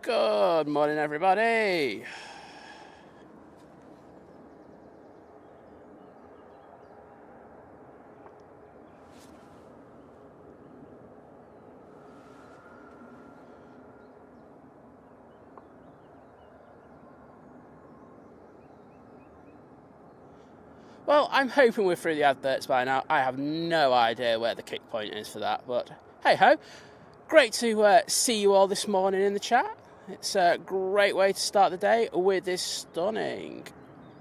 Good morning, everybody. Well, I'm hoping we're through the adverts by now. I have no idea where the kick point is for that, but hey-ho. Great to see you all this morning in the chat. It's a great way to start the day with this stunning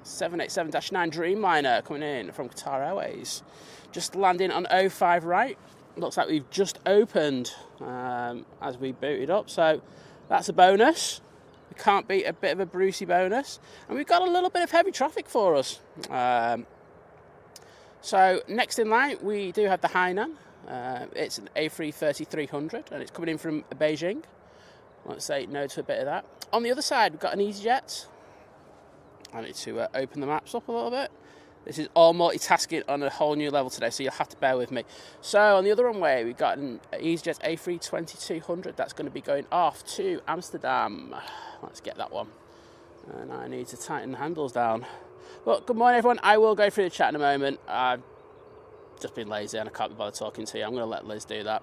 787-9 Dreamliner coming in from Qatar Airways. Just landing on 05 right. Looks like we've just opened as we booted up, so that's a bonus. We can't beat a bit of a Brucey bonus. And we've got a little bit of heavy traffic for us. So next in line, we do have the Hainan. It's an A330-300, and it's coming in from Beijing. Let's say no to a bit of that. On the other side, we've got an EasyJet. I need to open the maps up a little bit. This is all multitasking on a whole new level today, so you'll have to bear with me. So on the other runway, we've got an EasyJet A320-200. That's going to be going off to Amsterdam. Let's get that one. And I need to tighten the handles down. Well, good morning, everyone. I will go through the chat in a moment. I've just been lazy and I can't be bothered talking to you. I'm going to let Liz do that.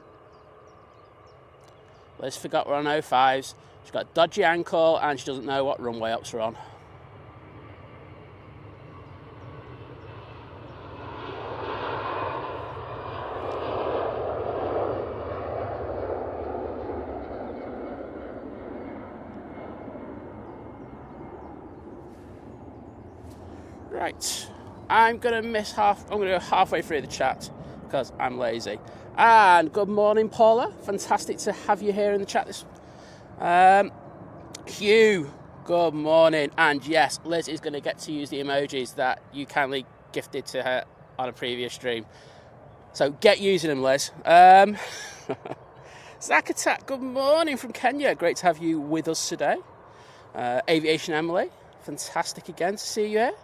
Liz forgot we're on 05s. She's got a dodgy ankle and she doesn't know what runway ups are on. Right, I'm going to go halfway through the chat because I'm lazy. And good morning, Paula. Fantastic to have you here in the chat. Hugh, good morning. And yes, Liz is going to get to use the emojis that you kindly gifted to her on a previous stream. So get using them, Liz. Zach Attack, good morning from Kenya. Great to have you with us today. Aviation Emily, fantastic again to see you here.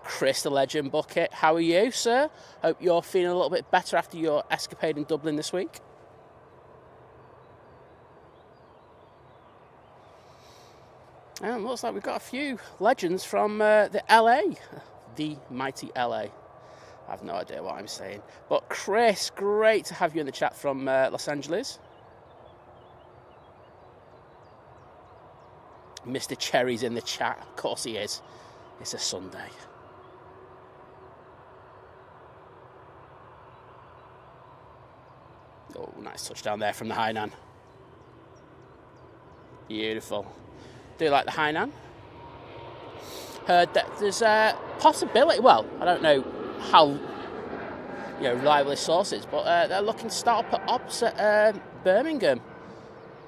Chris the Legend Bucket, how are you, sir? Hope you're feeling a little bit better after your escapade in Dublin this week. And looks like we've got a few legends from the LA, the mighty LA. I have no idea what I'm saying. But Chris, great to have you in the chat from Los Angeles. Mr. Cherry's in the chat. Of course he is. It's a Sunday. Oh, nice touchdown there from the Hainan. Beautiful. Do like the Hainan. Heard that there's a possibility, well, I don't know how reliable this source is, but they're looking to start up at opposite Birmingham,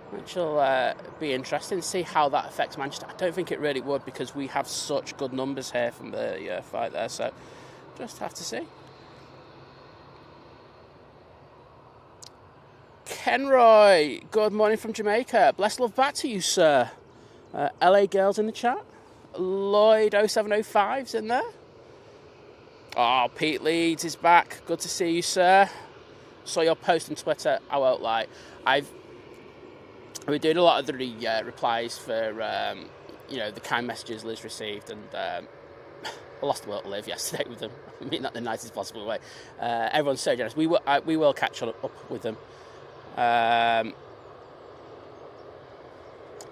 which will be interesting to see how that affects Manchester. I don't think it really would because we have such good numbers here from the fight there, so just have to see. Kenroy, good morning from Jamaica. Bless love back to you, sir. LA girls in the chat. Lloyd 0705's in there. Oh, Pete Leeds is back. Good to see you, sir. Saw your post on Twitter. I won't lie. We're doing a lot of the replies for the kind messages Liz received, and I lost the will to live yesterday with them. I mean that in the nicest possible way. Everyone's so generous. We will catch up with them.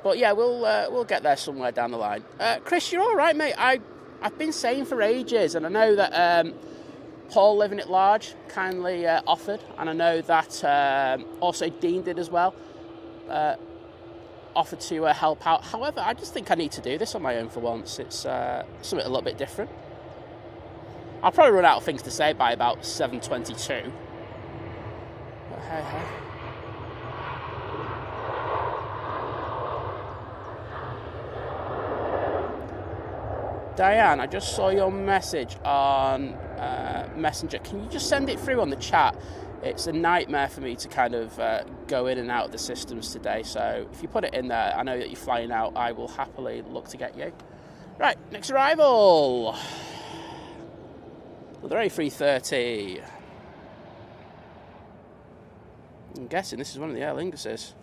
But yeah, we'll get there somewhere down the line. Chris, you're all right, mate. I've been saying for ages, and I know that Paul Living at Large kindly offered, and I know that also Dean did as well. Offered to help out. However, I just think I need to do this on my own for once. It's something a little bit different. I'll probably run out of things to say by about 7:22. But hey. Diane, I just saw your message on Messenger. Can you just send it through on the chat? It's a nightmare for me to kind of go in and out of the systems today. So if you put it in there, I know that you're flying out. I will happily look to get you. Right, next arrival. Another A330. I'm guessing this is one of the Aer Linguses.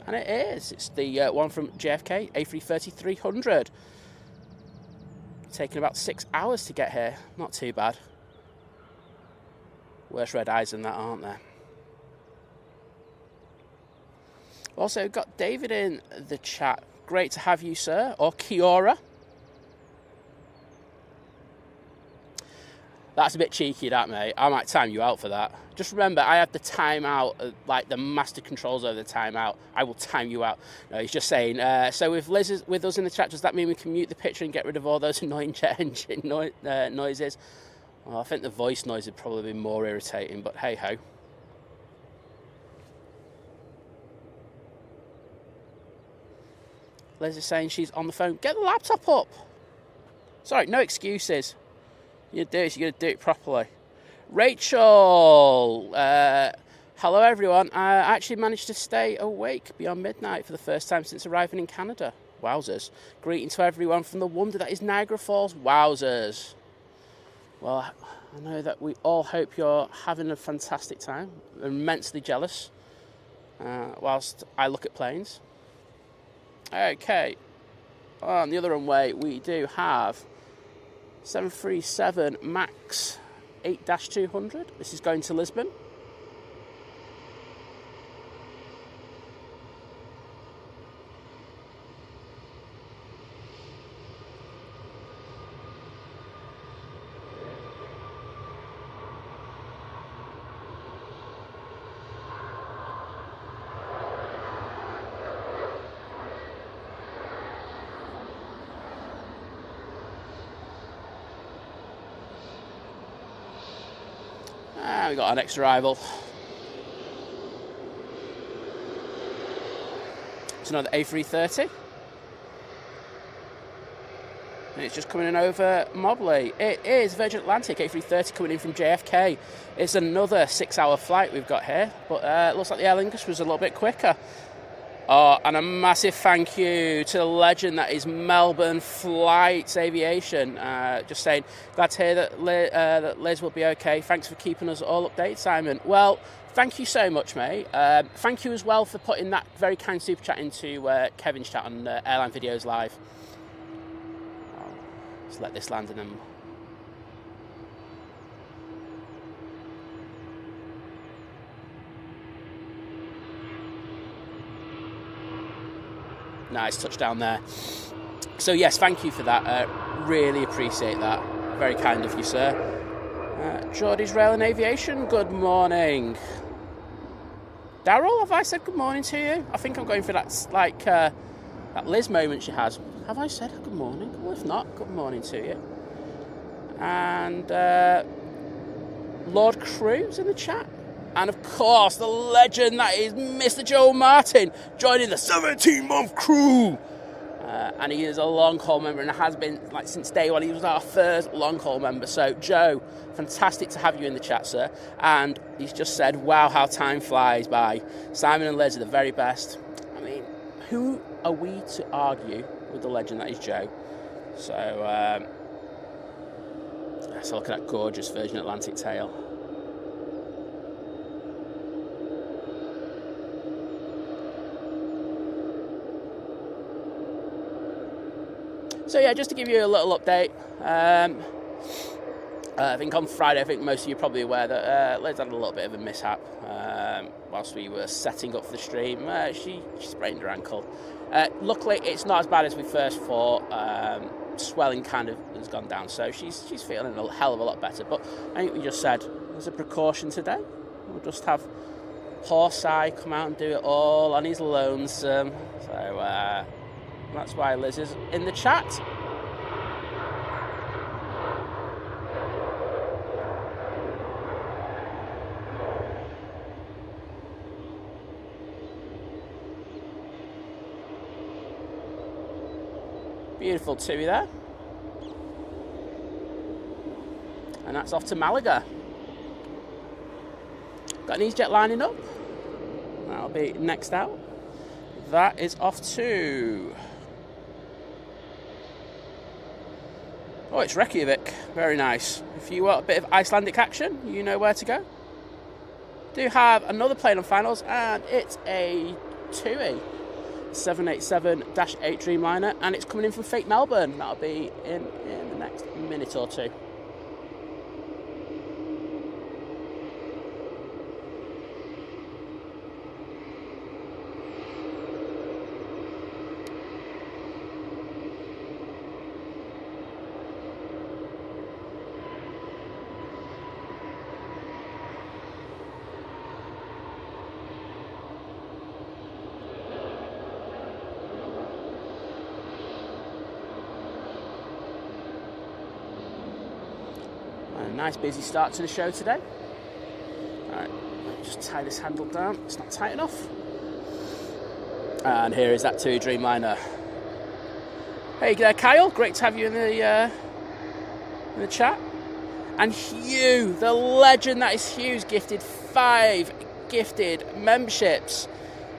And it is. It's the one from JFK, A330-300. Taking about 6 hours to get here. Not too bad. Worse red eyes than that, aren't there? Also got David in the chat. Great to have you, sir. Or Kiora. That's a bit cheeky, that, mate. I might time you out for that. Just remember, I have the timeout, like the master controls over the timeout. I will time you out. No, he's just saying. So with Liz with us in the chat, does that mean we can mute the picture and get rid of all those annoying jet engine noises? Well, I think the voice noise would probably be more irritating, but hey-ho. Liz is saying she's on the phone. Get the laptop up. Sorry, no excuses. You do it, you're going to do it properly. Rachel, hello everyone. I actually managed to stay awake beyond midnight for the first time since arriving in Canada. Wowzers. Greeting to everyone from the wonder that is Niagara Falls. Wowzers. Well, I know that we all hope you're having a fantastic time. I'm immensely jealous whilst I look at planes. Okay. On the other runway, we do have 737 MAX 8-200. This is going to Lisbon. We got our next arrival. It's another A330. And it's just coming in over Mobley. It is Virgin Atlantic A330 coming in from JFK. It's another 6-hour flight we've got here, but it looks like the Aer Lingus was a little bit quicker. Oh, and a massive thank you to the legend that is Melbourne Flights Aviation. Just saying, glad to hear that Liz will be okay. Thanks for keeping us all updated, Simon. Well, thank you so much, mate. Thank you as well for putting that very kind super chat into Kevin's chat on Airline Videos Live. Let's let this land in them. Nice touchdown there. So yes, thank you for that. Really appreciate that. Very kind of you, sir. Geordie's Rail and Aviation, good morning. Daryl, have I said good morning to you? I think I'm going for that, like, that Liz moment she has. Have I said good morning? Well, if not, good morning to you. And Lord Cruz in the chat. And of course, the legend that is Mr. Joe Martin, joining the 17-month crew. And he is a long-haul member and has been like since day one. He was our first long-haul member. So, Joe, fantastic to have you in the chat, sir. And he's just said, wow, how time flies by. Simon and Liz are the very best. I mean, who are we to argue with the legend that is Joe? So, let's look at that gorgeous Virgin Atlantic tail. So yeah, just to give you a little update, I think on Friday, I think most of you are probably aware that Liz had a little bit of a mishap whilst we were setting up for the stream. She sprained her ankle. Luckily, it's not as bad as we first thought. Swelling kind of has gone down, so she's feeling a hell of a lot better. But I think we just said, as a precaution today, we'll just have Horseye come out and do it all on his lonesome. So that's why Liz is in the chat. Beautiful TUI there. And that's off to Malaga. Got an EasyJet lining up. That'll be next out. That is off to... oh, it's Reykjavik. Very nice. If you want a bit of Icelandic action, you know where to go. Do have another plane on finals, and it's a TUI 787-8 Dreamliner, and it's coming in from Fate Melbourne. That'll be in the next minute or two. A nice busy start to the show today. Alright, just tie this handle down, it's not tight enough. And here is that TUI Dreamliner. Hey there, Kyle, great to have you in the chat. And Hugh, the legend that is Hugh's gifted 5 gifted memberships.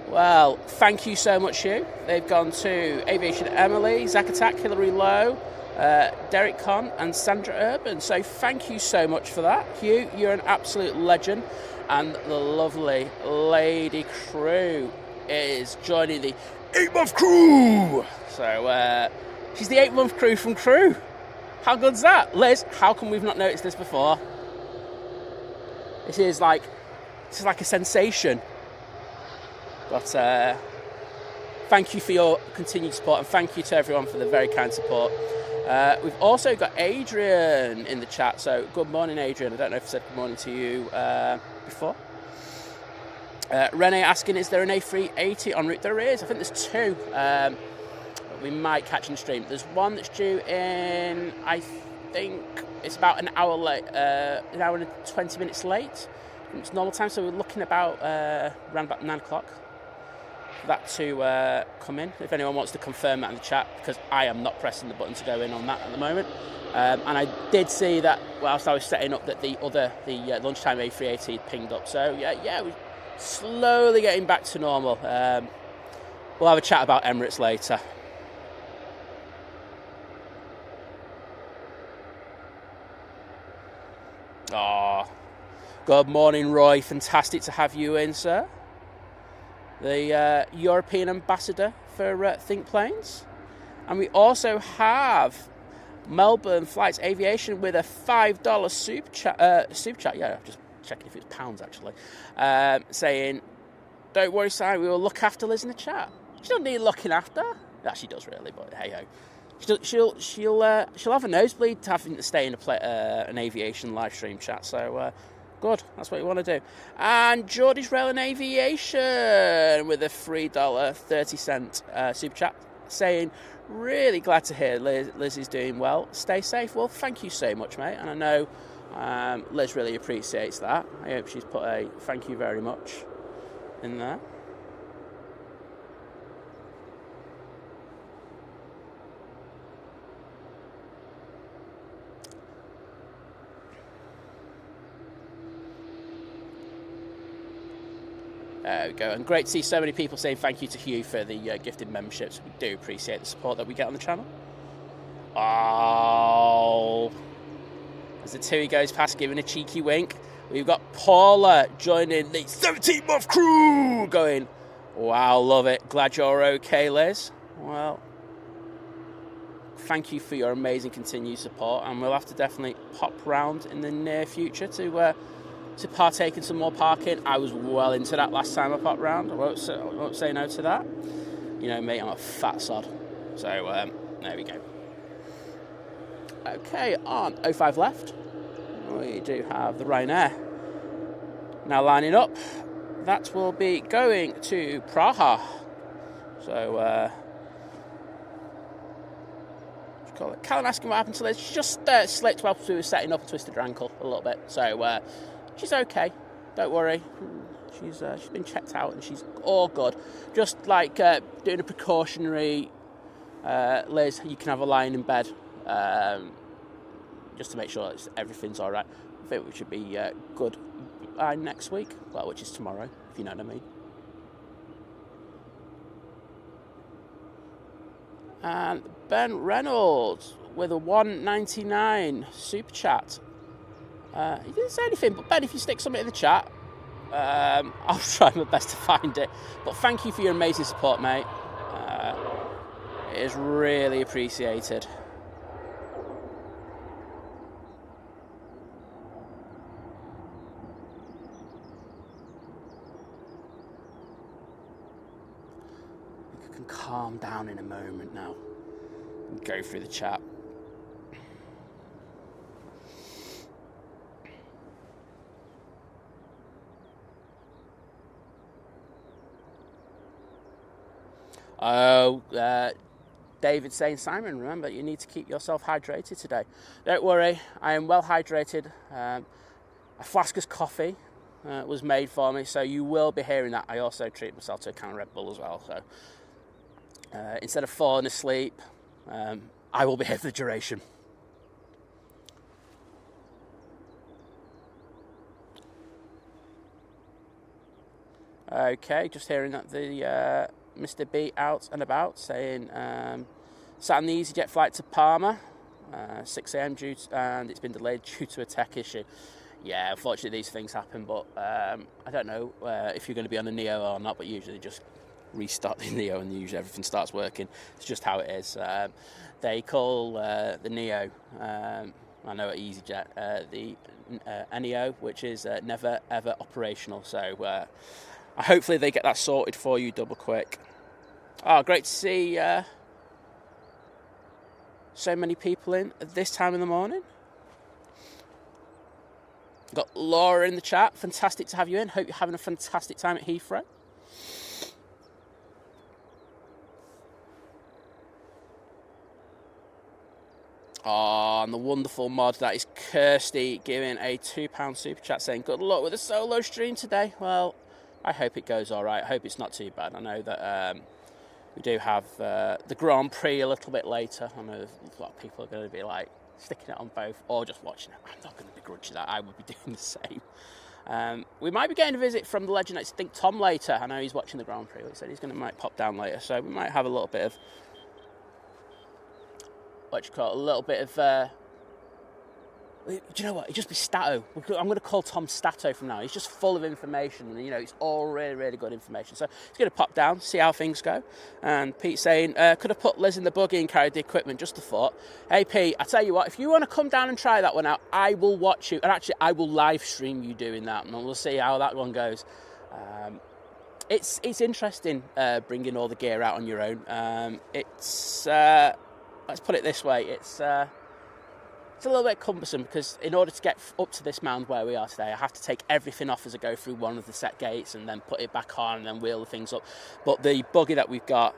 Well, thank you so much, Hugh. They've gone to Aviation Emily, Zack Attack, Hillary Lowe, Derek Conn and Sandra Urban. So thank you so much for that. Hugh, you're an absolute legend. And the lovely Lady Crew is joining the 8-month crew. So she's the 8-month crew from Crew. How good's that? Liz, how come we've not noticed this before? This is like a sensation. But thank you for your continued support, and thank you to everyone for the very kind support. We've also got Adrian in the chat, so good morning, Adrian. I don't know if I said good morning to you before. Renee asking, is there an A380 en route? There is. I think there's 2. We might catch in the stream. There's one that's due in, I think it's about an hour late, an hour and 20 minutes late. It's normal time, so we're looking about around about 9 o'clock. That to come in, if anyone wants to confirm that in the chat, because I am not pressing the button to go in on that at the moment. And I did see that whilst I was setting up that the lunchtime A380 pinged up. So yeah, we're slowly getting back to normal. We'll have a chat about Emirates later. Good morning, Roy. Fantastic to have you in, sir. The European ambassador for Think Planes. And we also have Melbourne Flights Aviation with a $5 super chat. Yeah, just checking if it's pounds actually. Saying, don't worry, Si, we will look after Liz in the chat. She doesn't need looking after. Yeah, she does really, but hey ho. She'll have a nosebleed having to stay in an aviation live stream chat. So good, that's what you want to do. And Geordie's Rail and Aviation with a $3.30 super chat saying, really glad to hear Liz is doing well. Stay safe. Well, thank you so much, mate. And I know Liz really appreciates that. I hope she's put a thank you very much in there. There we go, and great to see so many people saying thank you to Hugh for the gifted memberships. We do appreciate the support that we get on the channel. Oh, as the TUI goes past giving a cheeky wink, we've got Paula joining the 17-month crew going, wow, love it. Glad you're okay, Liz. Well, thank you for your amazing continued support, and we'll have to definitely pop round in the near future to partake in some more parking. I was well into that last time I popped round. I won't say no to that. You know me, I'm a fat sod. So there we go. Okay, on 05 left, we do have the Ryanair now lining up. That will be going to Praha. So call it. Callum asking what happened to Liz. She just slipped whilst we were setting up and twisted her ankle a little bit. So she's okay. Don't worry. She's been checked out and she's all good. Just like doing a precautionary, Liz, you can have a lying in bed, just to make sure everything's all right. I think we should be good by next week, well, which is tomorrow, if you know what I mean. And Ben Reynolds with a $1.99 super chat. He didn't say anything, but Ben, if you stick something in the chat, I'll try my best to find it. But thank you for your amazing support, mate. It is really appreciated. I can calm down in a moment now and go through the chat. Oh, David saying, Simon, remember, you need to keep yourself hydrated today. Don't worry, I am well hydrated. A flask of coffee was made for me, so you will be hearing that. I also treat myself to a can of Red Bull as well. So instead of falling asleep, I will be here for the duration. Okay, just hearing that the Mr. B out and about saying sat on the EasyJet flight to Palma, 6 a.m. and it's been delayed due to a tech issue. Yeah, unfortunately these things happen, but I don't know if you're going to be on a Neo or not, but usually just restart the Neo and usually everything starts working. It's just how it is. They call the Neo, I know at EasyJet, the NEO, which is never ever operational. So hopefully they get that sorted for you double quick. Oh, great to see so many people in at this time in the morning. Got Laura in the chat. Fantastic to have you in. Hope you're having a fantastic time at Heathrow. Oh, and the wonderful mod that is Kirsty giving a £2 super chat saying, good luck with the solo stream today. Well, I hope it goes all right. I hope it's not too bad. I know that we do have the Grand Prix a little bit later. I know a lot of people are going to be like sticking it on both or just watching it. I'm not going to begrudge that. I would be doing the same. We might be getting a visit from the legend, I think, Tom later. I know he's watching the Grand Prix. He said he's going to might pop down later. So we might have a little bit of, a little bit of, do you know what? It'd just be Stato. I'm going to call Tom Stato from now. He's just full of information, and it's all really, really good information. So he's going to pop down, see how things go. And Pete saying, could have put Lizz in the buggy and carried the equipment, just a thought. Hey Pete, I tell you what, if you want to come down and try that one out, I will watch you, and actually I will live stream you doing that, and we'll see how that one goes. It's interesting bringing all the gear out on your own. Let's put it this way, it's a little bit cumbersome because in order to get up to this mound where we are today, I have to take everything off as I go through one of the set gates and then put it back on and then wheel the things up. But the buggy that we've got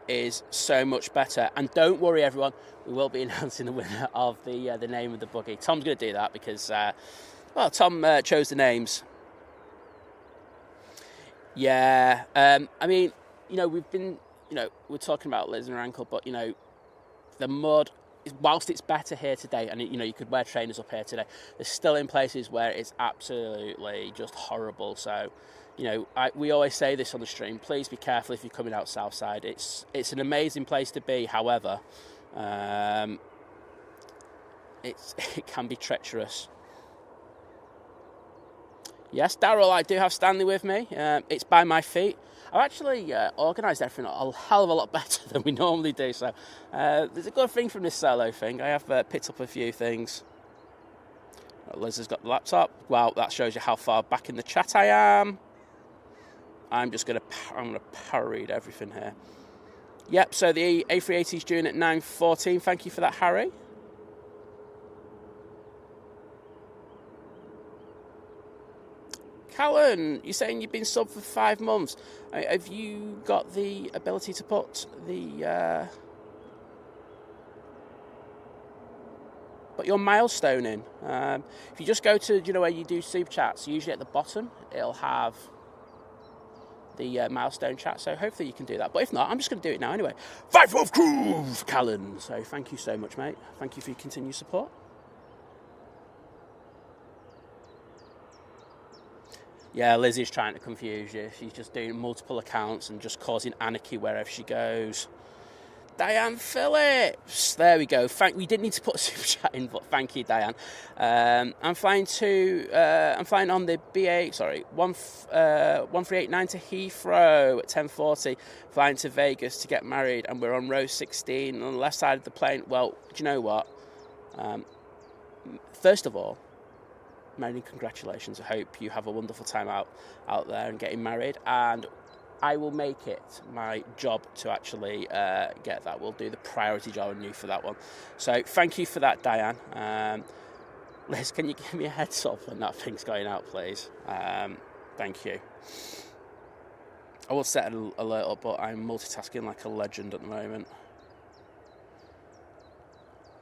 is so much better. And don't worry, everyone, we will be announcing the winner of the name of the buggy. Tom's going to do that because, Tom chose the names. Yeah, I mean, we've been, we're talking about Lizz and her ankle, but, the mud, whilst it's better here today, and you could wear trainers up here today, there's still in places where it's absolutely just horrible. So, we always say this on the stream. Please be careful if you're coming out Southside. It's an amazing place to be. However, it can be treacherous. Yes, Daryl, I do have Stanley with me. It's by my feet. I've actually organised everything a hell of a lot better than we normally do, so there's a good thing from this solo thing. I have picked up a few things. Liz has got the laptop. Well, that shows you how far back in the chat I am. I'm going to parade everything here. Yep, so the A380 is due in at 9:14. Thank you for that, Harry. Callan, you're saying you've been sub for 5 months. Have you got the ability to put your milestone in? If you just go to, where you do super chats, usually at the bottom, it'll have the milestone chat. So hopefully you can do that. But if not, I'm just going to do it now anyway. 5 Wolf Crew, Callan. So thank you so much, mate. Thank you for your continued support. Yeah, Lizz is trying to confuse you. She's just doing multiple accounts and just causing anarchy wherever she goes. Diane Phillips. There we go. We didn't need to put a super chat in, but thank you, Diane. I'm flying on the 1389 to Heathrow at 10:40. Flying to Vegas to get married, and we're on row 16 on the left side of the plane. Well, do you know what? First of all, many congratulations. I hope you have a wonderful time out there and getting married, and I will make it my job to actually get that. We'll do the priority job on you for that one. So thank you for that, Diane. Liz, can you give me a heads up when that thing's going out, please? Thank you. I will set an alert up, but I'm multitasking like a legend at the moment.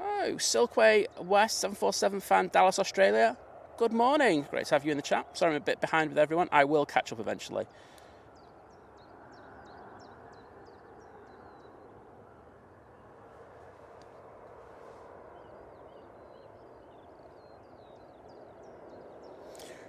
Oh, Silkway West 747 fan, Dallas, Australia. Good morning. Great to have you in the chat. Sorry I'm a bit behind with everyone. I will catch up eventually.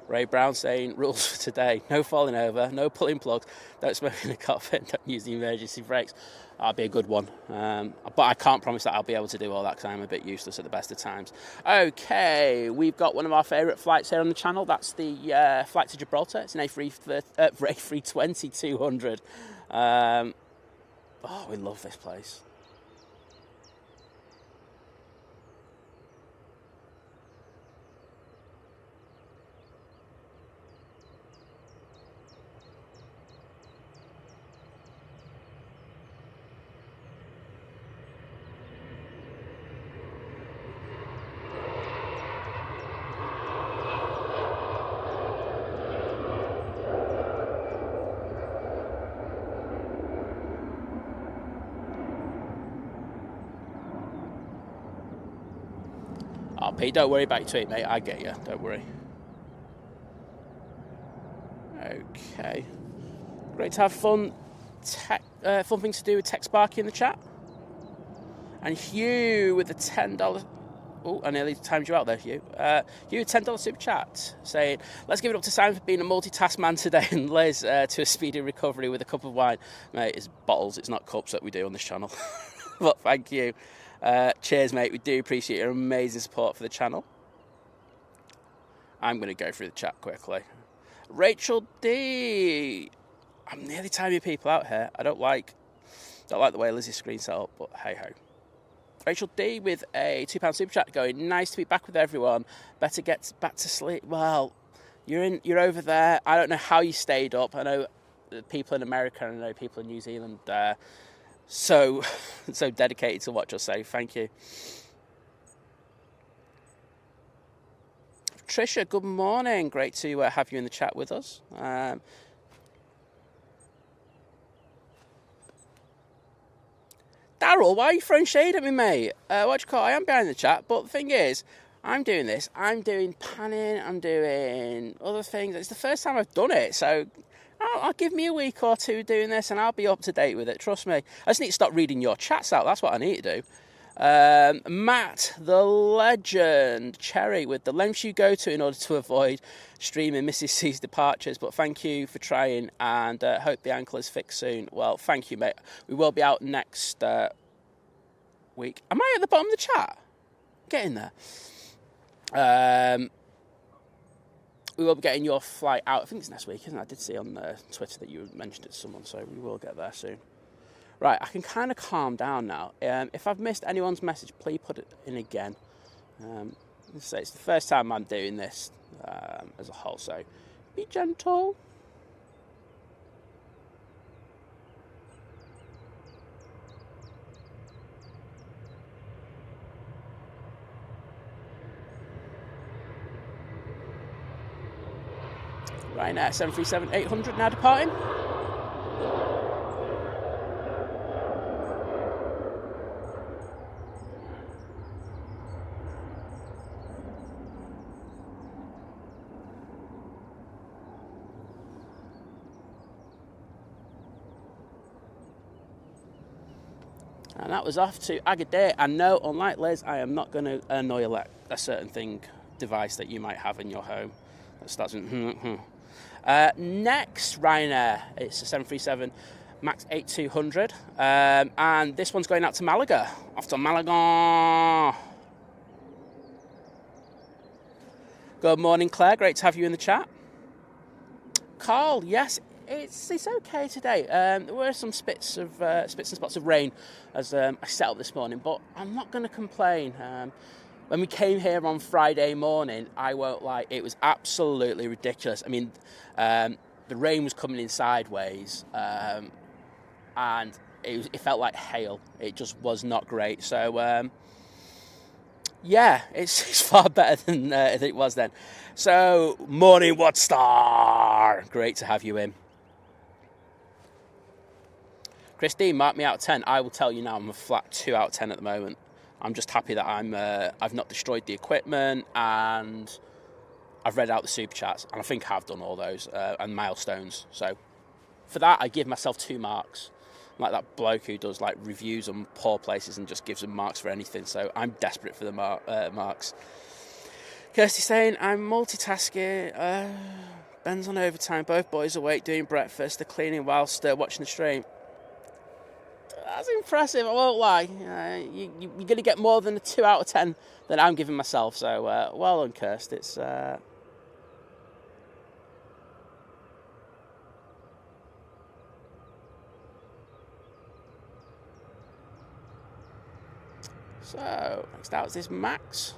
Ray Brown saying, rules for today, no falling over, no pulling plugs, don't smoke in the cockpit, don't use the emergency brakes. That'll be a good one. But I can't promise that I'll be able to do all that because I'm a bit useless at the best of times. Okay, we've got one of our favourite flights here on the channel. That's the flight to Gibraltar. It's an A320-200. We love this place. Oh, Pete, don't worry about your tweet, mate. I get you. Don't worry. Okay. Great to have fun things to do with Tech Sparky in the chat. And Hugh with the $10... Oh, I nearly timed you out there, Hugh. Hugh, $10 super chat, saying, let's give it up to Simon for being a multitask man today, and Liz to a speedy recovery with a cup of wine. Mate, it's bottles, it's not cups that we do on this channel. But thank you. Cheers, mate. We do appreciate your amazing support for the channel. I'm going to go through the chat quickly. Rachel D. I'm nearly timing people out here. I don't like the way Lizzie's screen set up, but hey ho. Rachel D with a £2 super chat going, nice to be back with everyone. Better get back to sleep. Well, you're over there. I don't know how you stayed up. I know people in America and I know people in New Zealand so dedicated to watch us, so thank you. Tricia, good morning. Great to have you in the chat with us. Daryl, why are you throwing shade at me, mate? What do you call it? I am behind the chat, but the thing is, I'm doing this. I'm doing panning. I'm doing other things. It's the first time I've done it, so I'll give me a week or two doing this and I'll be up to date with it, trust me. I just need to stop reading your chats out, that's what I need to do. Matt, the legend, Cherry, with the lengths you go to in order to avoid streaming Mrs. C's departures, but thank you for trying and hope the ankle is fixed soon. Well, thank you, mate. We will be out next week. Am I at the bottom of the chat? Get in there. We will be getting your flight out. I think it's next week, isn't it? I did see on Twitter that you mentioned it to someone, so we will get there soon. Right, I can kind of calm down now. If I've missed anyone's message, please put it in again. It's the first time I'm doing this as a whole, so be gentle. Ryanair 737-800 now departing. And that was off to Agadir. And no, unlike Liz, I am not going to annoy a certain device that you might have in your home that starts with Next, Ryanair. It's a 737 Max 8200. And this one's going out to Malaga. Off to Malaga. Good morning, Claire. Great to have you in the chat. Carl, yes, it's okay today. There were some spits and spots of rain as I set up this morning, but I'm not going to complain. When we came here on Friday morning, I won't lie, it was absolutely ridiculous. I mean, the rain was coming in sideways, and it felt like hail. It just was not great. So, yeah, it's far better than it was then. So, morning, Watstar! Great to have you in. Christine, mark me out of 10. I will tell you now, I'm a flat 2 out of 10 at the moment. I'm just happy that I've not destroyed the equipment, and I've read out the super chats, and I think I've done all those and milestones. So for that, I give myself 2 marks. I'm like that bloke who does like reviews on poor places and just gives them marks for anything. So I'm desperate for the marks. Kirsty saying, I'm multitasking. Ben's on overtime. Both boys awake doing breakfast. They're cleaning whilst watching the stream. That's impressive, I won't lie. You're going to get more than a 2 out of 10 that I'm giving myself. So, well done, Kirst. It's... So, next out is this Max.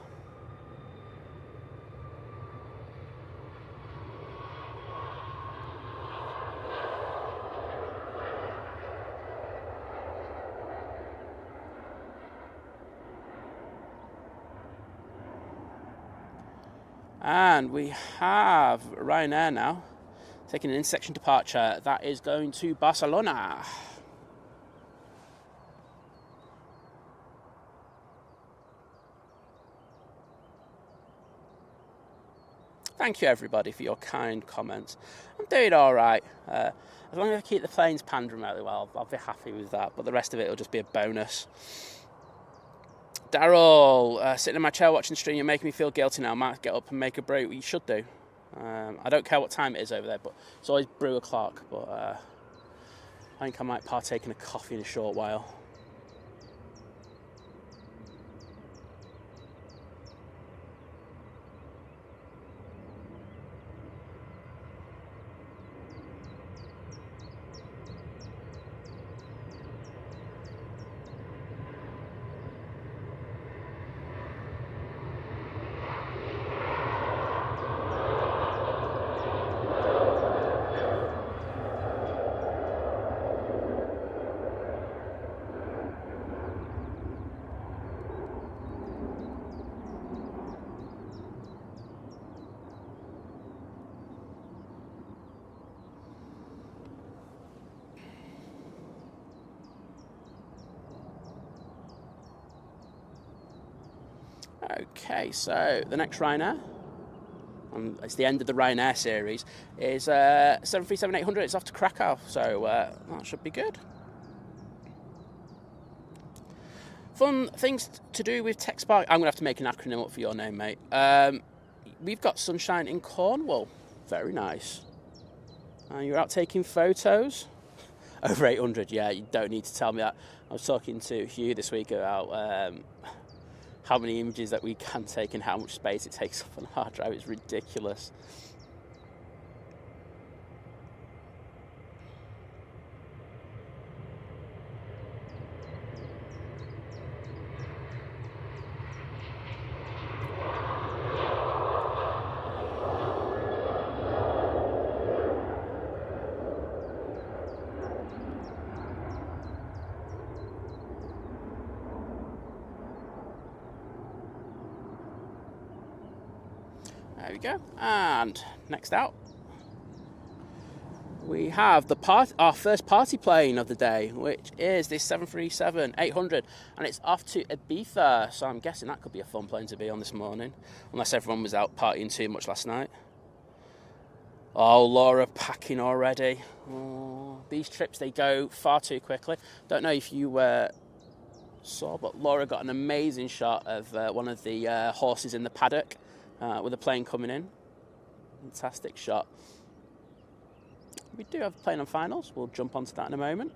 And we have Ryanair now, taking an intersection departure. That is going to Barcelona. Thank you, everybody, for your kind comments. I'm doing all right. As long as I keep the planes panned remotely well, I'll be happy with that. But the rest of it will just be a bonus. Daryl, sitting in my chair watching the stream, you're making me feel guilty now. I might get up and make a brew. Well, you should do. I don't care what time it is over there, but it's always brew o'clock. But I think I might partake in a coffee in a short while. Okay, so the next Ryanair, it's the end of the Ryanair series, is 737-800. It's off to Krakow, so that should be good. Fun things to do with Tech Spark. I'm going to have to make an acronym up for your name, mate. We've got sunshine in Cornwall. Very nice. You're out taking photos? Over 800, yeah, you don't need to tell me that. I was talking to Hugh this week about how many images that we can take and how much space it takes up on a hard drive. It's ridiculous. There we go. And next out, we have our first party plane of the day, which is this 737-800, and it's off to Ibiza. So I'm guessing that could be a fun plane to be on this morning, unless everyone was out partying too much last night. Oh, Laura packing already. Oh, these trips, they go far too quickly. Don't know if you saw, but Laura got an amazing shot of one of the horses in the paddock. With a plane coming in. Fantastic shot. We do have a plane on finals. We'll jump onto that in a moment.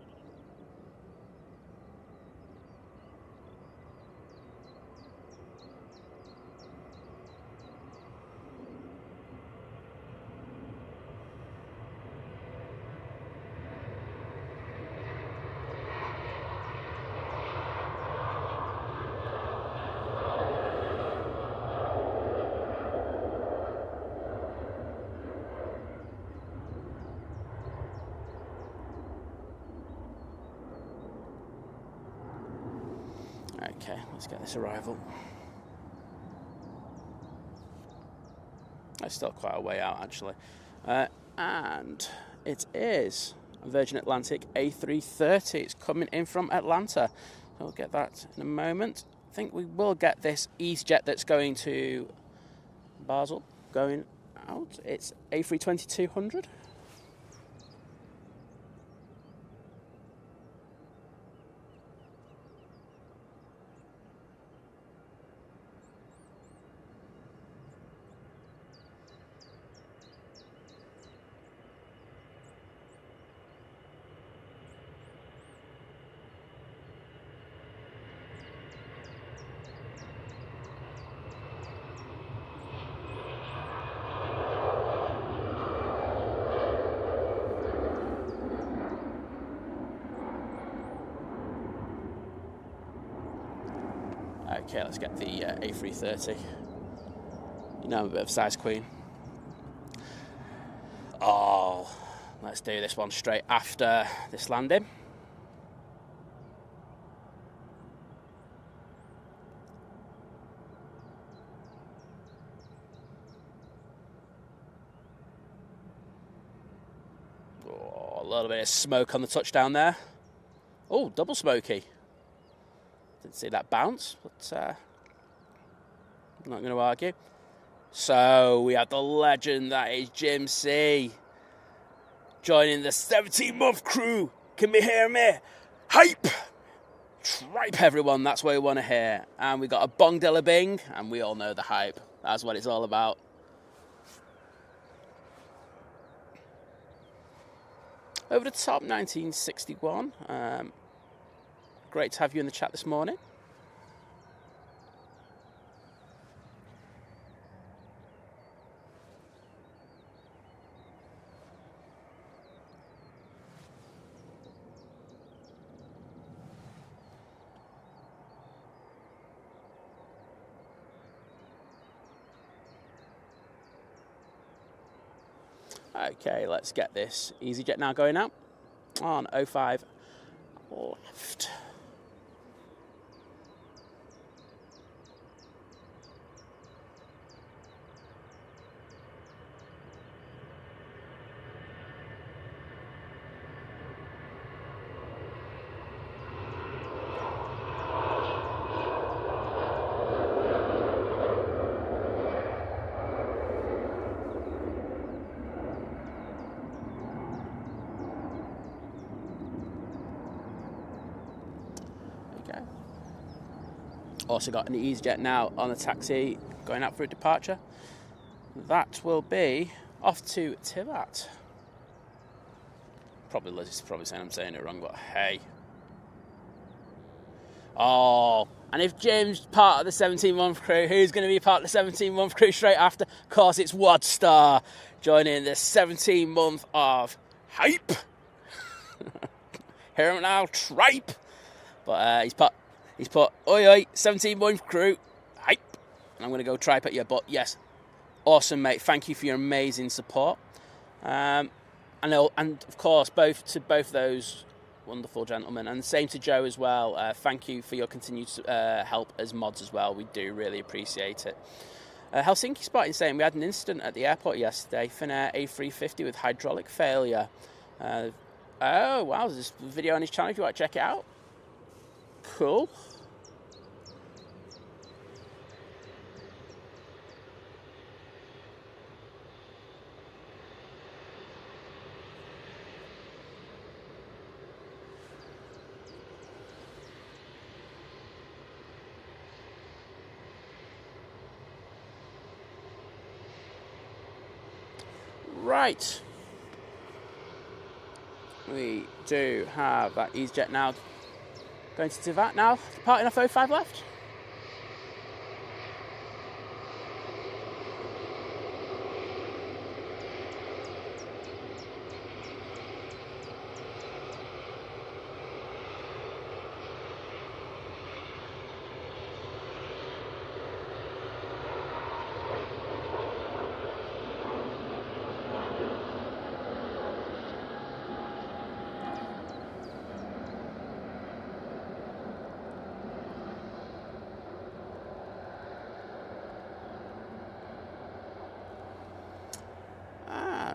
Okay, let's get this arrival. It's still quite a way out, actually. And it is a Virgin Atlantic A330. It's coming in from Atlanta. So we'll get that in a moment. I think we will get this EasyJet that's going to Basel going out. It's A320-200. Okay, let's get the A330. You know I'm a bit of a size queen. Oh, let's do this one straight after this landing. Oh, a little bit of smoke on the touchdown there. Oh, double smoky. Didn't see that bounce, but I'm not going to argue. So we have the legend that is Jim C joining the 17-month crew. Can we hear me? Hype! Tripe, everyone. That's what we want to hear. And we got a bong de la bing, and we all know the hype. That's what it's all about. Over the top, 1961. Great to have you in the chat this morning. Okay, let's get this EasyJet now going out on 05 left. Also got an EasyJet now on the taxi going out for a departure. That will be off to Tivat. Probably Lizz is probably saying I'm saying it wrong, but hey. Oh, and if Jim's part of the 17-month crew, who's going to be part of the 17-month crew straight after? Of course, it's Wadstar joining the 17-month of hype. Hear him now, tripe. But he's put, oi oi, 17-month crew, hype. And I'm going to go tripe at you. But yes, awesome, mate. Thank you for your amazing support. And of course, both those wonderful gentlemen, and same to Joe as well. Thank you for your continued help as mods as well. We do really appreciate it. Helsinki Spotting saying we had an incident at the airport yesterday. Finnair A350 with hydraulic failure. Oh wow, there's this video on his channel if you want to check it out. Cool. Right. we do have that EasyJet now going to do that now. Departing off 05 left.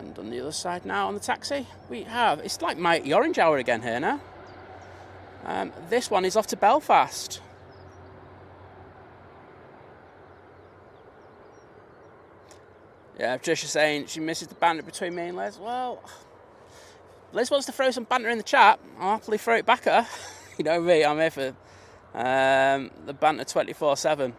And on the other side now on the taxi, we have, it's like Mighty Orange Hour again here now. This one is off to Belfast. Yeah, Patricia saying she misses the banter between me and Liz. Well, Liz wants to throw some banter in the chat. I'll happily throw it back at her. You know me, I'm here for the banter 24/7.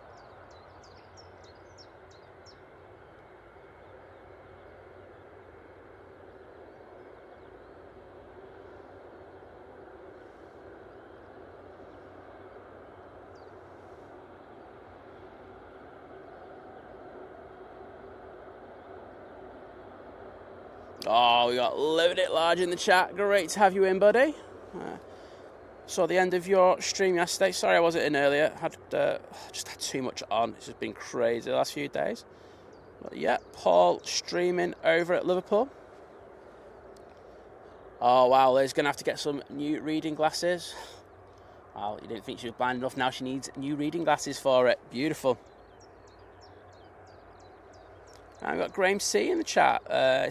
Oh, we got Load It Large in the chat. Great to have you in, buddy. Saw the end of your stream yesterday. Sorry I wasn't in earlier. Just had too much on. It's just been crazy the last few days. But yeah, Paul streaming over at Liverpool. Oh, wow, Liz going to have to get some new reading glasses. Well, you didn't think she was blind enough. Now she needs new reading glasses for it. Beautiful. I've got Graham C in the chat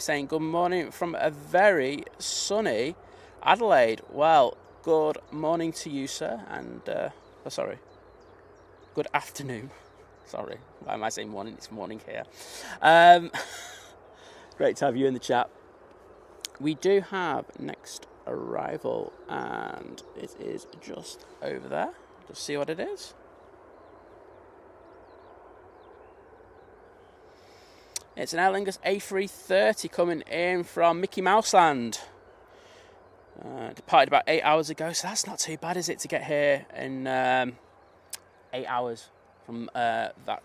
saying good morning from a very sunny Adelaide. Well, good morning to you, sir, and good afternoon. Sorry, why am I saying morning? It's morning here. Great to have you in the chat. We do have next arrival, and it is just over there. Just see what it is. It's an Aer Lingus A380 coming in from Mickey Mouse Land. Departed about 8 hours ago, so that's not too bad, is it, to get here in 8 hours from that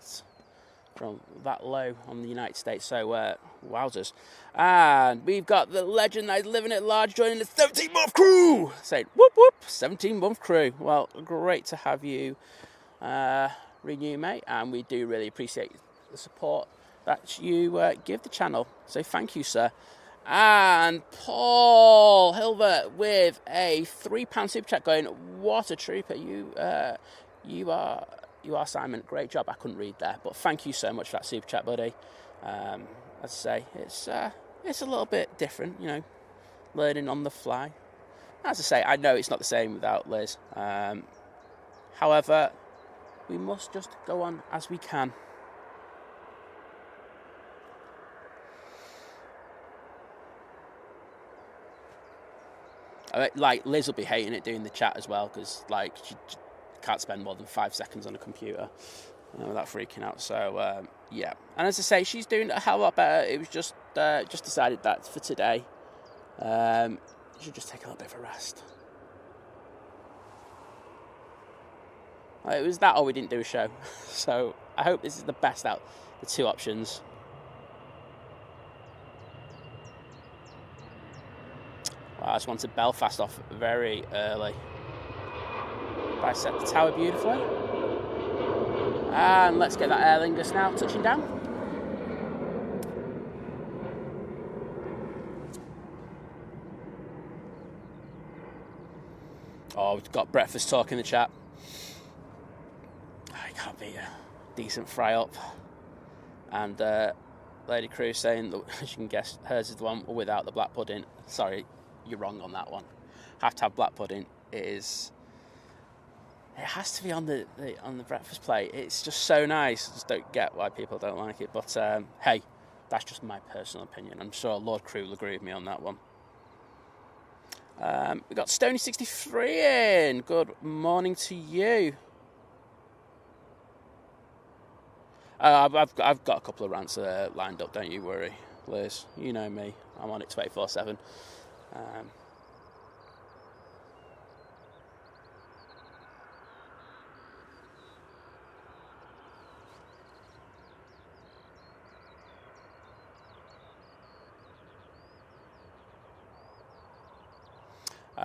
low on the United States. So wowzers! And we've got the legend that is living at large joining the 17-month crew. Saying whoop whoop, 17-month crew. Well, great to have you renew, mate, and we do really appreciate the support that you give the channel. So thank you, sir. And Paul Hilbert with a £3 super chat going, what a trooper. You are Simon. Great job. I couldn't read there, but thank you so much for that super chat, buddy. As I say, it's a little bit different, you know, learning on the fly. As I say, I know it's not the same without Liz. However, we must just go on as we can. Like, Liz will be hating it doing the chat as well, because like she can't spend more than 5 seconds on a computer without freaking out. So yeah, and as I say, she's doing a hell of a lot better. It was just decided that for today, should just take a little bit of a rest. It was that, or we didn't do a show. So I hope this is the best out the two options. I just wanted Belfast off very early. I set the tower beautifully. And let's get that Aer Lingus now touching down. Oh, we've got breakfast talk in the chat. I can't beat a decent fry up. And Lady Crew saying that she can guess hers is the one without the black pudding. Sorry. You're wrong on that one. Have to have black pudding. It has to be on the breakfast plate. It's just so nice. I just don't get why people don't like it. But hey, that's just my personal opinion. I'm sure Lord Crew will agree with me on that one. We got Stony63 in. Good morning to you. I've got a couple of rants lined up. Don't you worry, Liz. You know me. I'm on it 24/7.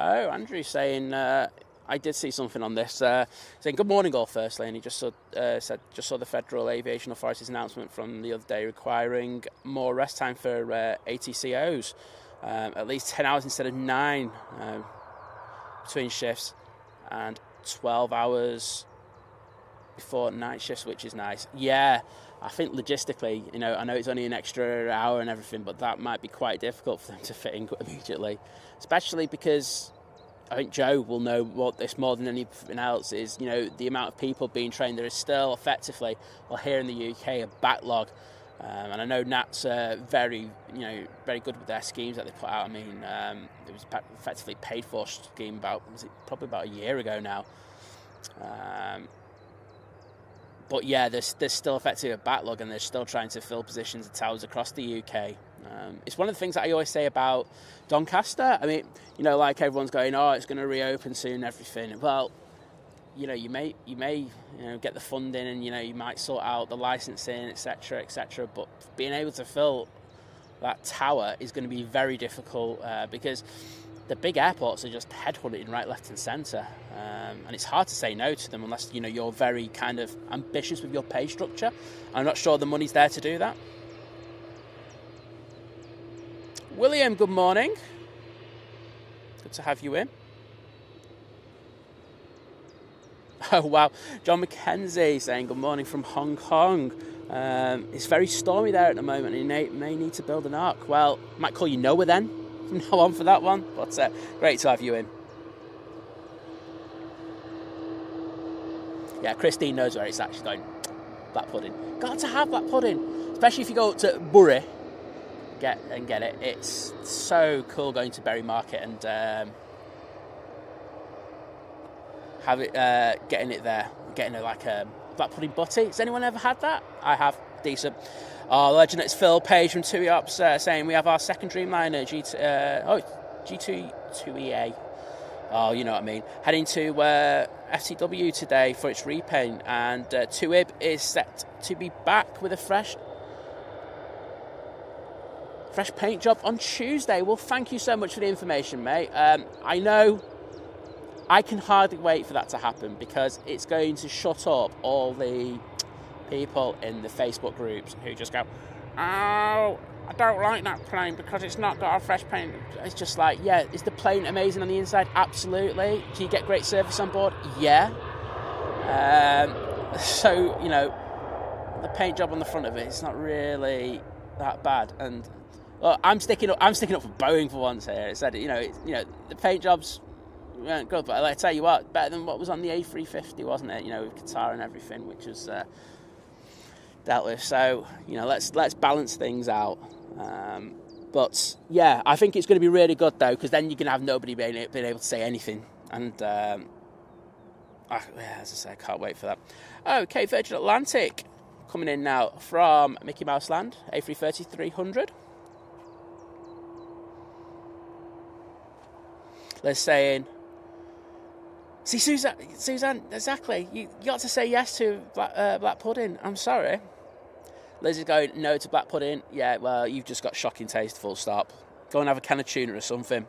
Oh, Andrew saying, I did see something on this, saying good morning all firstly, and he just saw the Federal Aviation Authority's announcement from the other day requiring more rest time for ATCOs, at least 10 hours instead of 9 between shifts, and 12 hours before night shifts, which is nice. Yeah, I think logistically, I know it's only an extra hour and everything, but that might be quite difficult for them to fit in immediately, especially because I think Joe will know what this more than anything else is, the amount of people being trained. There is still effectively, well, here in the UK, a backlog. And I know Nat's very good with their schemes that they put out. I mean, it was effectively paid for scheme probably about a year ago now. But yeah, there's still effectively a backlog, and they're still trying to fill positions at towers across the UK. It's one of the things that I always say about Doncaster. I mean, like everyone's going, oh, it's going to reopen soon and everything. Well, you may get the funding, and you might sort out the licensing, etc., etc. But being able to fill that tower is going to be very difficult because the big airports are just headhunting right, left, and centre, and it's hard to say no to them unless you're very kind of ambitious with your pay structure. I'm not sure the money's there to do that. William, good morning. Good to have you in. Oh, wow. John McKenzie saying good morning from Hong Kong. It's very stormy there at the moment, and you may need to build an ark. Well, might call you Noah then from now on for that one. But great to have you in. Yeah, Christine knows where it's actually going. Black pudding. Got to have black pudding. Especially if you go to Bury. Get it. It's so cool going to Bury Market and have it, getting it there, getting it like a black pudding butty. Has anyone ever had that? I have. Decent. Oh, legend, it's Phil Page from 2EOps saying we have our second Dreamliner G2EA. Oh, you know what I mean. Heading to FTW today for its repaint, and 2IB is set to be back with a fresh paint job on Tuesday. Well, thank you so much for the information, mate. I know I can hardly wait for that to happen because it's going to shut up all the people in the Facebook groups who just go, oh, I don't like that plane because it's not got a fresh paint. It's just like, yeah, is the plane amazing on the inside? Absolutely. Do you get great service on board? Yeah. So, the paint job on the front of it, it's not really that bad. And well, I'm sticking up for Boeing for once here. It said, the paint jobs weren't good, but I tell you what, better than what was on the A350, wasn't it? With Qatar and everything, which was dealt with. So, let's balance things out. But yeah, I think it's going to be really good though, because then you can have nobody being able to say anything. And as I say, I can't wait for that. Okay, Virgin Atlantic coming in now from Mickey Mouse Land, A330-300. They're saying, see, Suzanne, exactly. You got to say yes to black pudding. I'm sorry. Liz is going, no to black pudding. Yeah, well, you've just got shocking taste, full stop. Go and have a can of tuna or something.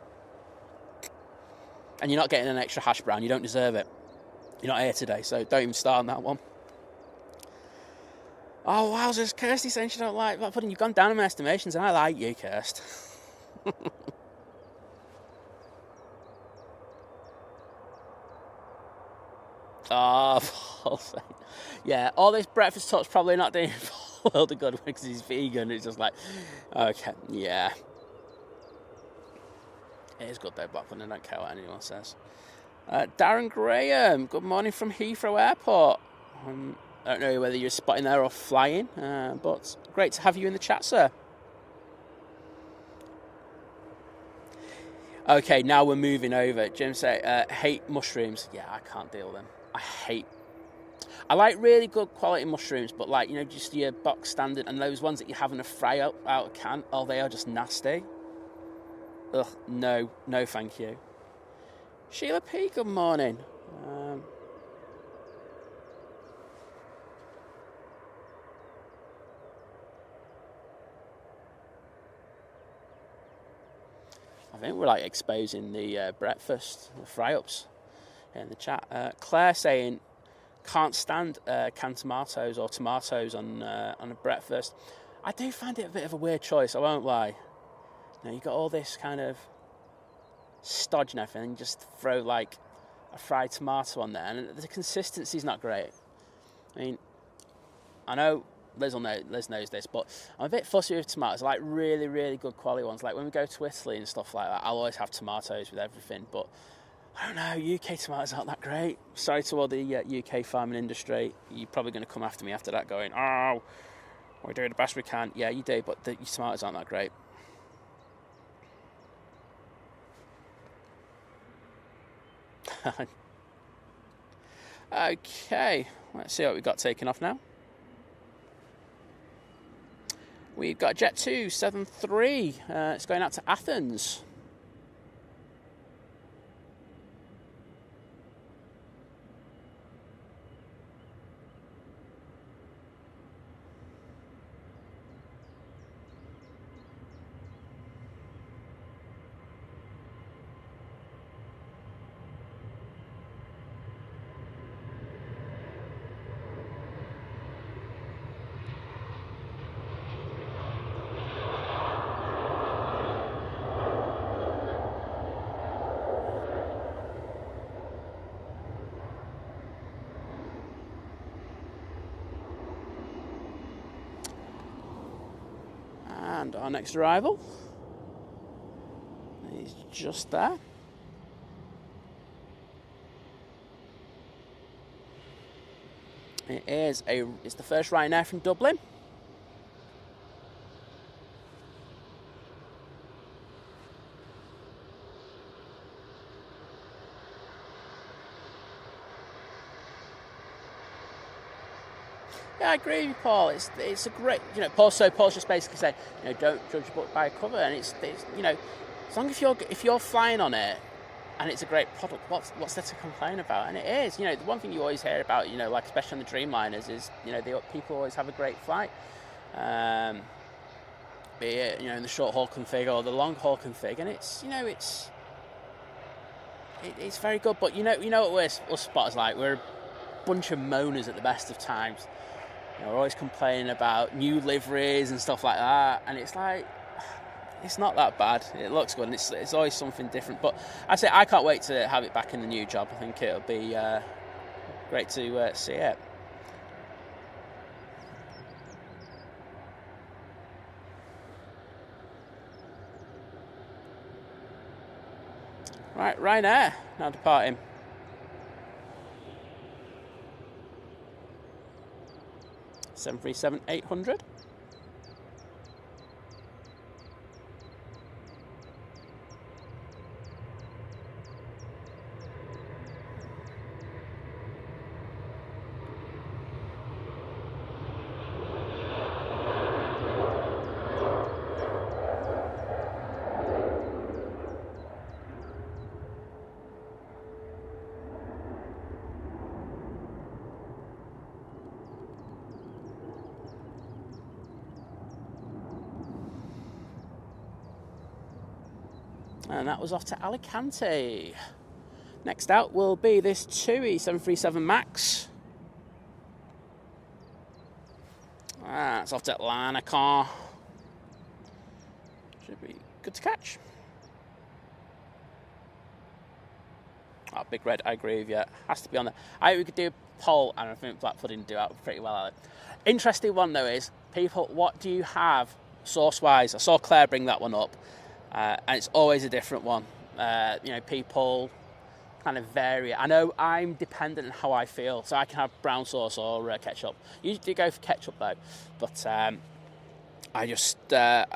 And you're not getting an extra hash brown. You don't deserve it. You're not here today, so don't even start on that one. Oh, wowzers. Kirsty saying she don't like black pudding. You've gone down in my estimations, and I like you, Kirst. Oh, Paul saying, yeah, all this breakfast talk's probably not doing a world of good because he's vegan. It's just like, okay, yeah. It is good though, black pudding. I don't care what anyone says. Darren Graham, good morning from Heathrow Airport. I don't know whether you're spotting there or flying, but great to have you in the chat, sir. Okay, now we're moving over. Jim say, hate mushrooms. Yeah, I can't deal with them. I like really good quality mushrooms, but like, just your box standard, and those ones that you have in a fry out of can, oh, they are just nasty. Ugh, no thank you. Sheila P, good morning. think we're like exposing the breakfast, the fry-ups in the chat. Claire saying, can't stand canned tomatoes or tomatoes on a breakfast. I do find it a bit of a weird choice, I won't lie. You know, you've got all this kind of stodge and everything, and you just throw like a fried tomato on there, and the consistency's not great. I mean, I know Liz knows this, but I'm a bit fussy with tomatoes. I like really, really good quality ones. Like when we go to Italy and stuff like that, I'll always have tomatoes with everything. But I don't know, UK tomatoes aren't that great. Sorry to all the UK farming industry. You're probably going to come after me after that going, oh, we're doing the best we can. Yeah, you do, but your tomatoes aren't that great. Okay, let's see what we've got taken off now. We've got Jet 273. It's going out to Athens. And our next arrival is just there. It's the first Ryanair from Dublin. Yeah, I agree with you, Paul. It's a great, Paul's just basically saying, don't judge a book by a cover, and it's as long as if you're flying on it and it's a great product, what's there to complain about? And it is, the one thing you always hear about, like especially on the Dreamliners is, people always have a great flight, be it in the short haul config or the long haul config, and it's very good. But you know what us spotters like, we're a bunch of moaners at the best of times. We're always complaining about new liveries and stuff like that, and it's like, it's not that bad. It looks good, and it's always something different. But I say I can't wait to have it back in the new job. I think it'll be great to see it. Right, Ryanair now departing. (737-800). And that was off to Alicante. Next out will be this TUI 737 MAX. It's off to Atlanta. Should be good to catch. Oh, Big Red, I agree with you. Has to be on there. I think we could do a poll, and I think Black Pudding do out pretty well at it. Interesting one though is, people, what do you have sauce-wise? I saw Claire bring that one up. And it's always a different one. People kind of vary. I know I'm dependent on how I feel, so I can have brown sauce or ketchup. Usually go for ketchup though, but I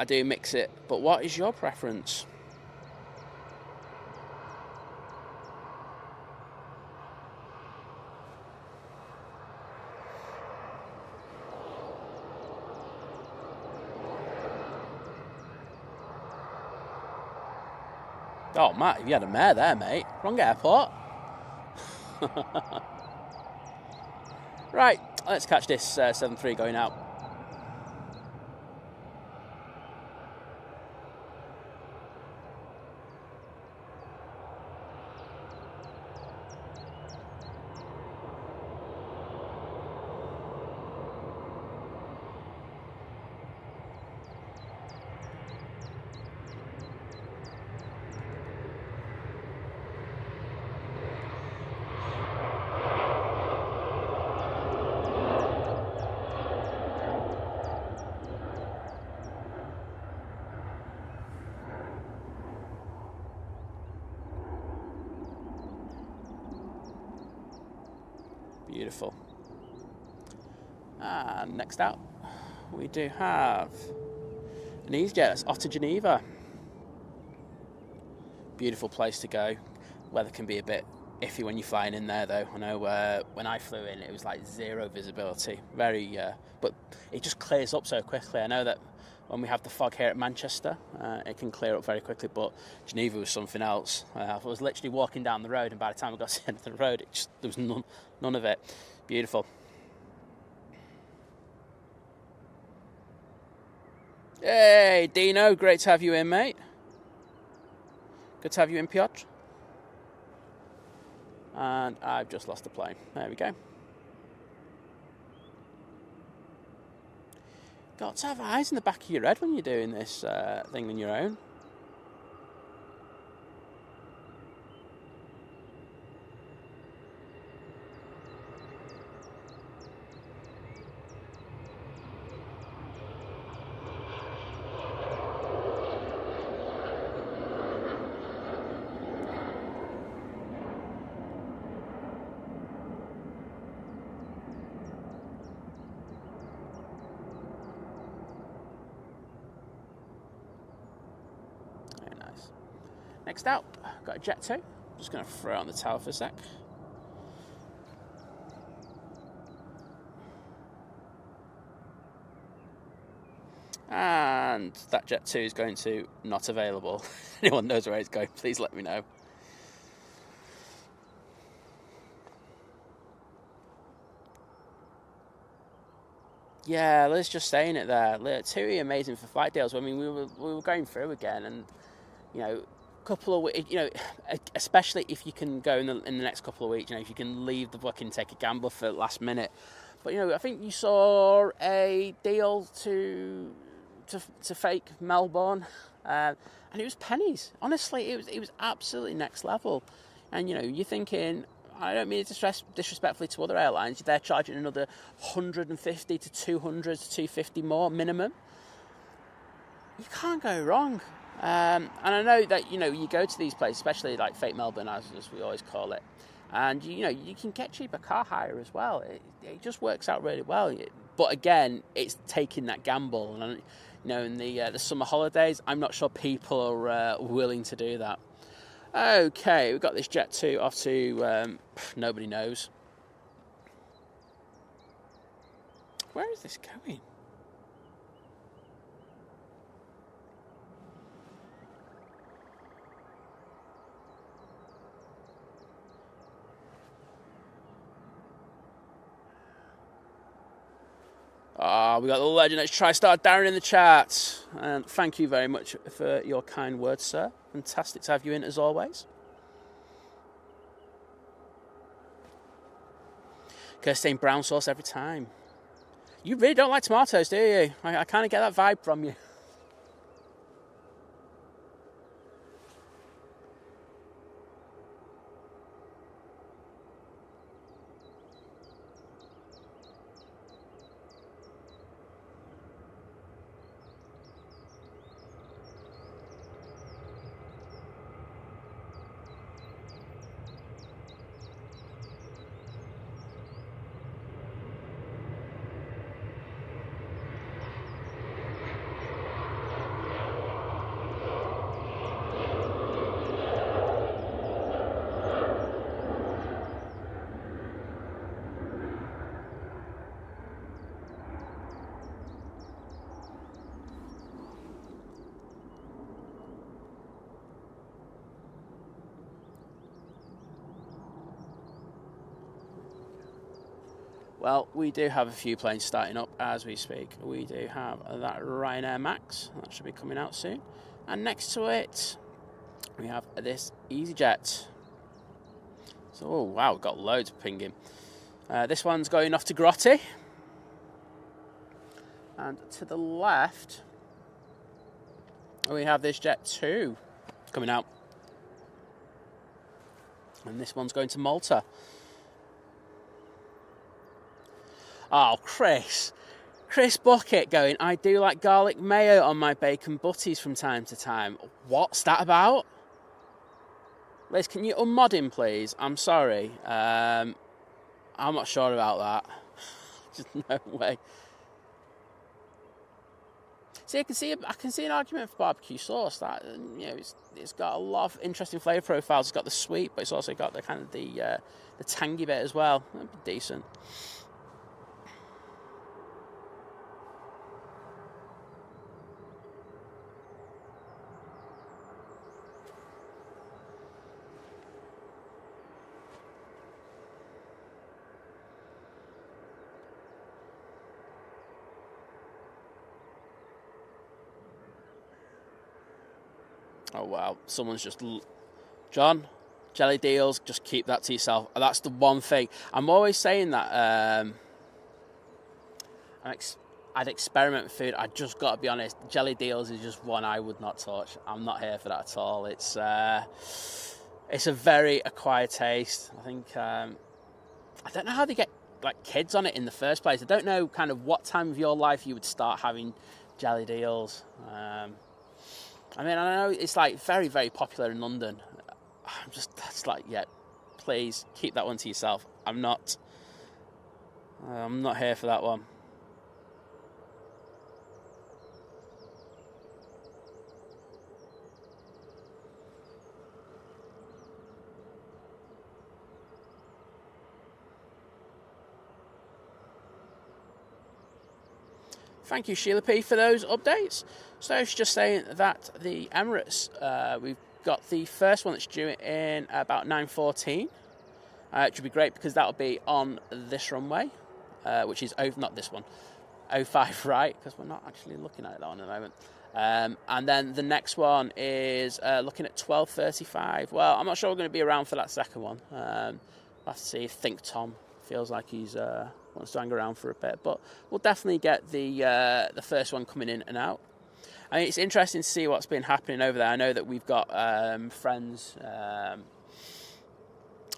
do mix it. But what is your preference? Oh, Matt, you had a mare there, mate. Wrong airport. Right, let's catch this 7-3 going out. Beautiful. And next out, we do have an EasyJet. That's off to Geneva. Beautiful place to go. Weather can be a bit iffy when you're flying in there, though. I know when I flew in, it was like zero visibility. Very, but it just clears up so quickly. I know that when we have the fog here at Manchester, it can clear up very quickly, but Geneva was something else. I was literally walking down the road, and by the time I got to the end of the road, there was none of it. Beautiful. Hey, Dino, great to have you in, mate. Good to have you in, Piotr. And I've just lost the plane. There we go. Got to have eyes in the back of your head when you're doing this thing on your own. Next out, got a Jet 2. Just going to throw it on the tower for a sec. And that Jet 2 is going to not available. Anyone knows where it's going, please let me know. Yeah, Liz just saying it there. TUI amazing for flight deals. I mean, we were going through again, and you know, couple of, you know, especially if you can go in the next couple of weeks, you know, if you can leave the book and take a gamble for the last minute. But you know, I think you saw a deal to fake Melbourne, and it was pennies. Honestly, it was absolutely next level. And you know, you're thinking, I don't mean it disrespectfully to other airlines, they're charging another 150 to 200 to 250 more minimum. You can't go wrong. And I know that, you know, you go to these places, especially like fake Melbourne, as we always call it, and you know, you can get cheaper car hire as well. It just works out really well. But again, it's taking that gamble, and you know, in the summer holidays, I'm not sure people are willing to do that. Okay, we've got this Jet 2 off to nobody knows. Where is this going? We got the legend TriStar Darren in the chat. And thank you very much for your kind words, sir. Fantastic to have you in as always. Kirsten brown sauce every time. You really don't like tomatoes, do you? I kind of get that vibe from you. Well, we do have a few planes starting up as we speak. We do have that Ryanair Max. That should be coming out soon. And next to it, we have this EasyJet. So, oh, wow, we've got loads pinging. This one's going off to Grotti. And to the left, we have this Jet 2 coming out. And this one's going to Malta. Oh, Chris Bucket going, I do like garlic mayo on my bacon butties from time to time. What's that about? Liz, can you unmod him, please? I'm sorry. I I'm not sure about that. Just no way. See, I can see an argument for barbecue sauce. That, you know, it's got a lot of interesting flavour profiles. It's got the sweet, but it's also got the kind of the tangy bit as well. That'd be decent. Oh wow, someone's just... John, jelly deals, just keep that to yourself. That's the one thing. I'm always saying that I'd experiment with food. I just got to be honest, jelly deals is just one I would not touch. I'm not here for that at all. It's a very acquired taste. I think... I don't know how they get like kids on it in the first place. I don't know kind of what time of your life you would start having jelly deals. I mean, I know it's like very, very popular in London. That's like, yeah, please keep that one to yourself. I'm not here for that one. Thank you, Sheila P, for those updates. So she's just saying that the Emirates, we've got the first one that's due in about 9:14. It should be great because that'll be on this runway, which is not this one, 05 right, because we're not actually looking at that one at the moment. And then the next one is looking at 12:35. Well, I'm not sure we're going to be around for that second one. We'll have to see if Think Tom feels like he's wants to hang around for a bit, but we'll definitely get the first one coming in and out. I mean, it's interesting to see what's been happening over there. I know that we've got friends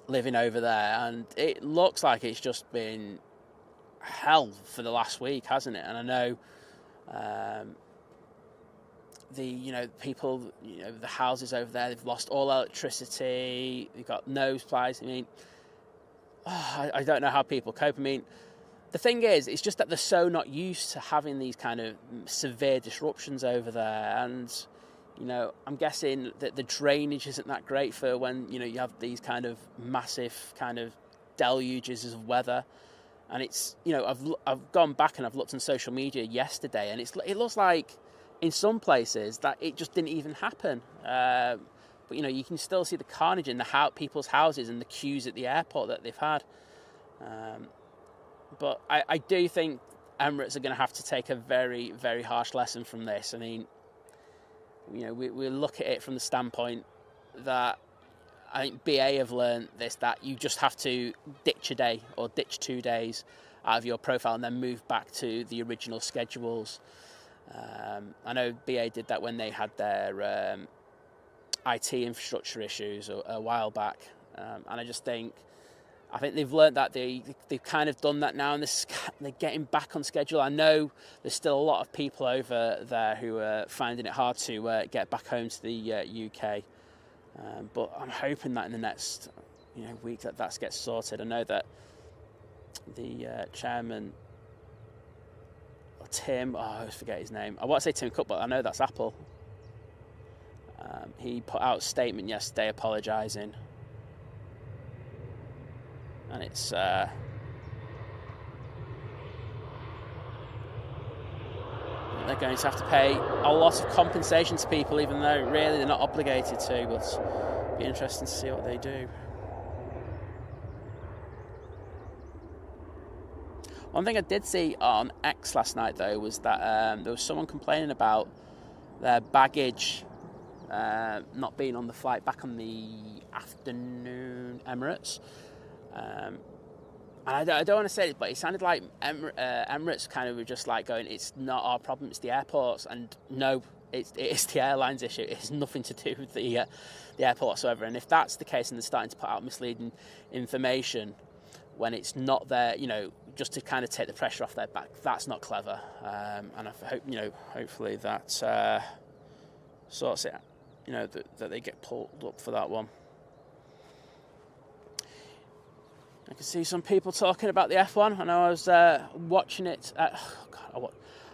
living over there, and it looks like it's just been hell for the last week, hasn't it? And I know people, the houses over there, they've lost all electricity, they've got no supplies. I mean, I don't know how people cope. I mean, the thing is, it's just that they're so not used to having these kind of severe disruptions over there. And, I'm guessing that the drainage isn't that great for when, you have these kind of massive kind of deluges of weather. And it's, I've gone back and I've looked on social media yesterday, and it looks like in some places that it just didn't even happen. But, you can still see the carnage in people's houses and the queues at the airport that they've had. But I do think Emirates are going to have to take a very, very harsh lesson from this. I mean, we look at it from the standpoint that I think BA have learned that you just have to ditch a day or ditch 2 days out of your profile and then move back to the original schedules. I know BA did that when they had their IT infrastructure issues a while back, and I think they've learned that they've kind of done that now, and they're getting back on schedule. I know there's still a lot of people over there who are finding it hard to get back home to the UK, but I'm hoping that in the next week that gets sorted. I know that the chairman, Tim, I always forget his name. I want to say Tim Cook, but I know that's Apple. He put out a statement yesterday apologising. And it's they're going to have to pay a lot of compensation to people, even though really they're not obligated to. But it'll be interesting to see what they do. One thing I did see on X last night, though, was that there was someone complaining about their baggage not being on the flight back on the afternoon Emirates. And I don't want to say it, but it sounded like Emirates kind of were just like going, it's not our problem, it's the airports. And no, it is the airline's issue. It has nothing to do with the airport whatsoever. And if that's the case and they're starting to put out misleading information when it's not there, just to kind of take the pressure off their back, that's not clever. And I hope, hopefully that sorts it out, that they get pulled up for that one. I can see some people talking about the F1. I know I was watching it. I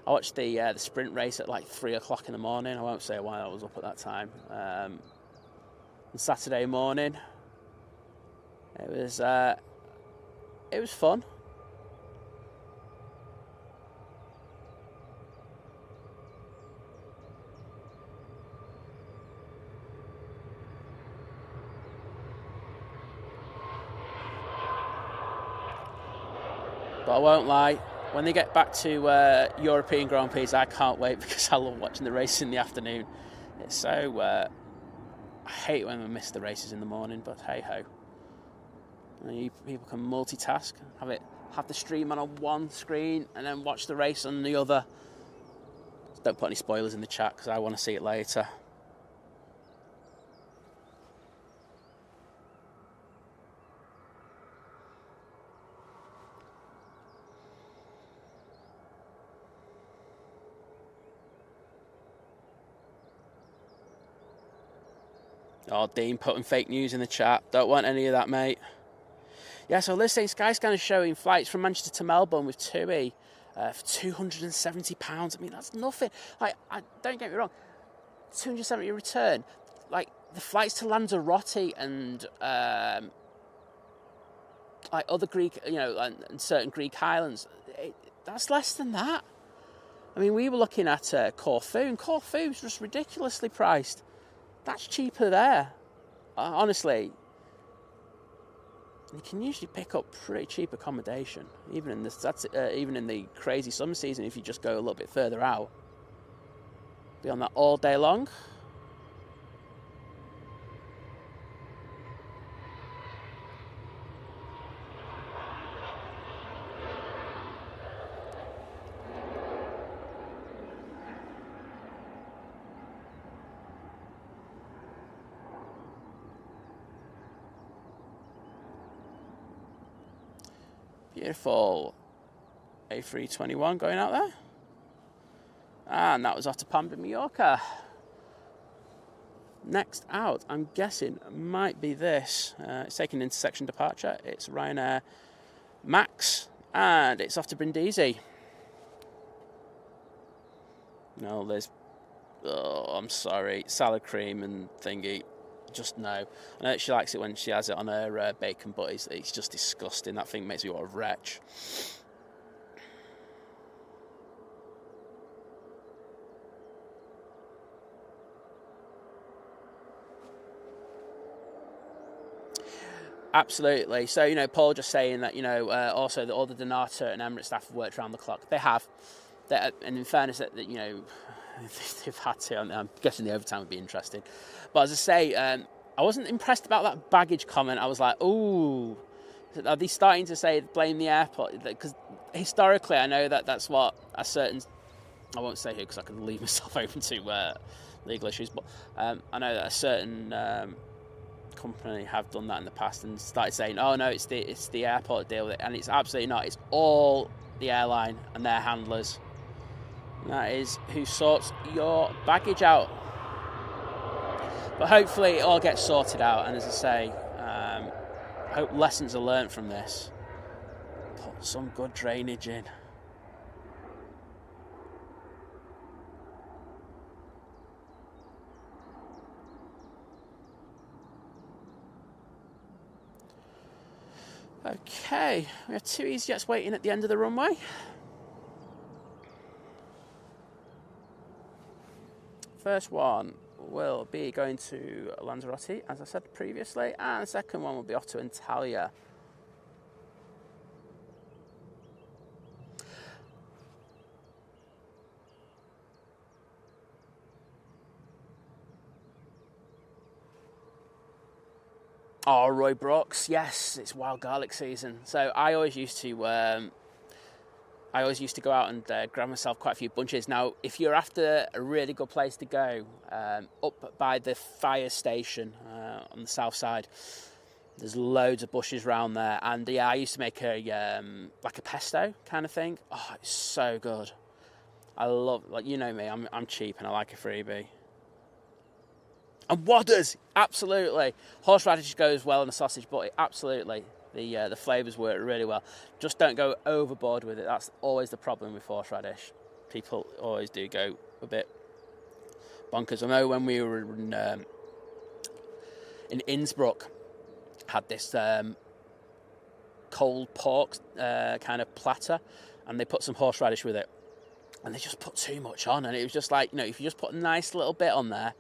watched the sprint race at like 3 o'clock in the morning. I won't say why I was up at that time. On Saturday morning, it was fun. But I won't lie, when they get back to European Grand Prix, I can't wait because I love watching the race in the afternoon. It's so... I hate when I miss the races in the morning, but hey-ho. People can multitask, have the stream on one screen and then watch the race on the other. Just don't put any spoilers in the chat because I want to see it later. Oh, Dean putting fake news in the chat. Don't want any of that, mate. Yeah, so Lizz saying Skyscanner is showing flights from Manchester to Melbourne with TUI for £270. I mean, that's nothing. Like, don't get me wrong, £270 return. Like, the flights to Lanzarote and like other Greek, and certain Greek islands, that's less than that. I mean, we were looking at Corfu, and Corfu's just ridiculously priced. That's cheaper there. Honestly, you can usually pick up pretty cheap accommodation, even in the crazy summer season if you just go a little bit further out. Be on that all day long. Beautiful A321 going out there. And that was off to Palma de Mallorca. Next out, I'm guessing, might be this. It's taking an intersection departure. It's Ryanair Max, and it's off to Brindisi. No, there's... Oh, I'm sorry. Salad cream and thingy. Just no. I know she likes it when she has it on her bacon, but it's just disgusting. That thing makes me want to retch. Absolutely. So, Paul just saying that, also that all the Donata and Emirates staff have worked around the clock. They have. And in fairness, that they've had to. I'm guessing the overtime would be interesting. But as I say, I wasn't impressed about that baggage comment. I was like, ooh, are they starting to say blame the airport? Because historically, I know that that's what a certain... I won't say who because I could leave myself open to legal issues. But I know that a certain company have done that in the past and started saying, oh, no, it's the airport deal with it. And it's absolutely not. It's all the airline and their handlers. And that is who sorts your baggage out. But hopefully it all gets sorted out, and as I say, I hope lessons are learnt from this. Put some good drainage in. Okay, we have 2 EasyJets waiting at the end of the runway. First one will be going to Lanzarote, as I said previously, and the second one will be off to Antalya. Oh, Roy Brooks, yes, it's wild garlic season. So I always used to go out and grab myself quite a few bunches. Now, if you're after a really good place to go, up by the fire station on the Southside, there's loads of bushes around there. And yeah, I used to make like a pesto kind of thing. Oh, it's so good. I love, me, I'm cheap and I like a freebie. And Wadders, absolutely. Horseradish goes well in a sausage, but absolutely. The flavours work really well. Just don't go overboard with it. That's always the problem with horseradish. People always do go a bit bonkers. I know when we were in Innsbruck, had this cold pork kind of platter, and they put some horseradish with it, and they just put too much on, and it was just like, you know, if you just put a nice little bit on there,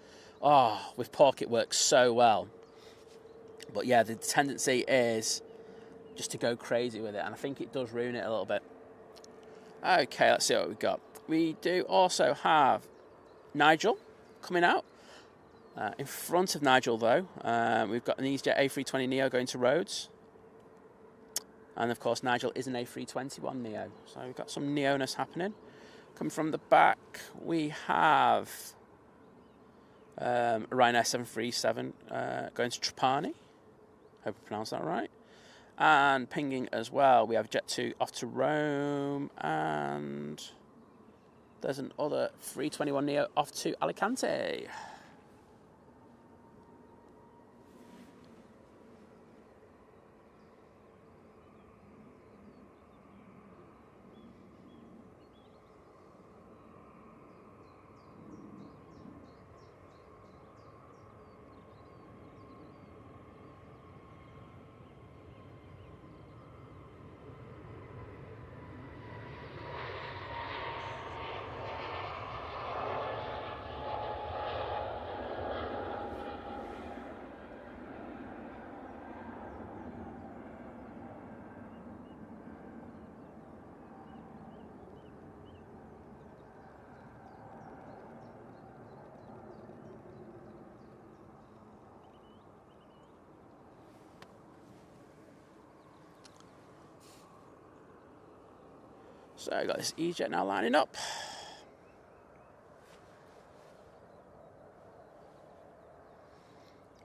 with pork it works so well. But yeah, the tendency is just to go crazy with it, and I think it does ruin it a little bit. Okay, let's see what we've got. We do also have Nigel coming out. In front of Nigel, though, we've got an EasyJet A320neo going to Rhodes. And, of course, Nigel is an A321neo. So we've got some neo-ness happening. Coming from the back, we have a Ryanair 737 going to Trapani. Hope I pronounced that right. And pinging as well, we have Jet 2 off to Rome. And there's another 321neo off to Alicante. So I've got this EasyJet now lining up.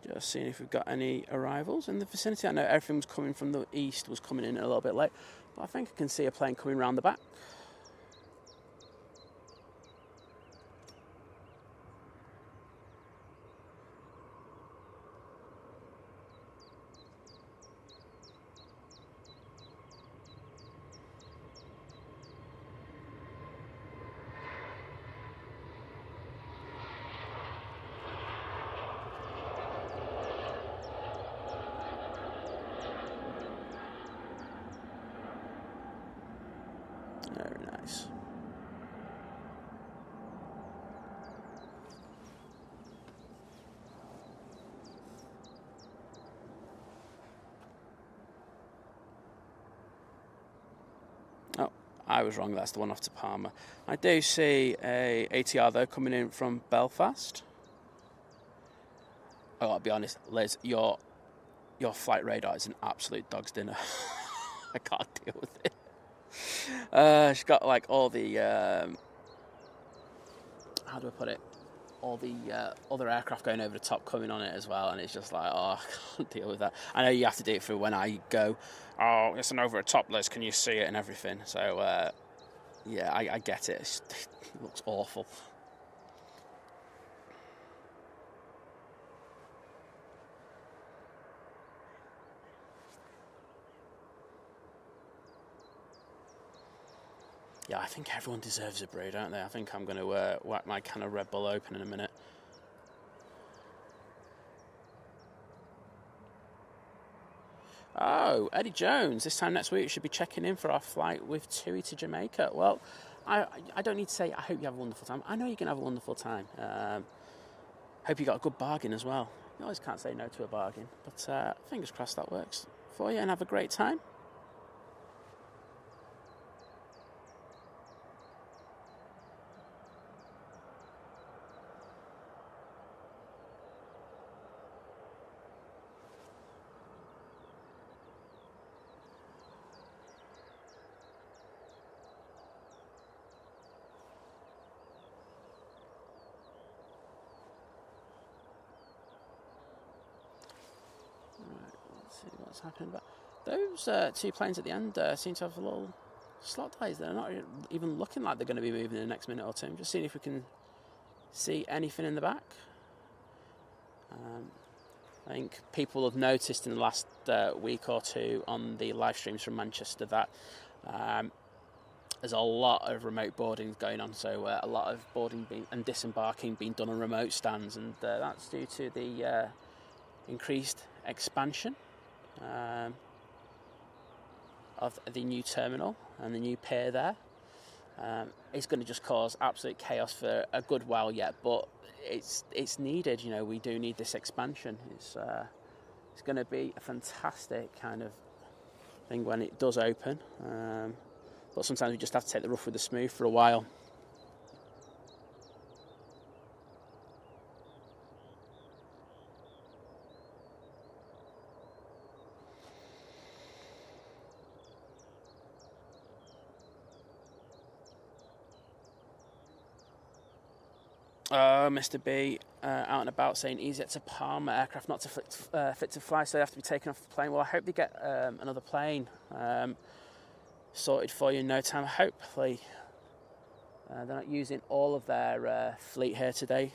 Just seeing if we've got any arrivals in the vicinity. I know everything was coming from the east, was coming in a little bit late, but I think I can see a plane coming round the back. Very nice. Oh, I was wrong. That's the one off to Palma. I do see a ATR though coming in from Belfast. Oh, I'll be honest, Liz, your flight radar is an absolute dog's dinner. I can't deal with it. She's got like all the how do I put it? All the other aircraft going over the top coming on it as well, and it's just like, oh, I can't deal with that. I know you have to do it for when I go, oh, it's an over the top, Liz, can you see it and everything? So yeah, I get it. It looks awful. Yeah, I think everyone deserves a brew, don't they? I think I'm going to whack my can of Red Bull open in a minute. Oh, Eddie Jones. This time next week we should be checking in for our flight with TUI to Jamaica. Well, I don't need to say I hope you have a wonderful time. I know you're going to have a wonderful time. Hope you got a good bargain as well. You always can't say no to a bargain. But fingers crossed that works for you and have a great time. See what's happening. But those two planes at the end seem to have a little slot delays. They're not even looking like they're going to be moving in the next minute or two. I'm just seeing if we can see anything in the back. I think people have noticed in the last week or two on the live streams from Manchester that there's a lot of remote boarding going on, so a lot of boarding and disembarking being done on remote stands, and that's due to the increased expansion of the new terminal and the new pier there. It's going to just cause absolute chaos for a good while yet, but it's needed. You know, we do need this expansion. It's going to be a fantastic kind of thing when it does open. But sometimes we just have to take the rough with the smooth for a while. Mr. B out and about saying EasyJet's a Palmer aircraft not to fit to fly, so they have to be taken off the plane. Well, I hope they get another plane sorted for you in no time. Hopefully they're not using all of their fleet here today.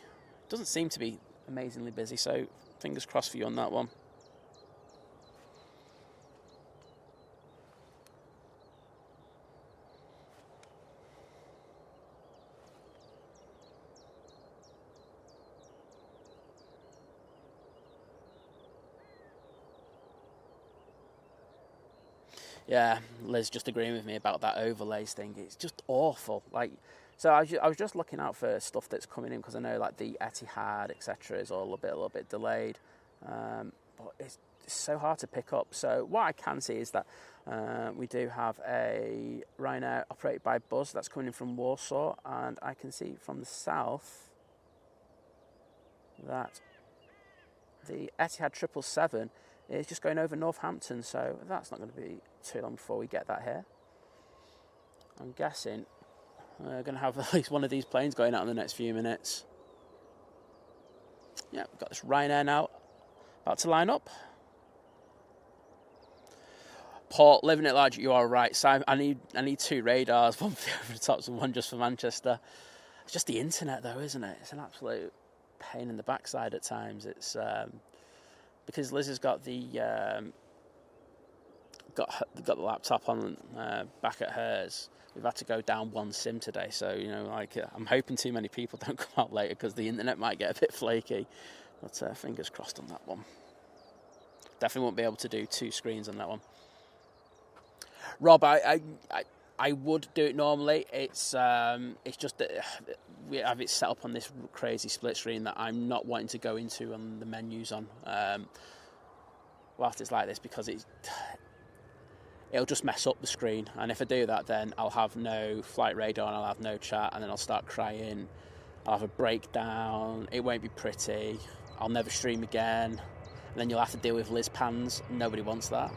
Doesn't seem to be amazingly busy, so fingers crossed for you on that one. Yeah, Liz just agreeing with me about that overlays thing. It's just awful. Like, so I was just looking out for stuff that's coming in because I know like the Etihad, etc., is all a little bit delayed. But it's so hard to pick up. So what I can see is that we do have a Ryanair operated by Buzz that's coming in from Warsaw, and I can see from the south that the Etihad 777 is just going over Northampton, so that's not going to be too long before we get that here. I'm guessing we're going to have at least one of these planes going out in the next few minutes. Yeah, we've got this Ryanair now about to line up. Port, living it large, you are right. So I need 2 radars, one for the over the tops and one just for Manchester. It's just the internet though, isn't it? It's an absolute pain in the backside at times. It's because Liz has got the got the laptop on back at hers. We've had to go down one SIM today, so you know, like I'm hoping too many people don't come out later because the internet might get a bit flaky. But fingers crossed on that one. Definitely won't be able to do 2 screens on that one. Rob, I would do it normally. It's just that we have it set up on this crazy split screen that I'm not wanting to go into on the menus on whilst it's like this, because it'll just mess up the screen, and if I do that then I'll have no flight radar and I'll have no chat, and then I'll start crying, I'll have a breakdown, it won't be pretty, I'll never stream again, and then you'll have to deal with Lizz pans. Nobody wants that.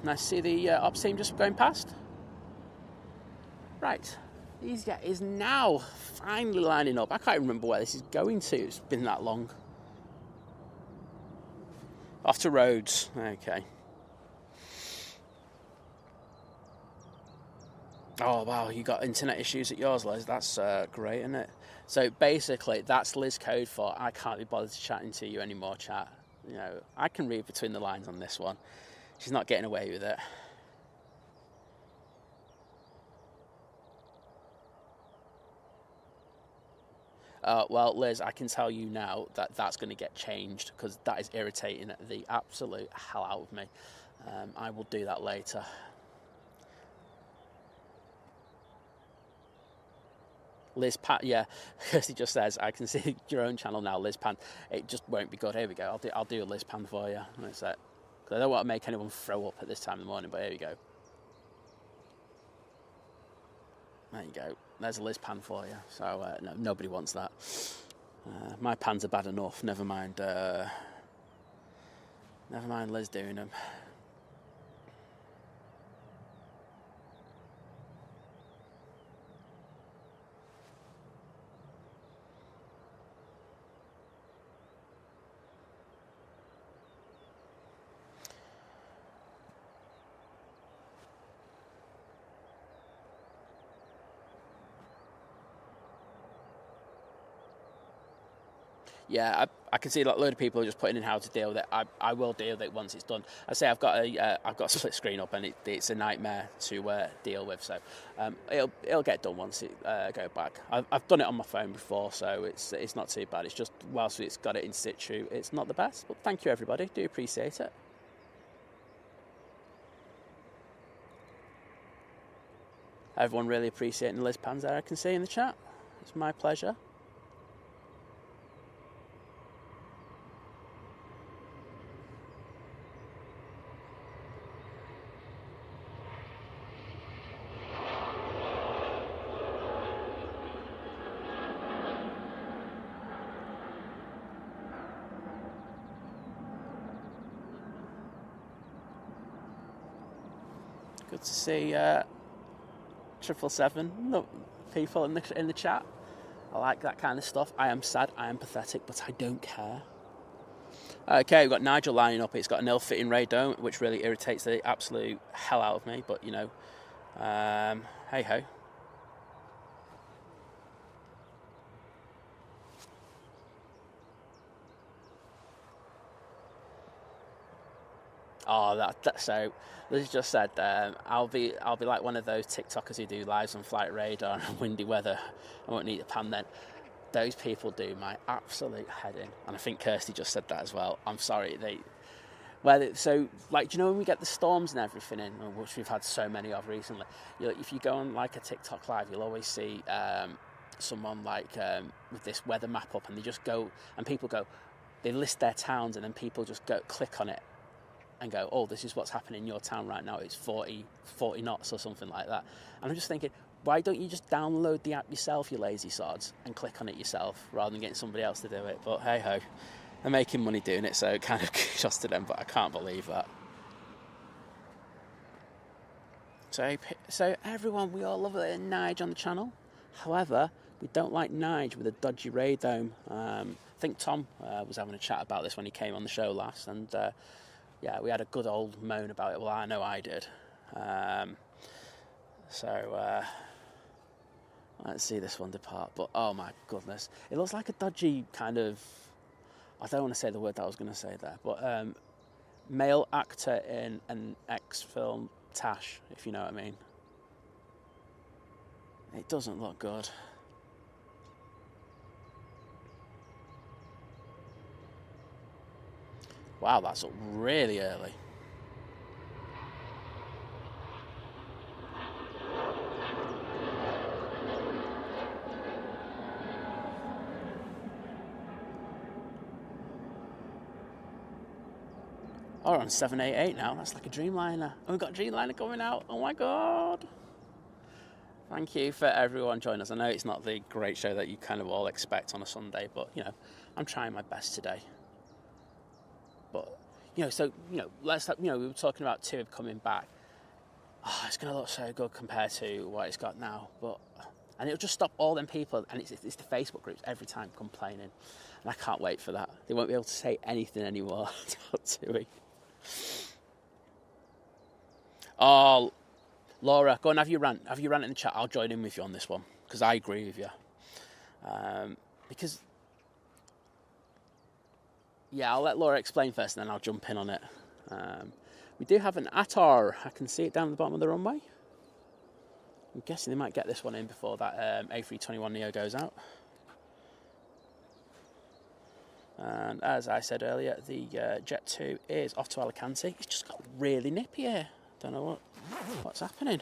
Nice to see the ops team just going past. Right, EasyJet is now finally lining up. I can't remember where this is going to. It's been that long. Off to Rhodes. Okay. Oh wow, you got internet issues at yours, Liz. That's great, isn't it? So basically, that's Liz code for I can't be bothered to chatting to you anymore, chat. You know, I can read between the lines on this one. She's not getting away with it. Well, Liz, I can tell you now that that's going to get changed, because that is irritating the absolute hell out of me. I will do that later. Liz Pan, yeah, Kirsty just says, I can see your own channel now, Liz Pan. It just won't be good. Here we go. I'll do a Liz Pan for you. That's it. I don't want to make anyone throw up at this time in the morning, but here we go. There you go. There's a Liz pan for you. So no, nobody wants that. My pans are bad enough. Never mind Liz doing them. Yeah, I can see a load of people are just putting in how to deal with it. I will deal with it once it's done. I say I've got a split screen up, and it's a nightmare to deal with. So it'll get done once it go back. I've done it on my phone before, so it's not too bad. It's just whilst it's got it in situ, it's not the best. But thank you everybody, do appreciate it. Everyone really appreciating the Lizz pans there, I can see in the chat. It's my pleasure. Good to see 777 people in the chat. I like that kind of stuff. I am sad, I am pathetic, but I don't care. Okay, we've got Nigel lining up. It's got an ill-fitting radome, which really irritates the absolute hell out of me. But you know, hey ho. Oh, that so. Liz just said, I'll be like one of those TikTokers who do lives on flight radar and windy weather. I won't need a pan then. Those people do my absolute head in, and I think Kirsty just said that as well. I'm sorry, so like, do you know when we get the storms and everything in, which we've had so many of recently? If you go on like a TikTok live, you'll always see someone like with this weather map up, and they just go, and people go, they list their towns, and then people just go click on it and go, oh, this is what's happening in your town right now. It's 40 knots or something like that. And I'm just thinking, why don't you just download the app yourself, you lazy sods, and click on it yourself rather than getting somebody else to do it? But hey ho, they're making money doing it, so it kind of kudos to them, but I can't believe that. So everyone, we all love a little Nige on the channel. However, we don't like Nige with a dodgy radome. I think Tom was having a chat about this when he came on the show last, and yeah, we had a good old moan about it. Well, I know I did. Let's see this one depart. But oh my goodness, it looks like a dodgy kind of, I don't want to say the word that I was going to say there, but male actor in an X-film tash, if you know what I mean. It doesn't look good. Wow, that's up really early. Oh, we're on 788 now. That's like a Dreamliner. And we've got Dreamliner coming out. Oh my God. Thank you for everyone joining us. I know it's not the great show that you kind of all expect on a Sunday, but, you know, I'm trying my best today. But, you know, so, you know, we were talking about Tube coming back. Oh, it's going to look so good compared to what it's got now. And it'll just stop all them people, and it's the Facebook groups every time complaining. And I can't wait for that. They won't be able to say anything anymore about Tui. Oh, Laura, go and have your rant. Have your rant in the chat. I'll join in with you on this one, because I agree with you. Because... yeah, I'll let Laura explain first, and then I'll jump in on it. We do have an Atar. I can see it down at the bottom of the runway. I'm guessing they might get this one in before that A321neo goes out. And as I said earlier, the Jet 2 is off to Alicante. It's just got really nippy here. Don't know what's happening.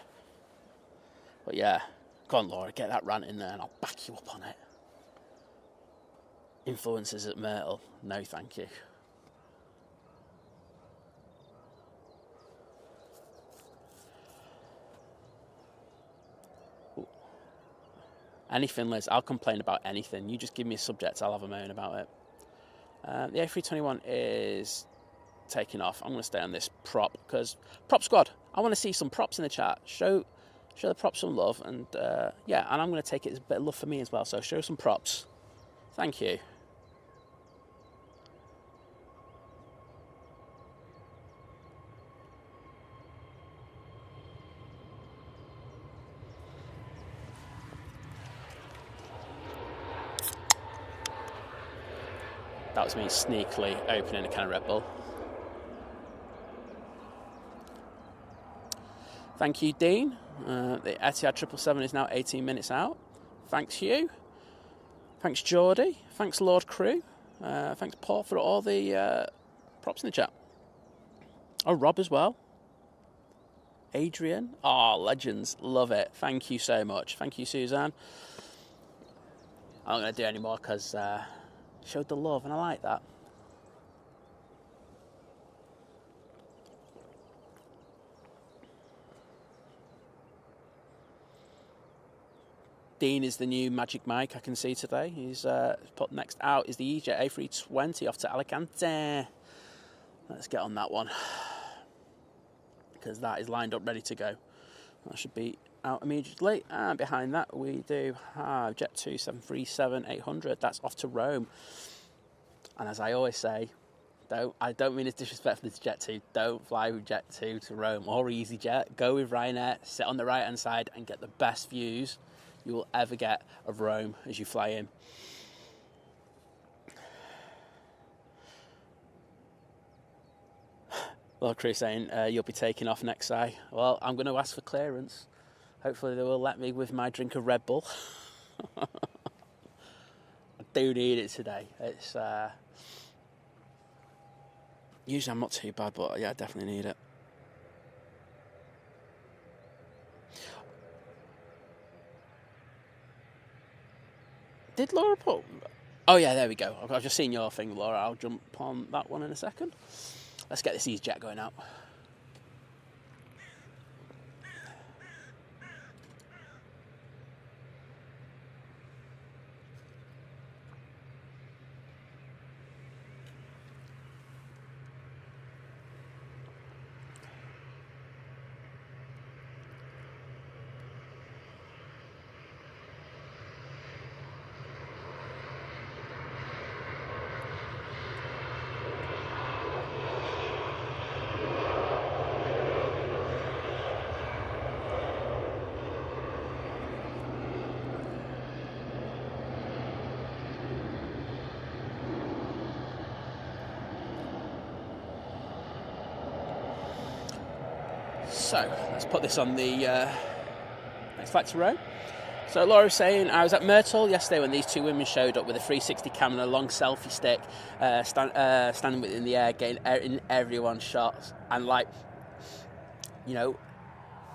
But yeah, go on, Laura, get that rant in there, and I'll back you up on it. Influencers at Myrtle, no thank you. Ooh. Anything, Liz, I'll complain about anything. You just give me a subject, I'll have a moan about it. The A321 is taking off. I'm going to stay on this prop, because prop squad, I want to see some props in the chat. Show the props some love, and yeah, and I'm going to take it as a bit of love for me as well, so show some props. Thank you. That was me sneakily opening a can of Red Bull. Thank you, Dean. The Etihad 777 is now 18 minutes out. Thanks, Hugh. Thanks, Geordie. Thanks, Lord Crew. Thanks, Paul, for all the props in the chat. Oh, Rob as well. Adrian. Oh, legends. Love it. Thank you so much. Thank you, Suzanne. I'm not going to do any more because showed the love and I like that. Dean is the new Magic Mike I can see today. He's put next out is the EasyJet A320 off to Alicante. Let's get on that one because that is lined up ready to go. That should be out immediately. And behind that we do have Jet 2 737-800. That's off to Rome. And as I always say, I don't mean it's disrespectful to Jet 2. Don't fly with Jet 2 to Rome or EasyJet. Go with Ryanair, sit on the right hand side and get the best views you will ever get of Rome as you fly in. Lord Crew saying you'll be taking off next, Si. Well, I'm going to ask for clearance. Hopefully they will let me with my drink of Red Bull. I do need it today. It's usually I'm not too bad, but yeah, I definitely need it. Did Laura put... Oh, yeah, there we go. I've just seen your thing, Laura. I'll jump on that one in a second. Let's get this EasyJet going out. So, let's put this on the next flight to Rome. So, Laura's saying, I was at Myrtle yesterday when these two women showed up with a 360 camera and a long selfie stick, standing in the air, getting in everyone's shots. And, like, you know,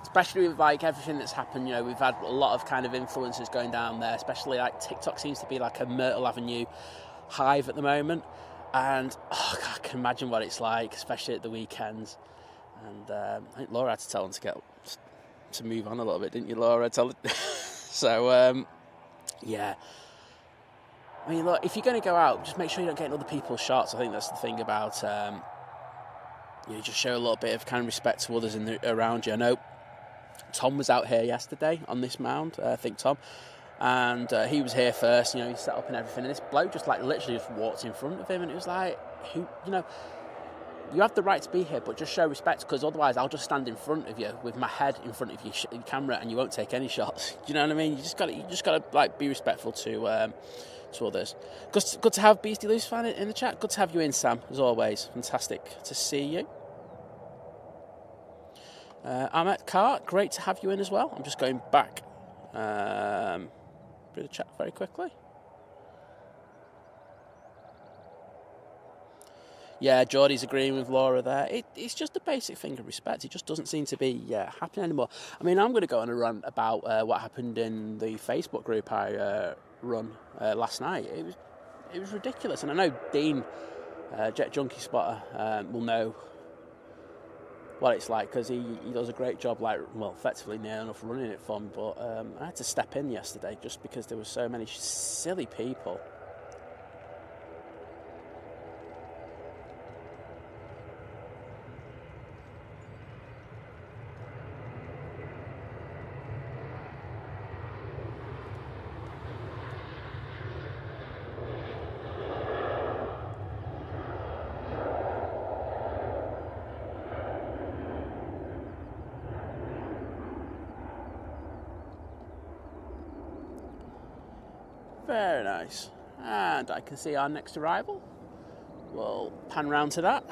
especially with, like, everything that's happened, you know, we've had a lot of kind of influencers going down there, especially, like, TikTok seems to be like a Myrtle Avenue hive at the moment. And, oh, God, I can imagine what it's like, especially at the weekends. And I think Laura had to tell them to move on a little bit, didn't you, Laura? So, yeah. I mean, look, if you're going to go out, just make sure you don't get in other people's shots. I think that's the thing about, you just show a little bit of kind of respect to others around you. I know Tom was out here yesterday on this mound, I think Tom, and he was here first, you know, he set up and everything, and this bloke just, like, literally just walked in front of him, and it was like, who, you know, you have the right to be here, but just show respect, because otherwise I'll just stand in front of you with my head in front of your camera, and you won't take any shots. Do you know what I mean? You just got to like be respectful to others. Good to have Beastie Loose fan in the chat. Good to have you in, Sam, as always. Fantastic to see you. Ahmet Kart, great to have you in as well. I'm just going back through the chat very quickly. Yeah, Geordie's agreeing with Laura there. It's just a basic thing of respect. It just doesn't seem to be happening anymore. I mean, I'm going to go on a rant about what happened in the Facebook group I run last night. It was ridiculous. And I know Dean, Jet Junkie Spotter, will know what it's like, because he does a great job, like, well, effectively near enough running it for me. But I had to step in yesterday just because there were so many silly people. Very nice. And I can see our next arrival. we'll pan round to that.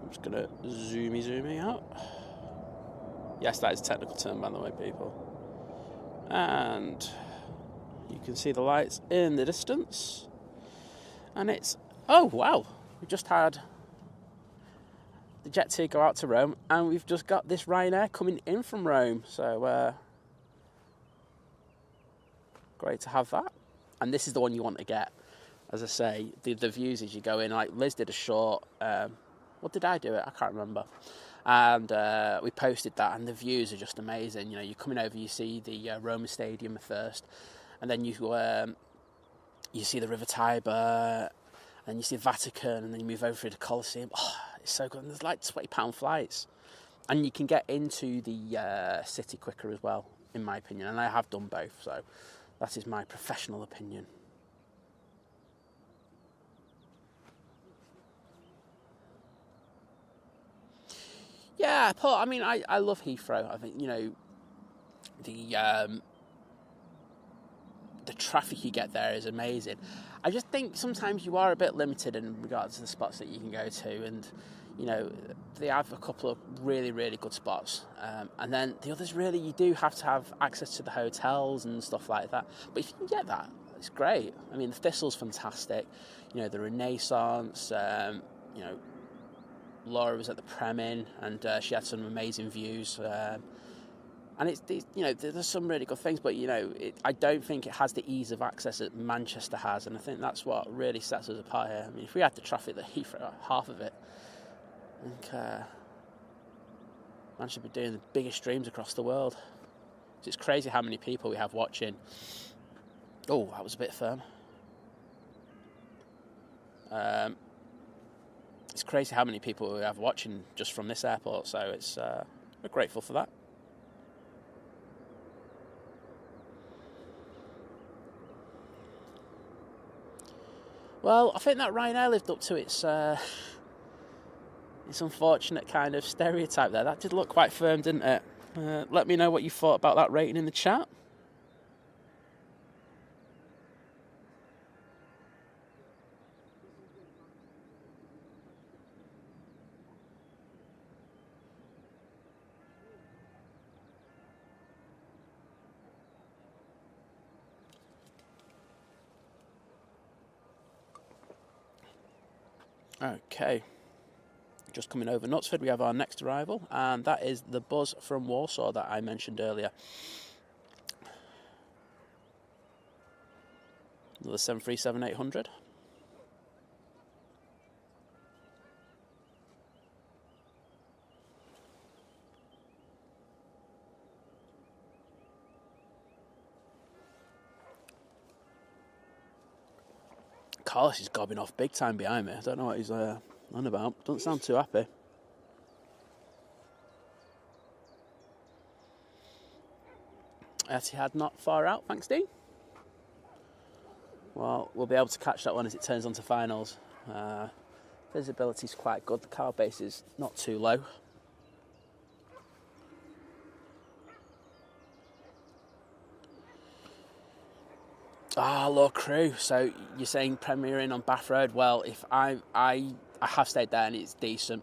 I'm just going to zoomy out. Yes, that is a technical term, by the way, people. And you can see the lights in the distance. And it's... Oh, wow. We just had the jet to go out to Rome, and we've just got this Ryanair coming in from Rome. So, great to have that. And this is the one you want to get. As I say, the views as you go in, like Lizz did a short, what did I do it? I can't remember. And we posted that, and the views are just amazing. You know, you're coming over, you see the Roma Stadium first, and then you see the River Tiber, and you see the Vatican, and then you move over through the Colosseum. Oh, it's so good. And there's like £20 flights. And you can get into the city quicker as well, in my opinion. And I have done both, so that is my professional opinion. Yeah, Paul, I mean, I love Heathrow. I think, you know, the traffic you get there is amazing. I just think sometimes you are a bit limited in regards to the spots that you can go to, and, you know, they have a couple of really, really good spots. And then the others, really, you do have to have access to the hotels and stuff like that. But if you can get that, it's great. I mean, the Thistle's fantastic. You know, the Renaissance, you know, Laura was at the Prem and she had some amazing views. And it's, you know, there's some really good things, but, you know, I don't think it has the ease of access that Manchester has, and I think that's what really sets us apart here. I mean, if we had the traffic that Heathrow, half of it, I think Manchester would be doing the biggest streams across the world. It's crazy how many people we have watching. Oh, that was a bit firm. It's crazy how many people we have watching just from this airport, so it's we're grateful for that. Well, I think that Ryanair lived up to its unfortunate kind of stereotype there. That did look quite firm, didn't it? Let me know what you thought about that rating in the chat. Okay, just coming over Knutsford, we have our next arrival, and that is the Buzz from Warsaw that I mentioned earlier. Another 737-800. Carlos is gobbing off big time behind me. I don't know what he's on about. Doesn't sound too happy. Etihad not far out, thanks Dean. Well, we'll be able to catch that one as it turns onto finals. Visibility's quite good. The car base is not too low. Low crew. So you're saying premiering on Bath Road? Well, if I have stayed there and it's decent.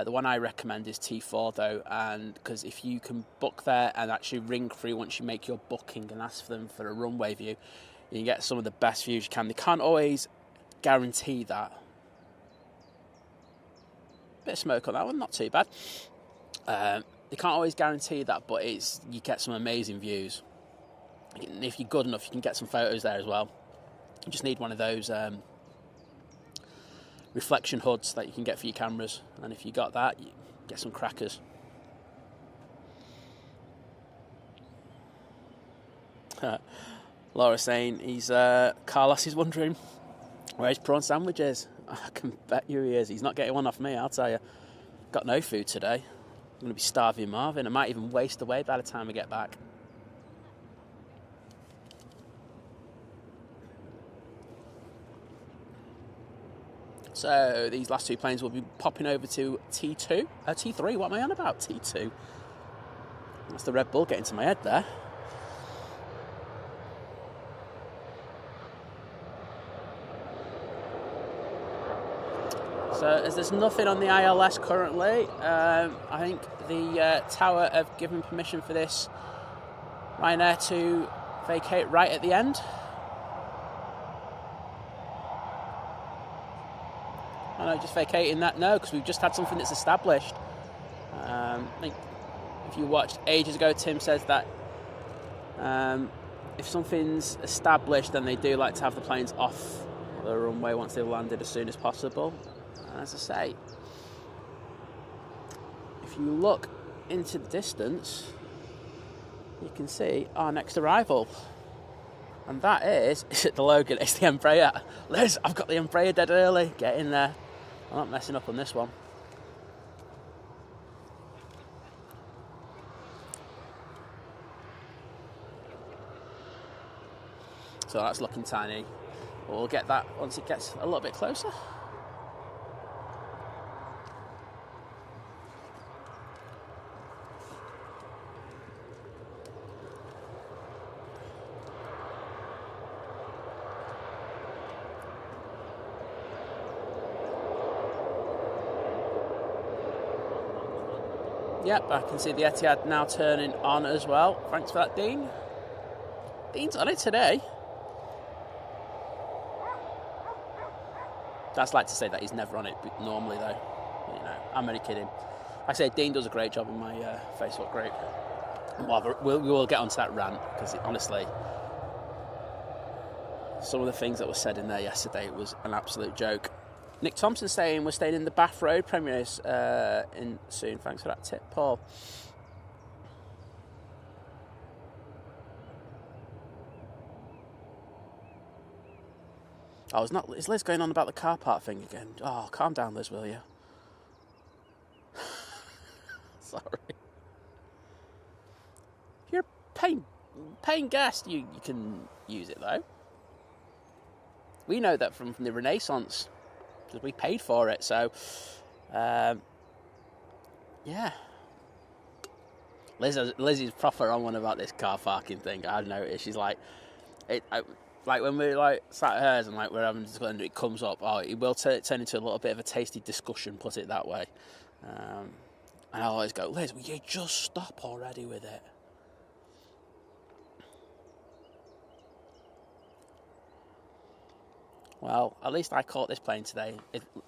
The one I recommend is T4 though, and because if you can book there and actually ring through once you make your booking and ask for them for a runway view, you can get some of the best views you can. They can't always guarantee that. Bit of smoke on that one, not too bad. They can't always guarantee that, but you get some amazing views. And if you're good enough, you can get some photos there as well. You just need one of those reflection hoods that you can get for your cameras, and if you got that, you get some crackers. Laura saying Carlos is wondering where his prawn sandwich is. I can bet you he is. He's not getting one off me, I'll tell you. Got no food today. I'm going to be starving Marvin. I might even waste away by the time we get back. So these last two planes will be popping over to T2, T3, what am I on about? T2. That's the Red Bull getting to my head there. So as there's nothing on the ILS currently, I think the tower have given permission for this Ryanair to vacate right at the end. I know, just vacating that? No, because we've just had something that's established. I think if you watched ages ago, Tim says that if something's established, then they do like to have the planes off the runway once they've landed as soon as possible. And as I say, if you look into the distance, you can see our next arrival. And that is it the Logan? It's the Embraer. Lizz, I've got the Embraer dead early. Get in there. I'm not messing up on this one. So that's looking tiny. We'll get that once it gets a little bit closer. Yep, I can see the Etihad now turning on as well. Thanks for that, Dean. Dean's on it today. That's like to say that he's never on it normally, though. You know, I'm only kidding. Like I say, Dean does a great job in my Facebook group. We will get onto that rant, because honestly, some of the things that were said in there yesterday was an absolute joke. Nick Thompson saying we're staying in the Bath Road premieres in soon. Thanks for that tip, Paul. Oh, is Liz going on about the car park thing again? Oh, calm down, Liz, will you? Sorry. If you're paying guest, you can use it, though. We know that from the Renaissance, because we paid for it, so... yeah. Liz is proper on one about this car parking thing. I've noticed. She's like... Like when we're like sat at hers and like we're having discussion and it comes up, it will turn into a little bit of a tasty discussion, put it that way. And I always go, Liz, will you just stop already with it? Well, at least I caught this plane today.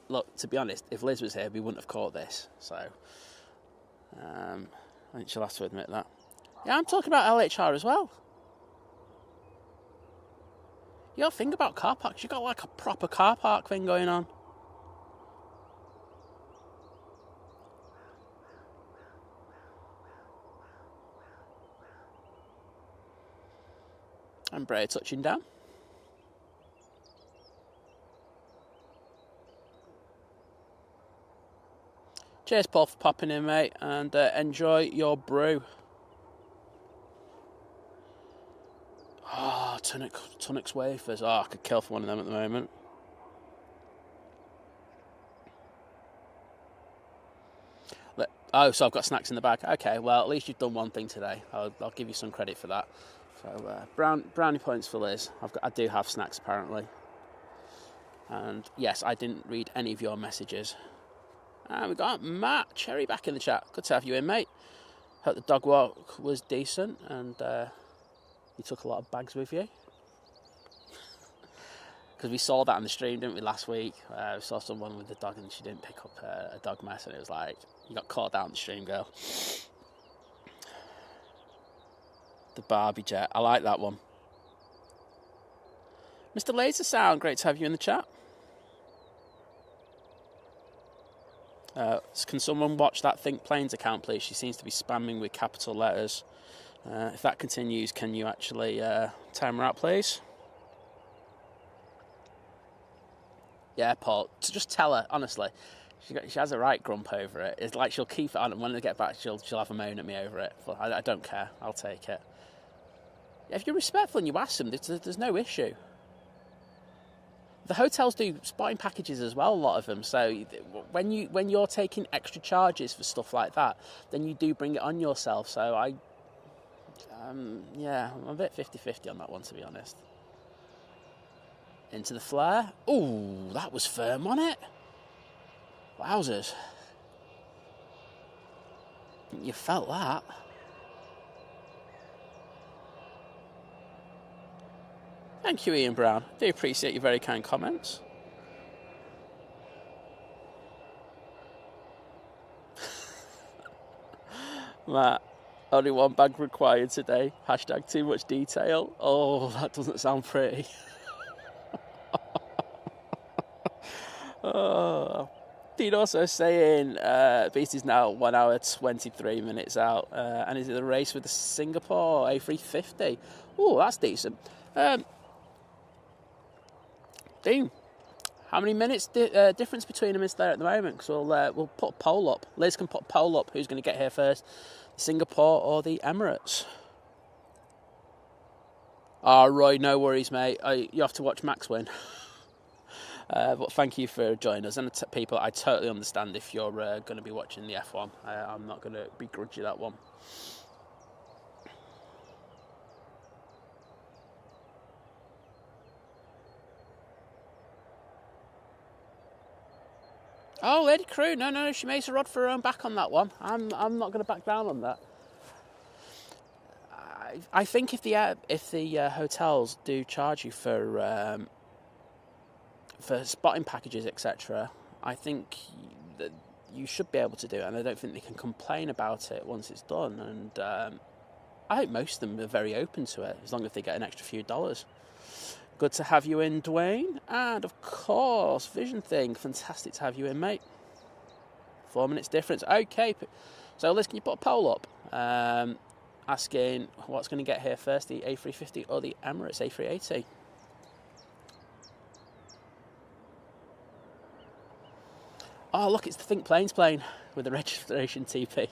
Look, to be honest, if Liz was here, we wouldn't have caught this. So, I think she'll have to admit that. Yeah, I'm talking about LHR as well. You gotta think about car parks. You got like a proper car park thing going on. And Bray touching down. Cheers, Paul, for popping in, mate, and enjoy your brew. Oh, Tunnocks wafers. Oh, I could kill for one of them at the moment. Oh, so I've got snacks in the bag. Okay, well, at least you've done one thing today. I'll give you some credit for that. So, brownie points for Liz. I do have snacks, apparently. And, yes, I didn't read any of your messages. And we got Matt Cherry back in the chat. Good to have you in, mate. Hope the dog walk was decent and you took a lot of bags with you. Because we saw that on the stream, didn't we, last week? We saw someone with the dog and she didn't pick up a dog mess, and it was like, you got caught out on the stream, girl. The Barbie jet. I like that one. Mr. Laser Sound, great to have you in the chat. Can someone watch that Think Planes account, please? She seems to be spamming with capital letters. If that continues, can you actually time her out, please? Yeah, Paul. Just tell her, honestly. She has a right grump over it. It's like she'll keep it on, and when they get back, she'll have a moan at me over it. But I don't care. I'll take it. Yeah, if you're respectful and you ask them, there's no issue. The hotels do spotting packages as well, a lot of them. So when you're taking extra charges for stuff like that, then you do bring it on yourself. So I'm a bit 50-50 on that one, to be honest. Into the flare. Ooh, that was firm on it. Wowzers. You felt that. Thank you, Ian Brown. I do appreciate your very kind comments. Matt, only one bag required today. Hashtag too much detail. Oh, that doesn't sound pretty. Oh. Dean also saying Beast is now 1 hour 23 minutes out and is in the race with the Singapore A350. Oh, that's decent. Dean, how many minutes difference between them is there at the moment? Because we'll put a poll up. Liz can put a poll up. Who's going to get here first, Singapore or the Emirates? Oh, Roy, no worries, mate. You have to watch Max win. But thank you for joining us. And people, I totally understand if you're going to be watching the F1. I'm not going to begrudge you that one. Oh, Lady Crew, no, she makes a rod for her own back on that one. I'm not going to back down on that. I think if the hotels do charge you for spotting packages, etc., I think that you should be able to do it, and I don't think they can complain about it once it's done. And I think most of them are very open to it, as long as they get an extra few dollars. Good to have you in, Dwayne. And, of course, Vision Thing. Fantastic to have you in, mate. 4 minutes difference. Okay. So, Liz, can you put a poll up asking what's going to get here first, the A350 or the Emirates A380? Oh, look, it's the Think Planes plane with the registration TP.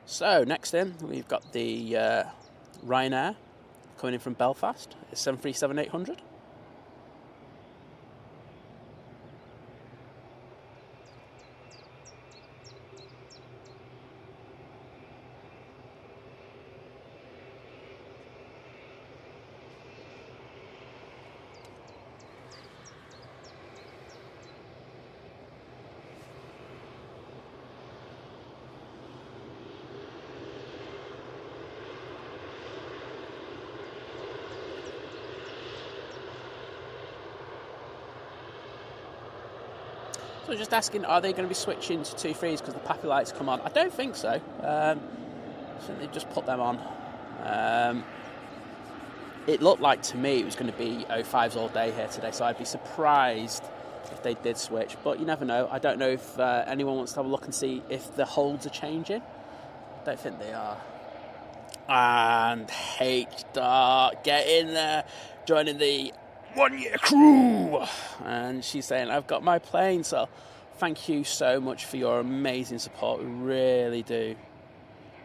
So, next in, we've got the Ryanair coming in from Belfast. It's 737-800. So just asking, are they going to be switching to 2.3s because the Pappy lights come on? I don't think so. I think they've just put them on. It looked like to me it was going to be 05s all day here today, so I'd be surprised if they did switch. But you never know. I don't know if anyone wants to have a look and see if the holds are changing. I don't think they are. And H-Dart, get in there, joining the 1 year crew, and she's saying I've got my plane. So thank you so much for your amazing support. We really do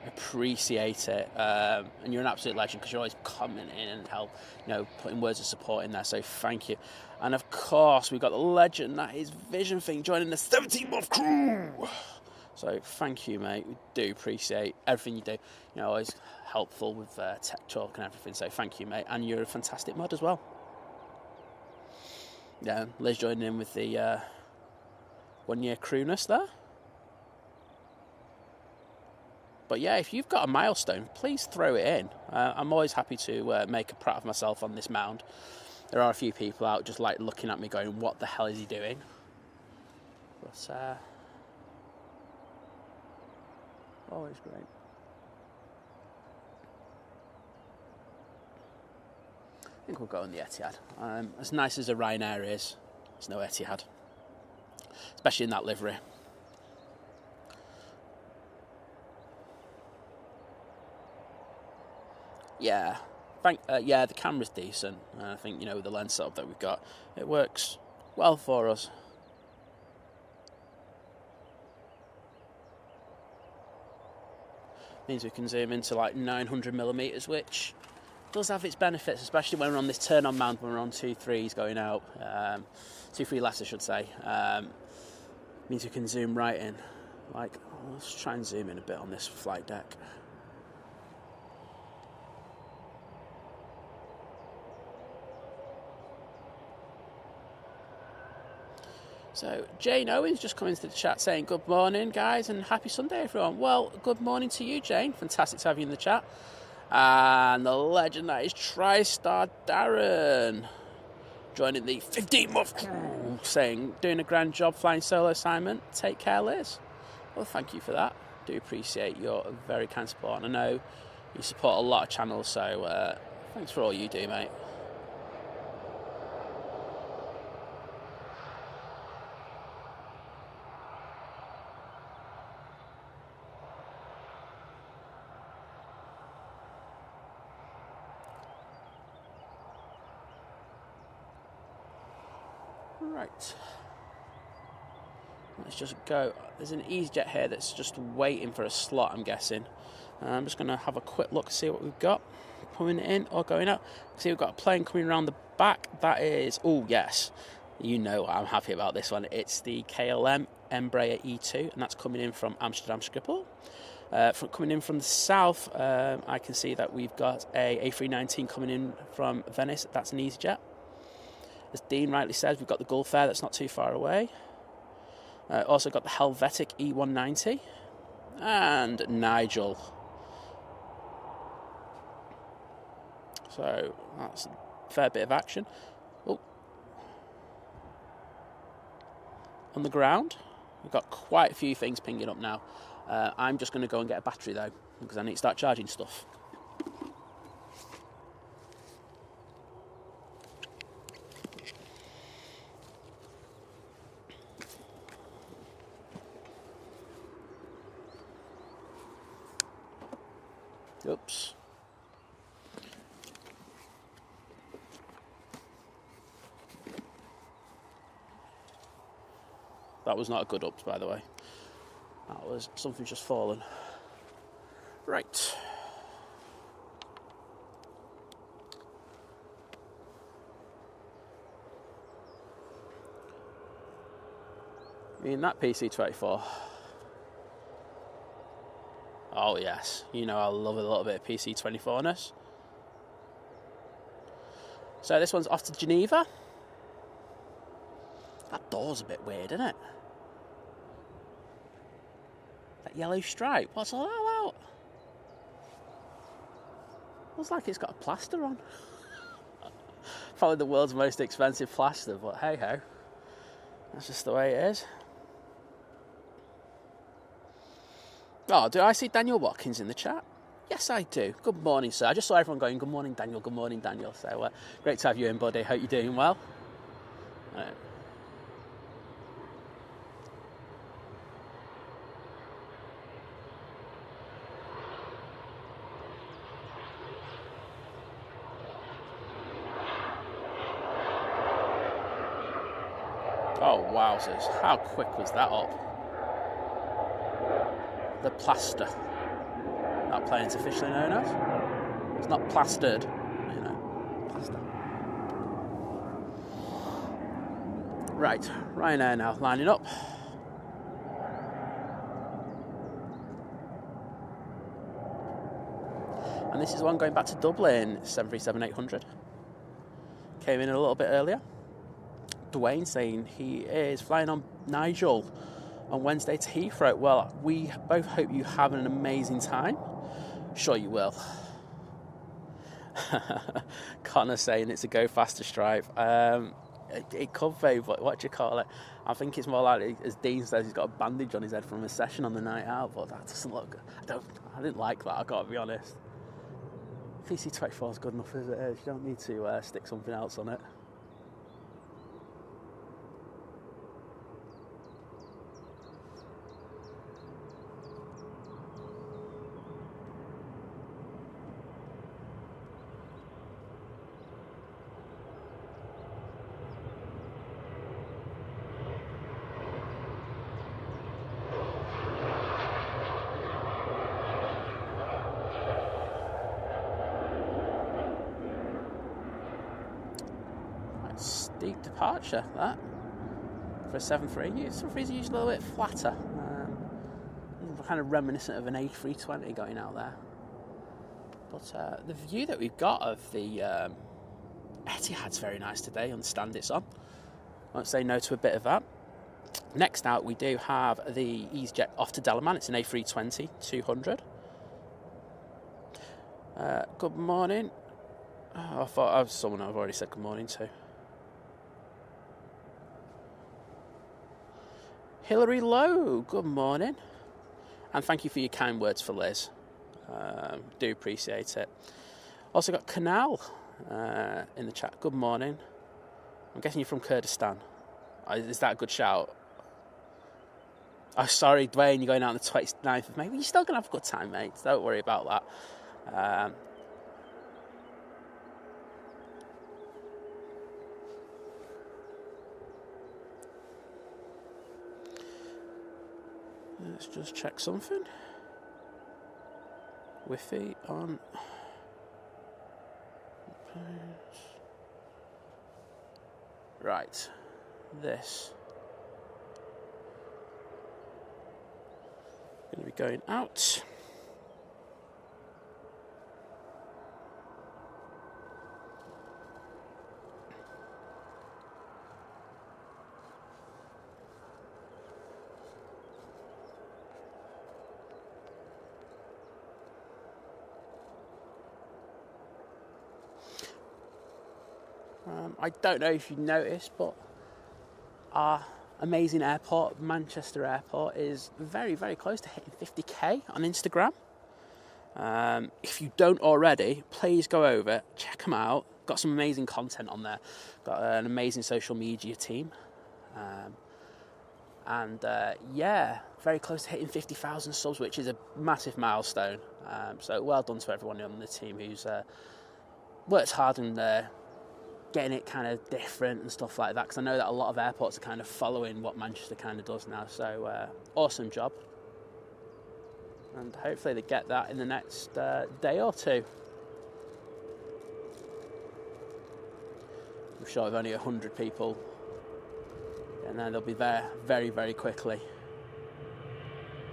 appreciate it, and you're an absolute legend because you're always commenting and putting words of support in there, so thank you. And of course we've got the legend that is Vision Thing joining the 17-month crew, so thank you, mate. We do appreciate everything you do. Always helpful with tech talk and everything, so thank you, mate. And you're a fantastic mod as well. Yeah, Liz joining in with the 1 year crewness there. But yeah, if you've got a milestone, please throw it in. I'm always happy to make a prat of myself on this mound. There are a few people out just like looking at me going, what the hell is he doing? But always great. I think we'll go on the Etihad. As nice as a Ryanair is, it's no Etihad. Especially in that livery. Yeah. The camera's decent. I think, with the lens setup that we've got, it works well for us. Means we can zoom into like 900mm, which does have its benefits, especially when we're on this turn-on mount, when we're on 2.3s going out, 2.3 less I should say. Means we can zoom right in. Like, let's try and zoom in a bit on this flight deck. So Jane Owens just come into the chat saying good morning guys and happy Sunday everyone. Well, good morning to you Jane, fantastic to have you in the chat. And the legend that is TriStar Darren joining the 15-month crew saying doing a grand job flying solo assignment, take care Liz. Well, thank you for that, do appreciate your very kind support, and I know you support a lot of channels, so thanks for all you do mate. Right, let's just go. There's an EasyJet here that's just waiting for a slot, I'm guessing. I'm just going to have a quick look to see what we've got coming in or going out. See, we've got a plane coming around the back. That is, oh yes, you know I'm happy about this one. It's the KLM Emirates A380, and that's coming in from Amsterdam Schiphol. Coming in from the south, I can see that we've got a A319 coming in from Venice. That's an EasyJet. As Dean rightly says, we've got the Gulf Air that's not too far away. Also got the Helvetic E190 and Nigel. So that's a fair bit of action. Oh. On the ground, we've got quite a few things pinging up now. I'm just going to go and get a battery though, because I need to start charging stuff. Oops. That was not a good ups, by the way. That was something just fallen. Right. Me and that PC24. Oh yes, you know I love a little bit of PC24ness. So this one's off to Geneva. That door's a bit weird, isn't it? That yellow stripe, what's all that about? Looks like it's got a plaster on. Probably the world's most expensive plaster, but hey ho. That's just the way it is. Oh, do I see Daniel Watkins in the chat? Yes, I do. Good morning, sir. I just saw everyone going, good morning, Daniel, good morning, Daniel. So, great to have you in, buddy. Hope you're doing well. Oh, wowzers. How quick was that up? The plaster. That plane's officially known as. It's not plastered, you know, plaster. Right, Ryanair now lining up. And this is one going back to Dublin, 737-800. Came in a little bit earlier. Dwayne saying he is flying on Nigel on Wednesday to Heathrow. Well, we both hope you have an amazing time. Sure you will. Connor saying it's a go faster stripe. It could be, but what do you call it? I think it's more likely, as Dean says, he's got a bandage on his head from a session on the night out, but that doesn't look good. I didn't like that, I've got to be honest. PC24 is good enough as it is. You don't need to stick something else on it. deep departure, that, for a 737. 737s are usually a little bit flatter. Kind of reminiscent of an A380 going out there. But the view that we've got of the Etihad's very nice today on the stand it's on. Won't say no to a bit of that. Next out, we do have the EasyJet off to Delaman. It's an A320-200. Good morning. Oh, I thought I was someone I've already said good morning to. Hilary Lowe, good morning. And thank you for your kind words for Liz. Do appreciate it. Also got Canal in the chat. Good morning. I'm guessing you're from Kurdistan. Is that a good shout? Oh, sorry, Dwayne, you're going out on the 29th of May. Well, you're still going to have a good time, mate. Don't worry about that. Let's just check something. Wi-Fi on. Right. This. Going to be going out. I don't know if you noticed, but our amazing airport, Manchester Airport, is very, very close to hitting 50k on Instagram. If you don't already, please go over, check them out. Got some amazing content on there. Got an amazing social media team. Yeah, very close to hitting 50,000 subs, which is a massive milestone. So well done to everyone on the team who's worked hard and getting it kind of different and stuff like that, because I know that a lot of airports are kind of following what Manchester kind of does now. So awesome job, and hopefully they get that in the next day or two. I'm sure of only 100 people, and then they'll be there very, very quickly.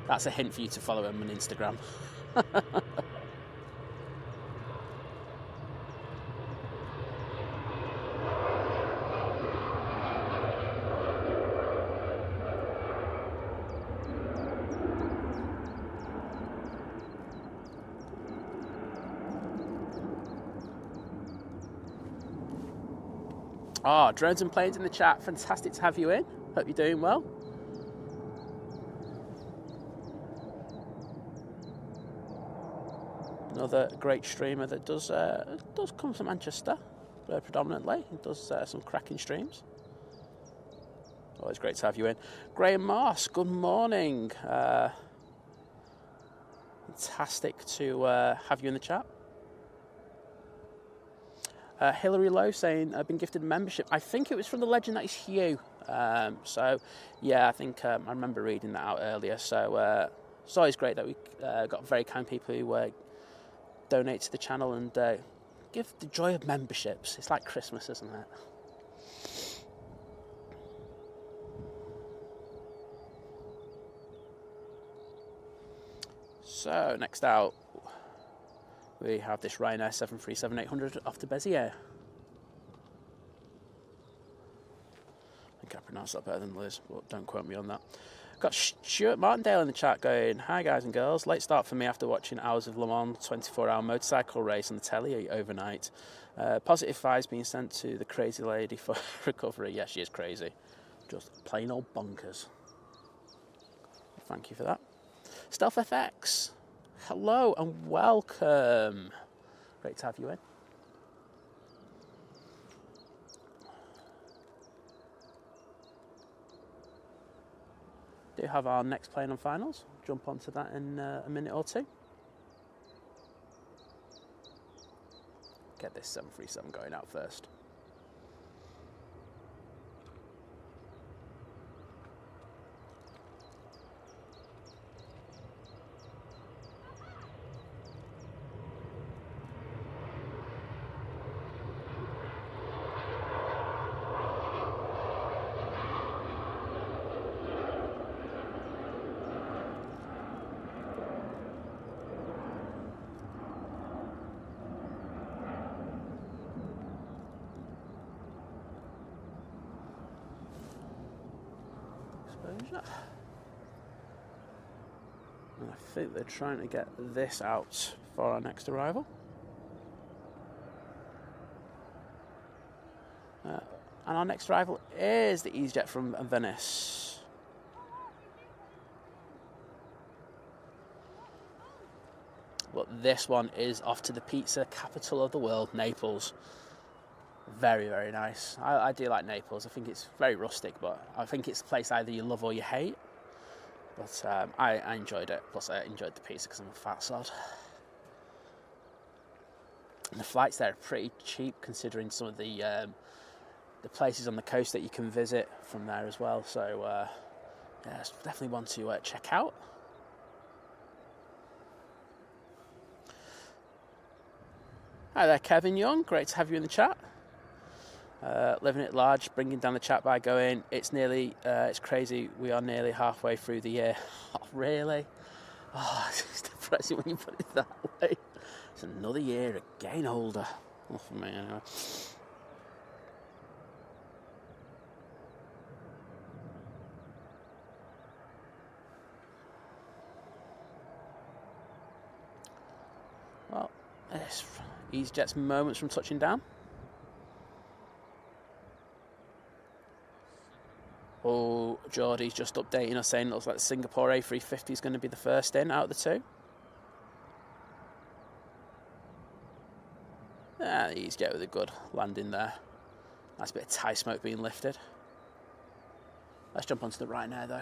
That's a hint for you to follow them on Instagram. Drones and planes in the chat. Fantastic to have you in. Hope you're doing well. Another great streamer that does come from Manchester, predominantly. He does some cracking streams. Always great to have you in. Graham Moss, good morning. Fantastic to have you in the chat. Hilary Lowe saying, I've been gifted a membership. I think it was from the legend that is Hugh. So, yeah, I think I remember reading that out earlier. So, it's always great that we got very kind people who donate to the channel and give the joy of memberships. It's like Christmas, isn't it? So, next out, we have this Ryanair 737-800 off to Béziers. I think I pronounced that better than Liz, but don't quote me on that. Got Stuart Martindale in the chat going, hi guys and girls, late start for me after watching hours of Le Mans 24-hour motorcycle race on the telly overnight. Positive vibes being sent to the crazy lady for recovery. Yeah, she is crazy. Just plain old bonkers. Thank you for that. Stealth FX. Hello and welcome. Great to have you in. Do have our next plane on finals. Jump onto that in a minute or two. Get this 737 going out first. exposure. And I think they're trying to get this out for our next arrival. And our next arrival is the EasyJet from Venice. But this one is off to the pizza capital of the world, Naples. Very, very nice. I do like Naples. I think it's very rustic, but I think it's a place either you love or you hate. But I enjoyed it. Plus, I enjoyed the pizza because I'm a fat sod. And the flights there are pretty cheap considering some of the places on the coast that you can visit from there as well. So, yeah, it's definitely one to check out. Hi there, Kevin Young. Great to have you in the chat. Living it large, bringing down the chat by going, it's crazy, we are nearly halfway through the year. Oh, really? Oh, it's depressing when you put it that way. It's another year again older. Well, for me, anyway. Well, it's EasyJet's moments from touching down. Oh, Geordie's just updating us saying it looks like the Singapore A380 is going to be the first in out of the two. Yeah, EasyJet with a good landing there. Nice bit of Thai smoke being lifted. Let's jump onto the Ryanair though.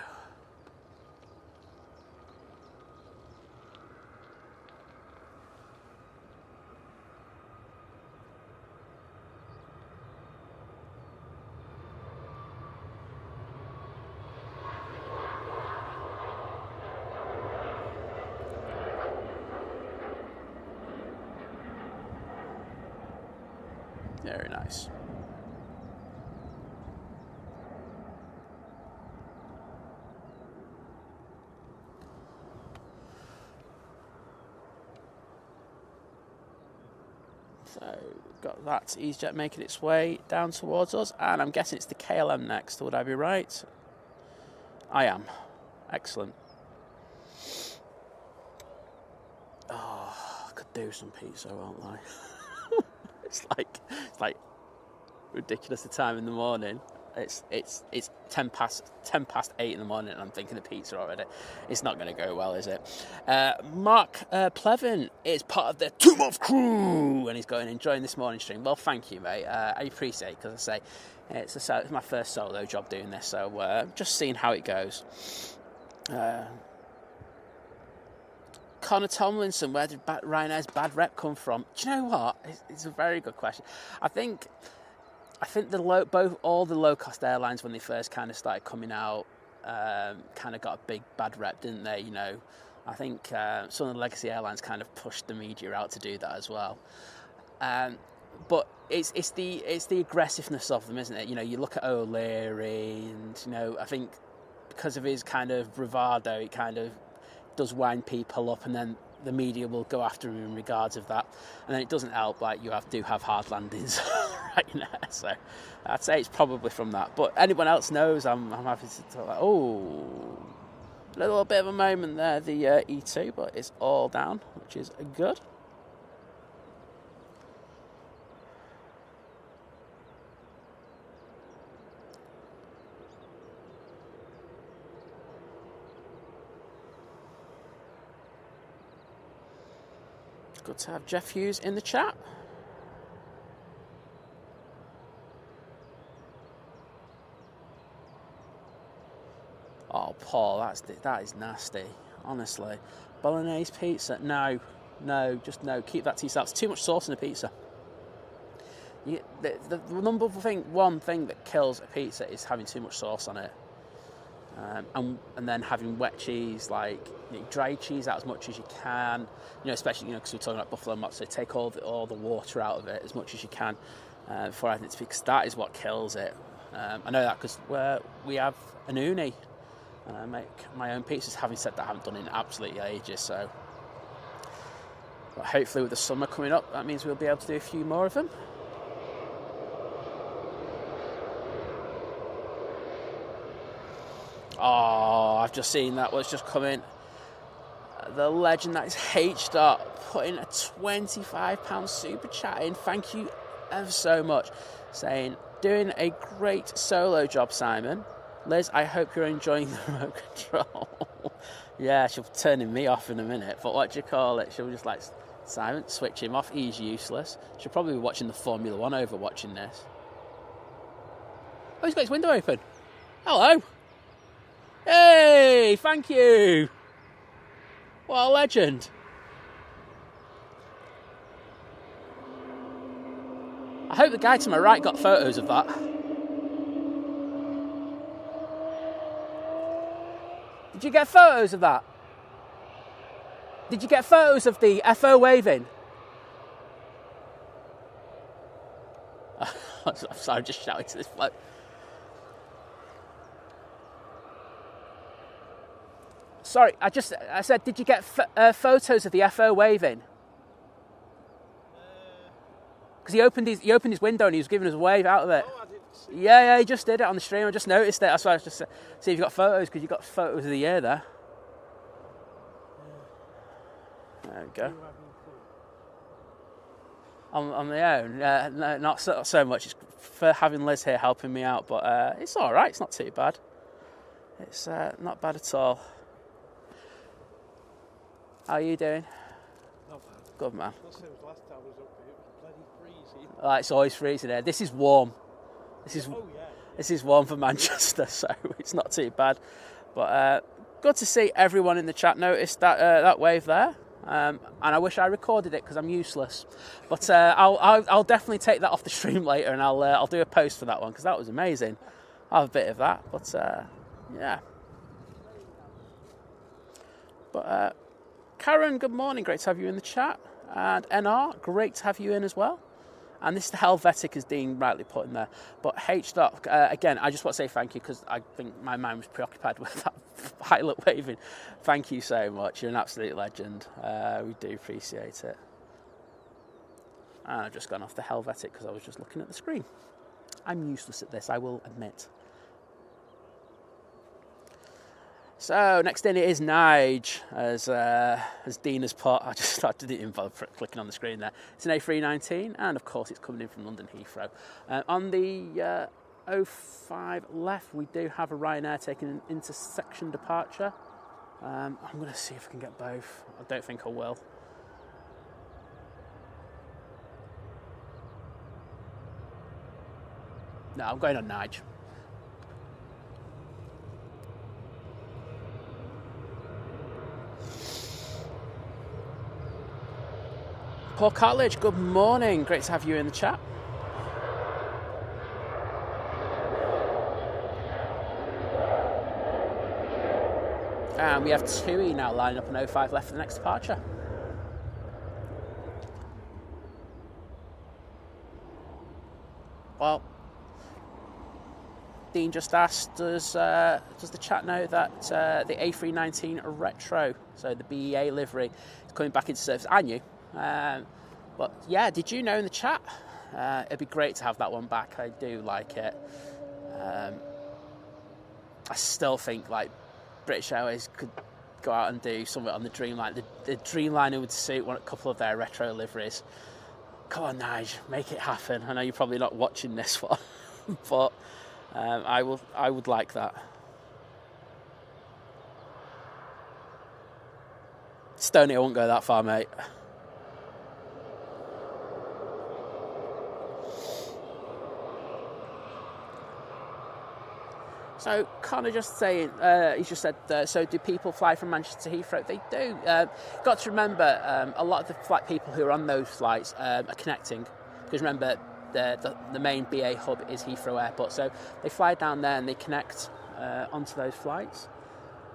Very nice. So, got that EasyJet making its way down towards us, and I'm guessing it's the KLM next, would I be right? I am. Excellent. Oh, I could do some pizza, won't I? It's like ridiculous the time in the morning. It's 10 past 8 in the morning and I'm thinking of pizza already. It's not going to go well, is it? Mark Plevin is part of the 2-month crew and he's enjoying this morning stream. Well, thank you, mate. I appreciate it because I say it's my first solo job doing this, so just seeing how it goes. Connor Tomlinson, where did Ryanair's bad rep come from? Do you know what? It's a very good question. I think all the low-cost airlines, when they first kind of started coming out, kind of got a big bad rep, didn't they? You know, I think some of the legacy airlines kind of pushed the media out to do that as well. But it's the aggressiveness of them, isn't it? You know, you look at O'Leary, and you know, I think because of his kind of bravado, it kind of does wind people up, and then the media will go after him in regards of that, and then it doesn't help, like you do have hard landings right now, so I'd say it's probably from that. But anyone else knows, I'm happy to talk like, oh, a little bit of a moment there, the E2, but it's all down, which is good. Good to have Jeff Hughes in the chat. Oh, Paul, that is nasty. Honestly, bolognese pizza? No, just no. Keep that to yourself. It's too much sauce in a pizza. The number one thing that kills a pizza is having too much sauce on it. And then having wet cheese, like dry cheese out as much as you can, you know, especially because we're talking about buffalo mozzarella, so take all the water out of it as much as you can before adding it to, because that is what kills it. I know that because we have an uni, and I make my own pizzas. Having said that, I haven't done it in absolutely ages, so but hopefully with the summer coming up, that means we'll be able to do a few more of them. Oh, I've just seen that. What's just come in? The legend that is H-Dot putting a £25 super chat in. Thank you ever so much. Saying, doing a great solo job, Simon. Liz, I hope you're enjoying the remote control. Yeah, she'll be turning me off in a minute. But what do you call it? She'll just like, Simon, switch him off. He's useless. She'll probably be watching the Formula 1 over watching this. Oh, he's got his window open. Hello. Hey, thank you. What a legend. I hope the guy to my right got photos of that. Did you get photos of that? Did you get photos of the FO waving? I'm sorry, I'm just shouting to this bloke. Sorry, I said, did you get photos of the FO waving? Because he opened his window and he was giving us a wave out of it. Oh, I didn't see Yeah, he just did it on the stream. I just noticed it. That's why I was just see if you got photos, because you got photos of the year there. There we go. On my own, no, not so much. It's for having Liz here helping me out, but it's all right. It's not too bad. It's not bad at all. How are you doing? Not bad. Good, man. Last time I was up here, it was bloody freezing. It's always freezing here. This is warm. This is warm for Manchester, so it's not too bad. But good to see everyone in the chat notice that wave there. And I wish I recorded it because I'm useless. But I'll definitely take that off the stream later, and I'll do a post for that one because that was amazing. I'll have a bit of that. But yeah. But Karen, good morning. Great to have you in the chat. And NR, great to have you in as well. And this is the Helvetic, as Dean rightly put in there. But H. Again, I just want to say thank you because I think my mind was preoccupied with that pilot waving. Thank you so much. You're an absolute legend. We do appreciate it. And I've just gone off the Helvetic because I was just looking at the screen. I'm useless at this, I will admit. So next in it is Nige, as Dean has put. I didn't even bother clicking on the screen there. It's an A319, and of course it's coming in from London Heathrow. On the 05 left, we do have a Ryanair taking an intersection departure. I'm going to see if I can get both. I don't think I will. No, I'm going on Nige. Paul Cartledge, good morning. Great to have you in the chat. And we have TUI now lining up an 05 left for the next departure. Well, Dean just asked, does the chat know that the A319 Retro, so the BEA livery, is coming back into service? I knew. But yeah, did you know in the chat? It'd be great to have that one back. I do like it. I still think like British Airways could go out and do something on the Dreamliner. The Dreamliner would suit a couple of their retro liveries. Come on, Nige, make it happen. I know you're probably not watching this one, but I would like that. Stoney, I won't go that far, mate. So, Connor just saying, he's just said, so do people fly from Manchester to Heathrow? They do. Got to remember, a lot of the flight people who are on those flights are connecting. Because remember, the main BA hub is Heathrow Airport. So they fly down there and they connect onto those flights,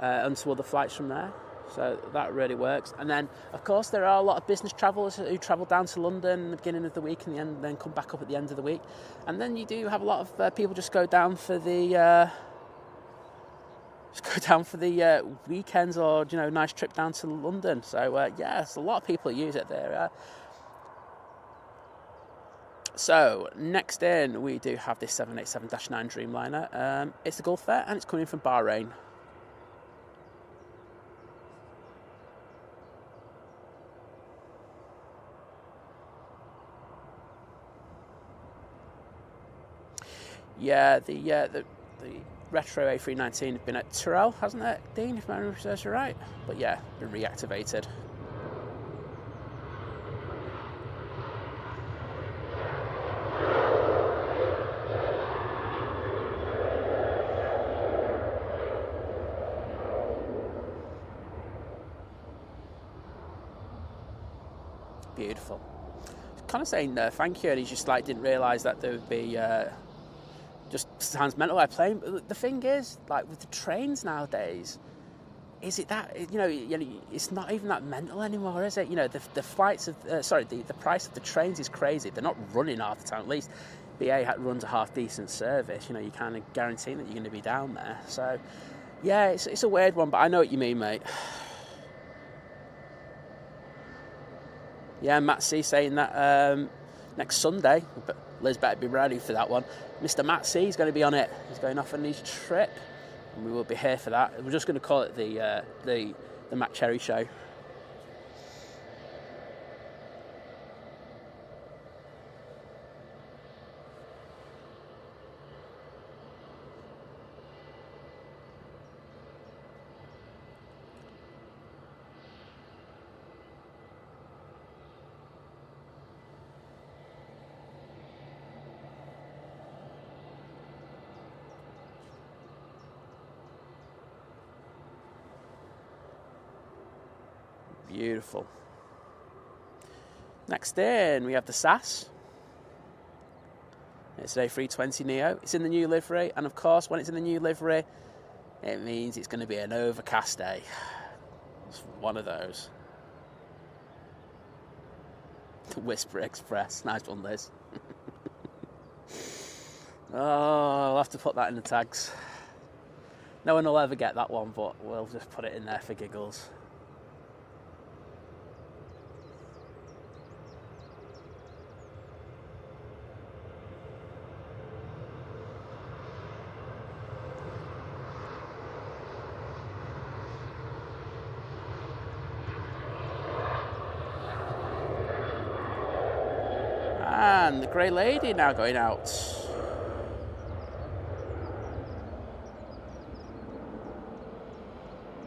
onto other flights from there. So that really works. And then, of course, there are a lot of business travellers who travel down to London at the beginning of the week and then come back up at the end of the week. And then you do have a lot of people just go down for the... weekends or, nice trip down to London. So, yes, a lot of people use it there. So, next in, we do have this 787-9 Dreamliner. It's the Gulf Air, and it's coming from Bahrain. Yeah, the retro A319 has been at Tyrrell, hasn't it, Dean, if my memory serves you right? But yeah, been reactivated. Beautiful. Kind of saying thank you, and he just like didn't realise that there would be just sounds mental like playing. But the thing is, like with the trains nowadays, is it that it's not even that mental anymore, is it? You know, the flights of the price of the trains is crazy. They're not running half the time. At least BA runs a half decent service. You know, you kind of guarantee that you're going to be down there. So yeah, it's a weird one, but I know what you mean, mate. Yeah, Matt C saying that next Sunday, but Liz better be ready for that one. Mr. Matt C is going to be on it. He's going off on his trip, and we will be here for that. We're just going to call it the Matt Cherry Show. Beautiful. Next in, we have the SAS. It's an A320 Neo. It's in the new livery, and of course, when it's in the new livery, it means it's going to be an overcast day. It's one of those. The Whisper Express. Nice one, Liz. Oh, I'll have to put that in the tags. No one will ever get that one, but we'll just put it in there for giggles. And the Grey Lady now going out.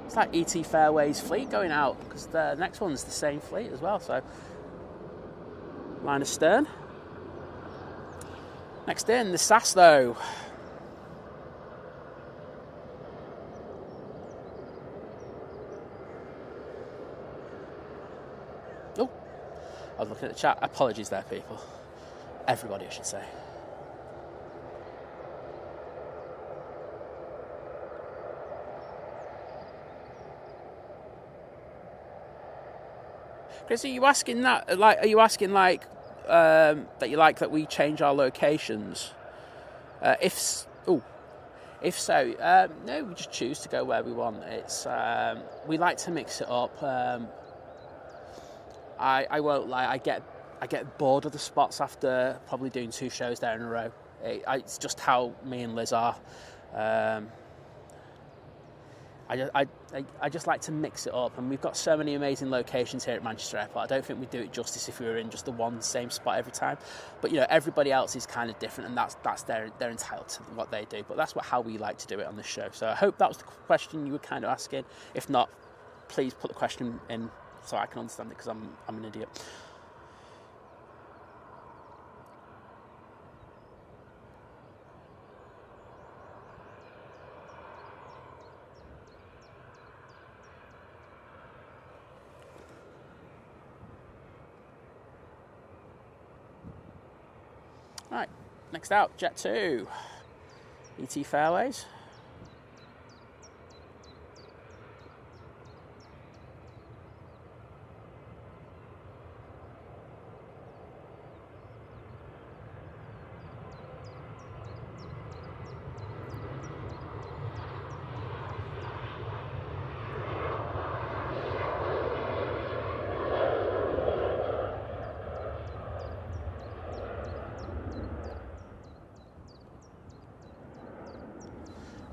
It's like ET Fairways fleet going out, because the next one's the same fleet as well. So, line astern. Next in, the SAS though. Oh, I was looking at the chat. Apologies there, people. Everybody, I should say. Chris, are you asking that? Like, are you asking like that you like that we change our locations? If so, no, we just choose to go where we want. It's we like to mix it up. I won't lie. I get bored of the spots after probably doing 2 shows there in a row. It's just how me and Liz are. I just like to mix it up, and we've got so many amazing locations here at Manchester Airport. I don't think we'd do it justice if we were in just the one same spot every time. But you know, everybody else is kind of different, and that's they're entitled to what they do. But that's how we like to do it on this show. So I hope that was the question you were kind of asking. If not, please put the question in so I can understand it, because I'm an idiot. Right, next out, Jet 2, ET Fairways.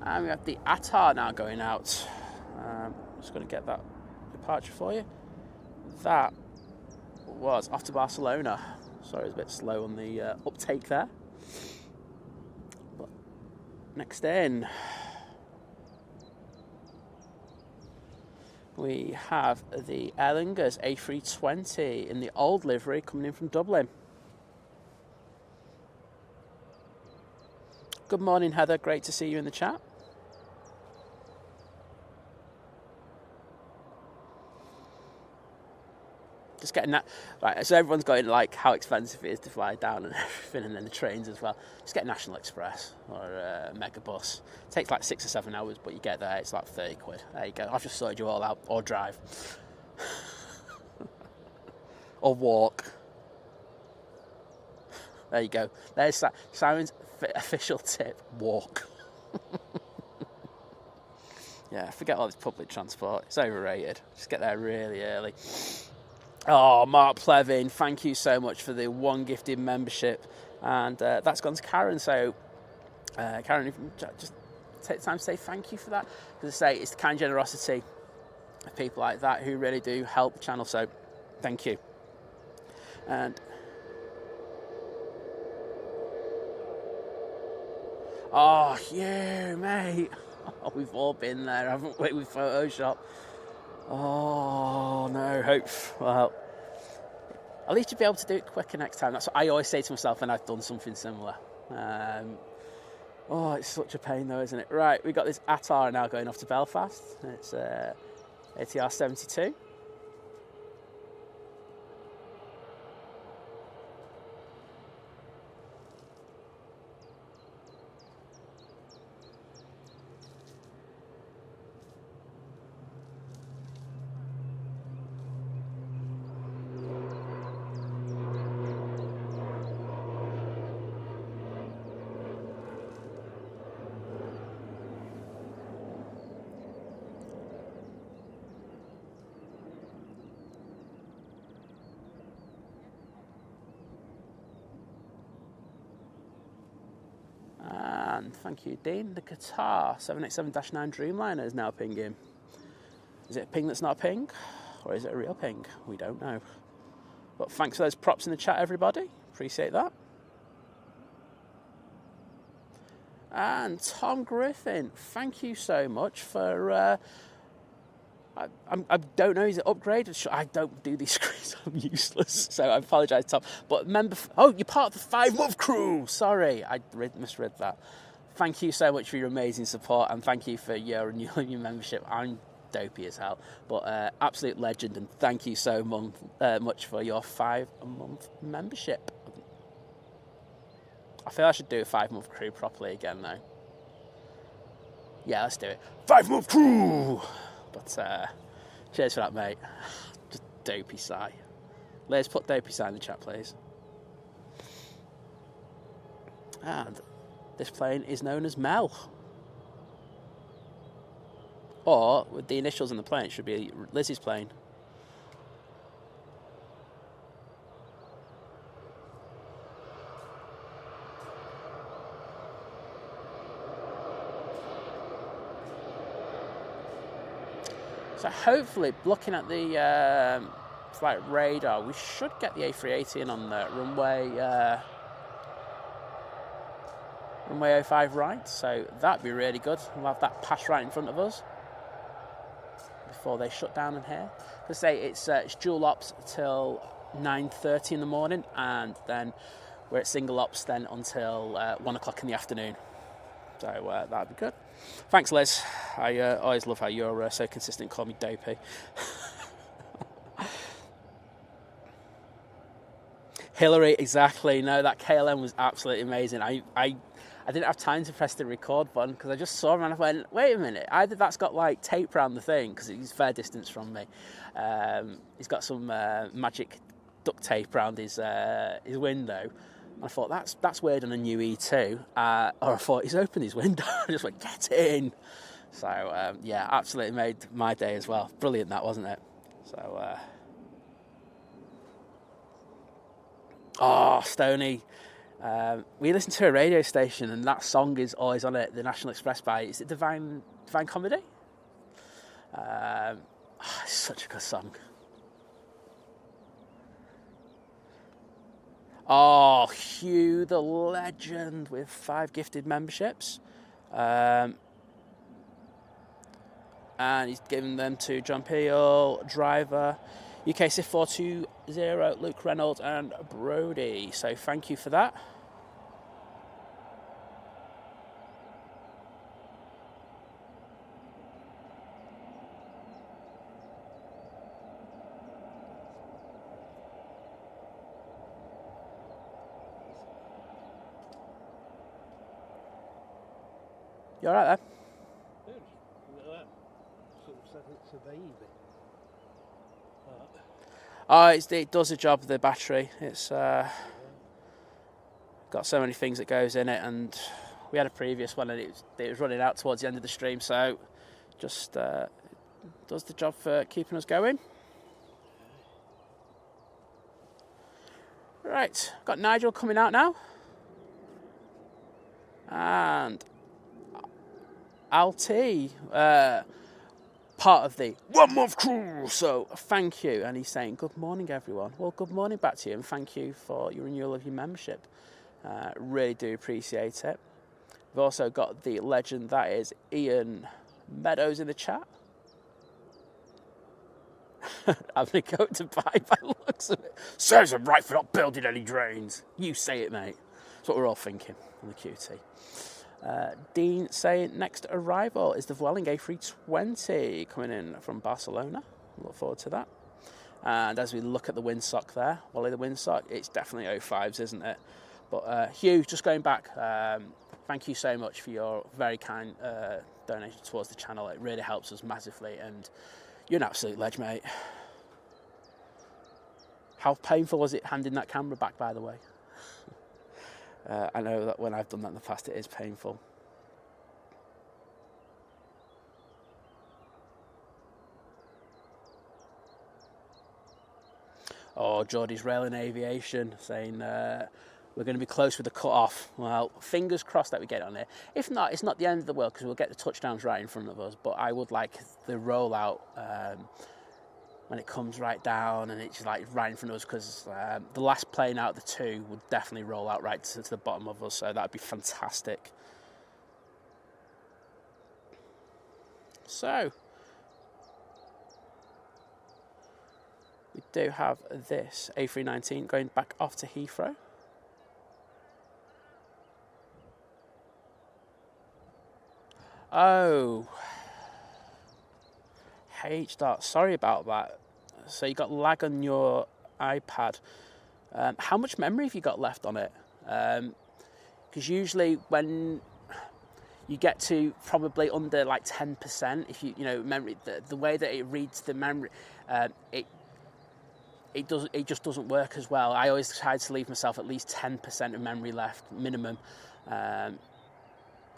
And we have the Attar now going out. Just going to get that departure for you. That was off to Barcelona. Sorry, it was a bit slow on the uptake there. But next in, we have the Emirates A380 in the old livery coming in from Dublin. Good morning, Heather. Great to see you in the chat. Just getting that right. So everyone's going like how expensive it is to fly down and everything, and then the trains as well. Just get National Express or a Megabus. It takes like 6 or 7 hours, but you get there. It's like 30 quid. There you go. I've just sorted you all out. Or drive, or walk. There you go. There's Simon's official tip: walk. Yeah, forget all this public transport. It's overrated. Just get there really early. Oh, Mark Plevin, thank you so much for the one gifted membership. And that's gone to Karen. So, Karen, if you just take the time to say thank you for that. Because I say, it's the kind generosity of people like that who really do help the channel. So, thank you. And oh, you, mate. Oh, we've all been there, haven't we, with Photoshop? Oh, no, hope. Well, at least you'll be able to do it quicker next time. That's what I always say to myself when I've done something similar. Oh, it's such a pain though, isn't it? Right, we've got this ATAR now going off to Belfast. It's ATR 72. And thank you, Dean. The Qatar 787-9 Dreamliner is now pinging. Is it a ping that's not a ping? Or is it a real ping? We don't know. But thanks for those props in the chat, everybody. Appreciate that. And Tom Griffin, thank you so much for... I don't know, is it upgrade? I don't do these screens, I'm useless. So I apologise, Tom. But remember, oh, you're part of the 5-month crew. Sorry, I misread that. Thank you so much for your amazing support, and thank you for your membership. I'm dopey as hell, but absolute legend, and thank you so much for your 5-month membership. I feel I should do a 5-month crew properly again, though. Yeah, let's do it. 5-month crew! But cheers for that, mate. Just dopey sigh. Let's put dopey sigh in the chat, please. And this plane is known as Mel. Or, with the initials on the plane, it should be Lizz's plane. So hopefully, looking at the flight radar, we should get the A380 in on the runway 05 right. So that'd be really good. We'll have that pass right in front of us before they shut down in here. Because say it's dual ops till 9:30 in the morning, and then we're at single ops then until 1 o'clock in the afternoon. So that'd be good. Thanks, Liz. I always love how you're so consistent. Call me dopey. Hillary, exactly. No, that KLM was absolutely amazing. I didn't have time to press the record button because I just saw him and I went, wait a minute, either that's got like tape around the thing because he's fair distance from me. He's got some magic duct tape around his window. I thought, that's weird on a new E2. Or I thought, he's opened his window. I just went, get in. So, yeah, absolutely made my day as well. Brilliant that, wasn't it? So, Stoney. We listen to a radio station and that song is always on it, the National Express by, is it Divine Comedy? It's such a good song. Oh, Hugh, the legend, with 5 gifted memberships. And he's given them to John Peel, driver, UK SIF 420, Luke Reynolds and Brody. So thank you for that. You all right there? Good. Look at that. Sort of said it's a baby. Oh, it does the job of the battery. It's got so many things that goes in it, and we had a previous one and it was running out towards the end of the stream, so just does the job for keeping us going. Right, got Nigel coming out now. And LT, part of the 1 month crew, so thank you. And he's saying, good morning everyone. Well, good morning back to you, and thank you for your renewal of your membership. Really do appreciate it. We've also got the legend that is Ian Meadows in the chat. Having a go to buy by the looks of it. Serves him right for not building any drains. You say it, mate. That's what we're all thinking on the QT. Dean saying next arrival is the Vueling A320 coming in from Barcelona. Look forward to that. And as we look at the windsock there, Wally the windsock, it's definitely 05s, isn't it? But Hugh, just going back, thank you so much for your very kind donation towards the channel. It really helps us massively, and you're an absolute ledge, mate. How painful was it handing that camera back, by the way? I know that when I've done that in the past, it is painful. Oh, Geordie's railing Aviation saying we're going to be close with the cut-off. Well, fingers crossed that we get it on there. If not, it's not the end of the world because we'll get the touchdowns right in front of us. But I would like the rollout when it comes right down and it's like right in front of us, because the last plane out of the two would definitely roll out right to the bottom of us. So that'd be fantastic. So we do have this A319 going back off to Heathrow. Oh, H-Dot, sorry about that. So you got lag on your iPad. How much memory have you got left on it? Because usually when you get to probably under like 10%, if you know memory, the way that it reads the memory, it just doesn't work as well. I always try to leave myself at least 10% of memory left minimum.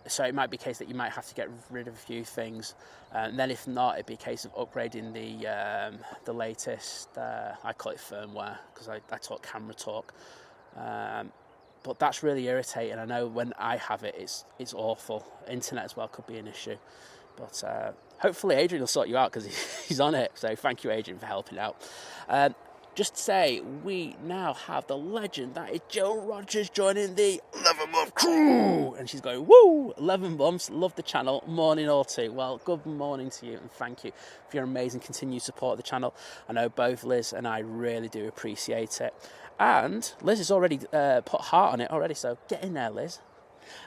So it might be a case that you might have to get rid of a few things, and then if not, it'd be a case of upgrading the latest. I call it firmware because I talk camera talk, but that's really irritating. I know when I have it, it's awful. Internet as well could be an issue, but hopefully Adrian will sort you out because he's on it. So thank you, Adrian, for helping out. Just to say, we now have the legend that is Jill Rogers joining the 11-month crew. And she's going, woo, 11 months, love the channel, morning all too. Well, good morning to you and thank you for your amazing continued support of the channel. I know both Liz and I really do appreciate it. And Liz has already put heart on it already, so get in there, Liz.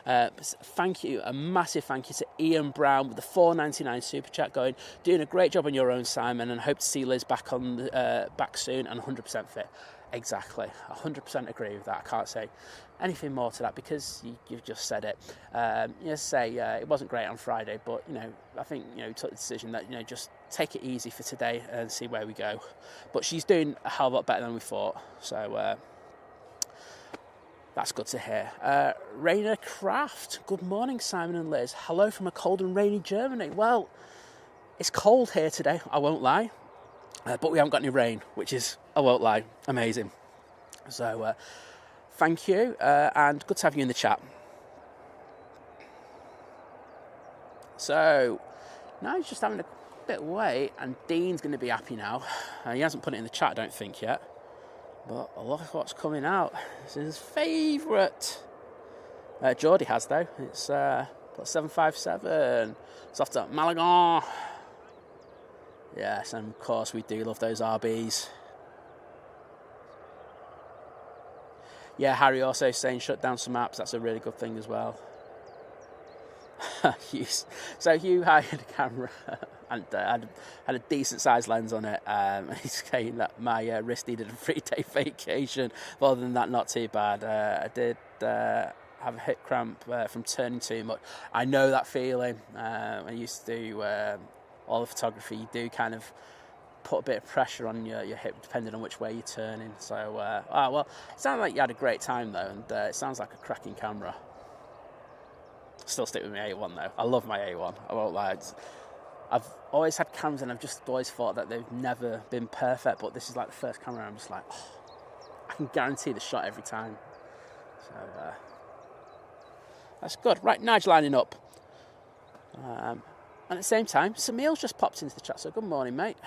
Thank you, a massive thank you to Ian Brown with the $4.99 super chat going, doing a great job on your own, Simon, and hope to see Liz back on back soon and 100% fit. Exactly, 100% agree with that. I can't say anything more to that because you've just said it. It wasn't great on Friday, but I think we took the decision that just take it easy for today and see where we go. But she's doing a hell of a lot better than we thought, so that's good to hear. Rainer Kraft, good morning, Simon and Liz. Hello from a cold and rainy Germany. Well, it's cold here today, I won't lie. But we haven't got any rain, which is, I won't lie, amazing. So, thank you, and good to have you in the chat. So, now he's just having a bit of wait, and Dean's going to be happy now. He hasn't put it in the chat, I don't think, yet. But look at what's coming out. This is his favourite. Geordie has, though. It's Plus 757. It's off to Malaga. Yes, and of course we do love those RBs. Yeah, Harry also saying shut down some apps. That's a really good thing as well. So Hugh hired a camera and had a decent sized lens on it. And he's saying that my wrist needed a 3-day vacation. But other than that, not too bad. I did have a hip cramp from turning too much. I know that feeling. I used to do all the photography. You do kind of put a bit of pressure on your hip depending on which way you're turning. So, well, it sounded like you had a great time though, and it sounds like a cracking camera. Still stick with my A1 though. I love my A1. I won't lie. I've always had cameras and I've just always thought that they've never been perfect, but this is like the first camera I'm just like, oh, I can guarantee the shot every time. So that's good. Right, Nigel lining up. And at the same time, Samil's just popped into the chat, so good morning, mate.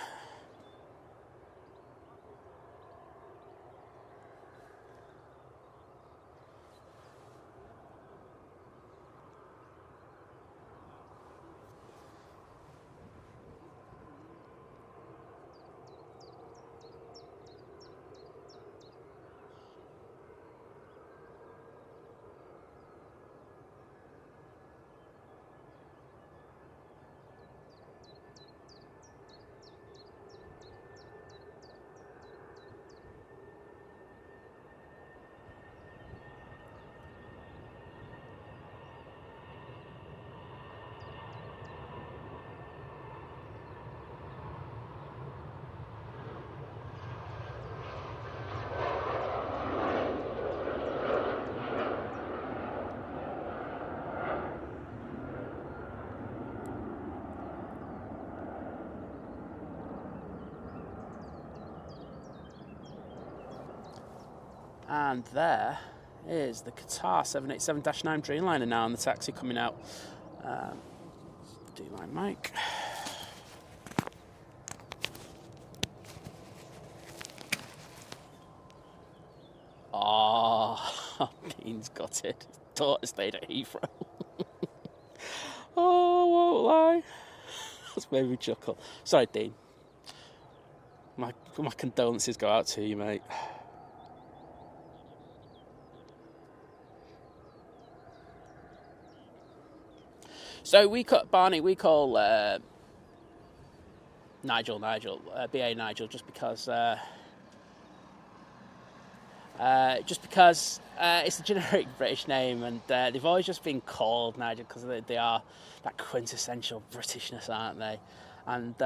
And there is the Qatar 787-9 Dreamliner now on the taxi coming out. Do my mic. Oh, Dean's got it. Daughter stayed at Heathrow. Oh, I won't lie. That's made me chuckle. Sorry, Dean. My condolences go out to you, mate. So we cut Barney. We call Nigel, BA Nigel, just because it's a generic British name, and they've always just been called Nigel because they are that quintessential Britishness, aren't they? And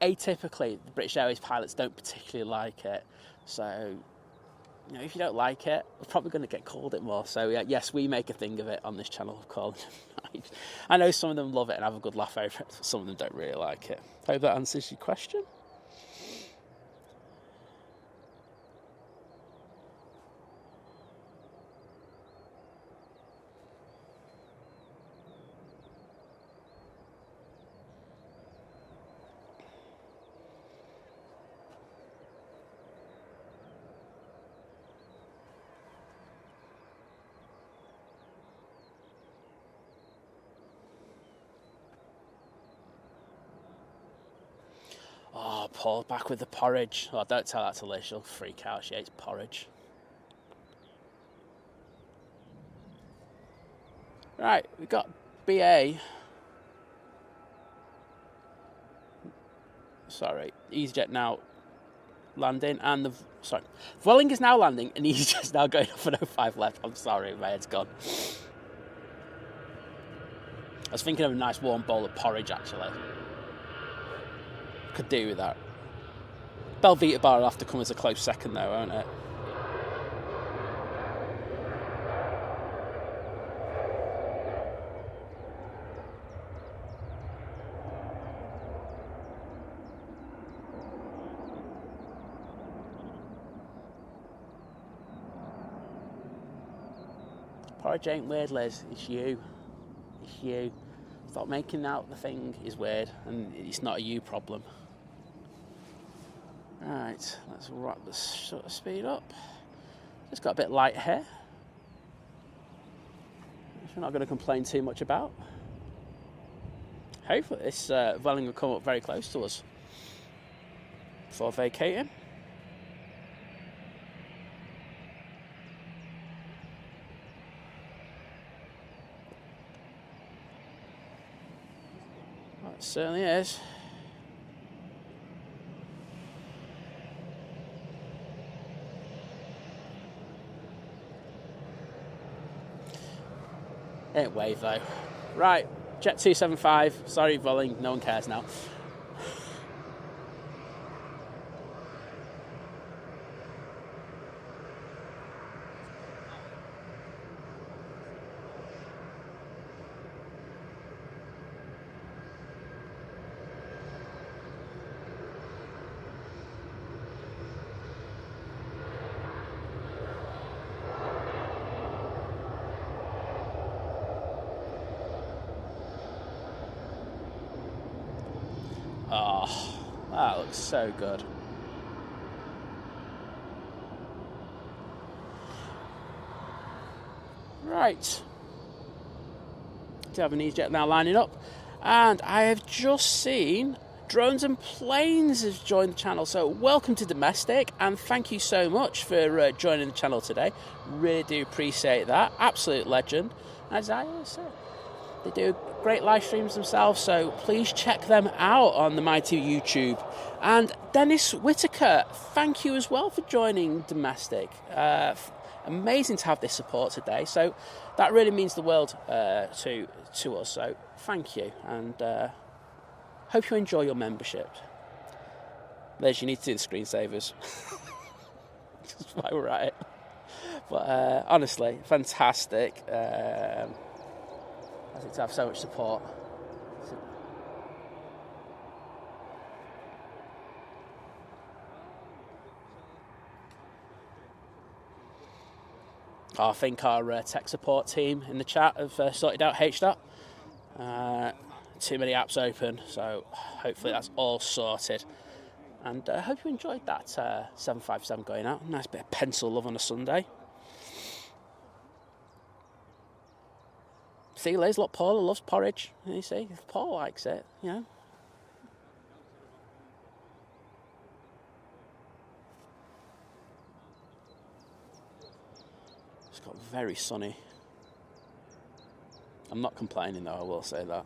atypically, the British Airways pilots don't particularly like it. So, you know, if you don't like it, we're probably going to get called it more. So, yes, we make a thing of it on this channel of calling them Nigel. I know some of them love it and have a good laugh over it, but some of them don't really like it. Hope that answers your question. Oh, Paul, back with the porridge. Oh, don't tell that to Liz. She'll freak out. She hates porridge. Right, we've got BA. Sorry, EasyJet now landing, and Vueling is now landing, and EasyJet's now going off at 05 left. I'm sorry, my head's gone. I was thinking of a nice warm bowl of porridge, actually. Could do with that. Belvita bar will have to come as a close second though, won't it? Porridge ain't weird, Liz. It's you. It's you. Stop making out the thing is weird, and it's not a you problem. Right, let's wrap this sort of speed up. Just got a bit light here. which we're not going to complain too much about. Hopefully this Welling will come up very close to us before vacating. Well, it certainly is. Ain't wave though. Right, Jet 275. Sorry, Welling, no one cares now. Oh, that looks so good. Right. Do have an EasyJet now lining up. And I have just seen Drones and Planes has joined the channel. So welcome to Domestic, and thank you so much for joining the channel today. Really do appreciate that. Absolute legend. As I always say, they do great live streams themselves, so please check them out on the Mighty YouTube. And Dennis Whitaker, thank you as well for joining Domestic. Amazing to have this support today, so that really means the world to us, so thank you, and hope you enjoy your membership. Liz, you need to do the screensavers. That's why we're at it. But honestly, fantastic. I think to have so much support. I think our tech support team in the chat have sorted out HDOT. Too many apps open, so hopefully that's all sorted. And I hope you enjoyed that 757 going out. Nice bit of pencil love on a Sunday. See, Liz, look, Paula loves porridge. You see, if Paul likes it, you know. It's got very sunny. I'm not complaining though, I will say that.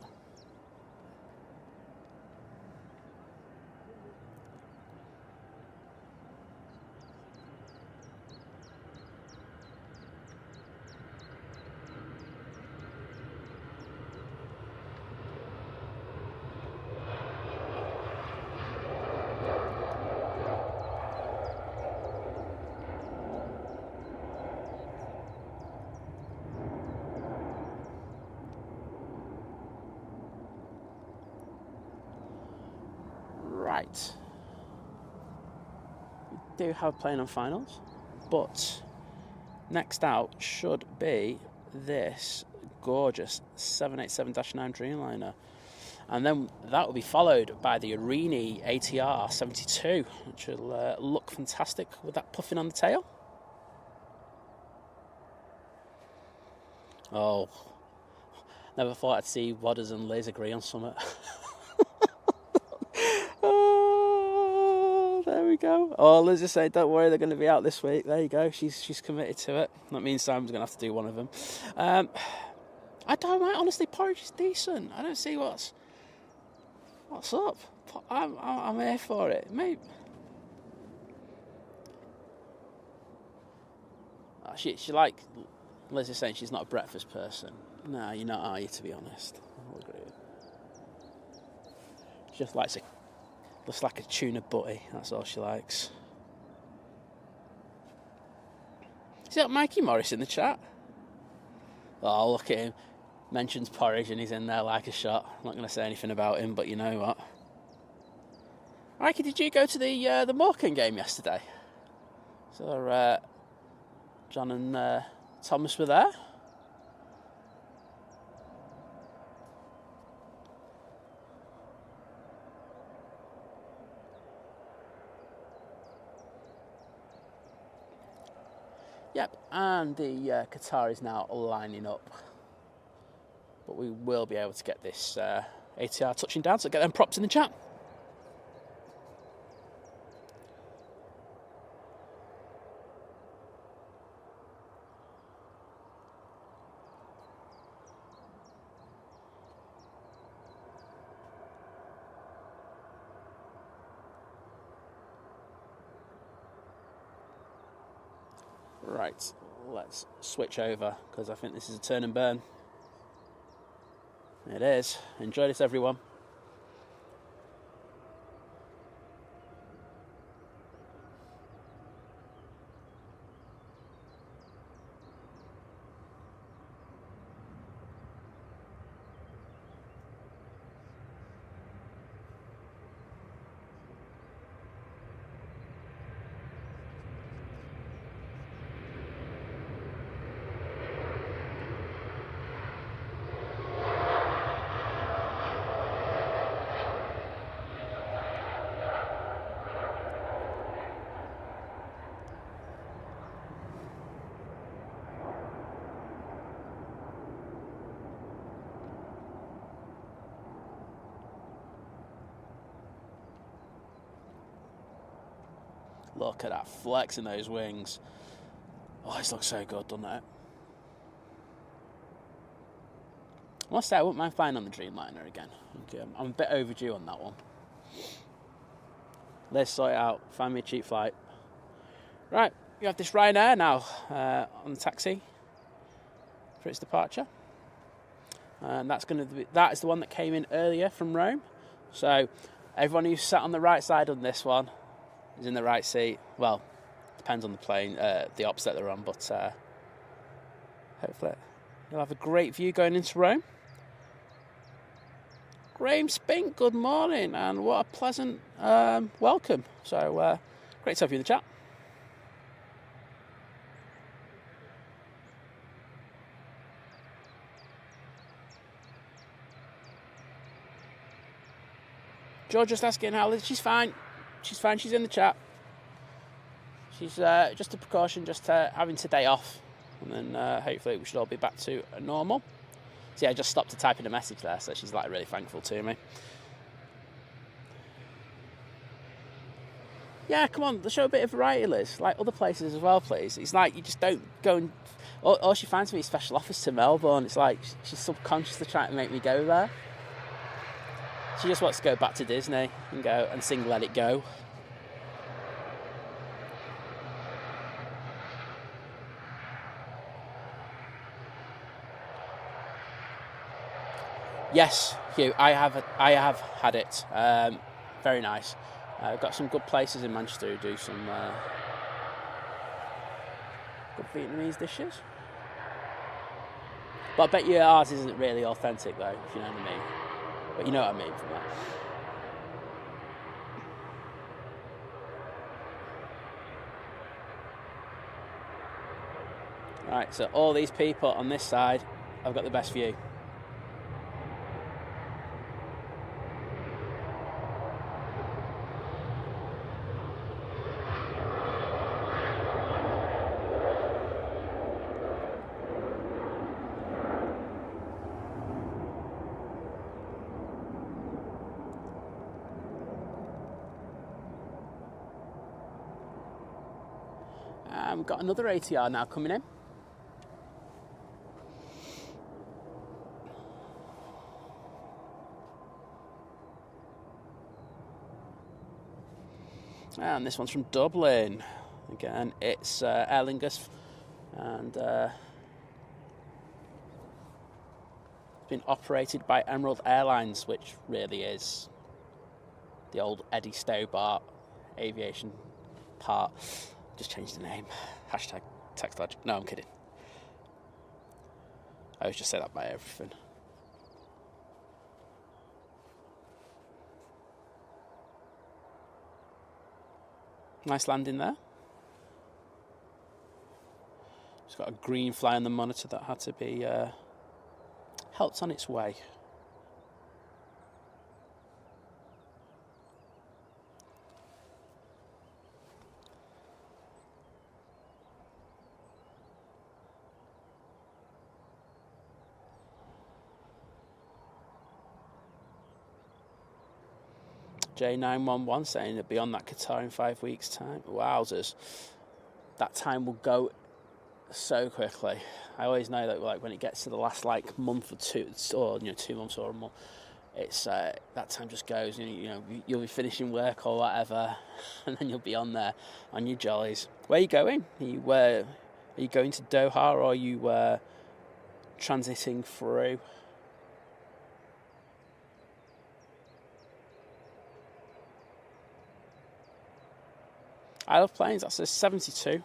Right, we do have plane on finals, but next out should be this gorgeous 787-9 Dreamliner, and then that will be followed by the Aviation ATR 72, which will look fantastic with that puffing on the tail. Oh, never thought I'd see Wadders and Lizz agree on something. There we go. Oh, Liz just said, don't worry, they're going to be out this week. There you go. She's committed to it. That means Sam's going to have to do one of them. I don't know. Honestly, porridge is decent. I don't see what's up. I'm here for it. Maybe. She like Liz is saying she's not a breakfast person. No, you're not, are you? To be honest, I'll agree. She just likes it. Looks like a tuna butty, that's all she likes. Is that Mikey Morris in the chat? Oh, look at him. Mentions porridge and he's in there like a shot. I'm not going to say anything about him, but you know what. Mikey, did you go to the Morecambe game yesterday? So, John and Thomas were there. Yep, and the Qatar is now lining up. but we will be able to get this ATR touching down, so get them props in the chat. Right, let's switch over, because I think this is a turn and burn. It is. Enjoy this, everyone. Look at that flex in those wings. Oh, this looks so good, doesn't it? I must say, I wouldn't mind flying on the Dreamliner again. I'm a bit overdue on that one. Let's sort it out. Find me a cheap flight. Right, you have this Ryanair now on the taxi for its departure. And that is the one that came in earlier from Rome. So everyone who's sat on the right side on this one is in the right seat. Well, depends on the plane, the ops that they're on, but hopefully you'll have a great view going into Rome. Graham Spink, good morning, and what a pleasant welcome. So great to have you in the chat. George just asking how Liz. She's fine. She's fine. She's in the chat. She's just a precaution, just having today off, and then hopefully we should all be back to normal. So yeah, I just stopped to type in a message there, so she's like really thankful to me. Yeah, come on, show a bit of variety, Liz. Like other places as well, please. It's like you just don't go and. All she finds me is special offers to Melbourne. It's like she's subconsciously trying to make me go there. She just wants to go back to Disney and go and sing Let It Go. Yes, Hugh, I have had it. Very nice. I've got some good places in Manchester who do some good Vietnamese dishes. But I bet you ours isn't really authentic though, if you know what I mean. But you know what I mean from that. Right, so all these people on this side, I've got the best view. We've got another ATR now coming in. And this one's from Dublin. Again, it's Aer Lingus, and it's been operated by Emerald Airlines, which really is the old Eddie Stobart Aviation part. Just changed the name. Hashtag text lodge. No, I'm kidding. I always just say that by everything. Nice landing there. It's got a green fly on the monitor that had to be helped on its way. J911 saying it'll be on that Qatar in 5 weeks' time. Wowzers. That time will go so quickly. I always know that like when it gets to the last like month or two, or 2 months or more, it's that time just goes. You'll be finishing work or whatever, and then you'll be on there on your jollies. Where are you going? Are you going to Doha, or are you transiting through? I love planes. That's a 72.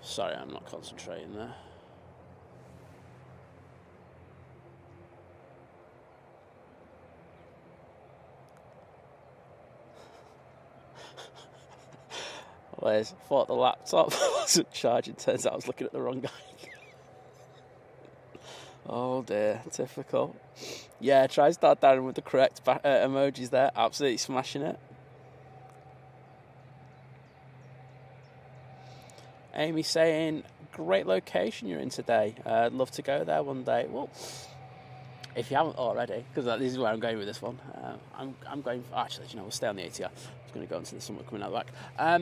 Sorry, I'm not concentrating there. Liz, thought the laptop wasn't charging. Turns out I was looking at the wrong guy. Oh dear, typical. Yeah, try to start down with the correct emojis there. Absolutely smashing it. Amy saying, great location you're in today. I'd love to go there one day. Well, if you haven't already, because this is where I'm going with this one. I'm going, actually, we'll stay on the ATR. I was going to go into the summer coming out the back.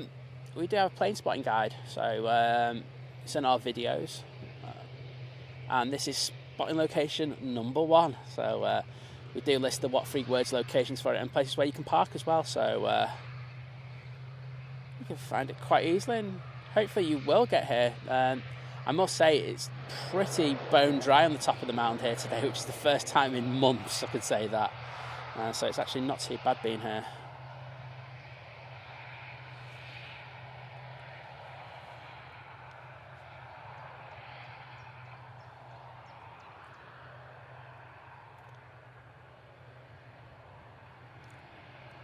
We do have a plane spotting guide, so it's in our videos. And this is spotting location number 1. So we do list the what 3 words locations for it and places where you can park as well. So you can find it quite easily, and hopefully you will get here. I must say it's pretty bone dry on the top of the mountain here today, which is the first time in months I could say that. So it's actually not too bad being here.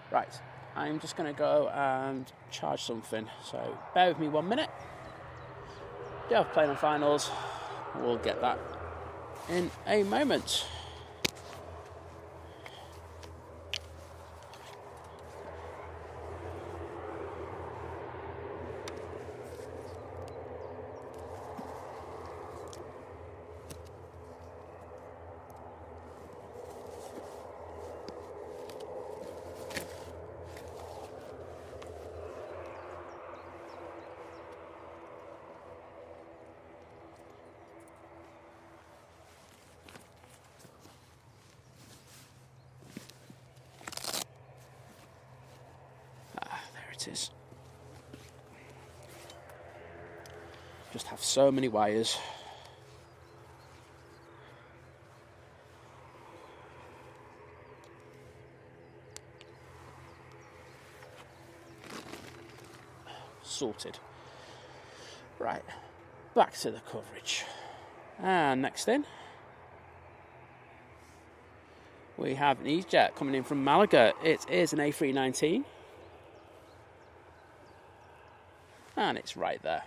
Right, I'm just going to go and charge something, so bear with me 1 minute. Do have plane on finals, we'll get that in a moment. It is. Just have so many wires. Sorted. Right, back to the coverage. And next in, we have an EasyJet coming in from Malaga. It is an A319. And it's right there.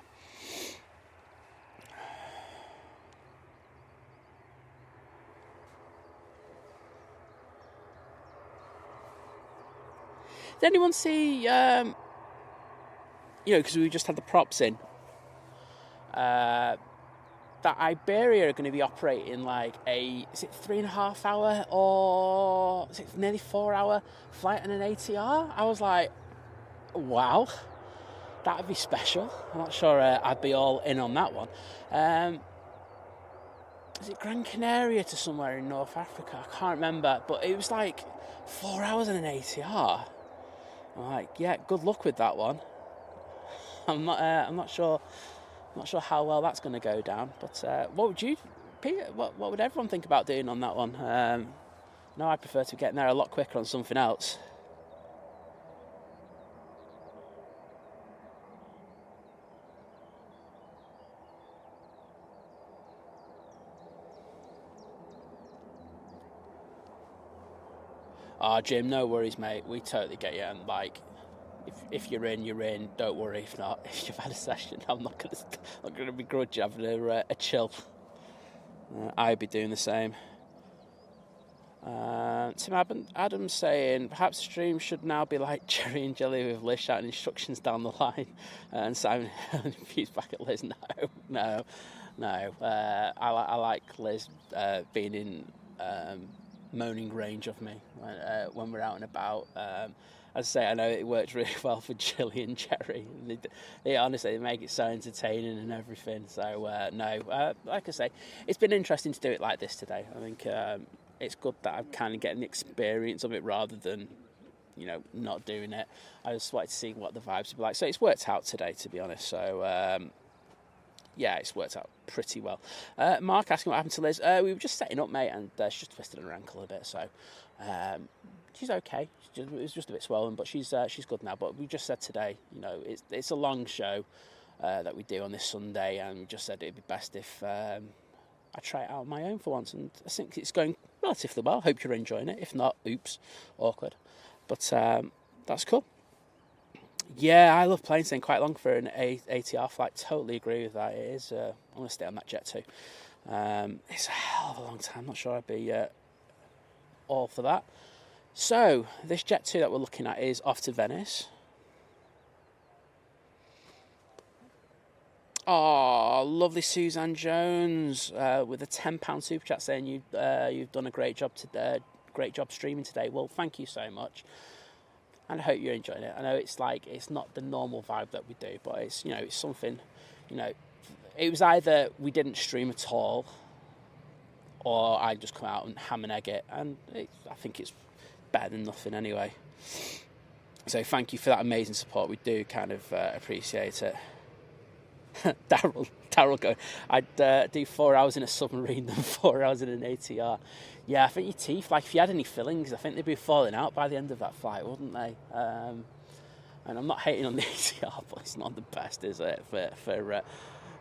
Did anyone see, because we just had the props in, that Iberia are going to be operating like is it 3.5 hour or is it nearly 4 hour flight on an ATR? I was like, wow. That'd be special. I'm not sure I'd be all in on that one. Is it Gran Canaria to somewhere in North Africa? I can't remember, but it was like 4 hours in an ATR. I'm like, yeah, good luck with that one. I'm not sure how well that's going to go down. But what would you, Peter? What would everyone think about doing on that one? No, I prefer to be getting there a lot quicker on something else. Jim, no worries, mate. We totally get you. And like, if you're in, you're in. Don't worry. If not, if you've had a session, I'm not gonna begrudge you having a chill. I'd be doing the same. Tim Adams saying, perhaps the stream should now be like Cherry and Jelly with Liz shouting instructions down the line. And Simon fused back at Liz. No. I like Liz being in moaning range of me when we're out and about. As I say, I know it works really well for Jilly and Cherry. They honestly make it so entertaining and everything. So, like I say, it's been interesting to do it like this today. I think it's good that I'm kind of getting the experience of it rather than, not doing it. I just wanted to see what the vibes would be like. So it's worked out today, to be honest. So, it's worked out pretty well. Mark asking what happened to Liz. We were just setting up, mate, and she just twisted her ankle a bit. So she's okay. It was just a bit swollen, but she's good now. But we just said today, it's a long show that we do on this Sunday, and we just said it'd be best if I try it out on my own for once. And I think it's going relatively well. Hope you're enjoying it. If not, oops, awkward. But that's cool. Yeah, I love planes staying quite long for an ATR flight. Totally agree with that. It is. I want to stay on that jet too. It's a hell of a long time. Not sure I'd be all for that. So, this Jet 2 that we're looking at is off to Venice. Oh, lovely Suzanne Jones with a £10 super chat saying you've done a great job streaming today. Well, thank you so much, and I hope you're enjoying it. I know it's not the normal vibe that we do, but it's it's something. It was either we didn't stream at all, or I just come out and ham and egg it, and I think it's better than nothing anyway. So thank you for that amazing support. We do kind of appreciate it. Daryl going, I'd do 4 hours in a submarine than 4 hours in an ATR. Yeah, I think your teeth, if you had any fillings, I think they'd be falling out by the end of that flight, wouldn't they? And I'm not hating on the ATR, but it's not the best, is it, for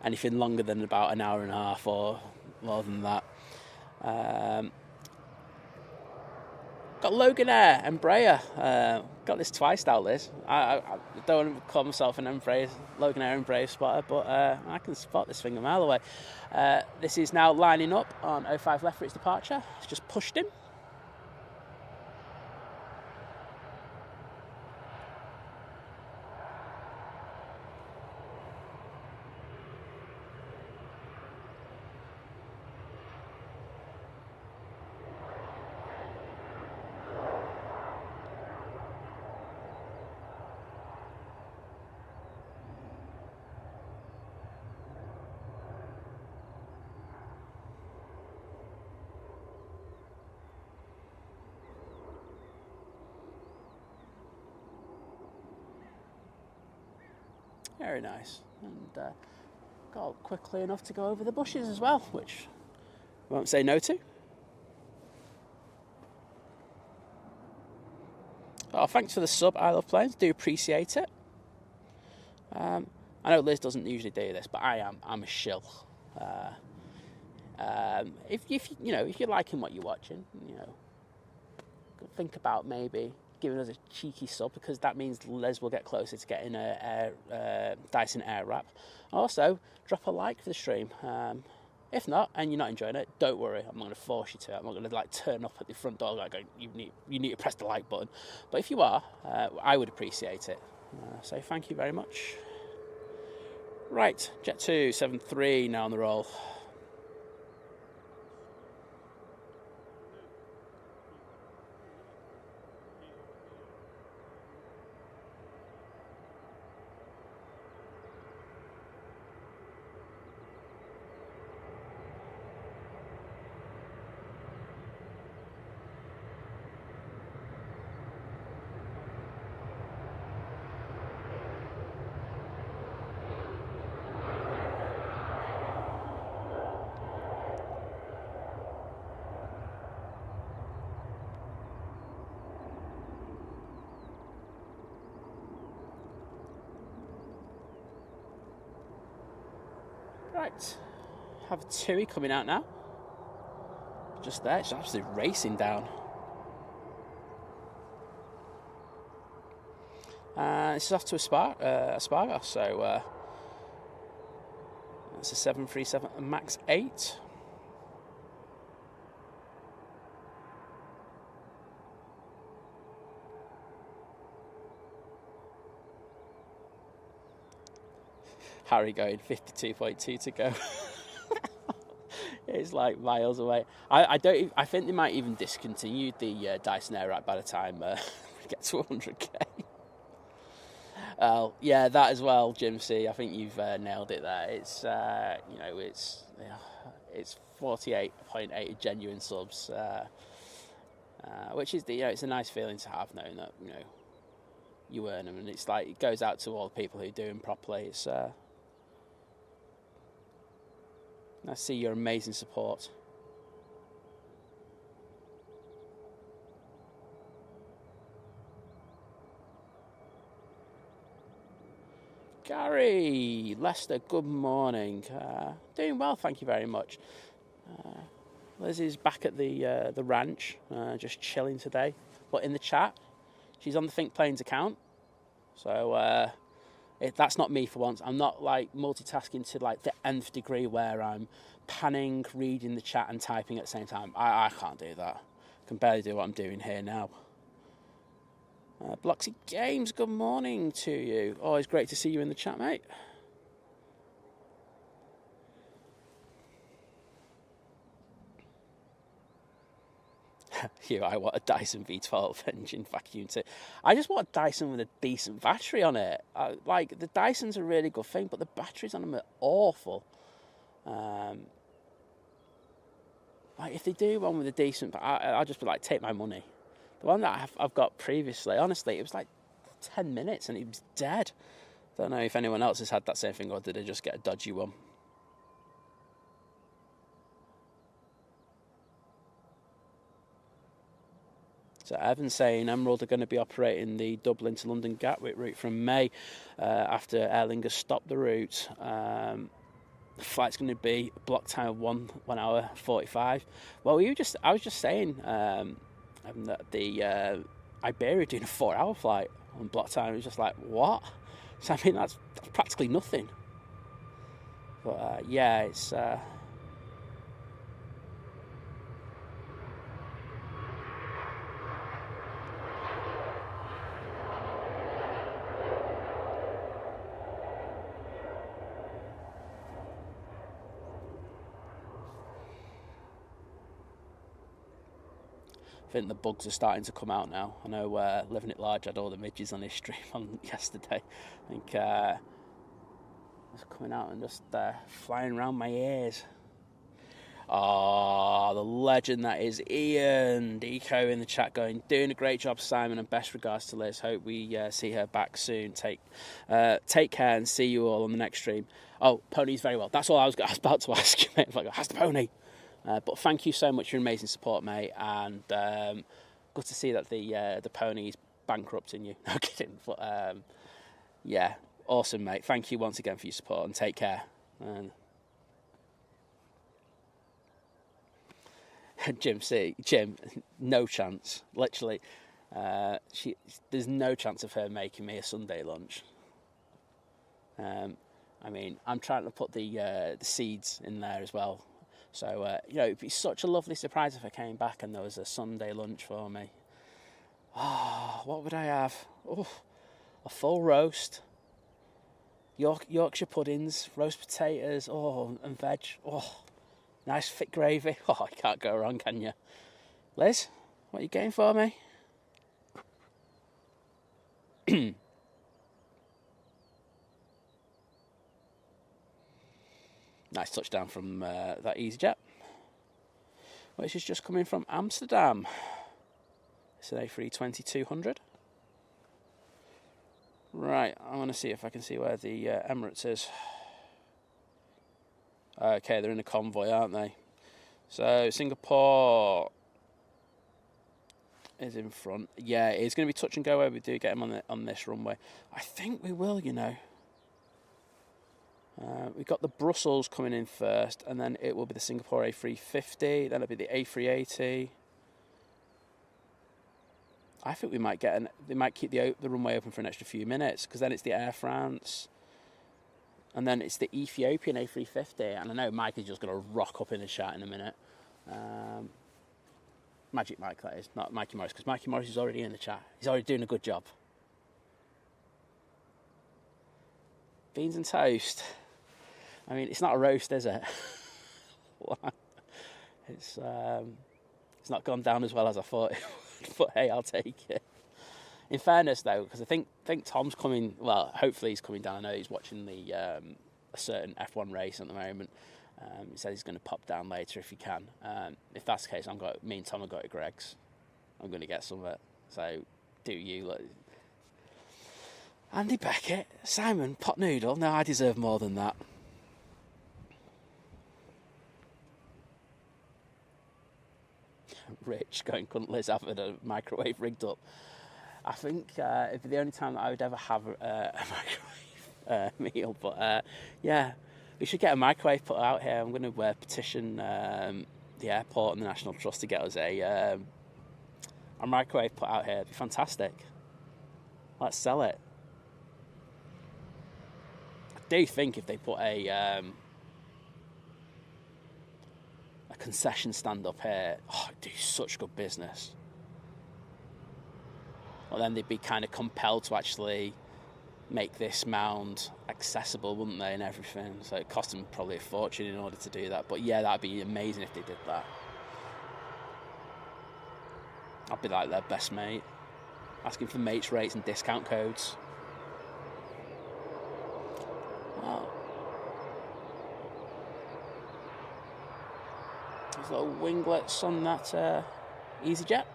anything longer than about an hour and a half or more than that. Got Loganair, Embraer. Got this twice now, Liz. I don't want to call myself an Loganair Embraer spotter, but I can spot this thing a mile away. This is now lining up on 05 left for its departure. It's just pushed him. Very nice. And got quickly enough to go over the bushes as well, which I won't say no to. Oh, thanks for the sub, I Love Planes. Do appreciate it. I know Liz doesn't usually do this, but I am. I'm a shill. If you're liking what you're watching, think about maybe giving us a cheeky sub, because that means Les will get closer to getting a Dyson Airwrap. Also, drop a like for the stream. If not, and you're not enjoying it, don't worry. I'm not going to force you to. I'm not going to turn up at the front door going, you need to press the like button. But if you are, I would appreciate it. So thank you very much. Right, Jet 273 now on the roll. Right, have Tui coming out now. Just there, it's absolutely racing down. This is off to Aspargos, so it's a 737 MAX 8. Harry going 52.2 to go. It's like miles away. I think they might even discontinue the Dyson Airwrap by the time we get to 100k. Yeah, that as well, Jim C. I think you've nailed it there. It's it's 48.8 genuine subs, which is it's a nice feeling to have, knowing that you earn them, and it's like it goes out to all the people who do them properly. It's I see your amazing support. Gary, Leicester, good morning. Doing well, thank you very much. Liz is back at the ranch, just chilling today. But in the chat, she's on the Think Planes account. So that's not me for once. I'm not like multitasking to like the nth degree where I'm panning, reading the chat and typing at the same time. I can't do that. I can barely do what I'm doing here now. Bloxy Games, good morning to you. Always great to see you in the chat, mate. I want a Dyson V12 engine vacuum too. I just want a Dyson with a decent battery on it. Like, the Dyson's a really good thing, but the batteries on them are awful. Like, if they do one with a decent, I'll just be like, take my money. The one that I've got previously, honestly, it was like 10 minutes and it was dead. Don't know if anyone else has had that same thing, or did they just get a dodgy one? So Evan's saying Emerald are going to be operating the Dublin to London Gatwick route from May after Aer Lingus stopped the route. The flight's going to be block time of 1 hour 45. Well, I was just saying that the Iberia doing a 4-hour flight on block time. It was just like, what? So I mean, that's practically nothing. But yeah, it's. I think the bugs are starting to come out now. I know Living It Large had all the midges on his stream on yesterday. I think it's coming out and just flying around my ears. Oh, the legend that is Ian Deco in the chat going, doing a great job, Simon, and best regards to Liz. Hope we see her back soon. Take care and see you all on the next stream. Oh, pony's very well. That's all I was about to ask you, mate. I was like, how's the pony? But thank you so much for your amazing support, mate, and good to see that the pony's bankrupting you. No kidding, but yeah, awesome, mate. Thank you once again for your support, and take care. Jim, no chance. Literally, there's no chance of her making me a Sunday lunch. I mean, I'm trying to put the seeds in there as well. So, it'd be such a lovely surprise if I came back and there was a Sunday lunch for me. Oh, what would I have? Oh, a full roast, Yorkshire puddings, roast potatoes, and veg. Oh, nice thick gravy. Oh, you can't go wrong, can you? Liz, what are you getting for me? Nice touchdown from that EasyJet, which is just coming from Amsterdam. It's an A320-200. Right, I want to see if I can see where the Emirates is. Okay, they're in a convoy, aren't they? So Singapore is in front. Yeah, it's going to be touch and go where we do get him on this runway. I think we will, We've got the Brussels coming in first, and then it will be the Singapore A350, then it'll be the A380. I think they might keep the runway open for an extra few minutes, because then it's the Air France, and then it's the Ethiopian A350, and I know Mike is just going to rock up in the chat in a minute. Magic Mike, that is, not Mikey Morris, because Mikey Morris is already in the chat. He's already doing a good job. Beans and toast. I mean, it's not a roast, is it? It's not gone down as well as I thought it would, but hey, I'll take it. In fairness, though, because I think Tom's coming. Well, hopefully he's coming down. I know he's watching the a certain F1 race at the moment. He says he's going to pop down later if he can. If that's the case, me and Tom have got to Greg's. I'm going to get some of it. So, do you? Look. Andy Beckett, Simon, pot noodle. No, I deserve more than that. Rich going, couldn't Lizz have a microwave rigged up? I think it'd be the only time that I would ever have a microwave meal. But yeah, we should get a microwave put out here. I'm going to petition the airport and the National Trust to get us a microwave put out here. It'd be fantastic. Let's sell it. I do think if they put a concession stand up here, it'd do such good business. Well, then they'd be kind of compelled to actually make this mound accessible, wouldn't they, and everything. So it cost them probably a fortune in order to do that. But yeah, that'd be amazing if they did that. I'd be like their best mate, asking for mates rates and discount codes. Wow. There's little winglets on that EasyJet.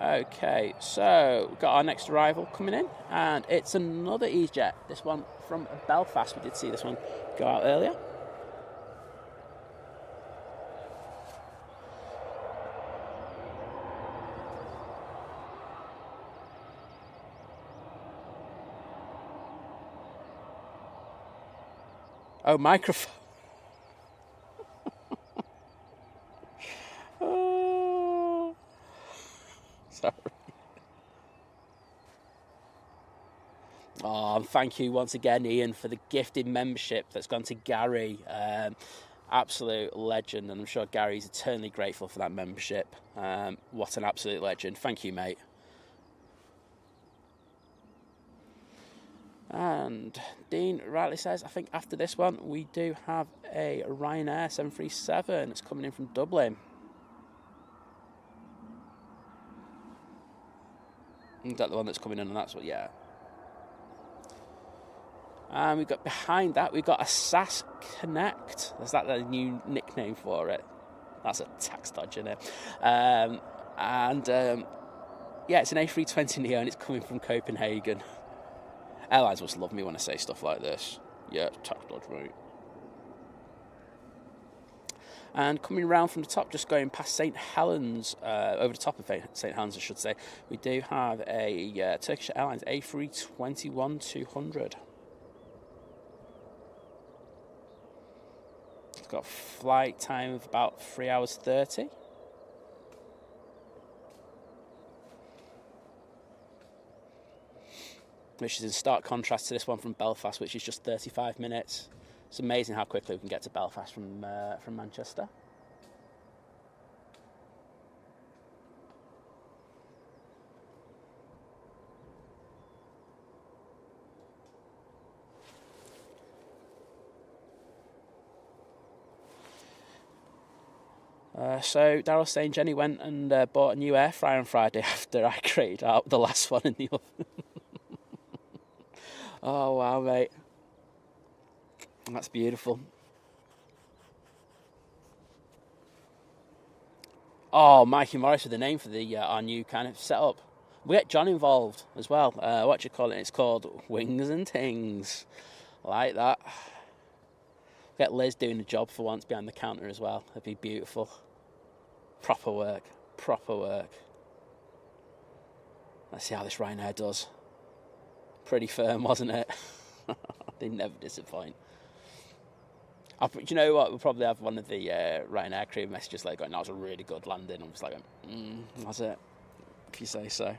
Okay, so we've got our next arrival coming in, and it's another EasyJet. This one from Belfast. We did see this one go out earlier. Oh, microphone. Oh, sorry. Oh, and thank you once again, Ian, for the gifted membership that's gone to Gary. Absolute legend, and I'm sure Gary's eternally grateful for that membership. What an absolute legend. Thank you, mate. And Dean rightly says, I think after this one, we do have a Ryanair 737. It's coming in from Dublin. Is that the one that's coming in? And that's what, yeah. And we've got behind that, we've got a SAS Connect. Is that the new nickname for it? That's a tax dodge, isn't it? Yeah, it's an A320 Neo, and it's coming from Copenhagen. Airlines must love me when I say stuff like this. Yeah, tax dodge, mate. And coming round from the top, just going past St Helens, over the top of St Helens, I should say, we do have a Turkish Airlines A321-200. It's got a flight time of about 3 hours 30. Which is in stark contrast to this one from Belfast, which is just 35 minutes. It's amazing how quickly we can get to Belfast from Manchester. So Daryl's saying Jenny went and bought a new air fryer on Friday after I created out the last one in the oven. Oh, wow, mate. That's beautiful. Oh, Mikey Morris with the name for our new kind of setup. We get John involved as well. What do you call it? It's called Wings and Tings. Like that. Get Lizz doing the job for once behind the counter as well. That'd be beautiful. Proper work. Proper work. Let's see how this Ryanair does. Pretty firm, wasn't it? They never disappoint. You know what? We'll probably have one of the Ryanair crew messages like going, that was a really good landing. I'm just like, was it? If you say so.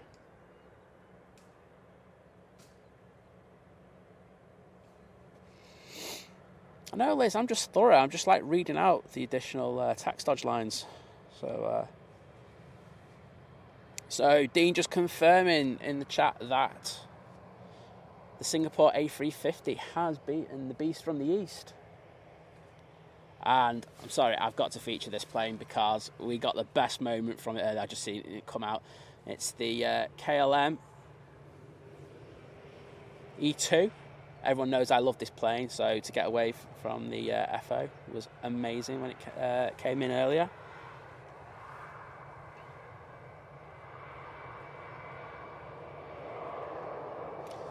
I know, Liz, I'm just thorough. I'm just like reading out the additional tax dodge lines. So Dean just confirming in the chat that the Singapore A350 has beaten the beast from the east. And I'm sorry, I've got to feature this plane because we got the best moment from it earlier. I just seen it come out. It's the KLM E2. Everyone knows I love this plane, so to get away from the FO was amazing when it came in earlier.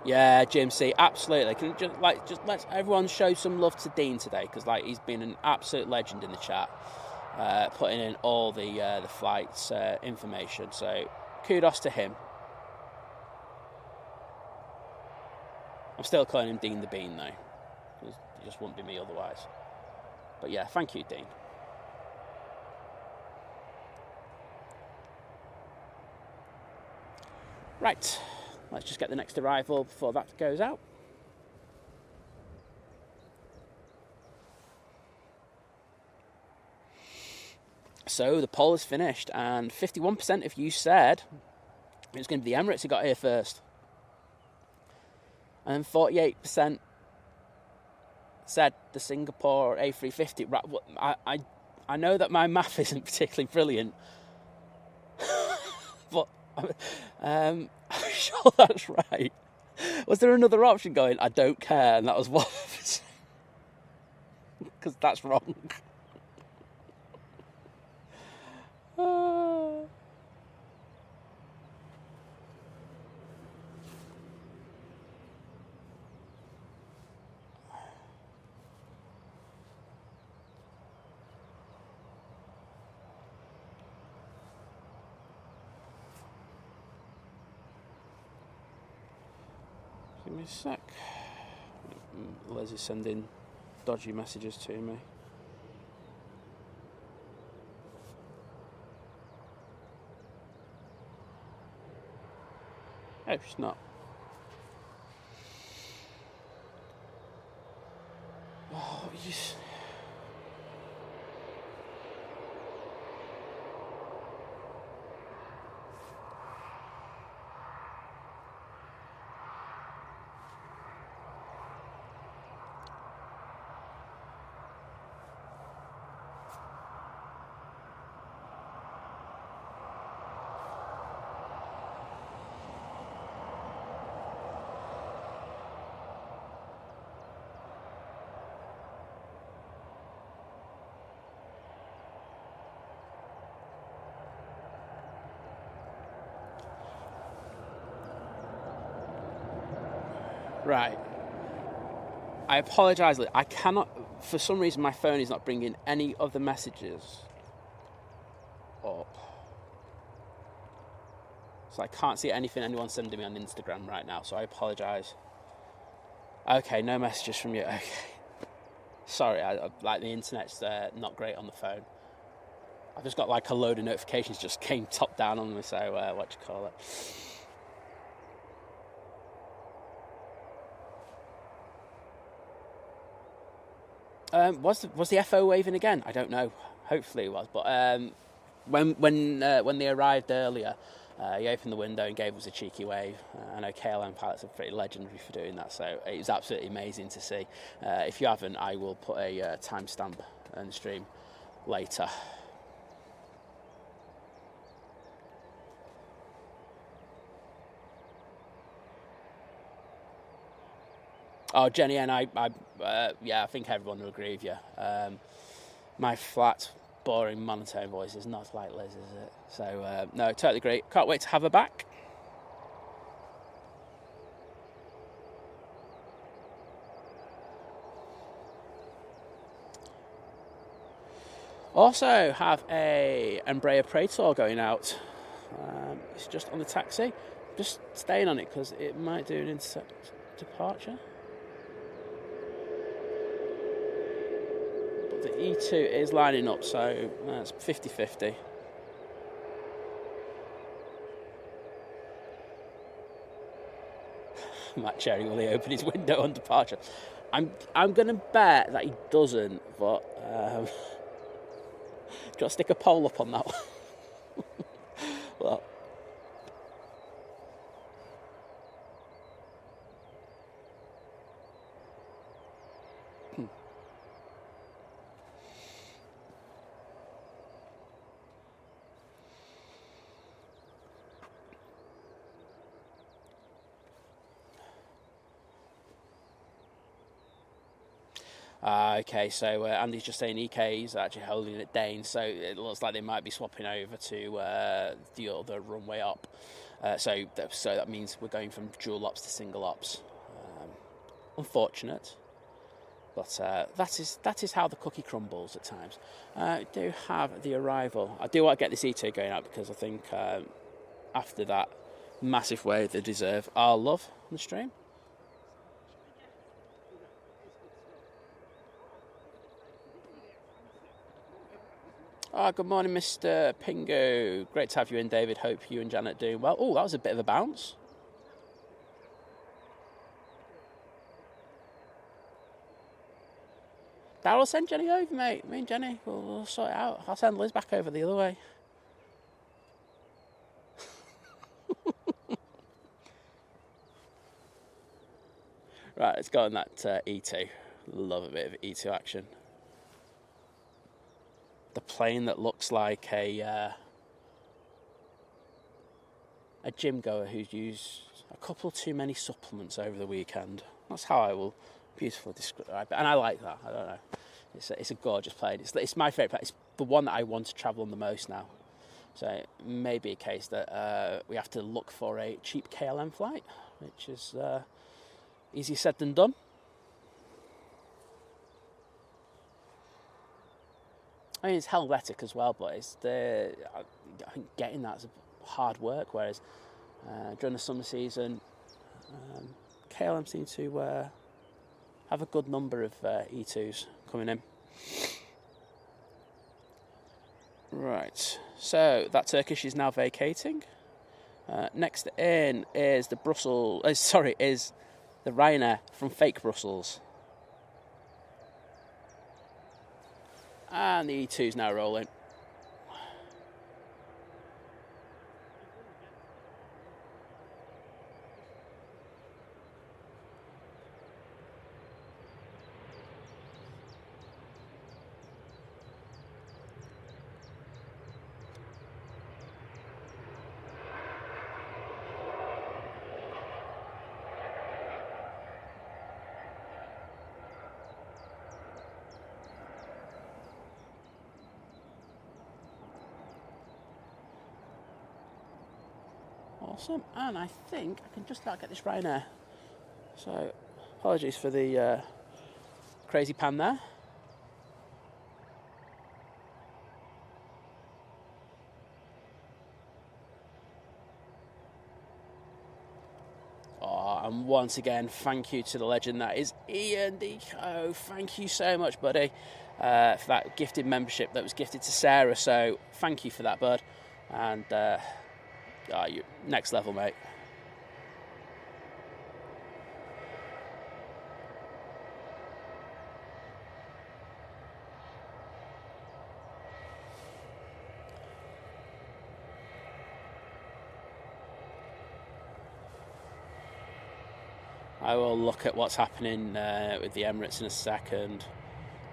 Yeah, Jim C, absolutely. Can just let everyone show some love to Dean today, because he's been an absolute legend in the chat, putting in all the flights information. So kudos to him. I'm still calling him Dean the Bean though, because he just wouldn't be me otherwise. But yeah, thank you, Dean. Right, let's just get the next arrival before that goes out. So the poll is finished, and 51% of you said it was going to be the Emirates who got here first. And 48% said the Singapore A350. I know that my math isn't particularly brilliant, but I'm sure that's right. Was there another option going, I don't care, and that was one? Because that's wrong. Give me a sec. Lizz is sending dodgy messages to me. Oh, she's not. Oh, yes. Right. I apologise. I cannot, for some reason, my phone is not bringing any of the messages up. So I can't see anything anyone's sending me on Instagram right now, so I apologise. Okay, no messages from you. Okay. Sorry, the internet's not great on the phone. I've just got a load of notifications just came top down on me, so what do you call it? Was the FO waving again? I don't know. Hopefully it was. But when they arrived earlier, he opened the window and gave us a cheeky wave. I know KLM pilots are pretty legendary for doing that, so it was absolutely amazing to see. If you haven't, I will put a timestamp on the stream later. Oh, Jenny, and I think everyone will agree with you. My flat, boring, monotone voice is not like Lizz, is it? So, no, totally agree. Can't wait to have her back. Also have a Emirates A380 going out. It's just on the taxi. Just staying on it because it might do an intercept departure. The E2 is lining up, so that's 50-50. Matt Cherry, will he open his window on departure? I'm going to bet that he doesn't, but do you want to stick a poll up on that one? Well, Okay, so Andy's just saying EK is actually holding it down, so it looks like they might be swapping over to the other runway up. So that means we're going from dual ops to single ops. Unfortunate, but that is how the cookie crumbles at times. I do have the arrival. I do want to get this E2 going out because I think after that massive wave they deserve our love on the stream. Good morning, Mr. Pingo. Great to have you in, David. Hope you and Janet are doing well. Oh, that was a bit of a bounce. Darryl, send Jenny over, mate. Me and Jenny, we'll sort it out. I'll send Liz back over the other way. Right, let's go on that E2. Love a bit of E2 action. The plane that looks like a gym goer who's used a couple too many supplements over the weekend. That's how I will beautifully describe it, and I like that. I don't know. It's a gorgeous plane. It's my favourite plane. It's the one that I want to travel on the most now. So it may be a case that we have to look for a cheap KLM flight, which is easier said than done. I mean, it's Helvetic as well, but I think getting that's hard work. Whereas during the summer season, KLM seem to have a good number of E2s coming in. Right, so that Turkish is now vacating. Next in is the Ryanair from fake Brussels. And the E2's now rolling. Awesome, and I think I can just about get this Ryanair. So, apologies for the crazy pan there. And once again, thank you to the legend that is Ian Deco. Thank you so much, buddy, for that gifted membership that was gifted to Sarah. So, thank you for that, bud. And you next level, mate. I will look at what's happening with the Emirates in a second.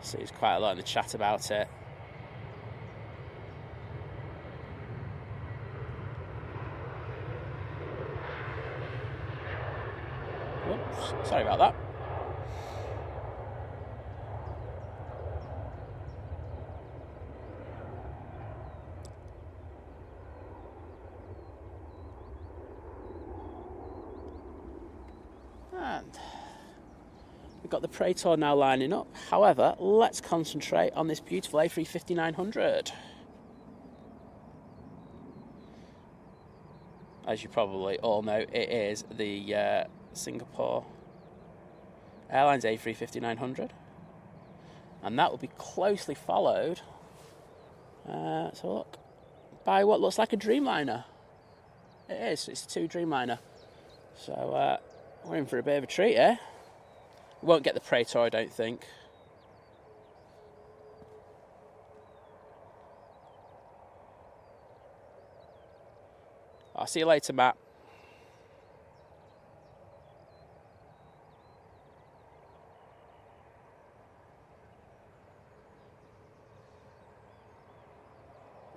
So there's quite a lot in the chat about it. Oops, sorry about that. And we've got the Praetor now lining up. However, let's concentrate on this beautiful A350-900. As you probably all know, it is the Singapore Airlines A350-900. And that will be closely followed, let's have a look, by what looks like a Dreamliner. It is, it's a 2 Dreamliner. So we're in for a bit of a treat here. We won't get the Praetor, I don't think. I'll see you later, Matt.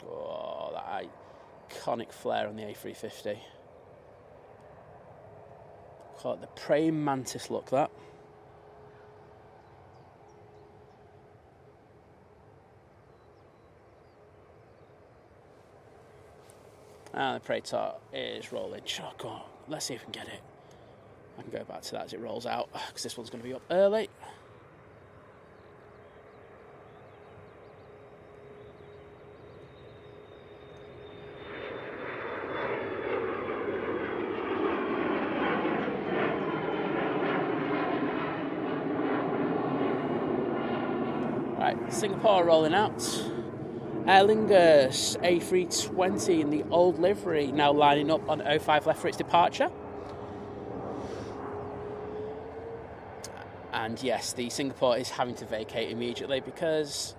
Oh, that iconic flare on the A350. Call it the praying mantis look, that. And the Praetor is rolling. Oh, go on. Let's see if we can get it. I can go back to that as it rolls out, because this one's going to be up early. Right, Singapore rolling out. Aer Lingus A320 in the old livery, now lining up on 05 left for its departure. And yes, the Singapore is having to vacate immediately because,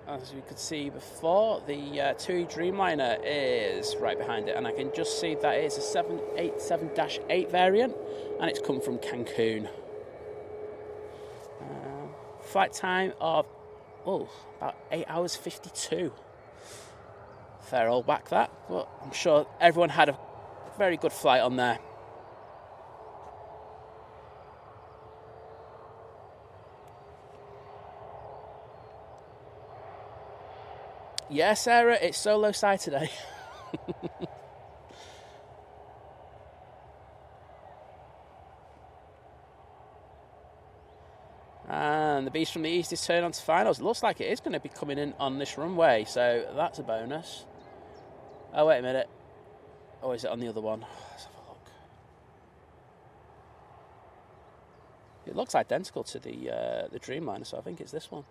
as we could see before, the TUI Dreamliner is right behind it, and I can just see that it is a 787-8 variant, and it's come from Cancun. Flight time of about 8 hours 52. Fair old whack that, but I'm sure everyone had a very good flight on there. Yeah, Sarah, it's solo side today. And the Beast from the East is turned on to finals. It looks like it is going to be coming in on this runway, so that's a bonus. Oh, wait a minute. Or is it on the other one? Let's have a look. It looks identical to the Dreamliner, so I think it's this one.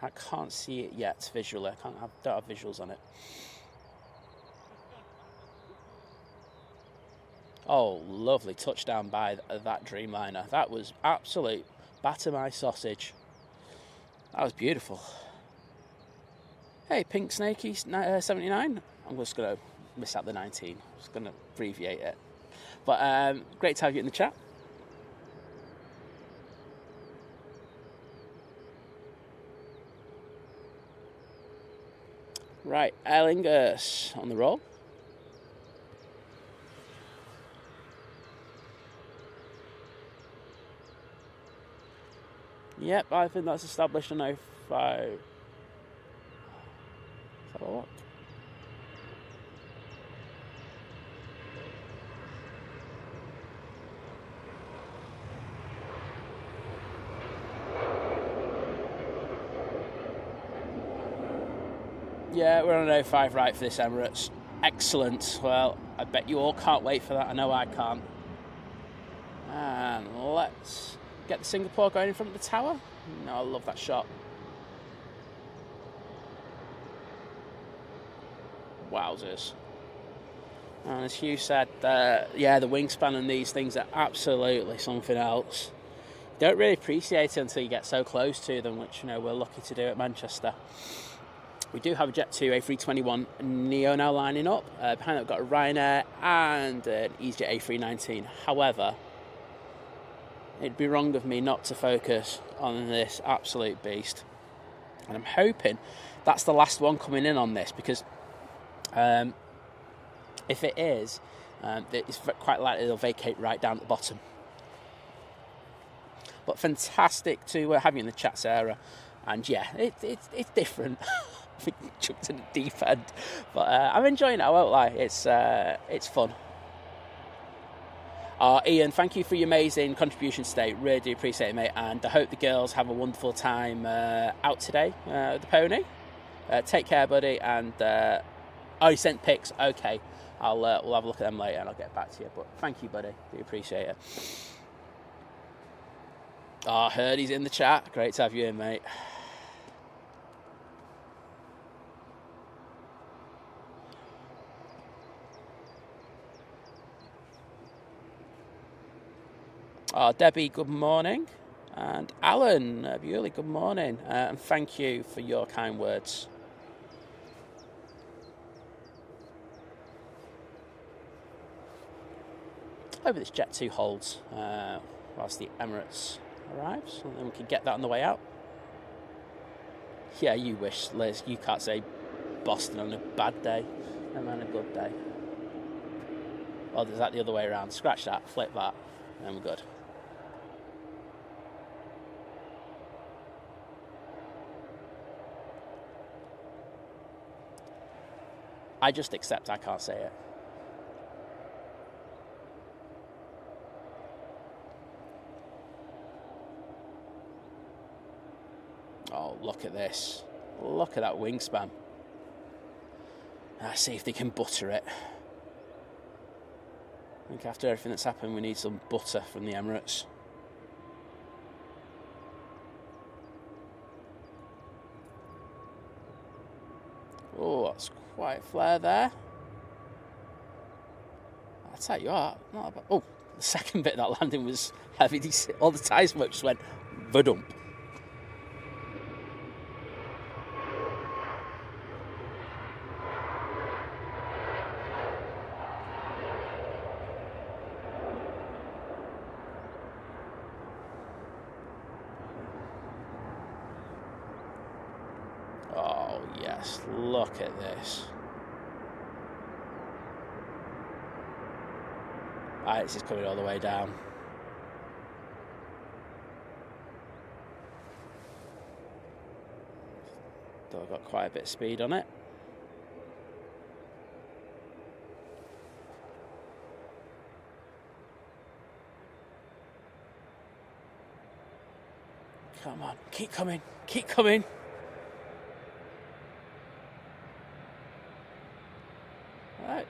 I can't see it yet visually. I don't have visuals on it. Oh, lovely touchdown by that Dreamliner. That was absolute batter my sausage. That was beautiful. Hey, Pink Snakey 79. I'm just going to miss out the 19. I'm just going to abbreviate it. But great to have you in the chat. Right, Aer Lingus on the roll. Yep, I think that's established on 05. Let's have a look. Yeah, we're on 05 right for this Emirates. Excellent. Well, I bet you all can't wait for that. I know I can't. And let's get the Singapore going in front of the tower. No, I love that shot. Wowzers. And as Hugh said, yeah, the wingspan on these things are absolutely something else. You don't really appreciate it until you get so close to them, which, you know, we're lucky to do at Manchester. We do have a Jet2 A321 Neo now lining up. Behind that, we've got a Ryanair and an EasyJet A319. However, it'd be wrong of me not to focus on this absolute beast. And I'm hoping that's the last one coming in on this, because if it is, it's quite likely they'll vacate right down at the bottom. But fantastic to have you in the chat, Sarah. And yeah, it's different. I think chucked in the deep end, but I'm enjoying it. I won't lie. It's fun. Ian, thank you for your amazing contribution today. Really do appreciate it, mate. And I hope the girls have a wonderful time out today with the pony. Take care, buddy. And you sent pics. Okay, we'll have a look at them later, and I'll get back to you. But thank you, buddy. Do appreciate it. I heard he's in the chat. Great to have you in, mate. Debbie, good morning. And Alan, Bewley, good morning. And thank you for your kind words. Hope this Jet 2 holds whilst the Emirates arrives, and then we can get that on the way out. Yeah, you wish, Liz. You can't say Boston on a bad day and on a good day. Or is that the other way around? Scratch that, flip that, and we're good. I just accept I can't say it. Oh, look at this. Look at that wingspan. Let's see if they can butter it. I think after everything that's happened, we need some butter from the Emirates. Oh, that's quite a flare there. I'll tell you what, not about... Oh, the second bit of that landing was heavy. All the tyre smoke just went vadump. Oh, yes, look at this. This is coming all the way down. Though I've got quite a bit of speed on it. Come on, keep coming, keep coming. Right.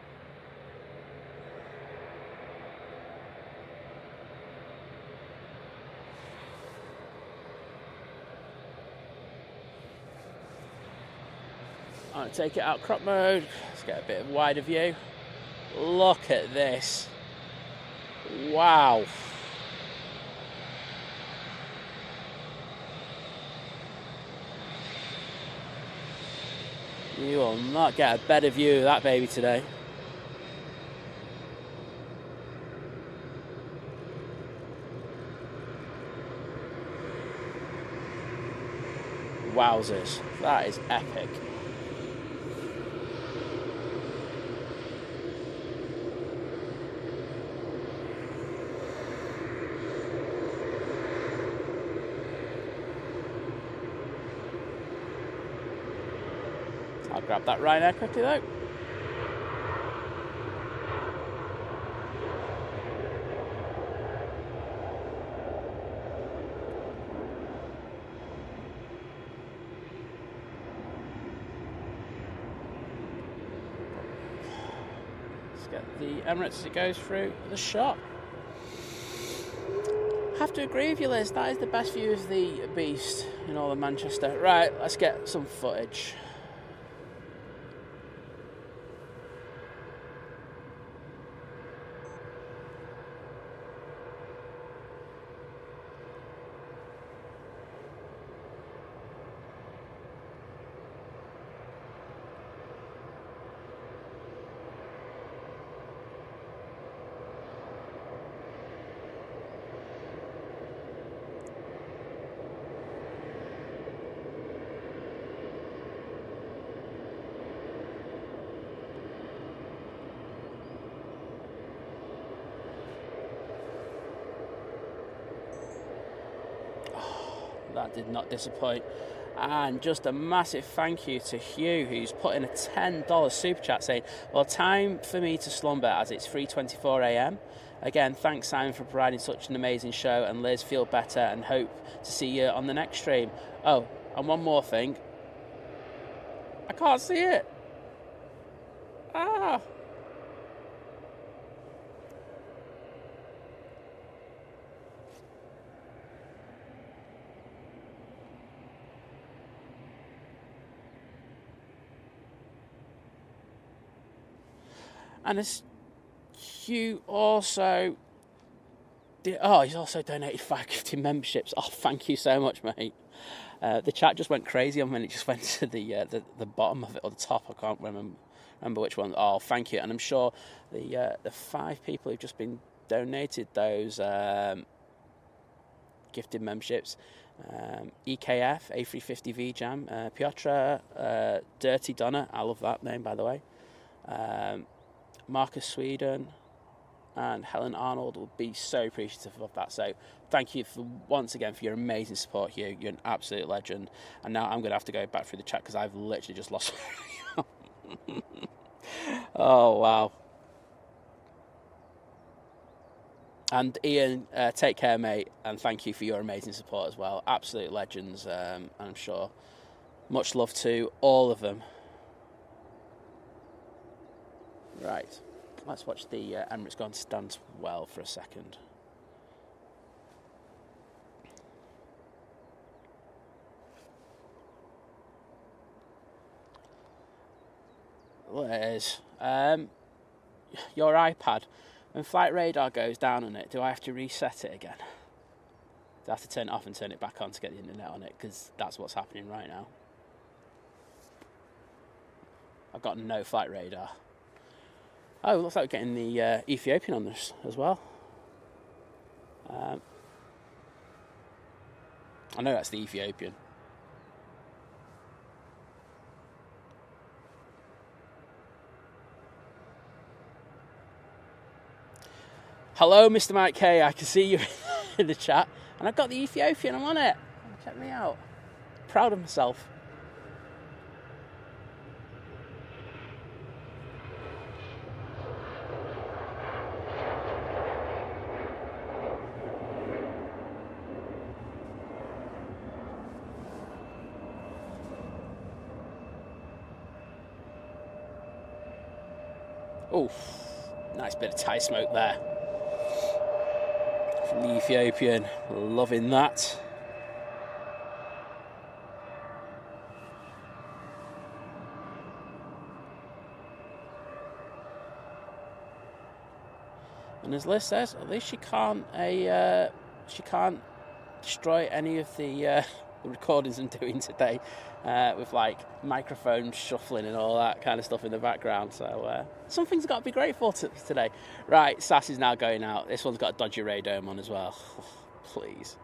I'm going to take it out crop mode. Let's get a bit of wider view. Look at this. Wow. You will not get a better view of that baby today. Wowzers, that is epic. I'll grab that Ryanair quickly though. Let's get the Emirates as it goes through the shop. Have to agree with you, Liz, that is the best view of the beast in all of Manchester. Right, let's get some footage. That did not disappoint. And just a massive thank you to Hugh, who's put in a $10 super chat saying, well, time for me to slumber as it's 3:24 a.m. Again, thanks, Simon, for providing such an amazing show, and Liz, feel better and hope to see you on the next stream. Oh, and one more thing. I can't see it. Ah. And as Hugh also did, he's also donated 5 gifting memberships. Oh, thank you so much, mate. The chat just went crazy on when it just went to the bottom of it, or the top. I can't remember which one. Oh, thank you. And I'm sure the 5 people who've just been donated those gifted memberships, EKF, A350 VJam, Piotr, Dirty Donna, I love that name, by the way, Marcus Sweden, and Helen Arnold will be so appreciative of that. So thank you once again for your amazing support, Hugh. You're an absolute legend. And now I'm going to have to go back through the chat because I've literally just lost. Oh, wow. And Ian, take care, mate, and thank you for your amazing support as well. Absolute legends, and I'm sure much love to all of them. Right, let's watch the Emirates go on stand well for a second. Liz, your iPad, when flight radar goes down on it, do I have to reset it again? Do I have to turn it off and turn it back on to get the internet on it? Because that's what's happening right now. I've got no flight radar. Oh, looks like we're getting the Ethiopian on this as well. I know that's the Ethiopian. Hello, Mr. Mike K. I can see you in the chat. And I've got the Ethiopian. I'm on it. Check me out. Proud of myself. Oof. Nice bit of tie smoke there. From the Ethiopian. Loving that. And as Liz says, at least she can't destroy any of the recordings I'm doing today with like microphone shuffling and all that kind of stuff in the background. So something's got to be grateful to today. Right, SAS is now going out. This one's got a dodgy radome on as well. Please.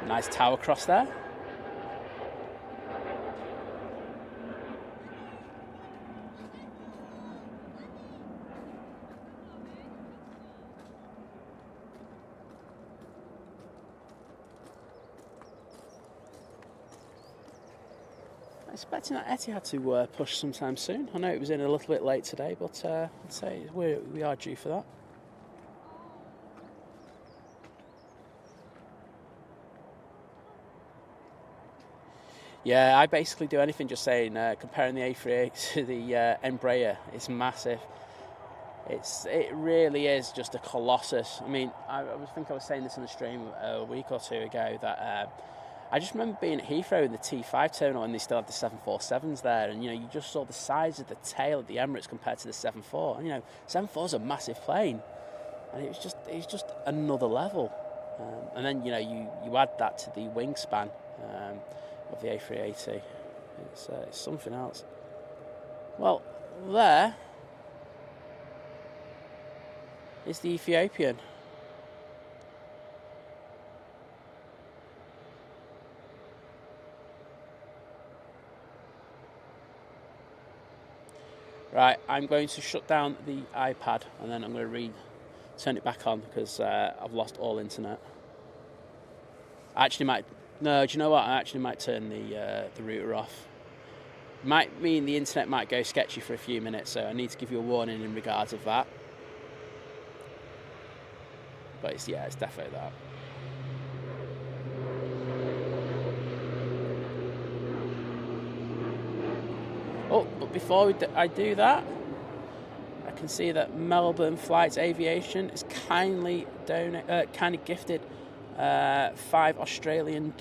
Nice tower cross there. I'm expecting that Etihad to push sometime soon. I know it was in a little bit late today, but I'd say we are due for that. Yeah, I basically do anything just saying, comparing the A380 to the Embraer, it's massive. It really is just a colossus. I mean, I was saying this on the stream a week or two ago, that I just remember being at Heathrow in the T5 terminal and they still had the 747s there, and you just saw the size of the tail of the Emirates compared to the 74. And 74 is a massive plane, and it was just another level. And then you add that to the wingspan of the A380. It's something else. Well, there is the Ethiopian. Right, I'm going to shut down the iPad and then I'm going to turn it back on because I've lost all internet. I actually might. No, do you know what? I actually might turn the router off. Might mean the internet might go sketchy for a few minutes, so I need to give you a warning in regards of that. But it's definitely that. Oh, but before I do that, I can see that Melbourne Flights Aviation is kindly gifted $5 Australian.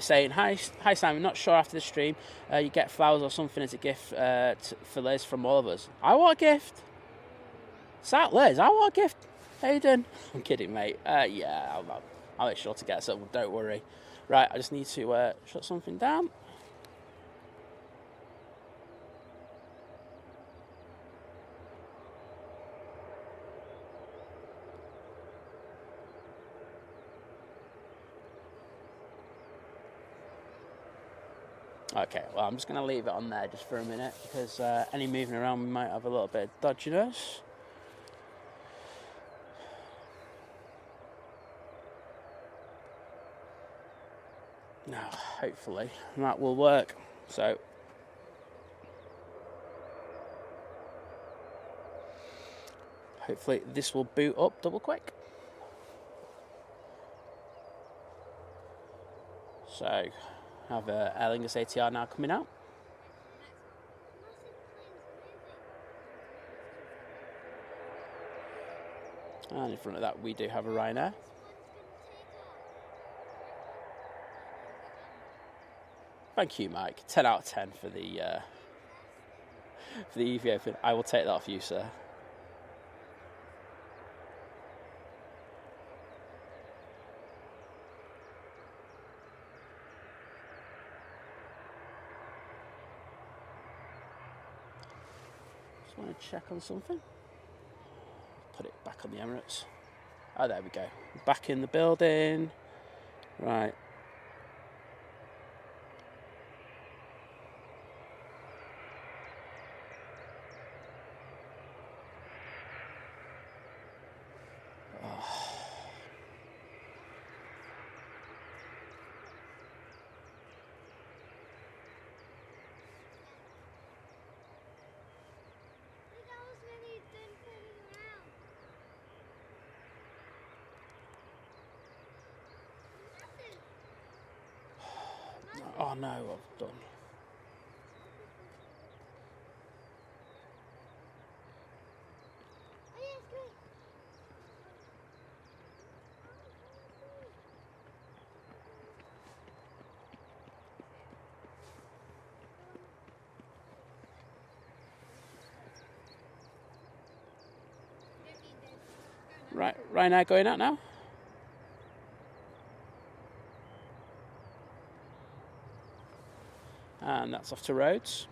Saying, hi Simon, not sure after the stream you get flowers or something as a gift for Liz from all of us. I want a gift. Sat Liz, I want a gift. How you doing? I'm kidding, mate. Yeah, I'll make sure to get some, don't worry. Right, I just need to shut something down. Okay, well, I'm just going to leave it on there just for a minute because any moving around we might have a little bit of dodginess. Now, hopefully, that will work. So, hopefully this will boot up double quick. So, I have a Aer Lingus ATR now coming out. And in front of that we do have a Ryanair. Thank you, Mike. 10 out of 10 for the EV Open. I will take that off you, sir. Just want to check on something. Put it back on the Emirates. Oh, there we go. Back in the building. Right. Oh no, I've done. Right, Ryanair going out now. And that's off to roads.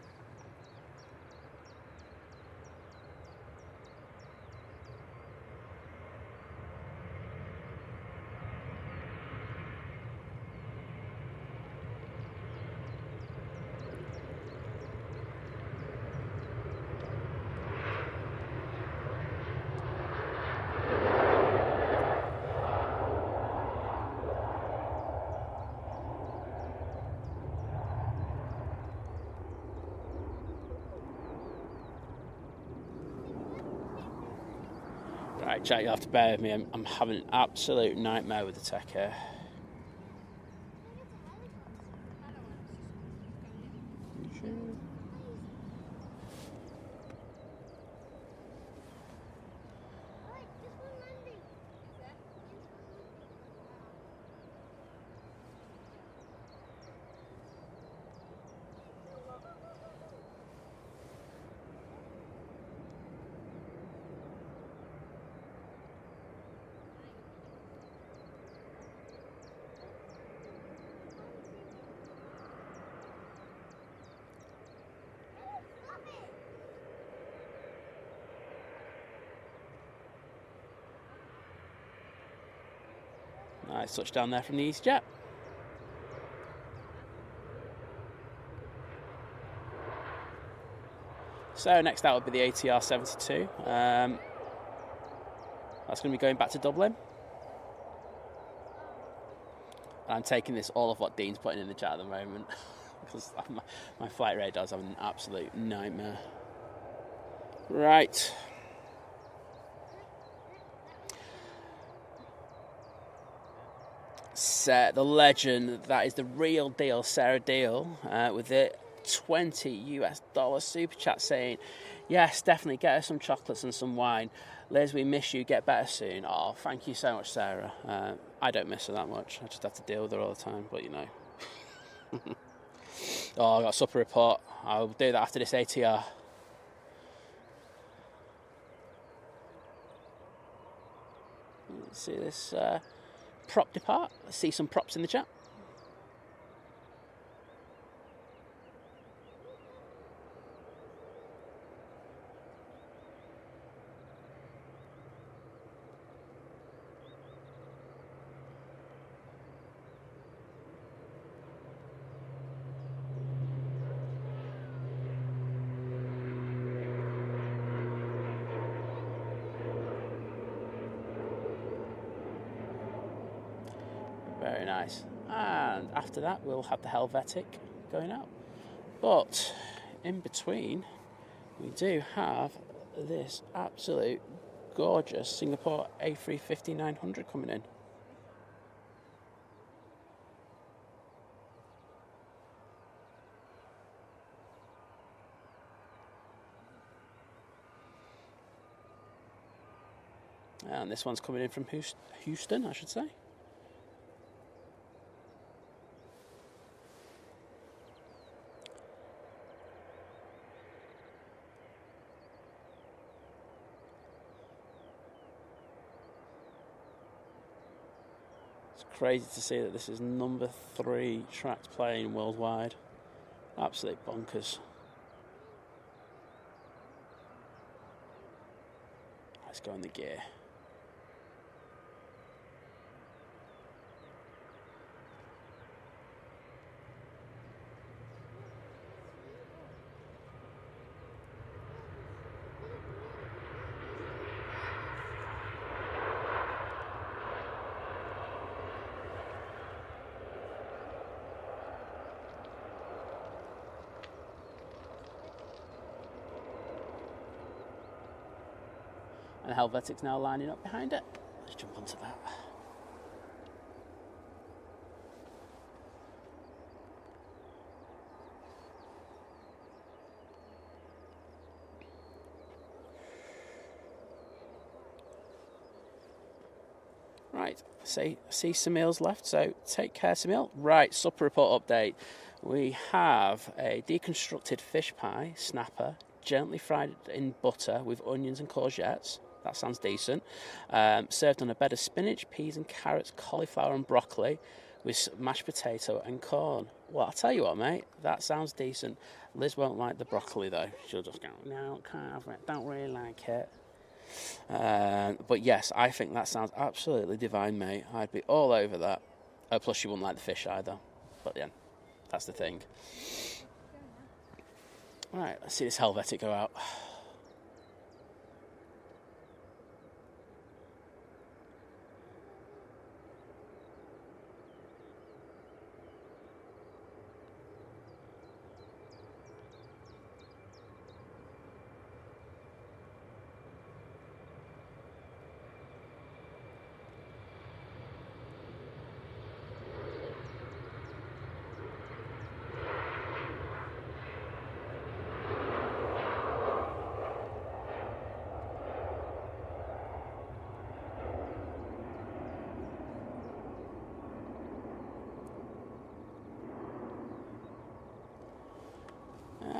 Right, Jack, you'll have to bear with me. I'm having an absolute nightmare with the tech here. Nice touchdown there from the EasyJet. So next out will be the ATR 72. That's going to be going back to Dublin. And I'm taking this all of what Dean's putting in the chat at the moment because my flight radar is having an absolute nightmare. Right. The legend, that is the real deal, Sarah Deal, with the $20 super chat saying, yes, definitely get her some chocolates and some wine. Liz, we miss you, get better soon. Oh, thank you so much, Sarah. I don't miss her that much. I just have to deal with her all the time, but you know. Oh, I got a supper report. I'll do that after this ATR. Let's see this prop depart. Let's see some props in the chat. Very nice. And after that, we'll have the Helvetic going out. But in between, we do have this absolute gorgeous Singapore A350-900 coming in. And this one's coming in from Houston, I should say. It's crazy to see that this is number 3 tracked plane worldwide. Absolute bonkers. Let's go in the gear. And Helvetic's now lining up behind it. Let's jump onto that. Right, see Samil's left, so take care, Samil. Right, supper report update. We have a deconstructed fish pie, snapper, gently fried in butter with onions and courgettes. That sounds decent. Served on a bed of spinach, peas and carrots, cauliflower and broccoli with mashed potato and corn. Well, I'll tell you what, mate, that sounds decent. Liz won't like the broccoli, though. She'll just go, no, can't have it, don't really like it. But yes, I think that sounds absolutely divine, mate. I'd be all over that. Oh, plus she wouldn't like the fish either. But yeah, that's the thing. Right, let's see this Helvetic go out.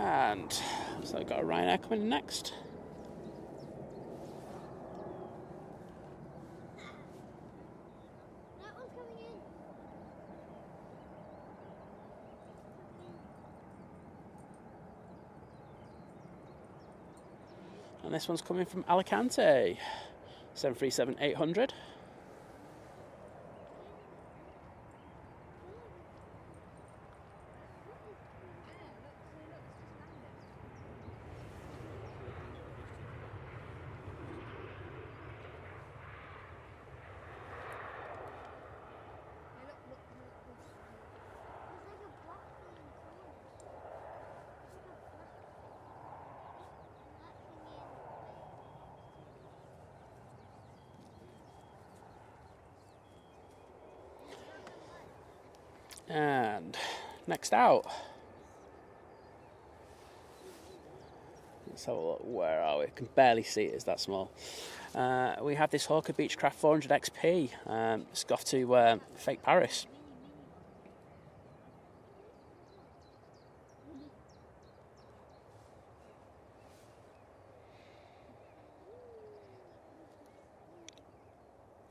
And so I've got a Ryanair coming in next. That one's coming in. And this one's coming from Alicante. 737-800. And next out, let's have a look. Where are we? I can barely see it, it's that small. We have this Hawker Beechcraft 400 XP. It's off to fake Paris.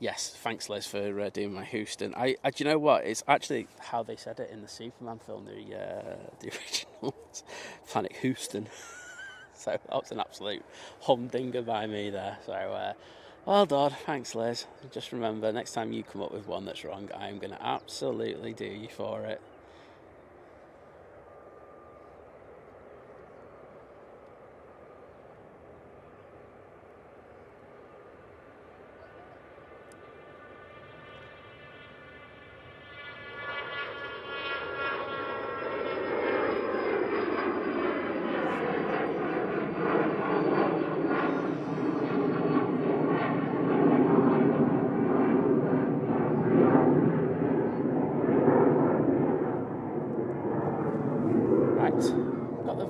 Yes, thanks, Liz, for doing my Houston. Do you know what? It's actually how they said it in the Superman film, the original Planet Houston. So that was an absolute humdinger by me there. So well done, thanks, Liz. Just remember, next time you come up with one that's wrong, I'm going to absolutely do you for it.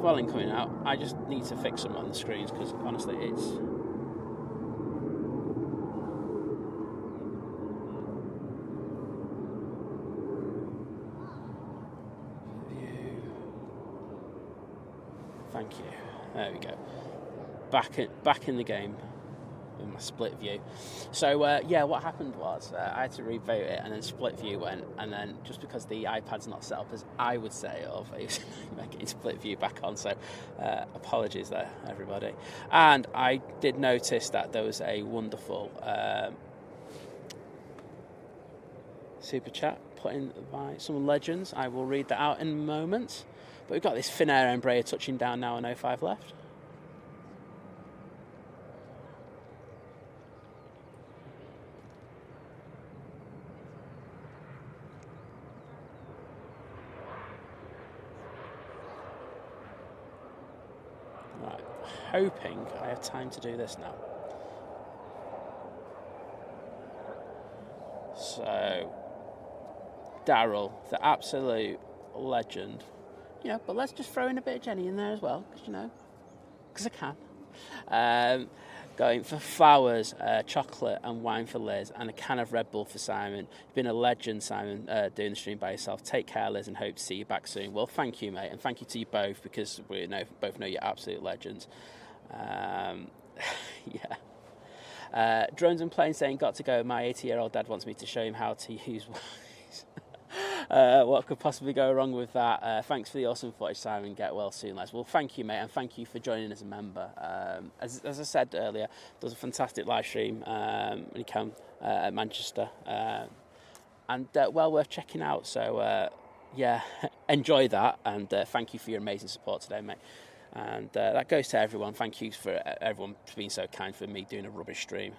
swelling coming out. I just need to fix them on the screens because honestly it's... Thank you. There we go. Back in the game with my split view. So yeah, what happened was I had to revote it, and then split view went, and then just because the iPad's not set up as I would say of, it was making split view back on. So apologies there, everybody. And I did notice that there was a wonderful super chat put in by some legends. I will read that out in a moment. But we've got this Finnair Embraer touching down now and 05 left. Right, hoping I have time to do this now. So, Daryl, the absolute legend. You know, but let's just throw in a bit of Jenny in there as well, because, you know, because I can. Going for flowers, chocolate and wine for Liz, and a can of Red Bull for Simon. You've been a legend, Simon, doing the stream by yourself. Take care, Liz, and hope to see you back soon. Well, thank you, mate, and thank you to you both, because we both know you're absolute legends. Yeah. Drones and Planes saying, got to go. My 80-year-old dad wants me to show him how to use Wise. What could possibly go wrong with that? Thanks for the awesome footage, Simon. Get well soon, Les. Well, thank you, mate, and thank you for joining as a member. As I said earlier, there was a fantastic live stream when you came at Manchester, and well worth checking out. So, yeah, enjoy that, and thank you for your amazing support today, mate. And that goes to everyone. Thank you for everyone being so kind for me doing a rubbish stream.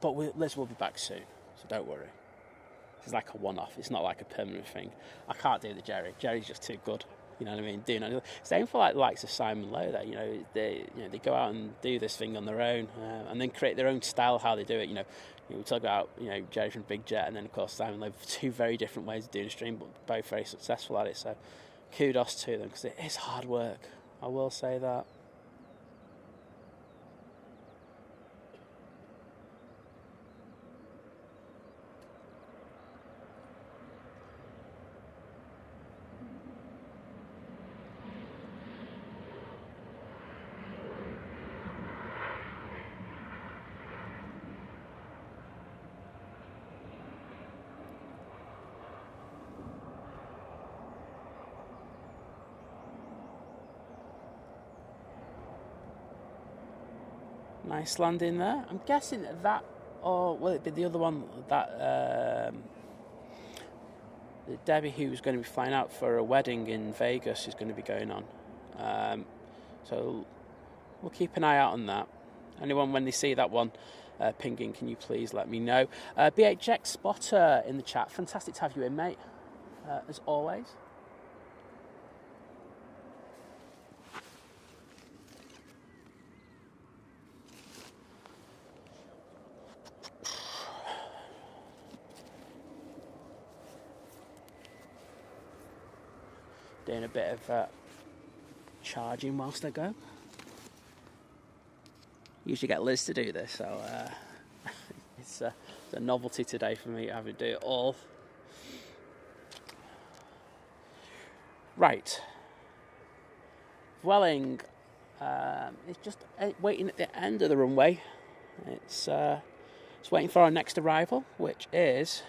But Liz will be back soon. So don't worry. It's like a one-off. It's not like a permanent thing. I can't do the Jerry. Jerry's just too good. You know what I mean? Doing anything. Same for like the likes of Simon Lowe. That they go out and do this thing on their own, and then create their own style how they do it. We talk about Jerry from Big Jet, and then of course Simon Lowe. Two very different ways of doing a stream, but both very successful at it. So kudos to them, because it is hard work. I will say that. Nice landing there. I'm guessing that, or will it be the other one that Debbie, who was going to be flying out for a wedding in Vegas, is going to be going on. So we'll keep an eye out on that. Anyone, when they see that one pinging, can you please let me know? BHX Spotter in the chat. Fantastic to have you in, mate, as always. Doing a bit of charging whilst I go. Usually get Liz to do this, so it's a novelty today for me having to do it all. Right. Vueling is just waiting at the end of the runway. It's waiting for our next arrival, which is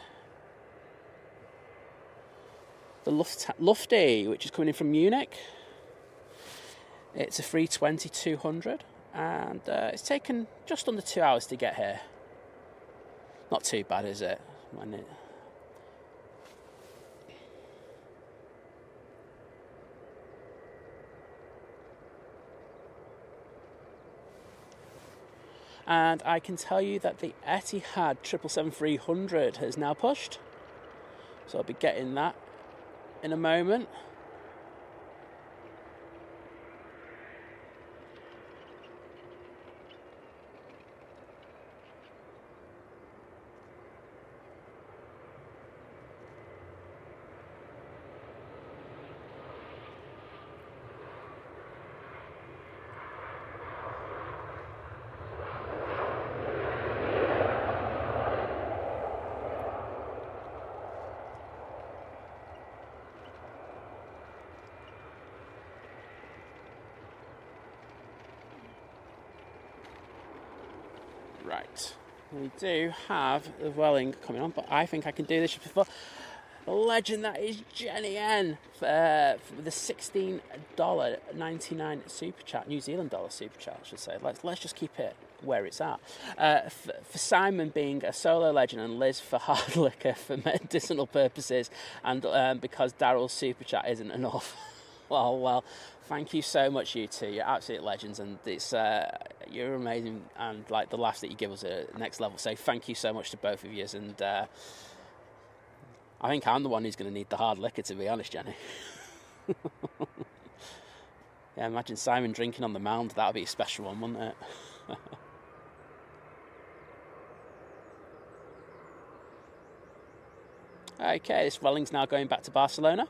the Lufty, which is coming in from Munich. It's a 320-200, and it's taken just under 2 hours to get here. Not too bad, is it? And I can tell you that the Etihad 777-300 has now pushed. So I'll be getting that in a moment. Right, we do have the Welling coming on, but I think I can do this before. The legend that is Jenny N for the $16.99 super chat, New Zealand dollar super chat, I should say. Let's just keep it where it's at. For Simon being a solo legend and Liz for hard liquor for medicinal purposes, and because Daryl's super chat isn't enough. Well, thank you so much, you two. You're absolute legends, and it's you're amazing, and like the laughs that you give us are next level. So thank you so much to both of you, and I think I'm the one who's going to need the hard liquor, to be honest, Jenny. Yeah, imagine Simon drinking on the mound. That would be a special one, wouldn't it? Okay, this Welling's now going back to Barcelona.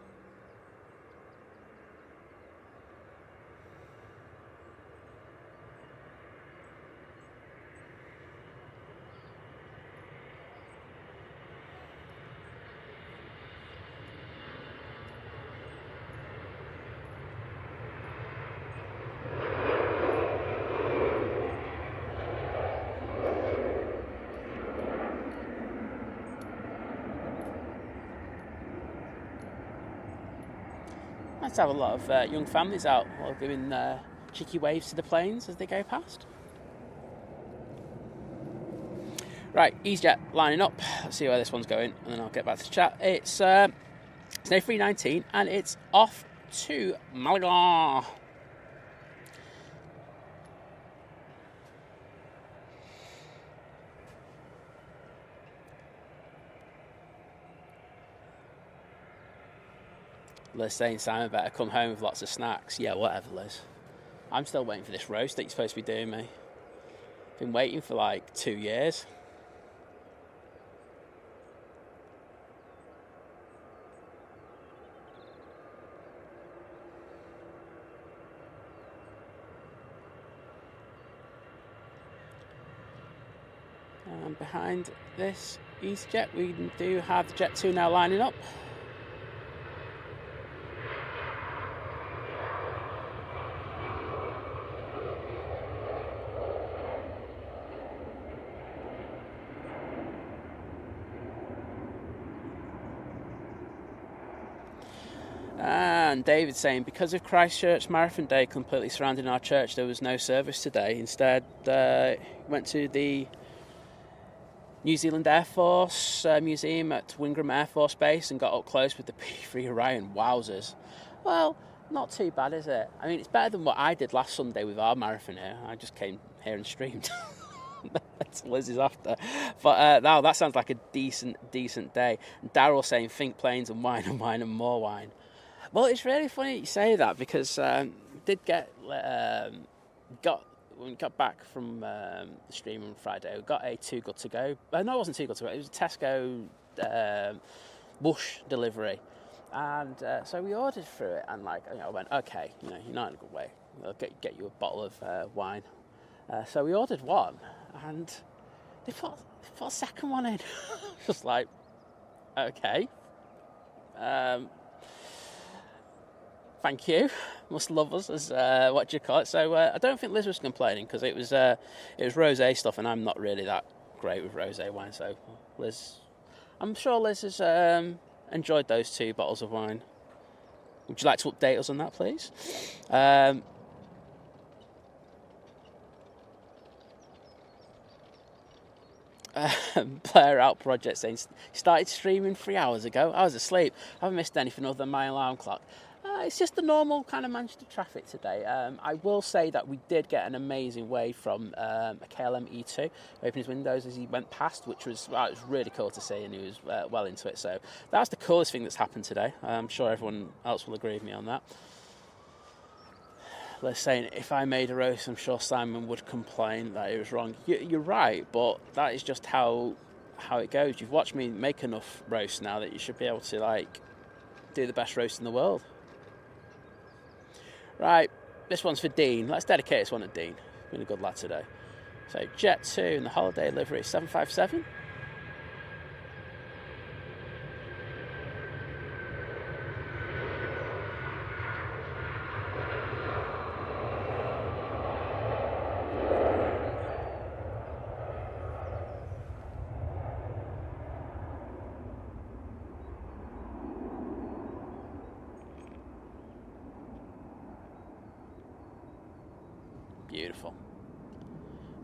Nice to have a lot of young families out while giving cheeky waves to the planes as they go past. Right, EasyJet lining up. Let's see where this one's going, and then I'll get back to the chat. It's an A319, and it's off to Malaga. Liz saying Simon better come home with lots of snacks. Yeah, whatever, Liz. I'm still waiting for this roast that you're supposed to be doing me. Been waiting for like 2 years. And behind this EasyJet, we do have the Jet 2 now lining up. And David saying, because of Christchurch Marathon Day completely surrounding our church, there was no service today. Instead, went to the New Zealand Air Force Museum at Wingram Air Force Base and got up close with the P3 Orion. Wowzers. Well, not too bad, is it? I mean, it's better than what I did last Sunday with our marathon here. I just came here and streamed. That's Lizz's after. But now that sounds like a decent day. Daryl saying, think planes and wine and more wine. Well, it's really funny you say that, because did get when we got back from the stream on Friday, we got a Too Good To Go. No, it wasn't Too Good To Go. It was a Tesco bush delivery, and so we ordered through it, and I went, okay, you're not in a good way. I'll get you a bottle of wine. So we ordered one, and they put a second one in. Just like, okay. Thank you. Must love us, as what do you call it? So I don't think Liz was complaining, because it was rosé stuff, and I'm not really that great with rosé wine. So Liz, I'm sure Liz has enjoyed those 2 bottles of wine. Would you like to update us on that, please? Player Out Project saying, started streaming 3 hours ago. I was asleep. I haven't missed anything other than my alarm clock. It's just the normal kind of Manchester traffic today. I will say that we did get an amazing wave from a KLM E2 open his windows as he went past, which was it was really cool to see, and he was well into it. So that's the coolest thing that's happened today. I'm sure everyone else will agree with me on that. Let's say, if I made a roast, I'm sure Simon would complain that it was wrong. You're right, but that is just how it goes. You've watched me make enough roasts now that you should be able to do the best roast in the world. Right, this one's for Dean. Let's dedicate this one to Dean. Been a good lad today. So Jet 2 in the holiday livery 757. Beautiful.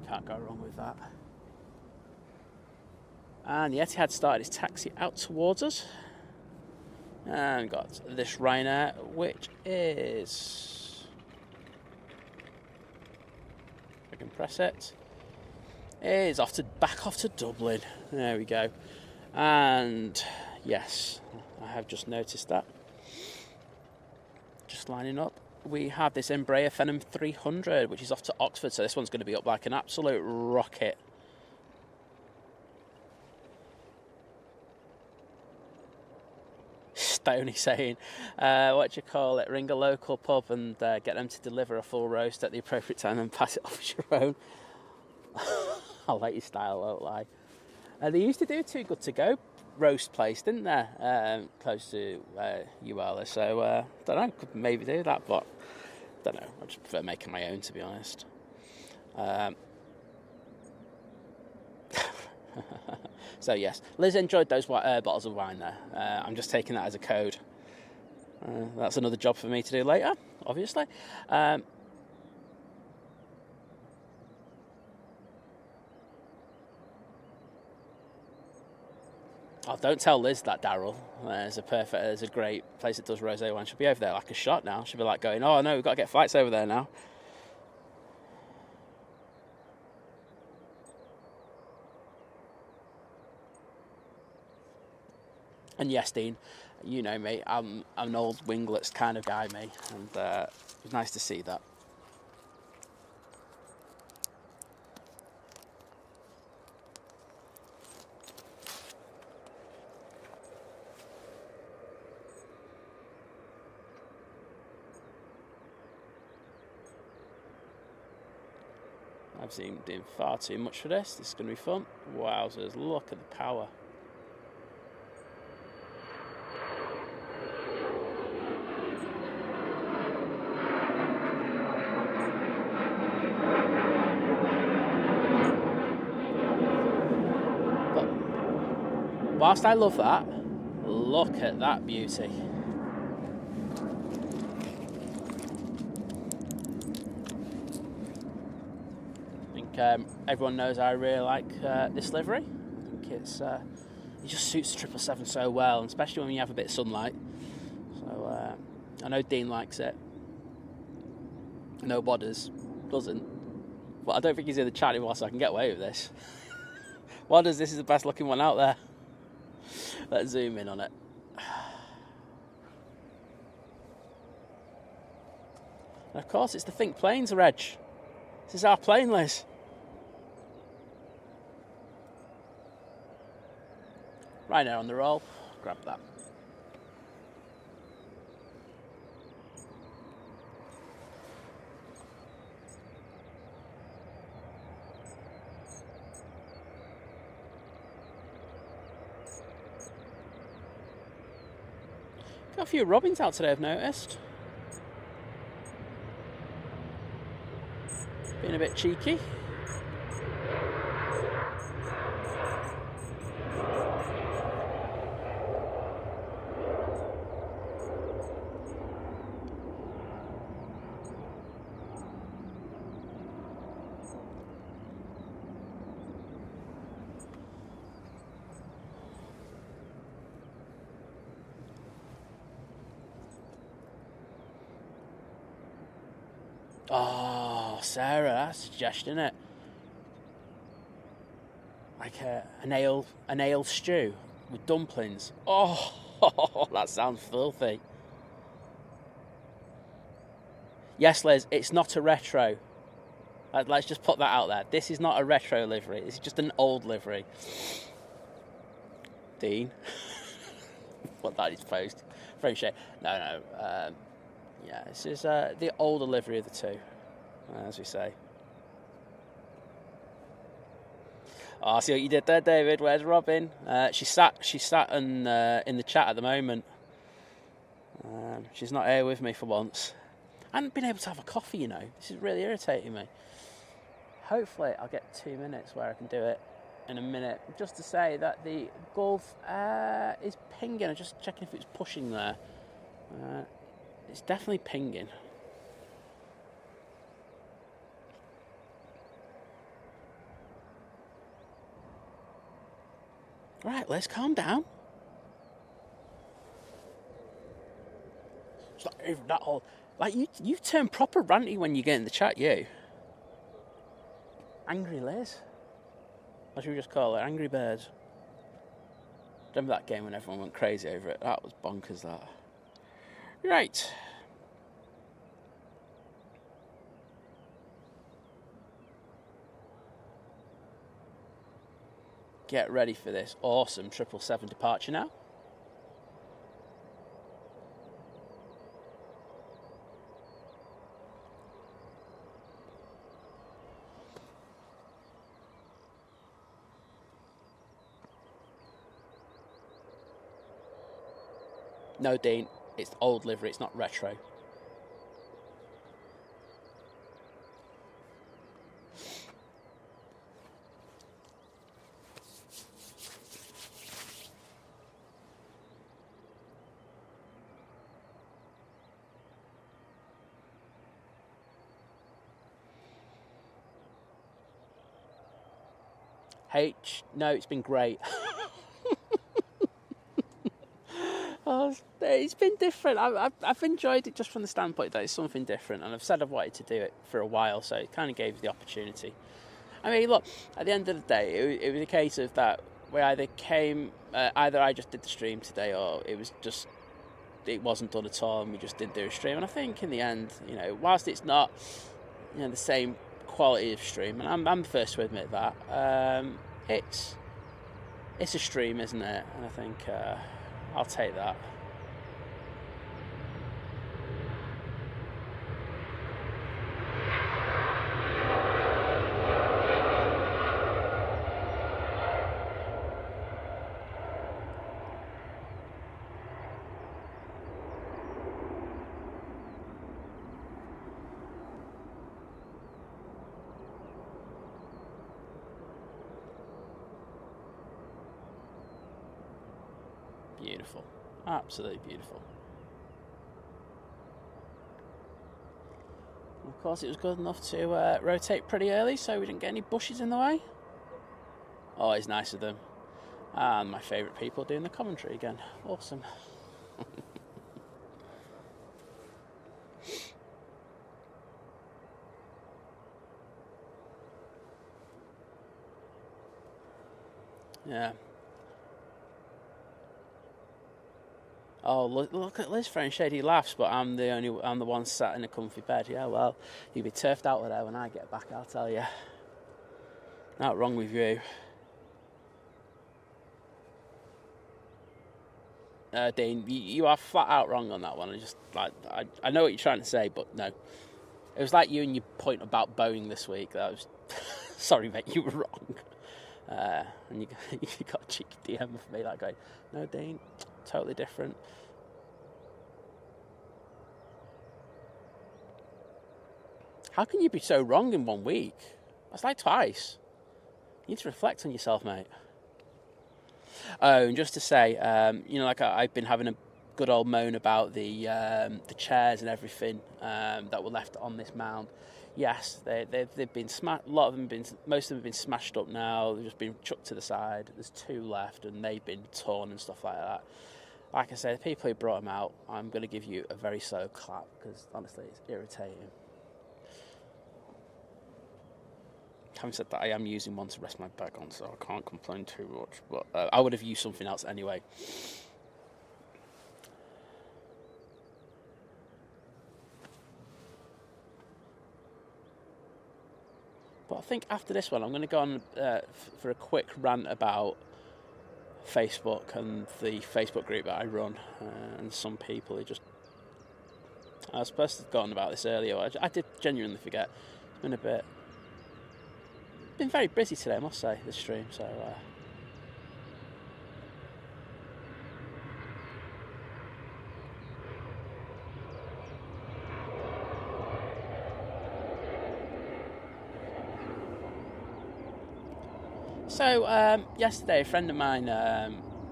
Can't go wrong with that. And the Etihad started its taxi out towards us. And got this Ryanair, which is... if I can press it. Is back off to Dublin. There we go. And yes, I have just noticed that. Just lining up. We have this Embraer Phenom 300, which is off to Oxford, so this one's going to be up like an absolute rocket. Stoney saying, what do you call it, ring a local pub and get them to deliver a full roast at the appropriate time and pass it off as your own. I like your style, I won't lie. They used to do Too Good To Go roast place, didn't they? Close to Uala. So, don't know, could maybe do that, but don't know. I just prefer making my own, to be honest. So, yes, Liz enjoyed those bottles of wine there. I'm just taking that as a code. That's another job for me to do later, obviously. Oh, don't tell Liz that, Daryl. There's a great place that does rosé wine. She'll be over there like a shot now. She'll be like going, oh no, we've got to get flights over there now. And yes, Dean, you know me. I'm an old winglets kind of guy, me, and it was nice to see that. I've seen doing far too much for this. This is going to be fun. Wowzers, look at the power. But whilst I love that, look at that beauty. Everyone knows I really like this livery. I think it just suits 777 so well, and especially when you have a bit of sunlight. So I know Dean likes it. No Bodders doesn't, but I don't think he's in the chat anymore, so I can get away with this. Bodders, this is the best looking one out there. Let's zoom in on it. And of course, it's the Think Planes, Reg. This is our plane, Liz. Ryanair on the roll. Grab that. Got a few robins out today, I've noticed. Being a bit cheeky. Oh, Sarah, that's a suggestion, isn't it? Like an ale stew with dumplings. Oh, that sounds filthy. Yes, Liz, it's not a retro. Let's just put that out there. This is not a retro livery. It's just an old livery. Dean. What that is post. Very shame. No. Yeah, this is the older livery of the two, as we say. Oh, I see what you did there, David. Where's Robin? She sat in the chat at the moment. She's not here with me for once. I haven't been able to have a coffee, you know. This is really irritating me. Hopefully I'll get 2 minutes where I can do it in a minute. Just to say that the Gulf is pinging. I'm just checking if it's pushing there. It's definitely pinging. Right, let's calm down. It's not even that old. Like, you turn proper ranty when you get in the chat, you. Angry Liz. What should we just call it? Angry Birds. Remember that game when everyone went crazy over it? That was bonkers, that. Right. Get ready for this awesome 777 departure now. No, Dean, it's old livery, it's not retro. No, it's been great. Oh, it's been different. I've enjoyed it just from the standpoint that it's something different, and I've said I've wanted to do it for a while, so it kind of gave the opportunity. I mean, look, at the end of the day, it was a case of that we either I just did the stream today, or it wasn't done at all, and we just didn't do a stream. And I think in the end, whilst it's not, the same quality of stream, and I'm the first to admit that, it's a stream, isn't it? And I think I'll take that. Beautiful. Absolutely beautiful. And of course, it was good enough to rotate pretty early, so we didn't get any bushes in the way. Always nice of them. And my favourite people doing the commentary again. Awesome. Yeah. Oh, look at Liz throwing shady laughs, but I'm the one sat in a comfy bed. Yeah, well, you'll be turfed out with her when I get back, I'll tell you. Not wrong with you. Dean, you are flat out wrong on that one. I know what you're trying to say, but no. It was like you and your point about Boeing this week. That was sorry, mate, you were wrong. And you got a cheeky DM for me, like going, no, Dean, totally different. How can you be so wrong in 1 week? That's like twice. You need to reflect on yourself, mate. Oh, and just to say, I've been having a good old moan about the chairs and everything that were left on this mound. Yes, they've been smashed. Most of them have been smashed up now. They've just been chucked to the side. There's 2 left, and they've been torn and stuff like that. Like I said, the people who brought them out, I'm going to give you a very slow clap because honestly, it's irritating. Having said that, I am using one to rest my back on, so I can't complain too much. But I would have used something else anyway. But I think after this one, I'm going to go on for a quick rant about Facebook and the Facebook group that I run, and some people who I was supposed to have gone about this earlier. I did genuinely forget. It's been very busy today, I must say, this stream. So yesterday, a friend of mine,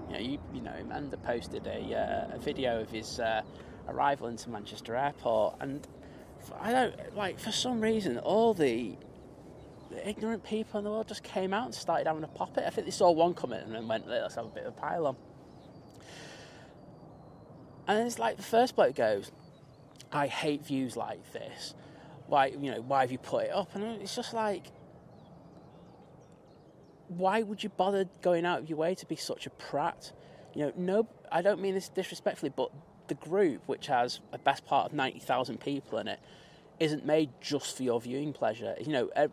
you know him, Amanda, posted a video of his arrival into Manchester Airport, and for some reason, all the the ignorant people in the world just came out and started having a pop at it. I think they saw one coming and then went, let's have a bit of a pile on. And then it's like the first bloke goes, I hate views like this. Why have you put it up? And it's just like, why would you bother going out of your way to be such a prat? No, I don't mean this disrespectfully, but the group, which has a best part of 90,000 people in it, isn't made just for your viewing pleasure.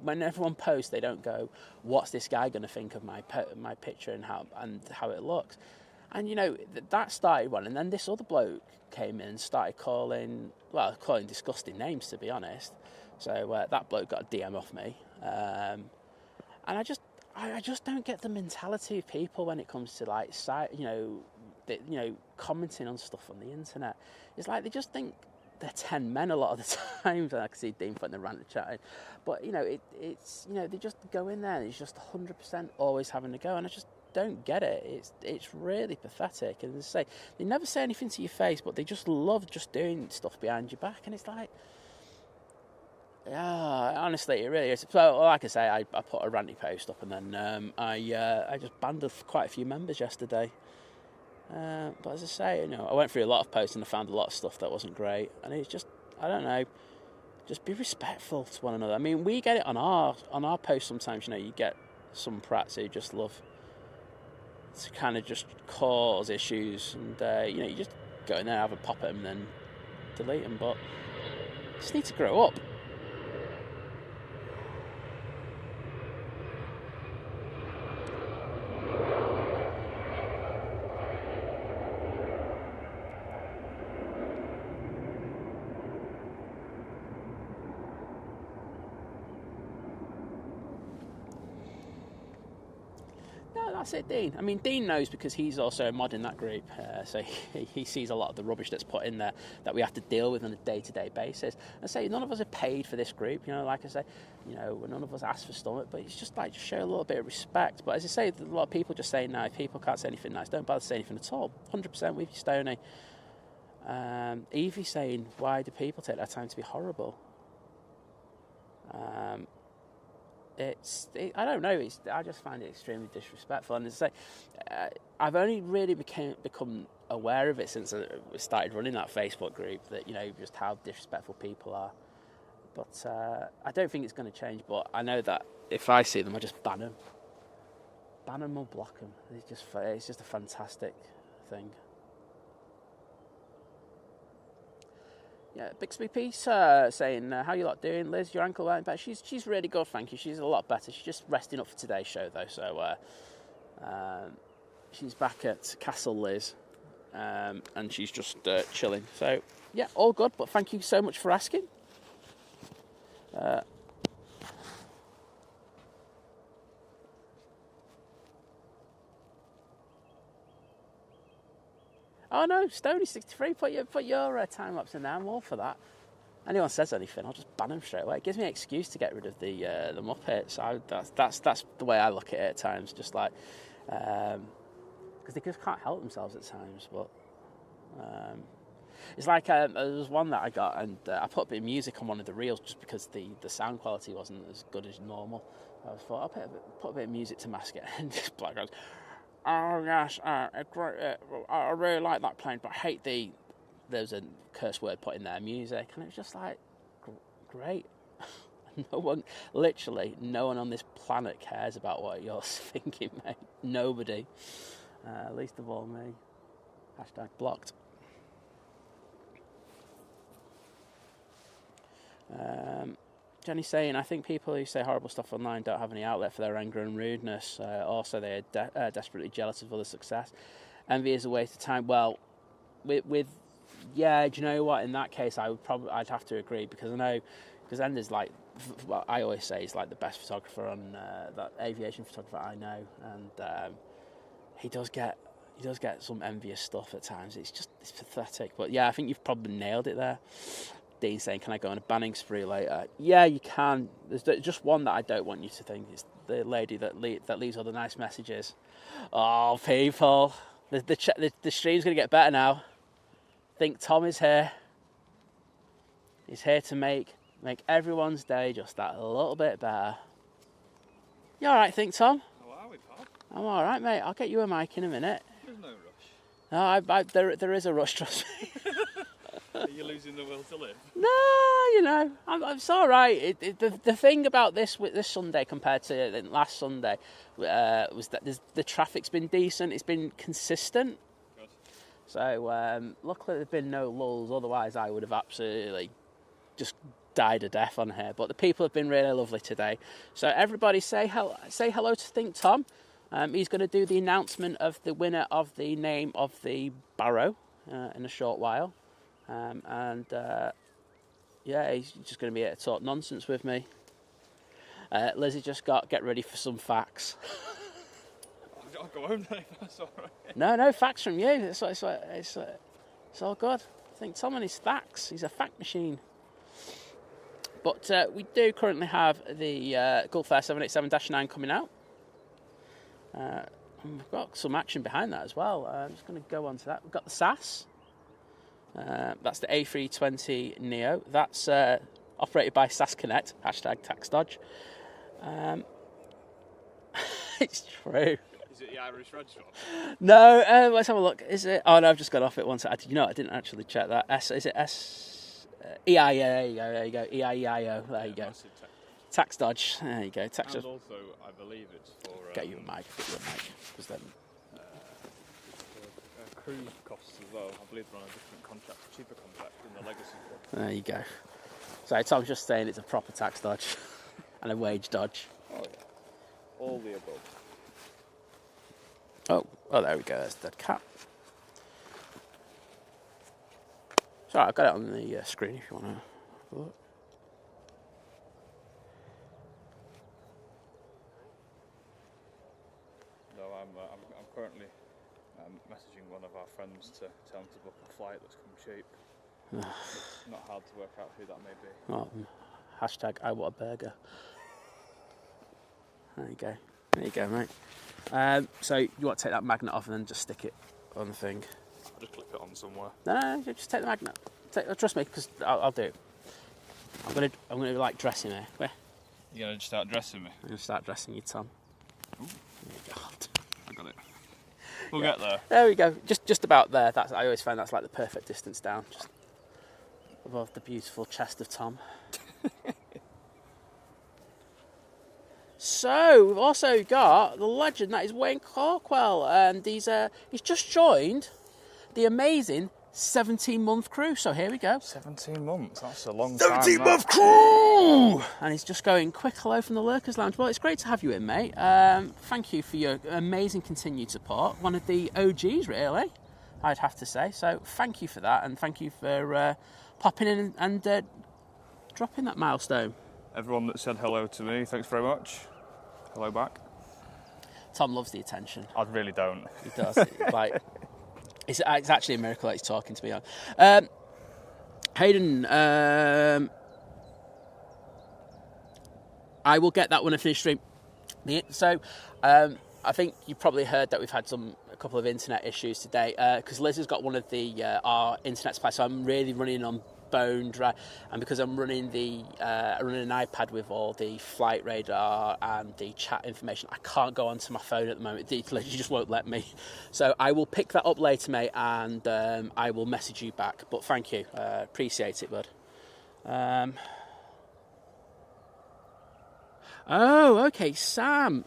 When everyone posts, they don't go, what's this guy going to think of my picture and how it looks? And that started one, and then this other bloke came in and started calling disgusting names, to be honest. So that bloke got a DM off me, and I just don't get the mentality of people when it comes to like commenting on stuff on the internet. It's like they just think they're 10 men a lot of the times. I can see Dean putting the rant chatting, but it's they just go in there and it's just 100% always having to go, and I just don't get it. It's really pathetic. And they never say anything to your face, but they just love just doing stuff behind your back, and it's like, honestly, it really is. So, like I say, I put a ranty post up, and then I just banned quite a few members yesterday. But as I say, I went through a lot of posts and I found a lot of stuff that wasn't great. And it's just, I don't know, just be respectful to one another. I mean, we get it on our posts sometimes. You get some prats who just love to kind of just cause issues, and you just go in there, have a pop at them, and then delete them. But you just need to grow up. That's it, Dean. I mean, Dean knows because he's also a mod in that group, so he sees a lot of the rubbish that's put in there that we have to deal with on a day-to-day basis. And say none of us are paid for this group, like I say, none of us ask for stuff, but it's just like, just show a little bit of respect. But as I say, a lot of people just say, no, if people can't say anything nice, don't bother saying anything at all. 100% with you, Stoney. Evie saying, why do people take their time to be horrible? I don't know. I just find it extremely disrespectful, and it's like I've only really become aware of it since I started running that Facebook group. That just how disrespectful people are. But I don't think it's going to change. But I know that if I see them, I just ban them or block them. It's just a fantastic thing. Yeah, Bixby Peace saying, how you lot doing, Liz? Your ankle went better. She's really good, thank you. She's a lot better. She's just resting up for today's show, though. So she's back at Castle Liz, and she's just chilling. So, yeah, all good. But thank you so much for asking. Oh no, Stoney63, put your time lapse in there. I'm all for that. Anyone says anything, I'll just ban them straight away. It gives me an excuse to get rid of the Muppets. That's the way I look at it at times. Just like because they just can't help themselves at times. But it's like there was one that I got, and I put a bit of music on one of the reels just because the sound quality wasn't as good as normal. I thought I'll put a bit of music to mask it, and this black goes, oh yes, I really like that plane, but I hate there's a curse word put in there, music, and it was just like, great. No one on this planet cares about what you're thinking, mate. Nobody. Least of all me. Hashtag blocked. Jenny's saying, I think people who say horrible stuff online don't have any outlet for their anger and rudeness. Also, they are desperately jealous of others' success. Envy is a waste of time. Well, yeah, do you know what? In that case, I'd have to agree, because I know, because Ender's like, well, I always say he's like the best photographer on that aviation photographer I know, and he does get some envious stuff at times. It's pathetic. But yeah, I think you've probably nailed it there. Dean saying, can I go on a banning spree later? Yeah, you can. There's just one that I don't want you to think. It's the lady that leaves all the nice messages. Oh, people. The stream's going to get better now. I think Tom is here. He's here to make everyone's day just that little bit better. You all right, think, Tom? How are we, pal? I'm all right, mate. I'll get you a mic in a minute. There's no rush. No, there is a rush, trust me. Are you losing the will to live? No, you know, it's all right. The thing about this Sunday compared to last Sunday was that the traffic's been decent. It's been consistent. Good. So luckily there've been no lulls. Otherwise, I would have absolutely just died a death on here. But the people have been really lovely today. So everybody say hello to Think Tom. He's going to do the announcement of the winner of the name of the barrow in a short while. Yeah, he's just going to be here to talk nonsense with me. Lizzie just get ready for some facts. I'll go home then if that's all right. No facts from you. It's all good. I think Tom and his facts. He's a fact machine. But we do currently have the Gulf Air 787-9 coming out. And we've got some action behind that as well. I'm just going to go on to that. We've got the SAS. That's the A320 Neo. That's operated by SAS Connect. #tax dodge. It's true. Is it the Irish Red Swap? No, let's have a look. Is it? Oh no, I've just got off it once. I didn't actually check that. Is it S? EIO. There you go. EIEIO. There you go. Tax dodge. There you go. Tax dodge. And also, I believe it's for... Get you a mic. Because then... cruise costs as well. I believe they're on a different contract, a cheaper contract than the legacy one. There you go. So Tom's just saying it's a proper tax dodge and a wage dodge. Oh yeah. All the above. Oh, there we go. There's the cat. Sorry, I've got it on the screen if you want to have a look. No, I'm currently messaging one of our friends to tell him to book a flight that's come cheap. It's not hard to work out who that may be. Oh, #I want a burger. There you go, mate. So you want to take that magnet off and then just stick it on the thing? I'll just clip it on somewhere. No, just take the magnet. Trust me, because I'll do it. I'm gonna like dress him here. Where? You're gonna just start dressing me? I'm gonna start dressing you, Tom. Ooh. There you go. I got it. We'll get there. There we go. Just about there. I always find that's like the perfect distance down, just above the beautiful chest of Tom. So we've also got the legend that is Wayne Corkwell, and he's just joined the amazing 17-month crew. So here we go. 17 months. That's a long time. 17-month crew, and he's just going quick hello from the Lurkers Lounge. Well, it's great to have you in, mate. Thank you for your amazing continued support. One of the OGs, really, I'd have to say. So thank you for that, and thank you for popping in and dropping that milestone. Everyone that said hello to me, thanks very much. Hello back. Tom loves the attention. I really don't. He does. It's actually a miracle that he's talking to me on. Hayden, I will get that when I finish stream. So, I think you probably heard that we've had a couple of internet issues today because Lizz has got one of our internet supplies. So I'm really running on bone dry, and because I'm running an iPad with all the flight radar and the chat information, I can't go onto my phone at the moment. It just won't let me. So I will pick that up later, mate, and I will message you back. But thank you, appreciate it, bud. Oh, okay, Sam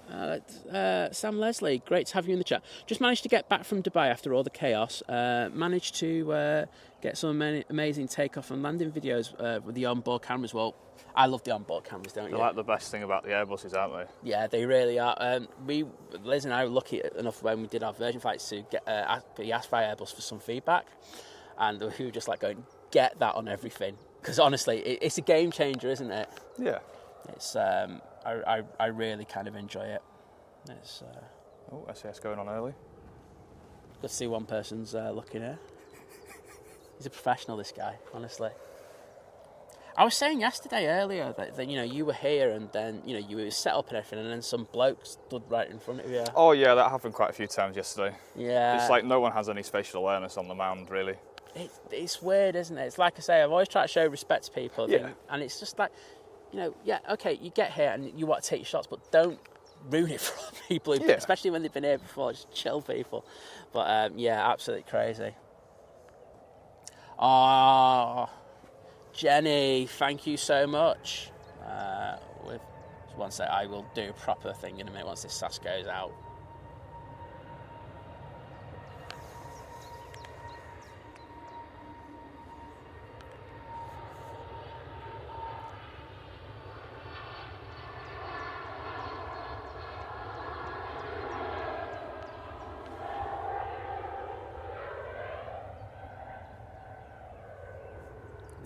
Leslie, great to have you in the chat. Just managed to get back from Dubai after all the chaos. Managed to get some amazing takeoff and landing videos with the onboard cameras. Well, I love the onboard cameras, don't you? They're like the best thing about the Airbuses, aren't they? Yeah, they really are. Liz and I were lucky enough when we did our Virgin flights to be asked by Airbus for some feedback, and we were just like going, get that on everything, because honestly, it's a game changer, isn't it? Yeah. It's I really kind of enjoy it. It's SAS going on early. Good to see one person's looking here. He's a professional, this guy, honestly. I was saying earlier that you were here and then you were set up and everything, and then some bloke stood right in front of you. Oh yeah, that happened quite a few times yesterday. Yeah. It's like no one has any spatial awareness on the mound, really. It's weird, isn't it? It's like I say, I've always tried to show respect to people. Yeah. And it's just like, yeah, okay, you get here and you want to take your shots, but don't ruin it for other people, especially when they've been here before. Just chill people. But yeah, absolutely crazy. Oh, Jenny, thank you so much. Once I will do a proper thing in a minute once this sass goes out.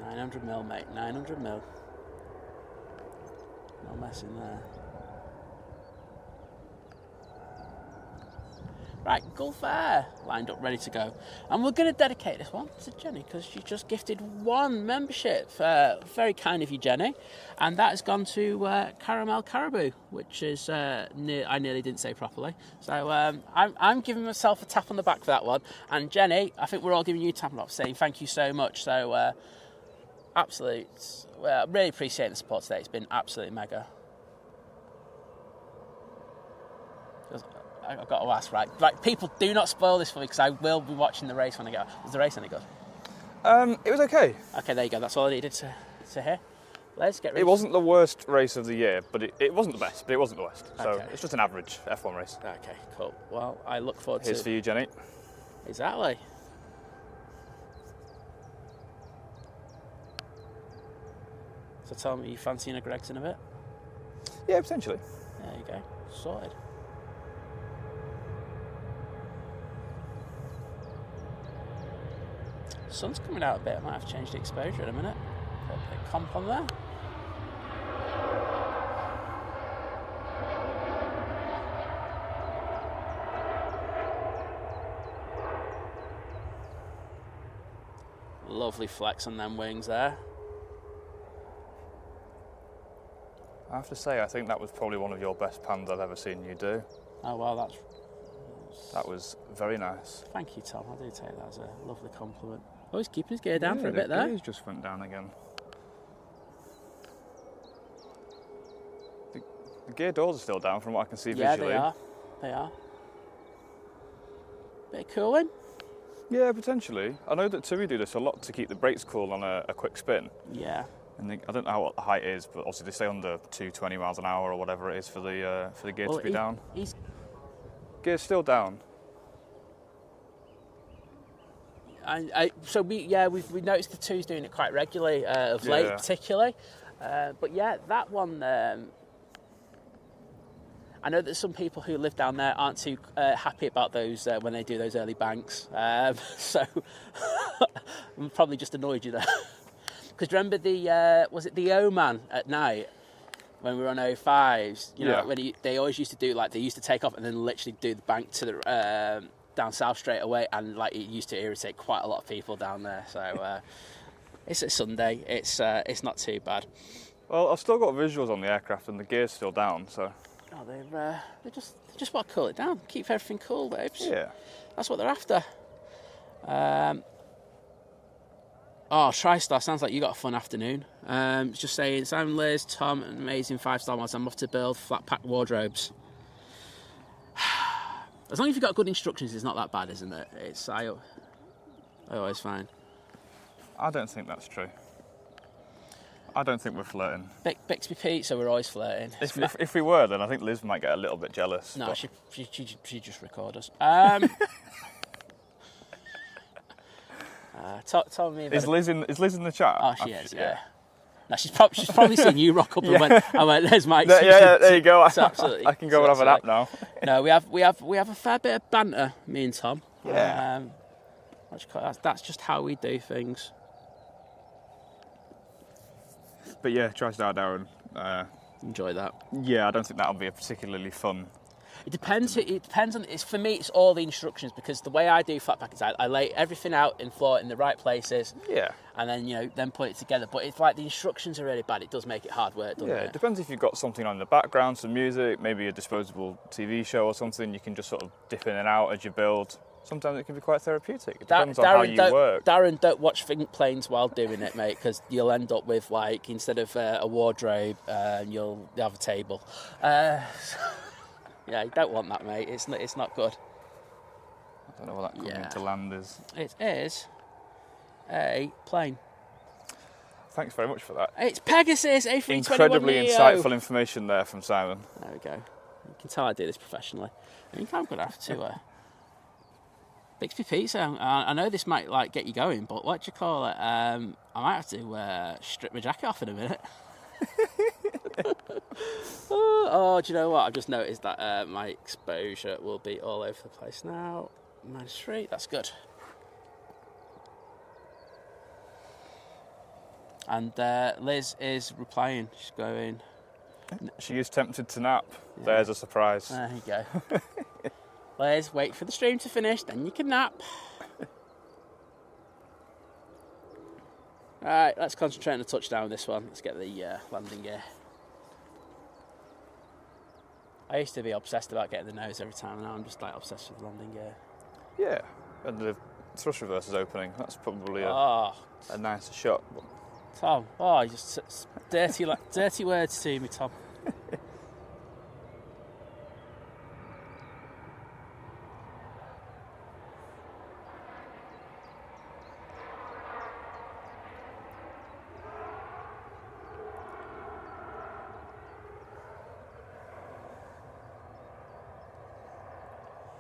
$900 mate, 900 mil. No messing there. Right, Gulf Air lined up, ready to go. And we're going to dedicate this one to Jenny because she just gifted 1 membership. Very kind of you, Jenny. And that has gone to Caramel Caribou, which is, I nearly didn't say properly. So I'm giving myself a tap on the back for that one. And Jenny, I think we're all giving you a tap on the back saying thank you so much. So absolute, really appreciate the support today. It's been absolutely mega. I've got to ask, right, people do not spoil this for me because I will be watching the race when I get out. Was the race any good? It was okay. Okay, there you go. That's all I needed to hear. Let's get ready. It wasn't the worst race of the year, but it wasn't the best, but it wasn't the worst. So Okay. it's just an average F1 race. Okay, cool. Well, I look forward to... Here's for you, Jenny. Exactly. So tell me, you fancying a Greg's in a bit? Yeah, potentially. There you go. Sorted. Sun's coming out a bit. I might have to change the exposure in a minute. Put a bit of comp on there. Lovely flex on them wings there. I have to say, I think that was probably one of your best pans I've ever seen you do. Oh, well, That was very nice. Thank you, Tom. I do take that as a lovely compliment. Oh, he's keeping his gear down for a bit there. The gears just went down again. The gear doors are still down from what I can see visually. Yeah, they are. Bit of cooling. Yeah, potentially. I know that TUI do this a lot to keep the brakes cool on a quick spin. Yeah. And I don't know what the height is, but obviously they stay under 220 miles an hour or whatever it is for the gear to be down. Gear's still down. So we noticed the two's doing it quite regularly of late, particularly. But yeah, that one. I know that some people who live down there aren't too happy about those when they do those early banks. So I'm probably just annoyed you there. Because remember was it the Oman at night when we were on 05s? You know, when they always used to do they used to take off and then literally do the bank to the down south straight away, and it used to irritate quite a lot of people down there. So it's a Sunday. It's not too bad. Well, I've still got visuals on the aircraft and the gear's still down. So. Oh, they just want to cool it down, keep everything cool, babes. Yeah. That's what they're after. TriStar, sounds like you got a fun afternoon. Just saying, I'm Liz, Tom, an amazing 5-star mods. I'm off to build flat pack wardrobes. As long as you've got good instructions, it's not that bad, isn't it? I always find. I don't think that's true. I don't think we're flirting. Bixby Pete, so we're always flirting. If we were, then I think Liz might get a little bit jealous. No, she just record us. Tell me. Is Liz in the chat? Oh, she is. Yeah. No, she's probably seen you rock up and went, "There's Mike." Yeah, there you go. Absolutely. I can go and have an app now. No, we have a fair bit of banter, me and Tom. Yeah. That's just how we do things. But yeah, TriStar Darren. Enjoy that. Yeah, I don't think that'll be a particularly fun. It depends on. For me, it's all the instructions, because the way I do flat pack is I lay everything out in floor in the right places. Yeah. And then then put it together. But it's like the instructions are really bad. It does make it hard work, doesn't it? Yeah, it depends if you've got something on in the background, some music, maybe a disposable TV show or something. You can just sort of dip in and out as you build. Sometimes it can be quite therapeutic. It depends on how you work. Darren, don't watch Think Planes while doing it, mate, because you'll end up with, instead of a wardrobe, you'll have a table. Yeah, you don't want that, mate. It's not good. I don't know what that coming to land is. It is a plane. Thanks very much for that. It's Pegasus A321 Incredibly Neo. insightful information there from Simon. There we go. You can tell I do this professionally. I think I'm going to have to... Bixby Pizza, I know this might like get you going, but what do you call it? I might have to strip my jacket off in a minute. Oh, do you know what? I've just noticed that my exposure will be all over the place now. -3, that's good. And Liz is replying. She's going... She is tempted to nap. Yeah. There's a surprise. There you go. Liz, wait for the stream to finish, then you can nap. Right, let's concentrate on the touchdown with this one. Let's get the landing gear. I used to be obsessed about getting the nose every time, now I'm just like obsessed with landing gear. Yeah, and the thrust reverse is opening. That's probably a nicer shot. Tom, you just dirty words to me, Tom.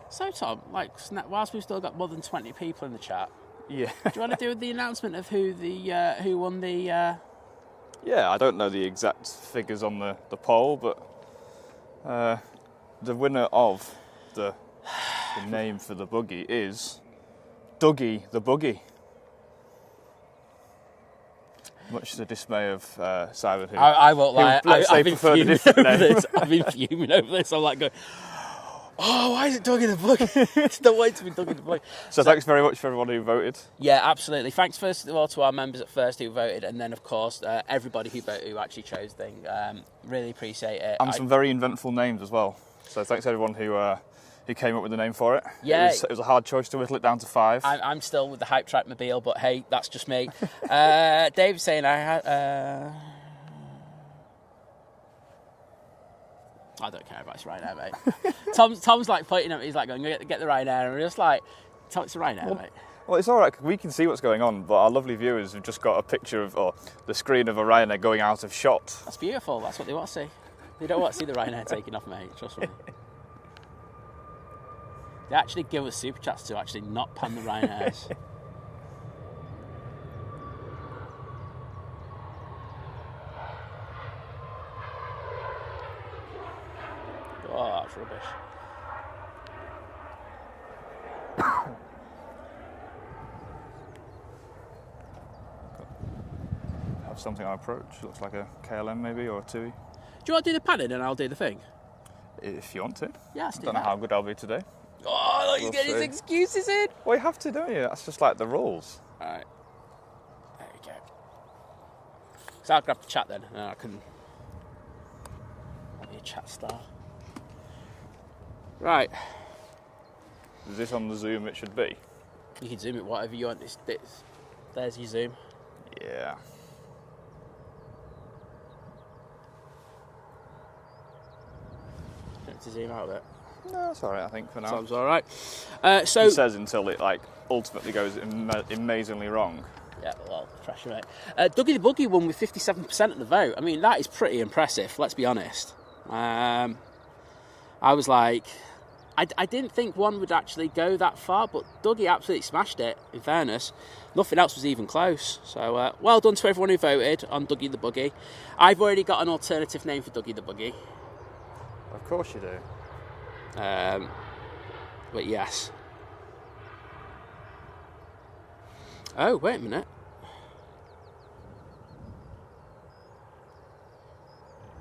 So Tom, whilst we've still got more than 20 people in the chat, yeah, do you want to do the announcement of who won the? Yeah, I don't know the exact figures on the poll, but the winner of the name for the buggy is Dodgy the Buggy. Much to the dismay of Simon, who I won't lie, I've been fuming over this. I've been fuming over this. I'm like going, oh, why is it Dodgy the Buggy? It's the way to be Dodgy the Buggy. So thanks very much for everyone who voted. Yeah, absolutely. Thanks first of all to our members at first who voted, and then of course everybody who actually chose thing. Really appreciate it. And some very inventful names as well. So thanks to everyone who came up with the name for it. Yeah, it was a hard choice to whittle it down to 5. I'm still with the Hype Track Mobile, but hey, that's just me. Dave's saying I don't care about this Ryanair, mate. Tom's like pointing at me, he's like going, get the Ryanair, and we're just like, Tom, it's a Ryanair, mate. Well, it's all right, we can see what's going on, but our lovely viewers have just got a picture of, or the screen of a Ryanair going out of shot. That's beautiful, that's what they want to see. They don't want to see the Ryanair taking off, mate, trust me. They actually give us super chats to actually not pan the Ryanairs. Oh, that's rubbish. Have something I approach. Looks like a KLM maybe, or a TUI. Do you want to do the panning and I'll do the thing? If you want to. Yeah, let's do that. I don't know how good I'll be today. Oh, look, he's getting his excuses in. Well, you have to, don't you? That's just like the rules. Alright. There we go. So I'll grab the chat then, and I can be a chat star. Right. Is this on the zoom it should be? You can zoom it whatever you want. There's your zoom. Yeah. You have to zoom out a bit. No, that's alright, I think, for now. Sounds alright. So it says until it ultimately goes amazingly wrong. Yeah, well, pressure, mate. Dodgy the Buggy won with 57% of the vote. I mean, that is pretty impressive, let's be honest. I was like, I didn't think one would actually go that far, but Dodgy absolutely smashed it, in fairness. Nothing else was even close. So, well done to everyone who voted on Dodgy the Buggy. I've already got an alternative name for Dodgy the Buggy. Of course you do. But yes. Oh, wait a minute.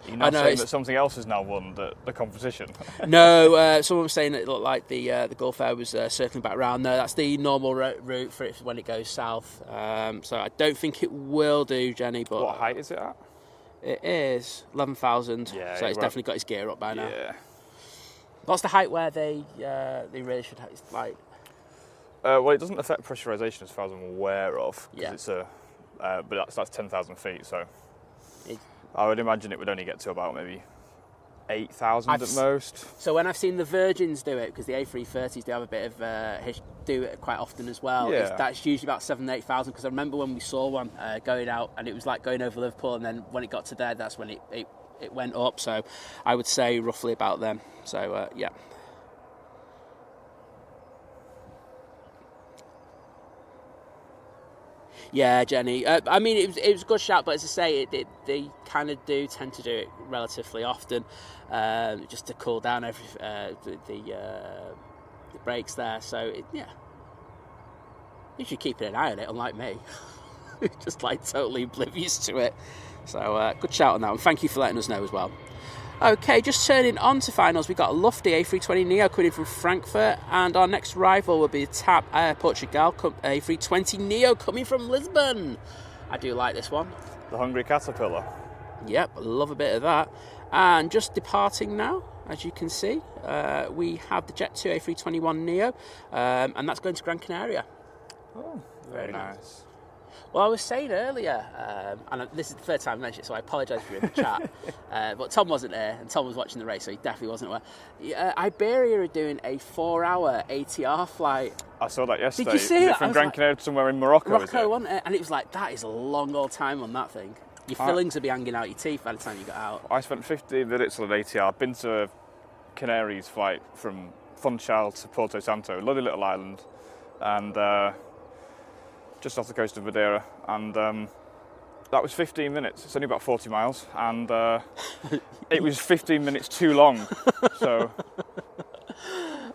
You're not saying that something else has now won the competition? No, someone was saying that it looked like the Gulf Air was circling back around. No, that's the normal route for it when it goes south. So I don't think it will do, Jenny. But what height is it at? It is 11,000. Yeah, so it's definitely got its gear up by now. Yeah. What's the height where they really should have, like? Well, it doesn't affect pressurisation as far as I'm aware of, because yeah. it's but that's 10,000 feet, so I would imagine it would only get to about maybe 8,000 at most. So when I've seen the Virgins do it, because the A330s do have a bit of do it quite often as well. Yeah. That's usually about 7,000 to 8,000. Because I remember when we saw one going out, and it was like going over Liverpool, and then when it got to there, that's when it went up. So I would say roughly about them. So yeah. Yeah, Jenny. I mean, it was a good shout, but as I say, they kind of do tend to do it relatively often, just to cool down the brakes there. So yeah, you should keep an eye on it, unlike me, just like totally oblivious to it. So good shout on that one. Thank you for letting us know as well. Okay, just turning on to finals, we've got a lofty A320neo coming in from Frankfurt, and our next rival will be the TAP Portugal A320neo coming from Lisbon. I do like this one. The Hungry Caterpillar. Yep, love a bit of that. And just departing now, as you can see, we have the Jet 2 A321neo, and that's going to Gran Canaria. Oh, very nice. Well, I was saying earlier, and this is the third time I mentioned it, so I apologise if you're in the chat, but Tom wasn't there, and Tom was watching the race, so he definitely wasn't aware. Iberia are doing a 4-hour ATR flight. I saw that yesterday. Did you see it? From Gran Canaria to somewhere in Morocco, Morocco, wasn't it? And it was like, that is a long old time on that thing. Your fillings would be hanging out your teeth by the time you got out. I spent 15 minutes on an ATR. I've been to a Canaries flight from Funchal to Porto Santo, lovely little island, and just off the coast of Madeira, and that was 15 minutes. It's only about 40 miles, and it was 15 minutes too long. So,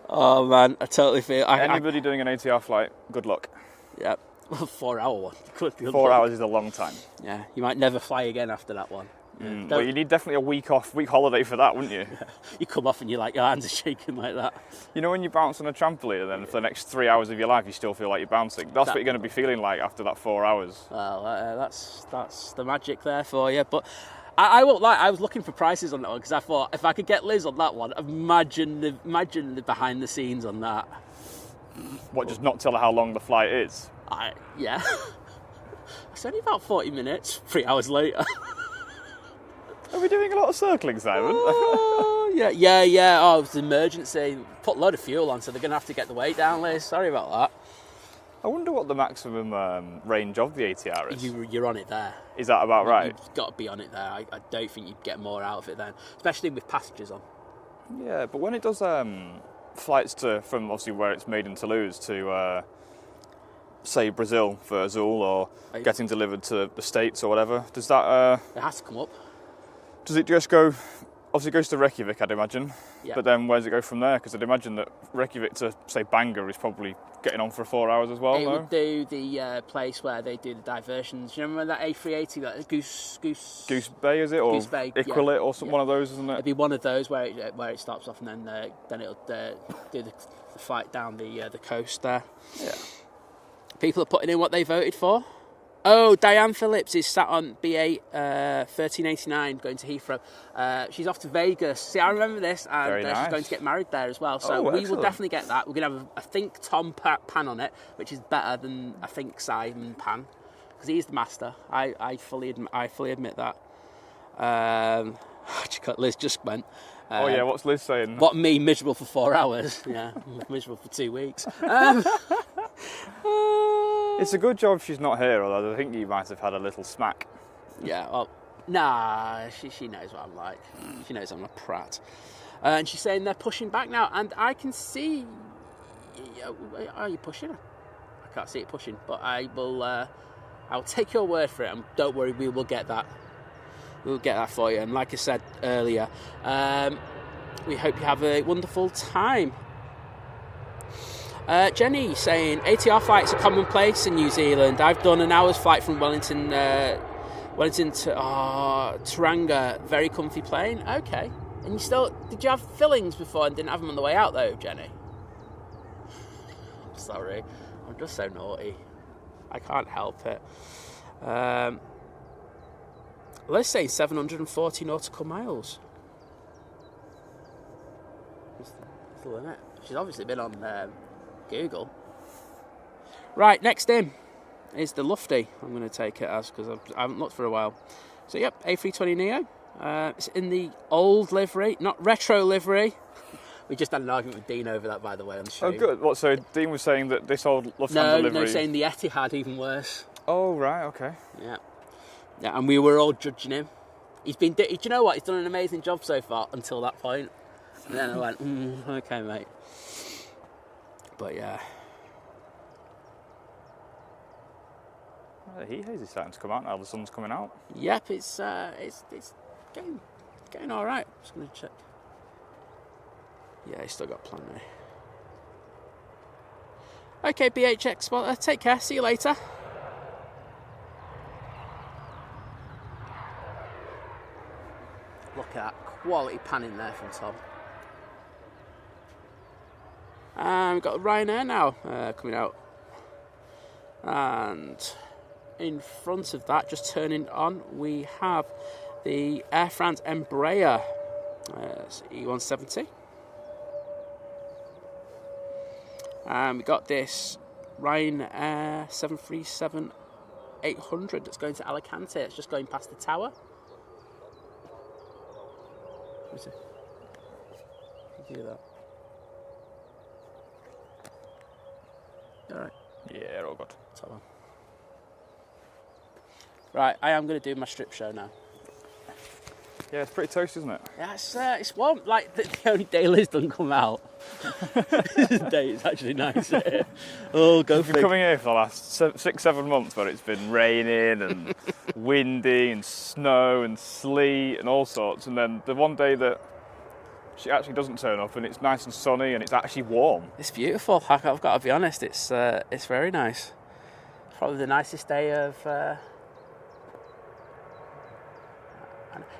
oh man, I totally feel. Anybody doing an ATR flight, good luck. Yep, 4-hour one. 4 hours is a long time. Yeah, you might never fly again after that one. Well, you need definitely a week holiday for that, wouldn't you? Yeah. You come off and you're like, your hands are shaking like that. You know when you bounce on a trampoline and then for the next 3 hours of your life you still feel like you're bouncing? That's what you're going to be feeling like after that 4 hours. Well, that's the magic there for you. But I won't lie, I was looking for prices on that one because I thought if I could get Lizz on that one, imagine the behind the scenes on that. What, just not tell her how long the flight is? Yeah. It's only about 40 minutes, 3 hours later. Are we doing a lot of circling, Simon? Oh, yeah. Oh, it's an emergency. Put a load of fuel on, so they're going to have to get the weight down, Liz. Sorry about that. I wonder what the maximum range of the ATR is. You're on it there. Is that about right? You've got to be on it there. I don't think you'd get more out of it then, especially with passengers on. Yeah, but when it does flights from obviously where it's made in Toulouse to, say, Brazil for Azul or getting delivered to the States or whatever, does that... It has to come up. Does it just go... Obviously it goes to Reykjavik, I'd imagine. Yeah. But then where does it go from there? Because I'd imagine that Reykjavik to, say, Bangor is probably getting on for 4 hours as well, It would do the place where they do the diversions. You remember that A380, that Goose Bay, is it? Or Goose Bay, Iqaluit or one of those, isn't it? It'd be one of those where it stops off, and then it'll do the flight down the coast there. Yeah. People are putting in what they voted for. Oh, Diane Phillips is sat on BA 1389 going to Heathrow. She's off to Vegas. See, I remember this, and nice. She's going to get married there as well. So we will definitely get that. We're going to have, I think, Tom Pan on it, which is better than, I think, Simon Pan, because he's the master. I fully admit that. Liz just went. What's Liz saying? What, me, miserable for 4 hours? Yeah, miserable for 2 weeks. It's a good job she's not here, although I think you might have had a little smack. Yeah, well, nah, she knows what I'm like. She knows I'm a prat. And she's saying they're pushing back now, and I can see... Are you pushing? I can't see it pushing, but I'll take your word for it, and don't worry, we will get that. We'll get that for you. And like I said earlier, we hope you have a wonderful time. Jenny saying, ATR flights are commonplace in New Zealand. I've done an hour's flight from Wellington to Tauranga. Very comfy plane. Okay. And did you have fillings before and didn't have them on the way out though, Jenny? I'm sorry. I'm just so naughty. I can't help it. Let's say 740 nautical miles. It's the limit. She's obviously been on Google. Right, next in is the Lufty. I'm going to take it as, because I haven't looked for a while. So, yep, A320neo. It's in the old livery, not retro livery. We just had an argument with Dean over that, by the way, on the show. Oh, good. What? So Dean was saying that this old Lufthansa livery. No, saying the Etihad even worse. Oh, right. Okay. Yeah, and we were all judging him. He's been. Do you know what? He's done an amazing job so far until that point. And then I went, okay, mate. But yeah. The heat haze is starting to come out now. The sun's coming out. Yep, it's getting all right. Just gonna check. Yeah, he's still got plenty. Okay, BHX spotter. Take care. See you later. Look at that quality panning there from Tom. We've got Ryanair now coming out, and in front of that, just turning on, we have the Air France Embraer E170. We've got this Ryanair 737-800 that's going to Alicante. It's just going past the tower. Let me see. Can you do that? Alright. Yeah, all good. Top on. Right, I am going to do my strip show now. Yeah, it's pretty toasty, isn't it? Yeah, it's warm. Like, the only day Liz doesn't come out. This day is actually nice. Oh, go for it. We've been coming here for the last 6-7 months where it's been raining and windy and snow and sleet and all sorts. And then the one day that she actually doesn't turn up and it's nice and sunny and it's actually warm. It's beautiful. I've got to be honest. It's very nice. Probably the nicest day of...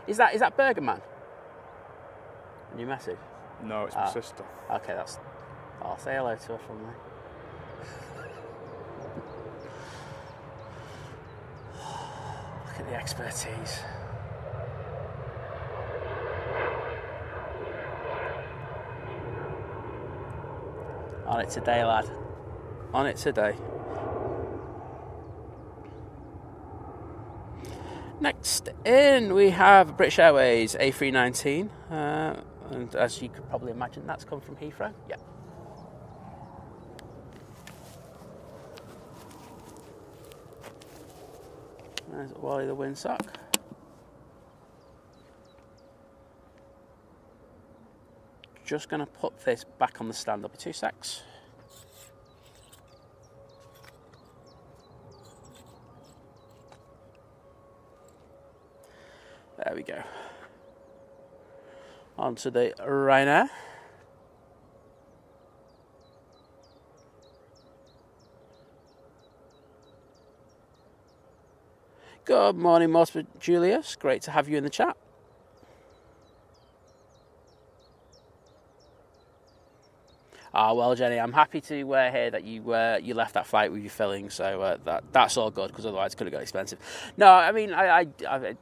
Is that Burger Man? New message? No, it's my sister. Okay, I'll say hello to her from there. Look at the expertise. On it today, lad. On it today. Next in, we have British Airways A319, and as you could probably imagine, that's come from Heathrow. Yeah. There's Wally the Windsock. Just going to put this back on the stand. There'll be 2 secs. There we go. Onto the Ryanair. Good morning, Mortimer Julius. Great to have you in the chat. Well, Jenny, I'm happy to hear that you left that flight with your filling, so that's all good, because otherwise it could have got expensive. No, I mean, I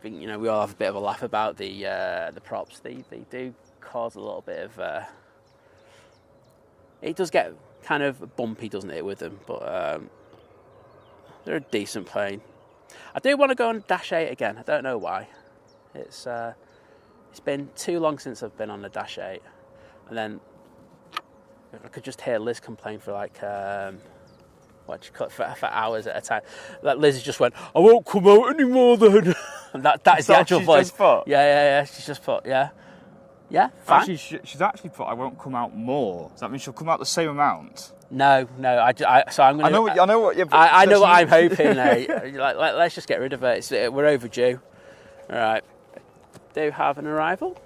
think, you know, we all have a bit of a laugh about the props. They do cause a little bit of... it does get kind of bumpy, doesn't it, with them, but they're a decent plane. I do want to go on Dash 8 again. I don't know why. It's been too long since I've been on a Dash 8, and then I could just hear Liz complain for like for hours at a time. Like Liz just went, "I won't come out anymore then." And that is the actual voice. Yeah. She's just put, yeah, fine. Actually, she's actually put, "I won't come out more." Does that mean she'll come out the same amount? No. So I'm gonna. I know what. Yeah, I know what I'm hoping. Let's just get rid of it. We're overdue. All right. Do have an arrival.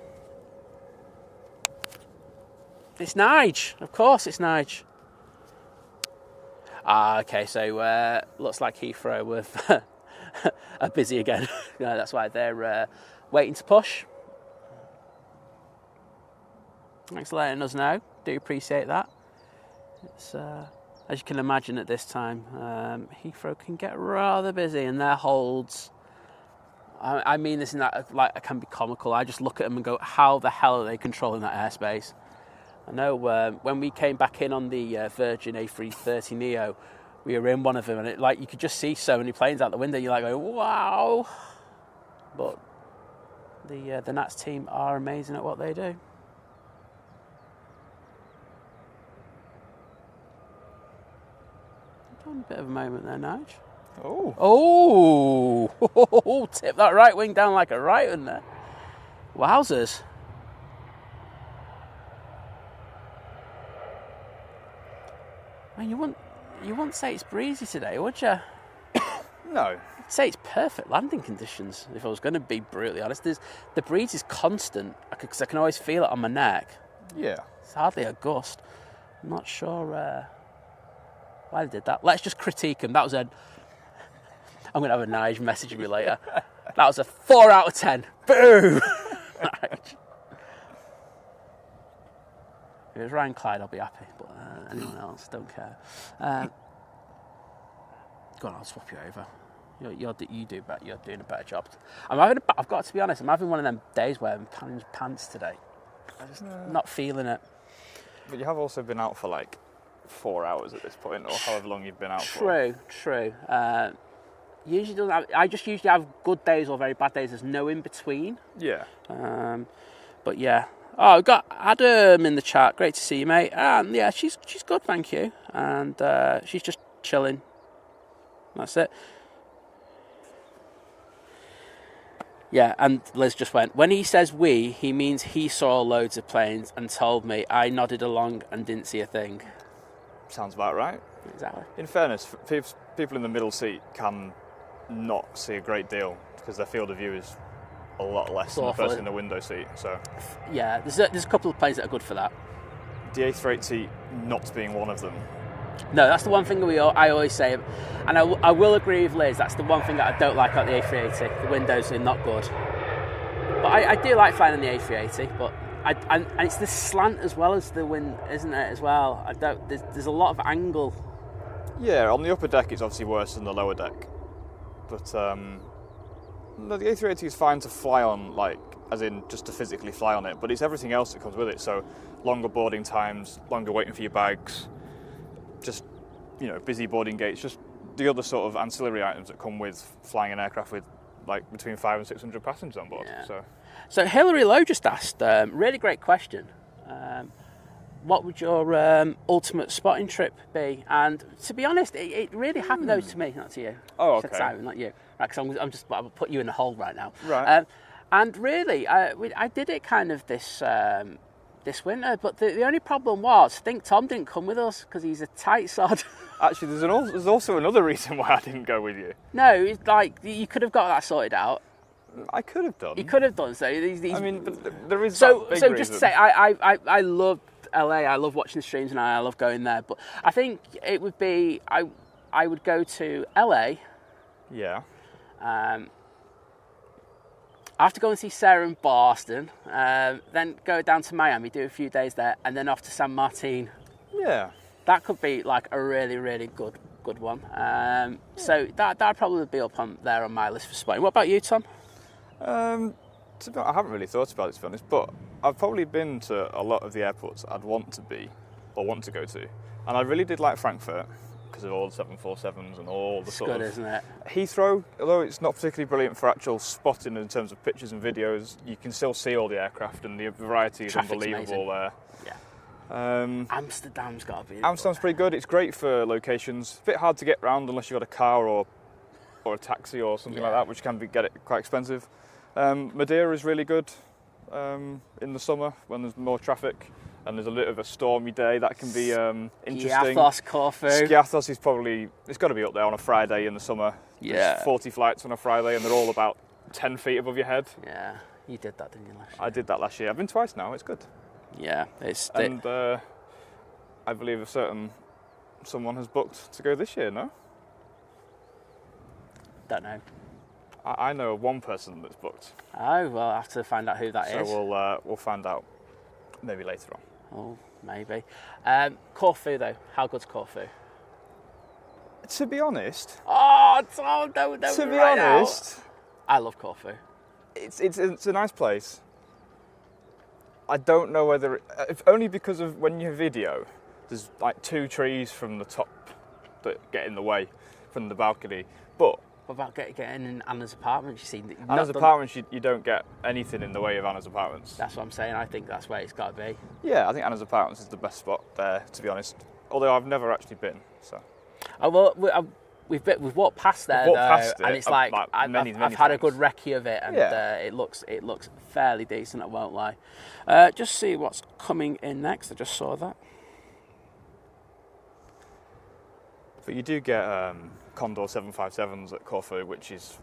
It's Nige, of course it's Nige. Okay, so looks like Heathrow are busy again. No, that's why they're waiting to push. Thanks for letting us know. Do appreciate that. It's as you can imagine at this time, Heathrow can get rather busy, and their holds. I mean this in that, like, I can be comical. I just look at them and go, how the hell are they controlling that airspace? I know when we came back in on the Virgin A330 Neo, we were in one of them, and you could just see so many planes out the window. You're like, going, wow. But The Nats team are amazing at what they do. A bit of a moment there, Nige. Oh! Tip that right wing down like a right one there. Wowzers. I mean, you wouldn't say it's breezy today, would you? No. I'd say it's perfect landing conditions, if I was going to be brutally honest. The breeze is constant, because I can always feel it on my neck. Yeah. It's hardly a gust. I'm not sure why they did that. Let's just critique them. That was I'm going to have a Nige messaging me later. That was a 4 out of 10. Boo! Right. If it was Ryan Clyde, I'll be happy, but anyone else, don't care. Go on, I'll swap you over. You're doing a better job. I've got to be honest, I'm having one of them days where I'm panning pants today. I'm just not feeling it. But you have also been out for like 4 hours at this point, or however long you've been out for. True. I just usually have good days or very bad days. There's no in between. Yeah. But yeah. Oh, we've got Adam in the chat. Great to see you, mate. And yeah, she's good, thank you. And she's just chilling. That's it. Yeah, and Liz just went, when he says we, he means he saw loads of planes and told me. I nodded along and didn't see a thing. Sounds about right. Exactly. In fairness, people in the middle seat can not see a great deal because their field of view is a lot less than the person in the window seat. So yeah, there's a couple of planes that are good for that. The A380 not being one of them. No, that's the one thing I always say, and I will agree with Liz. That's the one thing that I don't like about the A380. The windows are not good, but I do like flying on the A380. But and it's the slant as well as the wind, isn't it? As well, there's a lot of angle. Yeah, on the upper deck it's obviously worse than the lower deck, but no, the A380 is fine to fly on, like as in just to physically fly on it. But it's everything else that comes with it. So longer boarding times, longer waiting for your bags. Just, busy boarding gates, just the other sort of ancillary items that come with flying an aircraft with like between 500 and 600 passengers on board. Yeah. So Hilary Lowe just asked, really great question. What would your ultimate spotting trip be? And to be honest, it really happened though to me, not to you. Oh, okay. Simon, not you. Right, because I'll put you in the hole right now. Right. And really, I did it kind of this winter, but the only problem was, I think Tom didn't come with us because he's a tight sod. Actually, there's also another reason why I didn't go with you. No, it's like you could have got that sorted out. I could have done. You could have done so. But there is so. That big so reason. Just to say, I love LA. I love watching the streams and I love going there. But I think it would be I would go to LA. Yeah. I have to go and see Sarah in Boston, then go down to Miami, do a few days there, and then off to San Martin. Yeah. That could be like a really, really good one. So that'd probably be up on there on my list for spotting. What about you, Tom? I haven't really thought about it, to be honest, but I've probably been to a lot of the airports I'd want to go to. And I really did like Frankfurt, because of all the 747s and all the It's sort good, of... isn't it? Heathrow, although it's not particularly brilliant for actual spotting in terms of pictures and videos, you can still see all the aircraft and the variety is Traffic's unbelievable amazing. there. Yeah. Amsterdam's got to be... Amsterdam's pretty good. It's great for locations. A bit hard to get around unless you've got a car or a taxi or something like that, which can get it quite expensive. Madeira is really good in the summer when there's more traffic. And there's a bit of a stormy day, that can be interesting. Skiathos, Corfu. Skiathos is probably, it's got to be up there on a Friday in the summer. Yeah. There's 40 flights on a Friday and they're all about 10 feet above your head. Yeah, you did that, didn't you, last year? I did that last year. I've been twice now, it's good. Yeah, And I believe someone has booked to go this year, no? Don't know. I know of one person that's booked. Oh, well, I'll have to find out who that is. So we'll find out maybe later on. Oh, maybe. Corfu, though. How good's Corfu? To be honest... Oh, Tom, don't To be right honest... Now. I love Corfu. It's a nice place. I don't know whether... if only because of when you video, there's like 2 trees from the top that get in the way from the balcony. But What about getting in Anna's apartment? You see, Anna's apartments, you don't get anything in the way of Anna's apartments. That's what I'm saying. I think that's where it's got to be. Yeah, I think Anna's apartments is the best spot there, to be honest. Although I've never actually been, so. Oh, well, we've walked past there, and it's like I've had a good recce of it, and it looks fairly decent. I won't lie. Just see what's coming in next. I just saw that. But you do get Condor 757s at Corfu, which is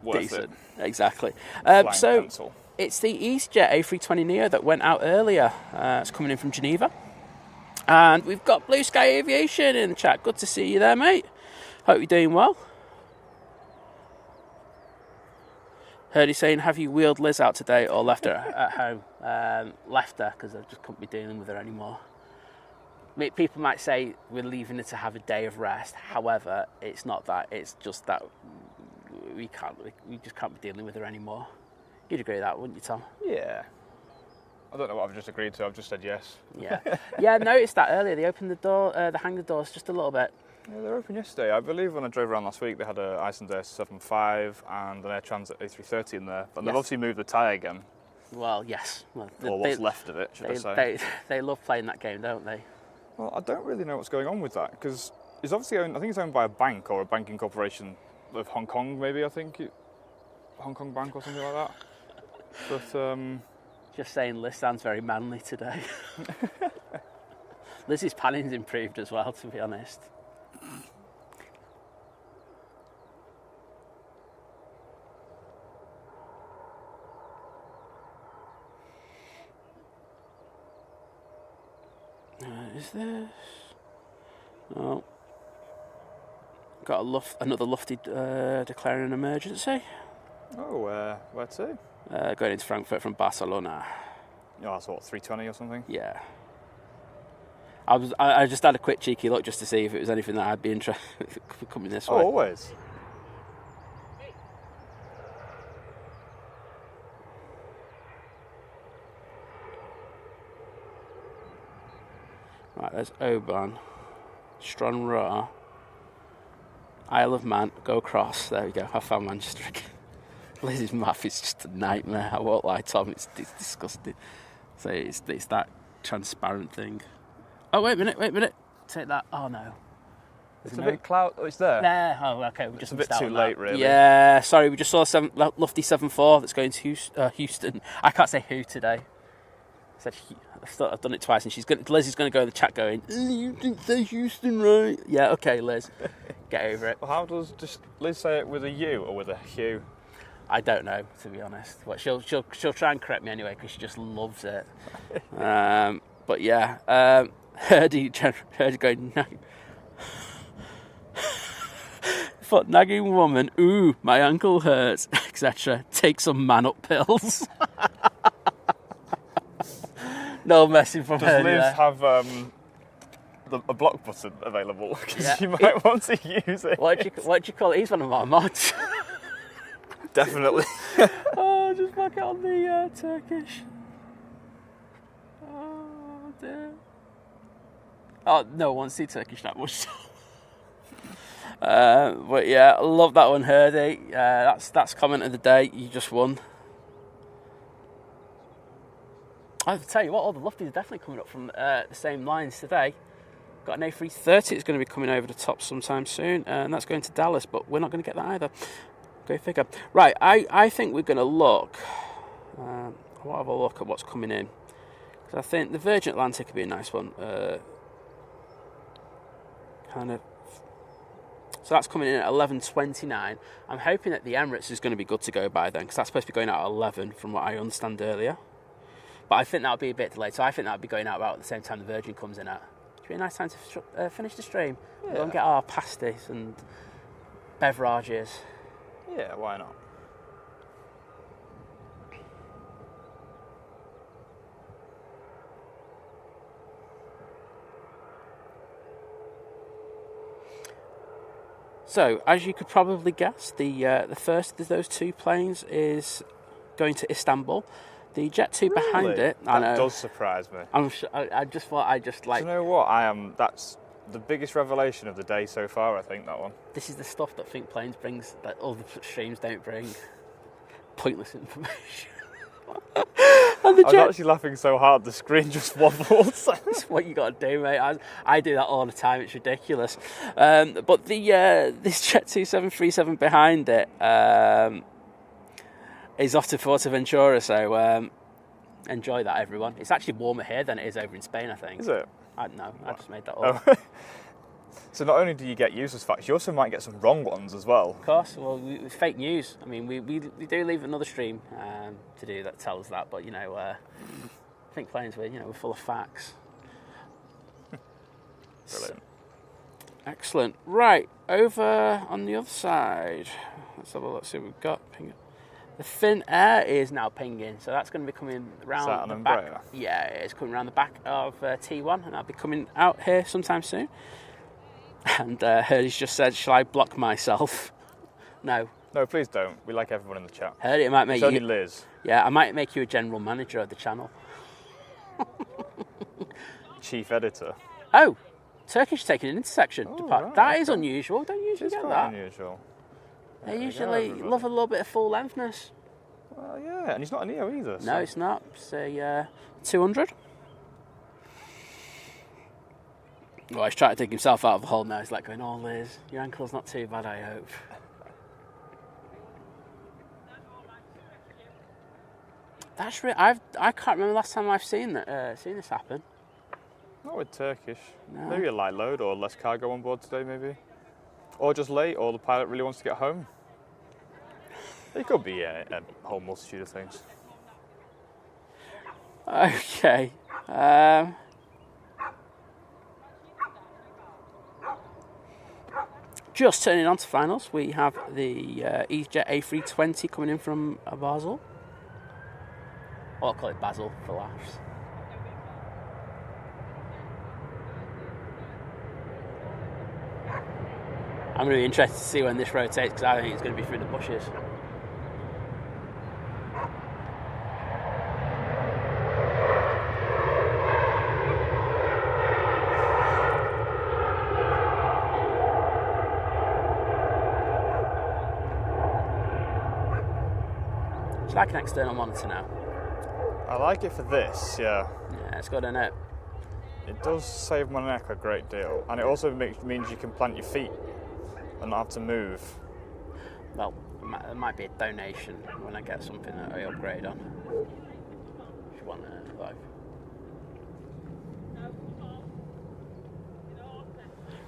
worth decent. it. Exactly. So pencil. It's the EasyJet A320neo that went out earlier. It's coming in from Geneva. And we've got Blue Sky Aviation in the chat. Good to see you there, mate. Hope you're doing well. Heard you saying, have you wheeled Lizz out today or left her at home? Left her, because I just couldn't be dealing with her anymore. People might say we're leaving her to have a day of rest. However, it's not that. It's just that we just can't be dealing with her anymore. You'd agree with that, wouldn't you, Tom? Yeah. I don't know what I've just agreed to. I've just said yes. Yeah. Yeah, I noticed that earlier. They opened the door, the hangar doors just a little bit. Yeah, they're open yesterday. I believe when I drove around last week, they had an Icelandair 75 and an Air Transat A330 in there. But they've obviously moved the tyre again. Well, yes. Well, or what's left of it, should I say. They love playing that game, don't they? Well, I don't really know what's going on with that, because it's obviously owned, I think it's owned by a bank or a banking corporation of Hong Kong, maybe, I think. Hong Kong Bank or something like that. But, just saying, Lizz sounds very manly today. Lizz's panning's improved as well, to be honest. Is this? Oh. Got another lofty declaring an emergency. Oh, where to? Going into Frankfurt from Barcelona. Oh, that's what, 320 or something? Yeah. I just had a quick cheeky look just to see if it was anything that I'd be interested in coming this way. Oh, always. Right, there's Oban, Stranraer, Isle of Man, go across. There we go. I found Manchester again. Lizz's map is just a nightmare. I won't lie, Tom. It's disgusting. So it's that transparent thing. Oh, wait a minute. Take that. Oh, no. It's a bit cloud. Oh, it's there. There. Oh, okay. We just a bit too late, really. Yeah, sorry. We just saw a lofty 7-4 that's going to Houston. I can't say who today. I've done it twice, and Liz is going to go in the chat going, you didn't say Houston, right? Yeah, okay, Liz. Get over it. Well, how does Liz say it with a U or with a Hugh? I don't know, to be honest. But she'll try and correct me anyway, because she just loves it. But yeah, heard you going, foot nagging woman, ooh, my ankle hurts, etc. Take some man-up pills. No messing from her. Does Liz have a block button available? Because you might want to use it. What do you call it? He's one of my mods. Definitely. Oh, just back it on the Turkish. Oh dear. Oh, no one see Turkish that much. But yeah, I love that one, Herdy. That's comment of the day. You just won. I'll tell you what, all the lofties are definitely coming up from the same lines today. Got an A330 that's going to be coming over the top sometime soon, and that's going to Dallas, but we're not going to get that either. Go figure. Right, I think we're going to look. I'll have a look at what's coming in. Because I think the Virgin Atlantic would be a nice one. Kind of. So that's coming in at 11:29. I'm hoping that the Emirates is going to be good to go by then, because that's supposed to be going out at 11 from what I understand earlier. But I think that'll be a bit delayed, so I think that'll be going out about at the same time the Virgin comes in at. It'll be a nice time to finish the stream. Yeah. Go and get our pasties and beverages. Yeah, why not? So, as you could probably guess, the first of those two planes is going to Istanbul. The Jet 2 behind it, I know. That does surprise me. I'm sure, I just thought Do you know what? the biggest revelation of the day so far, I think, that one. This is the stuff that Think Planes brings that other streams don't bring. Pointless information. I was actually laughing so hard the screen just wobbled. That's what you got to do, mate. I do that all the time. It's ridiculous. But this Jet 2737 behind it is off to Fuerteventura, so enjoy that, everyone. It's actually warmer here than it is over in Spain, I think. Is it? I don't know. I just made that up. Oh. So not only do you get useless facts, you also might get some wrong ones as well. Of course. Well, it's fake news. I mean, we do leave another stream to do that tells that, but Think Planes, we're full of facts. Brilliant. Excellent. Right, over on the other side. Let's have a look. See what we've got. The Fin Air is now pinging, so that's going to be coming around the back. Umbrella? Yeah, it's coming around the back of T1, and that'll be coming out here sometime soon. And Hurdy's just said, shall I block myself? No. No, please don't. We like everyone in the chat. Hurdy, it might make it's only Liz. Yeah, I might make you a general manager of the channel. Chief editor. Oh, Turkish taking an intersection. Right, that is unusual. Don't usually get that. Unusual. They usually love a little bit of full lengthness. Well, yeah, and he's not a Neo either. So. No, it's not. It's a 200. Well, he's trying to dig himself out of a hole now. He's like going, oh, Liz, your ankle's not too bad, I hope. That's really... I can't remember the last time I've seen this happen. Not with Turkish. No. Maybe a light load or less cargo on board today, maybe. Or just late, or the pilot really wants to get home. It could be a whole multitude of things. Okay. Just turning on to finals, we have the EasyJet A320 coming in from Basel. Or I'll call it Basel for laughs. I'm really interested to see when this rotates because I think it's going to be through the bushes. It's like an external monitor now. I like it for this, yeah. Yeah, it's good, isn't it? It does save my neck a great deal, and it also means you can plant your feet and not have to move. Well, there might be a donation when I get something that I upgrade on. If you want to, like.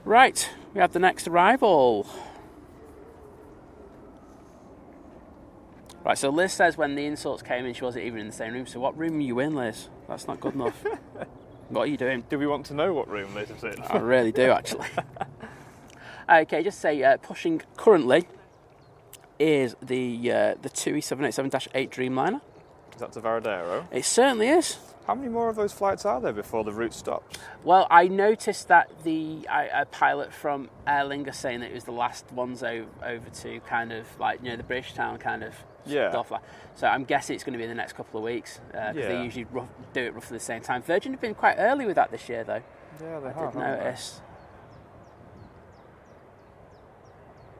Right, we have the next arrival. Right, so Liz says when the insults came in, she wasn't even in the same room. So what room are you in, Liz? That's not good enough. What are you doing? Do we want to know what room Liz is in? I really do, actually. Okay, just say pushing currently is the 2E787-8 Dreamliner. Is that to Varadero? It certainly is. How many more of those flights are there before the route stops? Well, I noticed that a pilot from Aer Lingus saying that it was the last ones over to kind of like, the British town kind of stuff. So I'm guessing it's going to be in the next couple of weeks because they usually do it roughly the same time. Virgin have been quite early with that this year, though. Yeah, they I have. did notice.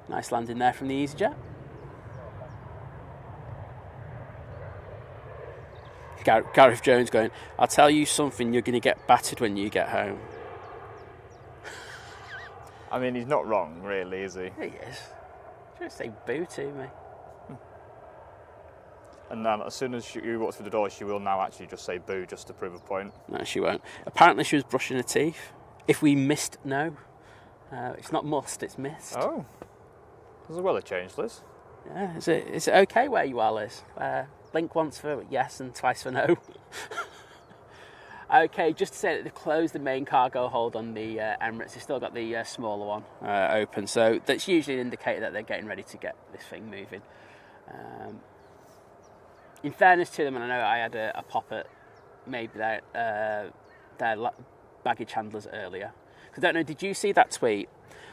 Nice landing there from the EasyJet. Gareth Jones going, I'll tell you something, you're going to get battered when you get home. I mean, he's not wrong, really, is he? He is. Just say boo to me. And then as soon as she walks through the door, she will now actually just say boo just to prove a point. No, she won't. Apparently she was brushing her teeth. If we missed, no. It's not must, it's missed. Oh. There's a weather change, Liz. Yeah, is it okay where you are, Liz? Blink once for yes and twice for no. Okay, just to say that they've closed the main cargo hold on the Emirates. They've still got the smaller one open, so that's usually an indicator that they're getting ready to get this thing moving. In fairness to them, and I know I had a pop at maybe their baggage handlers earlier. I don't know, did you see that tweet?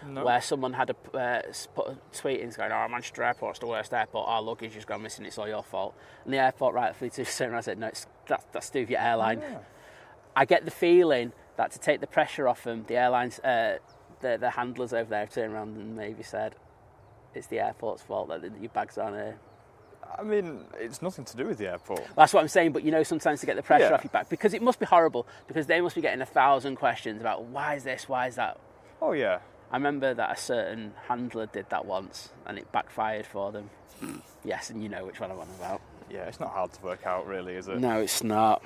No. Where someone had put a tweet in going, oh, Manchester Airport's the worst airport, our luggage has gone missing, it's all your fault. And the airport rightfully turned around and said, no, that's to do with your airline. Yeah. I get the feeling that to take the pressure off them, the airlines, the handlers over there turned around and maybe said, it's the airport's fault that your bags aren't here. I mean, it's nothing to do with the airport. That's what I'm saying, but sometimes to get the pressure off your back, because it must be horrible, because they must be getting 1,000 questions about why is this, why is that. Oh, yeah. I remember that a certain handler did that once, and it backfired for them. Yes, and you know which one I'm on about. Yeah, it's not hard to work out, really, is it? No, it's not.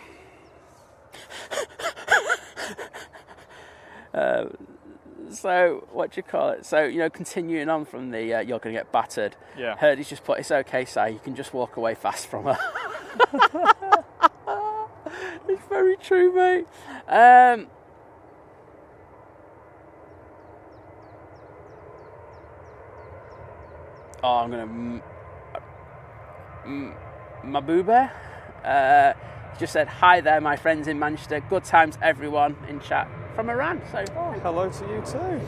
So, what do you call it? So, continuing on from the you're going to get battered. Yeah. Heard he's just put, it's okay, Si, you can just walk away fast from her. It's very true, mate. I'm going to... Mabube just said, hi there, my friends in Manchester. Good times, everyone in chat from Iran. So, hello to you too.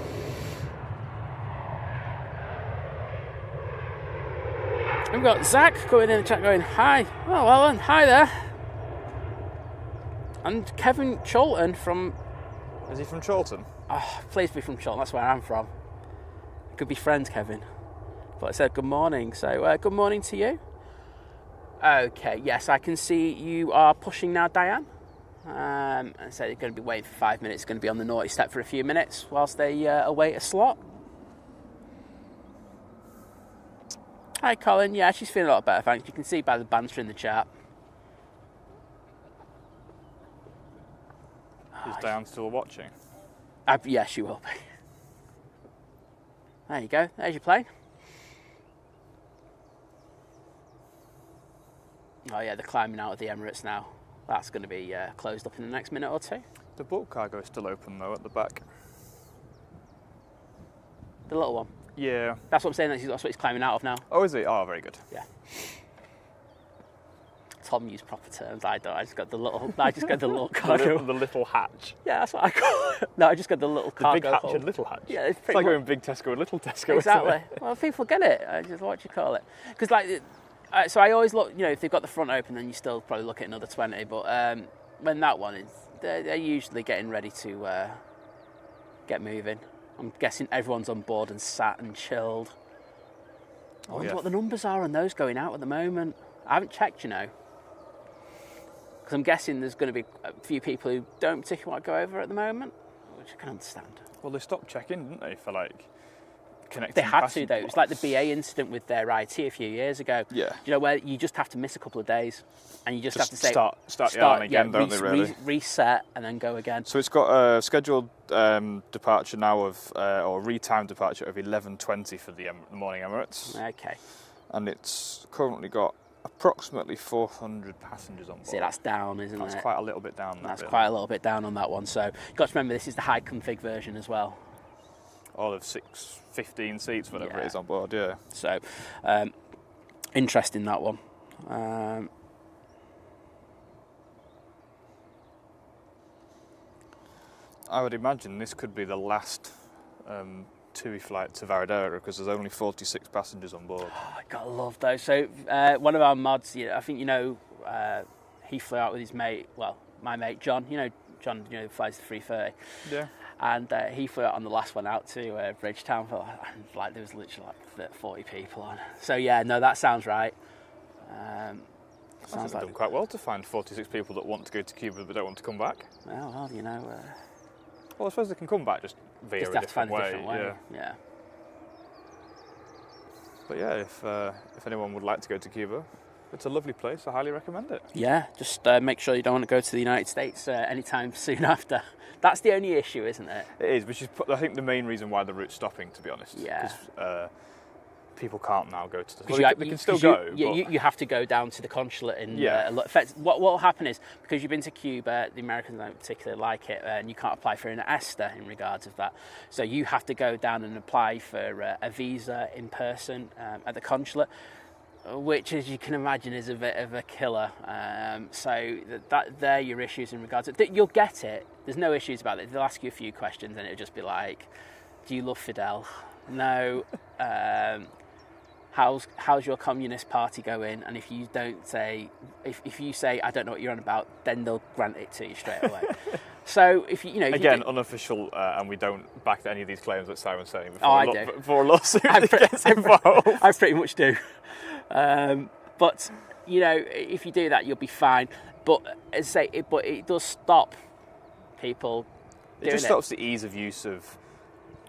We've got Zach coming in the chat going, hi. Oh, well then, hi there. And Kevin Cholton from... Is he from Chorlton? Oh, please be from Chorlton, that's where I'm from. It could be friends, Kevin. But I said good morning, so good morning to you. Okay, yes, I can see you are pushing now, Diane. And so they're going to be waiting for 5 minutes, going to be on the naughty step for a few minutes whilst they await a slot. Hi, Colin. Yeah, she's feeling a lot better, thanks. You can see by the banter in the chat. Is Diane still watching? Yeah, she will be. There you go. There's your plane. Oh yeah, they're climbing out of the Emirates now. That's going to be closed up in the next minute or two. The bulk cargo is still open though at the back. The little one? Yeah. That's what I'm saying, that's what he's climbing out of now. Oh, is he? Oh, very good. Yeah. Tom used proper terms, I don't. I just got the little cargo. the little hatch. Yeah, that's what I call it. No, I just got the little cargo. The big hatch hold. and little hatch. Yeah, it's like going big Tesco and little Tesco. Exactly. Well, people get it. I just what you call it. Because so I always look, if they've got the front open, then you still probably look at another 20. But when that one is, they're usually getting ready to get moving. I'm guessing everyone's on board and sat and chilled. I wonder what the numbers are on those going out at the moment. I haven't checked, Because I'm guessing there's going to be a few people who don't particularly want to go over at the moment, which I can understand. Well, they stopped checking, didn't they, for connecting. They had to, though. It was like the BA incident with their IT a few years ago. Yeah. Where you just have to miss a couple of days, and you just have to say start the yarn again, don't they? Really, reset and then go again. So it's got a scheduled departure now of or retimed departure of 11:20 for the morning Emirates. Okay. And it's currently got approximately 400 passengers on board. See, that's down, isn't it? That's quite a little bit down. That's quite a little bit down on that one. So you've got to remember, this is the high config version as well. All of 15 seats, whatever it is on board, yeah. So, interesting, that one. I would imagine this could be the last TUI flight to Varadero because there's only 46 passengers on board. Oh, I gotta love those. So, one of our mods, I think he flew out with his mate, well, my mate John, John, flies the 330. Yeah. And he flew out on the last one out to Bridgetown, and there was literally 40 people on. So yeah, no, that sounds right. Sounds like done quite well to find 46 people that want to go to Cuba but don't want to come back. Well, well, I suppose they can come back just via a different way. Yeah. But yeah, if anyone would like to go to Cuba, it's a lovely place. I highly recommend it. Yeah, just make sure you don't want to go to the United States anytime soon after. That's the only issue, isn't it? It is, which is, I think, the main reason why the route's stopping, to be honest. Yeah. Because people can't now go to the... Well, they can still go, but... You have to go down to the consulate in... In fact, what will happen is, because you've been to Cuba, the Americans don't particularly like it, and you can't apply for an ESTA in regards of that. So you have to go down and apply for a visa in person at the consulate, which, as you can imagine, is a bit of a killer. So they're your issues in regards to... You'll get it. There's no issues about it. They'll ask you a few questions and it'll just be like, do you love Fidel? No. How's your Communist Party going? And if you don't say... If you say, I don't know what you're on about, then they'll grant it to you straight away. So if you know, if again, you unofficial, and we don't back any of these claims that Simon's saying I before, do. before a lawsuit gets involved. I pretty much do. But you know, if you do that, you'll be fine. But as I say, it does stop people. It just stops the ease of use of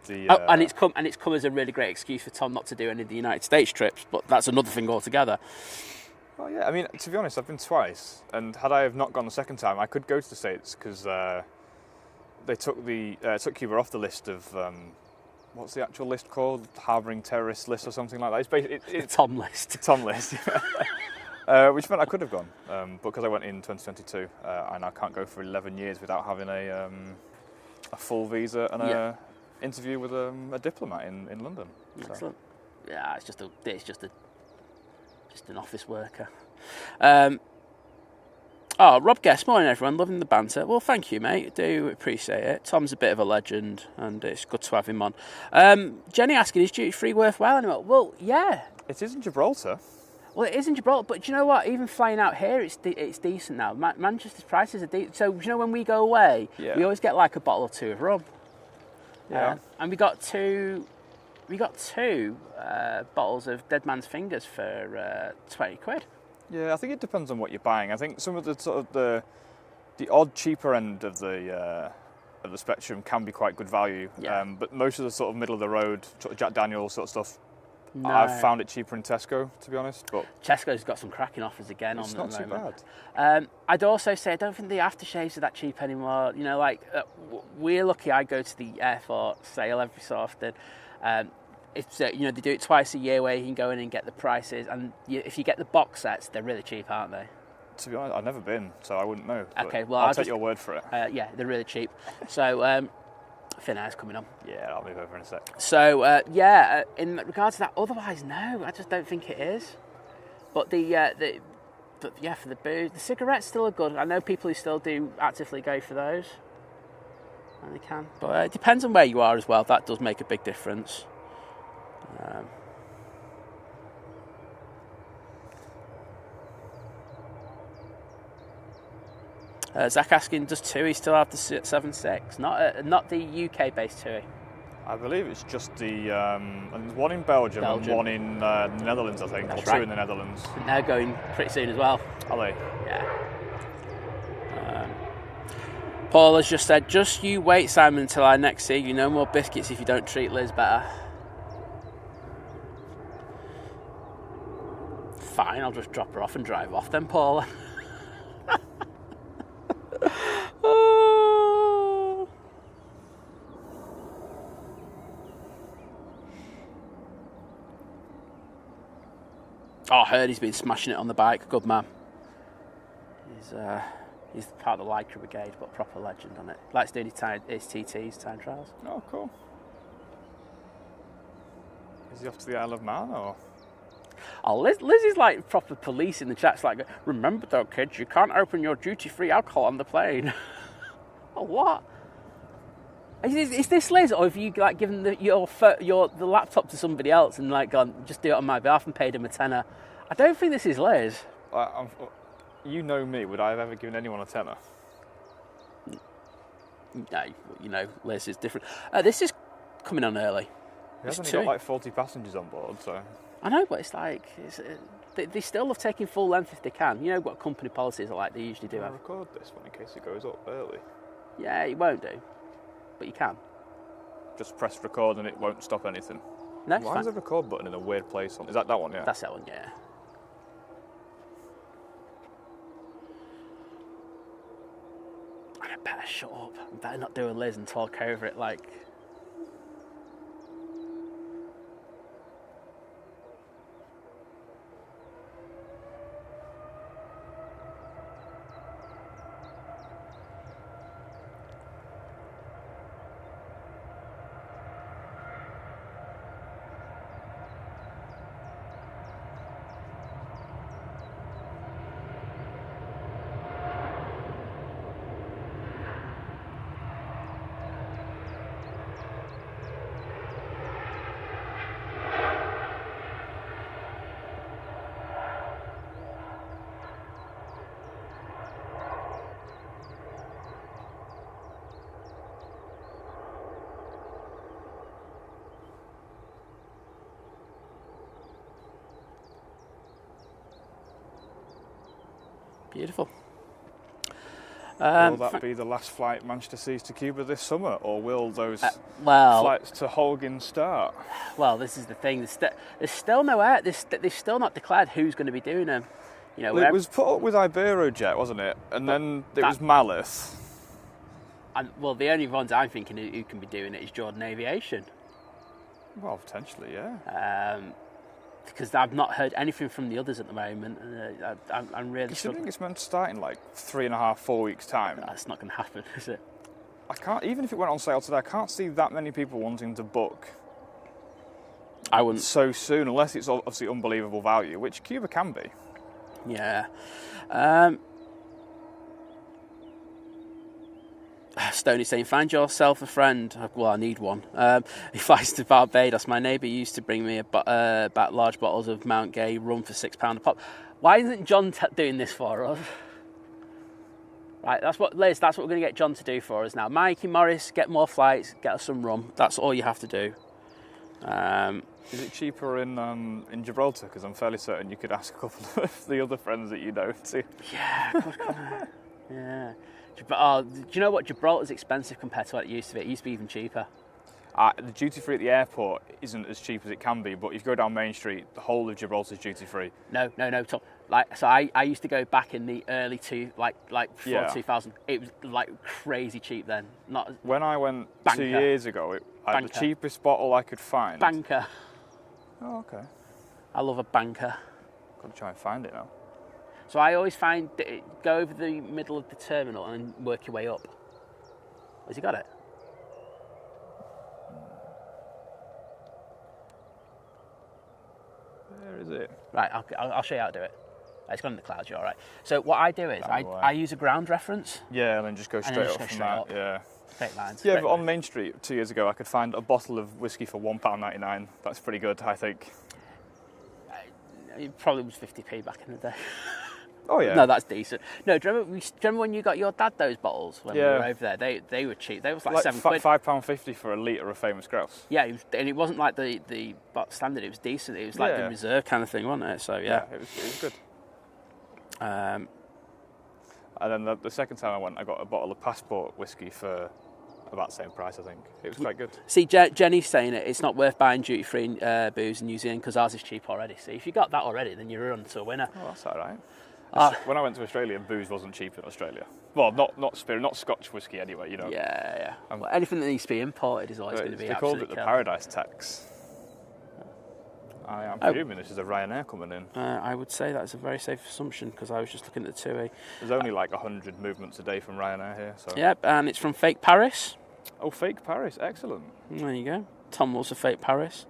the. And it's come as a really great excuse for Tom not to do any of the United States trips. But that's another thing altogether. Oh yeah, I mean, to be honest, I've been twice, and had I have not gone the second time, I could go to the States because they took Cuba off the list of what's the actual list called? Harbouring terrorist list or something like that. It's basically The Tom list. Tom list. Which meant I could have gone, but because I went in 2022, and I can't go for 11 years without having a full visa and a interview with a diplomat in London. Excellent. So. Yeah, it's just an office worker. Rob Guest, morning everyone, loving the banter. Well, thank you, mate. Do appreciate it. Tom's a bit of a legend, and it's good to have him on. Jenny asking, is duty free worthwhile anymore? Well, yeah. It is in Gibraltar. Well, it is in Gibraltar, but do you know what? Even flying out here, it's decent now. Manchester's prices are decent. So, you know, when we go away, we always get like a bottle or two of rum. Yeah. And we got two bottles of Dead Man's Fingers for 20 quid. Yeah, I think it depends on what you're buying. I think some of the sort of the odd cheaper end of the spectrum can be quite good value. Yeah. But most of the sort of middle of the road, sort of Jack Daniel's sort of stuff, No. I've found it cheaper in Tesco, to be honest. But Tesco's got some cracking offers again on it's at not the too moment. bad. I'd also say I don't think the aftershaves are that cheap anymore. You know, like we're lucky. I go to the airport sale every so often. It's you know, they do it twice a year where you can go in and get the prices, and if you get the box sets, they're really cheap, aren't they? To be honest, I've never been, so I wouldn't know. Okay, well I'll take your word for it. Yeah, they're really cheap. So Thin Air's coming on. Yeah, I'll move over in a sec. So in regards to that, otherwise no, I just don't think it is. But for the booze, the cigarettes still are good. I know people who still do actively go for those, and they can. But it depends on where you are as well. That does make a big difference. Zach asking, does TUI still have the 7.6? Not the UK-based TUI. I believe it's just the one in Belgium and one in the Netherlands, I think. That's or two right. in the Netherlands. And they're going pretty soon as well. Are they? Yeah. Paul has just said, just you wait, Simon, until I next see you. No more biscuits if you don't treat Liz better. Fine, I'll just drop her off and drive off then, Paul. I heard he's been smashing it on the bike. Good man. He's part of the Lycra Brigade, but proper legend on it. Likes doing his TTs, time trials. Oh, cool. Is he off to the Isle of Man, or...? Oh, Liz is like proper police in the chat's like, remember though, kids, you can't open your duty-free alcohol on the plane. Oh, what? Is this Liz, or have you like given the laptop to somebody else and like gone, just do it on my behalf and paid him a tenner? I don't think this is Liz. You know me, would I have ever given anyone a tenner? No, you know, Liz is different. This is coming on early. He has only got like 40 passengers on board, so... I know, but it's like, they still love taking full length if they can. You know what company policies are like, they usually do. I'll record this one in case it goes up early. Yeah, it won't do, but you can. Just press record and it won't stop anything. No, why is the record button in a weird place? Is that one, yeah? That's that one, yeah. I better shut up. I better not do a Liz and talk over it like... Beautiful. Will that be the last flight Manchester sees to Cuba this summer, or will those well, flights to Holguin start? Well, this is the thing. There's still no air. They've still not declared who's going to be doing them. You know, well, it was put up with Iberojet, wasn't it? And then it was Malice. And well, the only ones I'm thinking who can be doing it is Jordan Aviation. Well, potentially, yeah. Because I've not heard anything from the others at the moment. I'm really considering it's meant to start in like 3.5, 4 weeks' time. That's not going to happen, is it? I can't. Even if it went on sale today, I can't see that many people wanting to book. I wouldn't so soon, unless it's obviously unbelievable value, which Cuba can be. Yeah. Stoney saying, find yourself a friend. Well, I need one. He flies to Barbados. My neighbour used to bring me about large bottles of Mount Gay rum for £6 a pop. Why isn't John doing this for us? Right, Liz, that's what we're going to get John to do for us now. Mikey, Morris, get more flights, get us some rum. That's all you have to do. Is it cheaper in Gibraltar? Because I'm fairly certain you could ask a couple of the other friends that you know to. Yeah, of course. Yeah. Do you know what? Gibraltar's expensive compared to what it used to be. It used to be even cheaper. The duty free at the airport isn't as cheap as it can be, but if you go down Main Street, the whole of Gibraltar's duty free. No, Tom. I used to go back in the early before 2000. It was like crazy cheap then. When I went Banter. 2 years ago, the cheapest bottle I could find. Banter. Oh, okay. I love a banter. Got to try and find it now. So I always find go over the middle of the terminal and work your way up. Has he got it? Where is it? Right, I'll show you how to do it. It's gone in the clouds, you're all right. So what I do is I use a ground reference. Yeah, and then just go straight up from that. Yeah. Straight lines. Yeah, but on Main Street 2 years ago, I could find a bottle of whiskey for £1.99. That's pretty good, I think. It probably was 50p back in the day. Oh yeah. No, that's decent. No, do you remember when you got your dad those bottles when we were over there? They were cheap. They was like £7. £5.50 for a litre of Famous Grouse. Yeah, and it wasn't like the standard. It was decent. It was like the reserve kind of thing, wasn't it? So yeah, it was good. And then the second time I went, I got a bottle of Passport whiskey for about the same price, I think. It was quite good. See, Jenny's saying it's not worth buying duty-free booze in New Zealand because ours is cheap already. See, if you got that already, then you're on to a winner. Oh, that's all right. When I went to Australia, booze wasn't cheap in Australia. Well, not spirit, not Scotch whiskey anyway, you know. Yeah. Well, anything that needs to be imported is always going to be absolutely. They called it the Paradise Tax. I am presuming this is a Ryanair coming in. I would say that's a very safe assumption because I was just looking at the 2A. There's only like 100 movements a day from Ryanair here. So. Yep, and it's from Fake Paris. Oh, Fake Paris, excellent. There you go. Tom was a Fake Paris.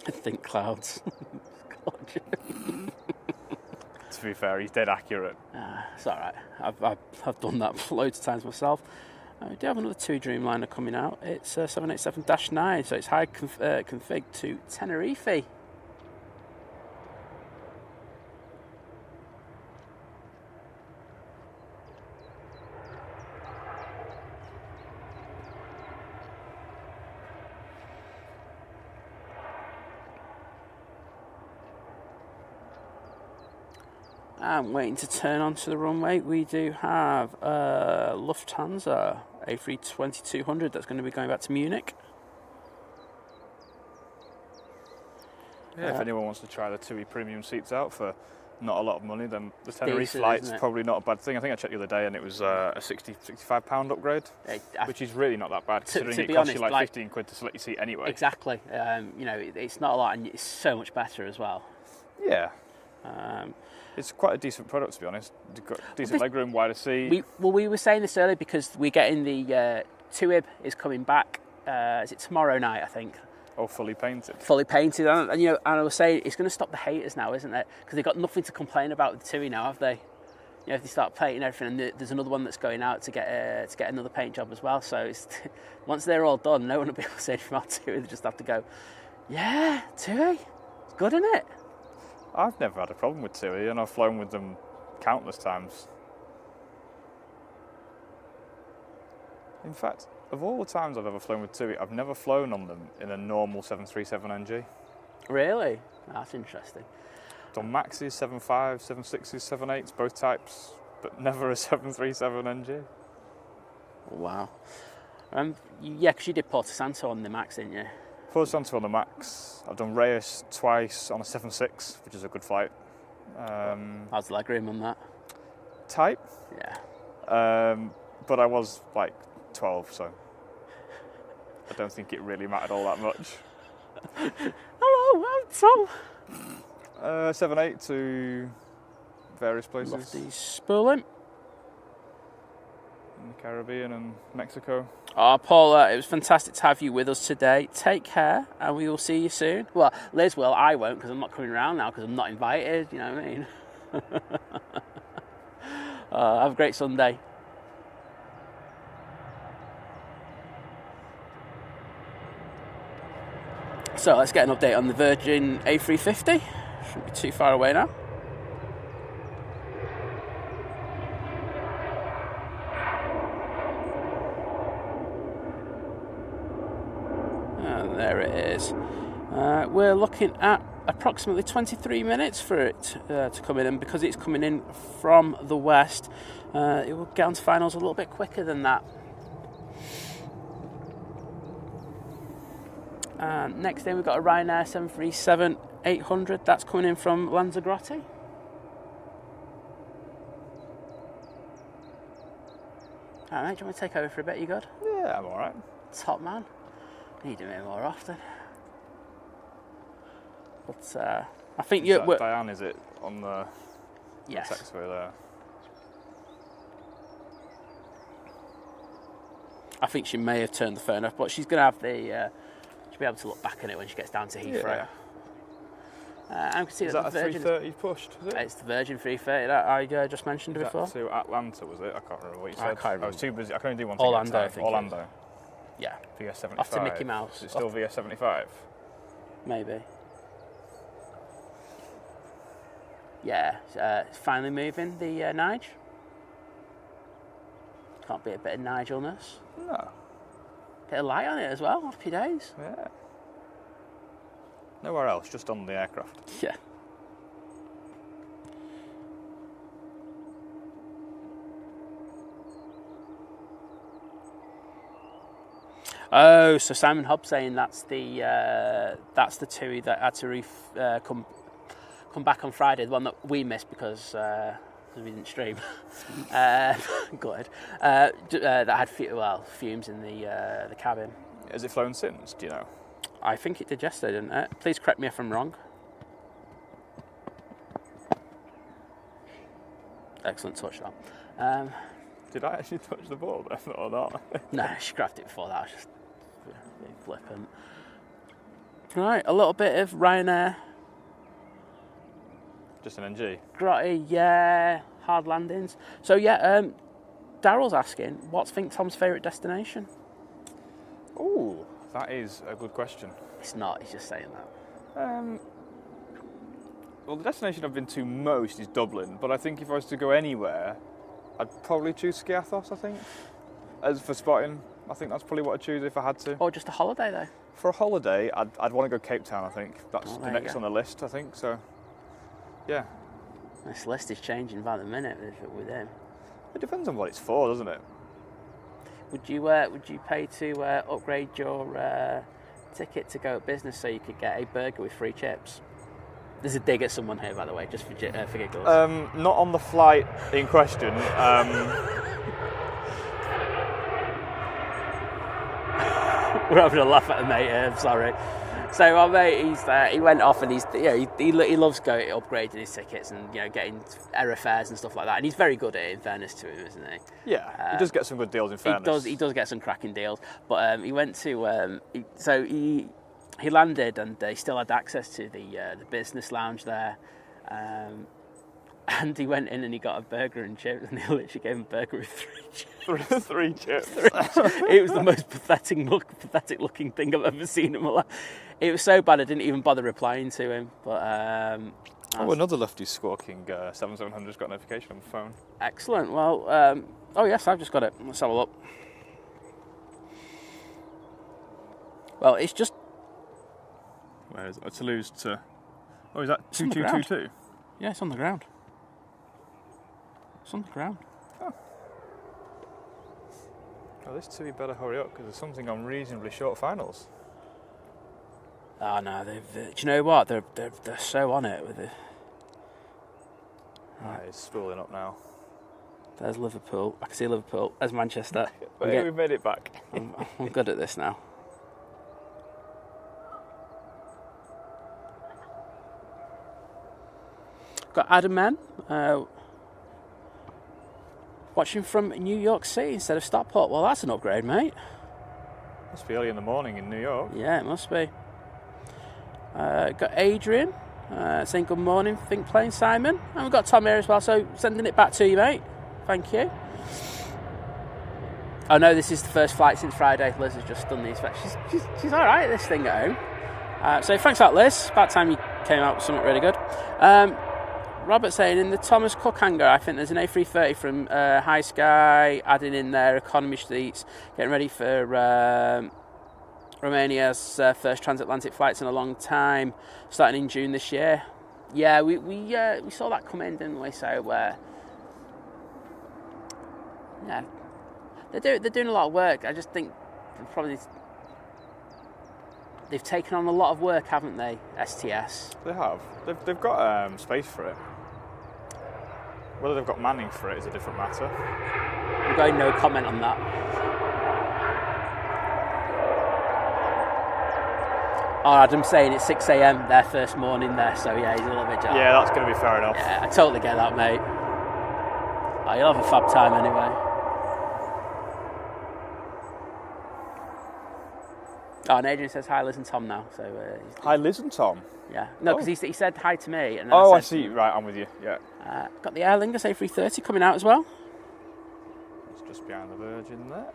I think clouds. To be fair, he's dead accurate. It's all right. I've done that loads of times myself. We do have another 2 Dreamliner coming out. It's 787-9, so it's high config to Tenerife. I'm waiting to turn onto the runway. We do have Lufthansa A320-200 that's going to be going back to Munich. Yeah, if anyone wants to try the TUI premium seats out for not a lot of money, then the Tenerife flight's probably not a bad thing. I think I checked the other day and it was a £65 upgrade, which is really not that bad considering it costs you like 15 quid to select your seat anyway. Exactly. It's not a lot and it's so much better as well. Yeah. It's quite a decent product, to be honest. You've got decent legroom, wider seat. We were saying this earlier because we're getting the TUIB is coming back. Is it tomorrow night, I think? Oh, fully painted. Fully painted, and I was saying it's going to stop the haters now, isn't it? Because they've got nothing to complain about with the TUI now, have they? If they start painting everything, and there's another one that's going out to get another paint job as well. So once they're all done, no one will be able to say anything about TUI. They just have to go, yeah, TUI, it's good, isn't it? I've never had a problem with TUI, and I've flown with them countless times. In fact, Of all the times I've ever flown with TUI, I've never flown on them in a normal 737NG. Really? That's interesting. Done Maxes, 75s, 76s, 78s, both types, but never a 737NG. Wow. Yeah, because you did Porto Santo on the Max, didn't you? Porto Santo on the Max. I've done Reyes twice on a 76, which is a good flight. How's the leg room on that? Tight. Yeah. But I was like 12, so I don't think it really mattered all that much. Hello, I'm Tom. 78 to various places. Lofty Spurling. In the Caribbean and Mexico. Oh, Paula, it was fantastic to have you with us today. Take care, and we will see you soon. Well, Liz will, I won't, because I'm not coming around now, because I'm not invited, you know what I mean? Have a great Sunday. So let's get an update on the Virgin A350. Shouldn't be too far away now. And there it is. We're looking at approximately 23 minutes for it to come in, and because it's coming in from the west, it will get onto finals a little bit quicker than that. Next in we've got a Ryanair 737-800. That's coming in from Lanzarote. Alright, do you want to take over for a bit? You good? Yeah, I'm alright. Top man. Need to do it more often. But I think you're... Diane, is it, on the Yes. taxiway there? I think she may have turned the phone off, but she's going to have the... she'll be able to look back at it when she gets down to Heathrow. Yeah. I can see Is that that the a Virgin... 330 pushed, is it? It's the Virgin 330 that I just mentioned Is before. that to Atlanta, was it? I can't remember what you said. I can't remember. I was too busy. I can only do one thing Orlando, at a I time. think. Orlando. Yeah, VS75. off to Mickey Mouse. Is it still VS75? Maybe. Yeah, it's finally moving, the Nige. Can't be a bit of Nigelness. No. Bit of light on it as well, happy days. Yeah. Nowhere else, just on the aircraft. Yeah. Oh, so Simon Hobb saying that's the TUI that had to come back on Friday, the one that we missed because we didn't stream. Good. That had fumes in the cabin. Has it flown since? Do you know? I think it did yesterday, didn't it? Please correct me if I'm wrong. Excellent touchdown. Did I actually touch the ball then or not? No, she grabbed it before that. I was just being flippant. Right, a little bit of Ryanair. Just an NG. Grotty, yeah, hard landings. So yeah, Daryl's asking, what's Think Tom's favourite destination? Ooh, that is a good question. It's not, he's just saying that. Well, the destination I've been to most is Dublin, but I think if I was to go anywhere, I'd probably choose Skiathos, I think. As for spotting, I think that's probably what I'd choose if I had to. Or just a holiday, though? For a holiday, I'd want to go Cape Town, I think. That's the there next you on the list, I think, so... Yeah. This list is changing by the minute with him. It depends on what it's for, doesn't it? Would you pay to upgrade your ticket to go business so you could get a burger with free chips? There's a dig at someone here, by the way, just for giggles. Not on the flight in question. We're having a laugh at the mate here, I'm sorry. So our mate, he went off and he loves going upgrading his tickets and getting error fares and stuff like that. And he's very good at it, in fairness to him, isn't he? Yeah, he does get some good deals, in fairness. He does get some cracking deals. But he went to he landed and he still had access to the business lounge there. And he went in and he got a burger and chips, and they literally gave him a burger with 3 chips. 3 chips. It was the most pathetic looking thing I've ever seen in my life. It was so bad I didn't even bother replying to him. But another lefty squawking 7700's got a notification on the phone. Excellent. Well, oh yes, I've just got it. Let's have a look. Well, it's just... Where is it? Toulouse to... Oh, is that It's on the ground. 2222? Yeah, it's on the ground. It's on the ground. Oh, this two, you better hurry up, because there's something on reasonably short finals. Oh no, do you know what? They're so on it with it. Right, it's spooling up now. There's Liverpool. I can see Liverpool. There's Manchester. Hey, we've made it back. I'm good at this now. Got Adam Men watching from New York City instead of Stockport. Well, that's an upgrade, mate. Must be early in the morning in New York. Yeah, it must be. Got Adrian saying good morning, think playing Simon. And we've got Tom here as well, so sending it back to you, mate. Thank you. Oh no, this is the first flight since Friday. Liz has just done these. She's all right at this thing at home. So thanks for that, Liz. About time you came out with something really good. Robert saying, in the Thomas Cook hangar, I think there's an A330 from High Sky, adding in their economy seats, getting ready for Romania's first transatlantic flights in a long time, starting in June this year. Yeah, we saw that come in, didn't we? So, yeah, they're doing a lot of work. I just think they've taken on a lot of work, haven't they? STS. They have. They've got space for it. Whether they've got manning for it is a different matter. I'm going no comment on that. Oh, Adam's saying it's 6 a.m. their first morning there, so yeah, he's a little bit jealous. Yeah, that's going to be fair enough. Yeah, I totally get that, mate. Oh, you'll have a fab time anyway. Oh, and Adrian says hi, Liz and Tom now. So hi, Liz and Tom. Yeah, no, because he said hi to me. And then I see. Right, I'm with you. Yeah. Got the Aer Lingus A330 coming out as well. It's just behind the Virgin there.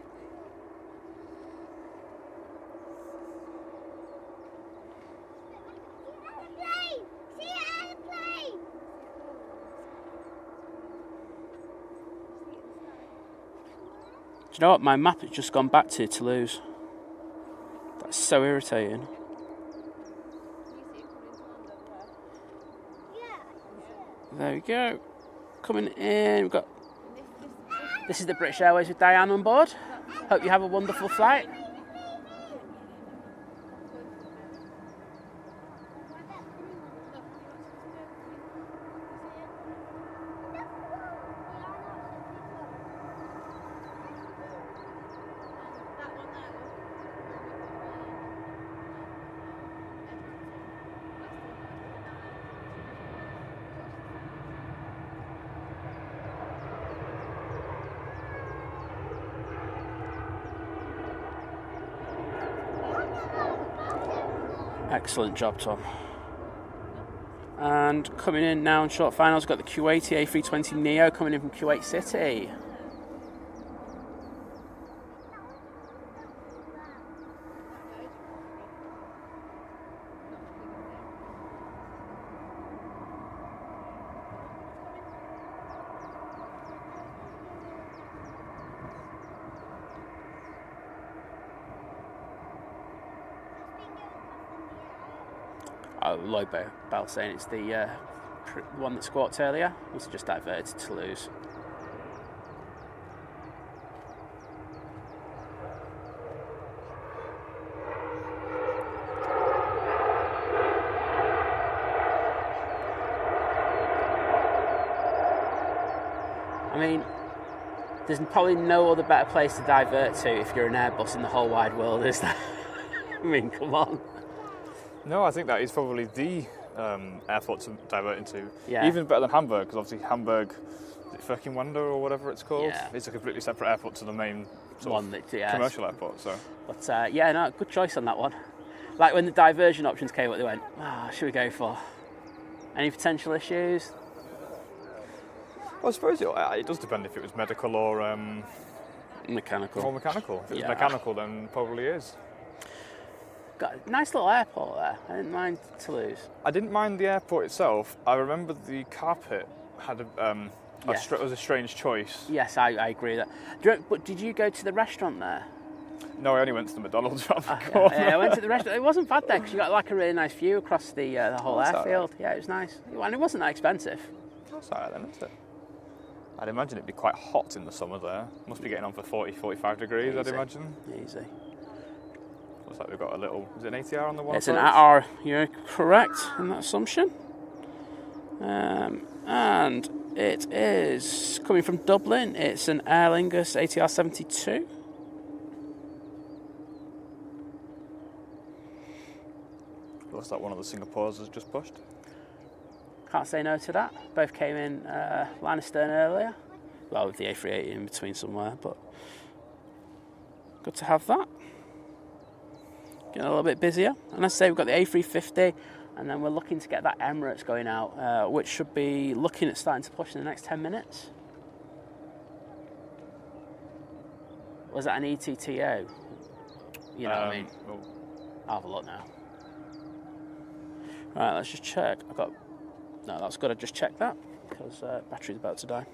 Do you know what? My map has just gone back to Toulouse. That's so irritating. There we go. Coming in, we've got... This is the British Airways with Diane on board. Hope you have a wonderful flight. Excellent job, Tom. And coming in now in short finals, we've got the Kuwaiti A320 Neo coming in from Kuwait City. Lloyd Bell saying it's the one that squawked earlier. It's just diverted to Toulouse. I mean, there's probably no other better place to divert to if you're an Airbus in the whole wide world, is there? I mean, come on. No, I think that is probably the airport to divert into. Yeah. Even better than Hamburg, because obviously Hamburg, is it Furtwängler or whatever it's called? Yeah. It's a completely separate airport to the main commercial airport. So. But yeah, no, good choice on that one. Like when the diversion options came up, they went, should we go for? Any potential issues? Well, I suppose it does depend if it was medical or mechanical. Or mechanical. If it was mechanical, then probably is. Got a nice little airport there. I didn't mind Toulouse. I didn't mind the airport itself. I remember the carpet had was a strange choice. Yes, I agree with that. But did you go to the restaurant there? No, I only went to the McDonald's around the Yeah, corner. I went to the restaurant. It wasn't bad there because you got like a really nice view across the whole That's airfield. Yeah, it was nice. And it wasn't that expensive. That's alright then, isn't it? I'd imagine it'd be quite hot in the summer there. Must be getting on for 40, 45 degrees, Easy. I'd imagine. Easy. Looks like we've got a little... Is it an ATR on the one It's approach? an ATR. You're correct in that assumption. And it is coming from Dublin. It's an Aer Lingus ATR 72. Looks like one of the Singapores has just pushed. Can't say no to that. Both came in line astern earlier. Well, with the A380 in between somewhere, but good to have that. Getting a little bit busier. And as I say, we've got the A350, and then we're looking to get that Emirates going out, which should be looking at starting to push in the next 10 minutes. Was that an ETTO? You know what I mean? Well, I'll have a look now. Right, let's just check. No, that's good. I just checked that because battery's about to die.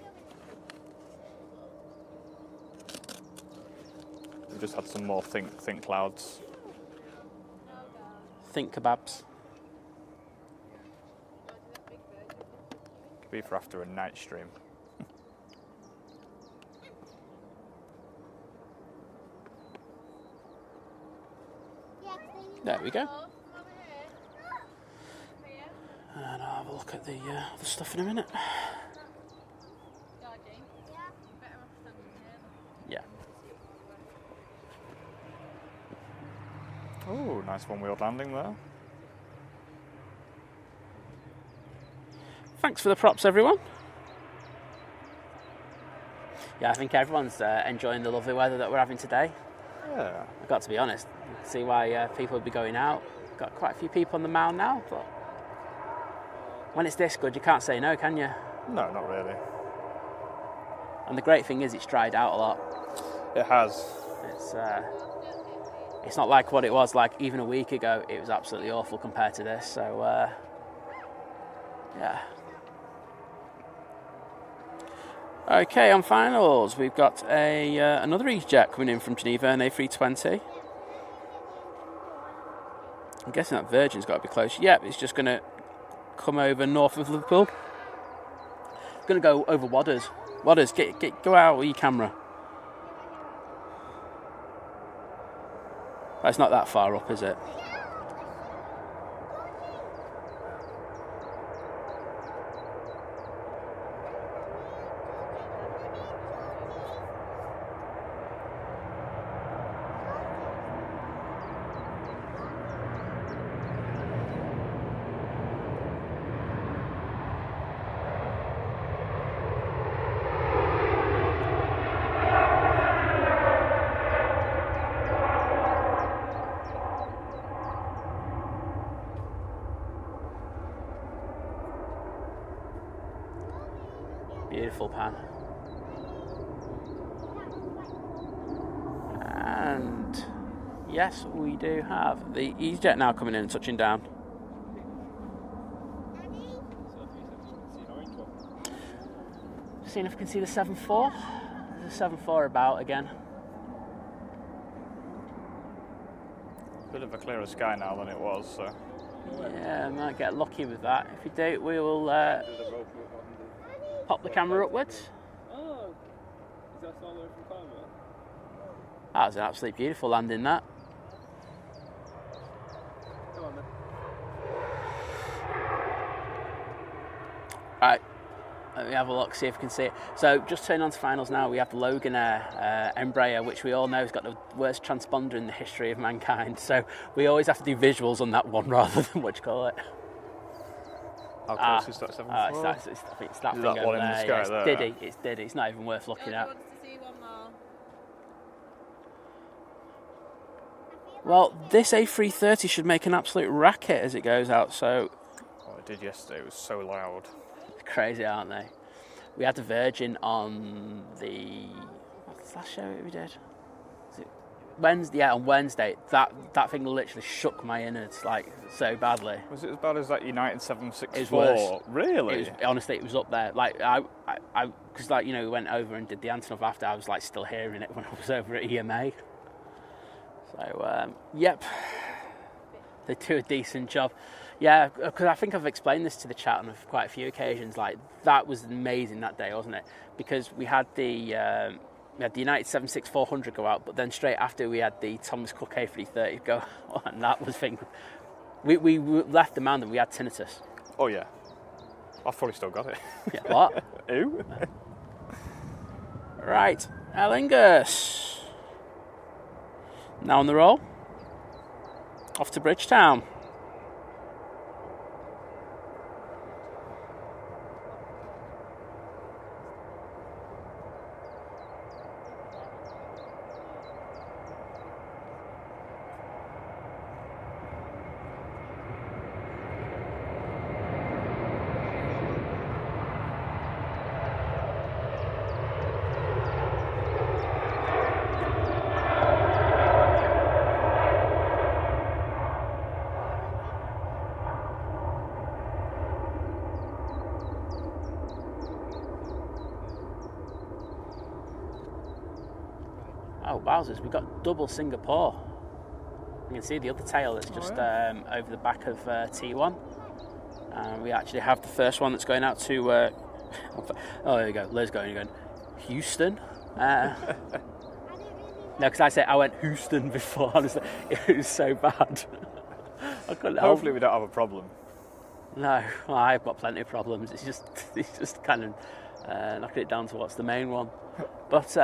we've just had some more think clouds. Think kebabs. Could be for after a night stream. There we go. And I'll have a look at the stuff in a minute. Yeah. Oh, nice one-wheeled landing there. Thanks for the props, everyone. Yeah, I think everyone's enjoying the lovely weather that we're having today. Yeah. I've got to be honest, see why people would be going out. Got quite a few people on the mound now, but when it's this good, you can't say no, can you? No, not really. And the great thing is it's dried out a lot. It has. It's not like what it was like even a week ago. It was absolutely awful compared to this, so yeah. Okay, on finals, we've got another EasyJet coming in from Geneva, an A320. I'm guessing that Virgin's got to be close. Yep, it's just going to come over north of Liverpool. It's going to go over Wadders. Wadders, go out with your camera. It's not that far up, is it? Beautiful pan. And yes, we do have the EasyJet now coming in and touching down. Seeing if I can see the 7.4. There's a 7.4 about again. Bit of a clearer sky now than it was, so. Yeah, I might get lucky with that. If we do, we will pop the camera upwards. Oh, is that all the way from Cornwall? That was an absolutely beautiful landing, that. Come on then. Right, let me have a look, see if we can see it. So, just turning on to finals now, we have the Loganair Embraer, which we all know has got the worst transponder in the history of mankind. So, we always have to do visuals on that one rather than what you call it. How close is that 7.4? I think it's that Is thing that over one in the there. sky Yeah, it's there? Diddy. It's Diddy. It's not even worth looking at. Wants to see one more. Well, this A330 should make an absolute racket as it goes out. So Oh, it did yesterday. It was so loud. crazy, aren't they? We had the Virgin on the what's the last show we did? Was it Wednesday? Yeah, on Wednesday. That thing literally shook my innards like so badly. Was it as bad as that United 764? It was worse. Really? It was, honestly, it was up there. Like I, because like we went over and did the Antonov after. I was like still hearing it when I was over at EMA. So, yep, they do a decent job. Yeah, because I think I've explained this to the chat on quite a few occasions. Like, that was amazing that day, wasn't it? Because we had the United 76400 go out, but then straight after we had the Thomas Cook A330 go out, and that was thing. We left the mountain, we had tinnitus. Oh yeah, I've probably still got it. Yeah, what? Ooh. Right, Ellingus. Now on the roll. Off to Bridgetown. Oh, wowzers, we've got double Singapore. You can see the other tail that's just over the back of T1. We actually have the first one that's going out to... oh, there you go, Lizz going, Houston? No, because I went Houston before, honestly. It was so bad. I couldn't help. Hopefully we don't have a problem. No, well, I've got plenty of problems. It's just kind of knocking it down to what's the main one. But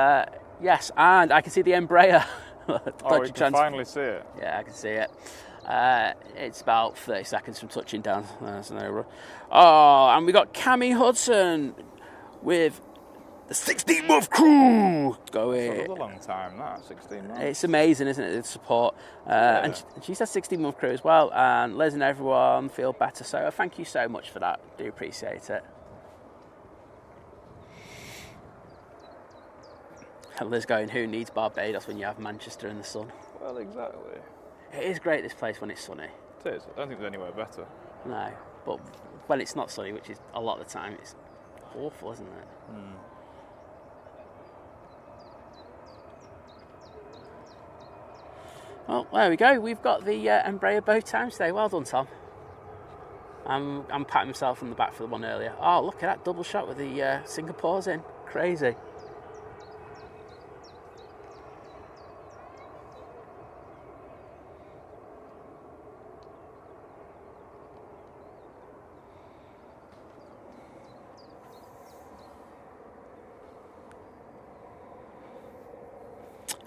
yes, and I can see the Embraer. Oh, we can finally see it. Yeah, I can see it. It's about 30 seconds from touching down. Oh, and we got Cammy Hudson with the 16-month crew going. It's a long time, that 16 months. It's amazing, isn't it? The support. And she said 16-month crew as well. And Liz and everyone feel better. So thank you so much for that. Do appreciate it. And Liz going, who needs Barbados when you have Manchester in the sun? Well, exactly. It is great, this place, when it's sunny. It is. I don't think there's anywhere better. No, but when it's not sunny, which is a lot of the time, it's awful, isn't it? Mm. Well, there we go. We've got the Embraer both times today. Well done, Tom. I'm patting myself on the back for the one earlier. Oh, look at that double shot with the Singapore's in. Crazy.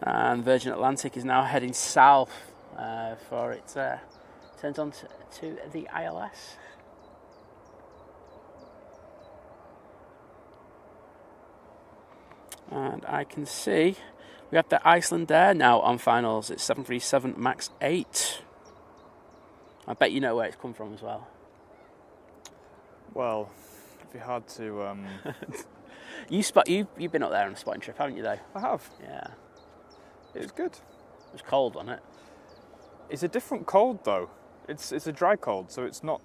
And Virgin Atlantic is now heading south for it turns on to the ILS. And I can see we have the Iceland Air now on finals. It's 737 MAX 8. I bet you know where it's come from as well. Well, it'd be hard to... You've been up there on a spotting trip, haven't you, though? I have. Yeah. It was good. It was cold, wasn't it? It's a different cold, though. It's a dry cold, so it's not...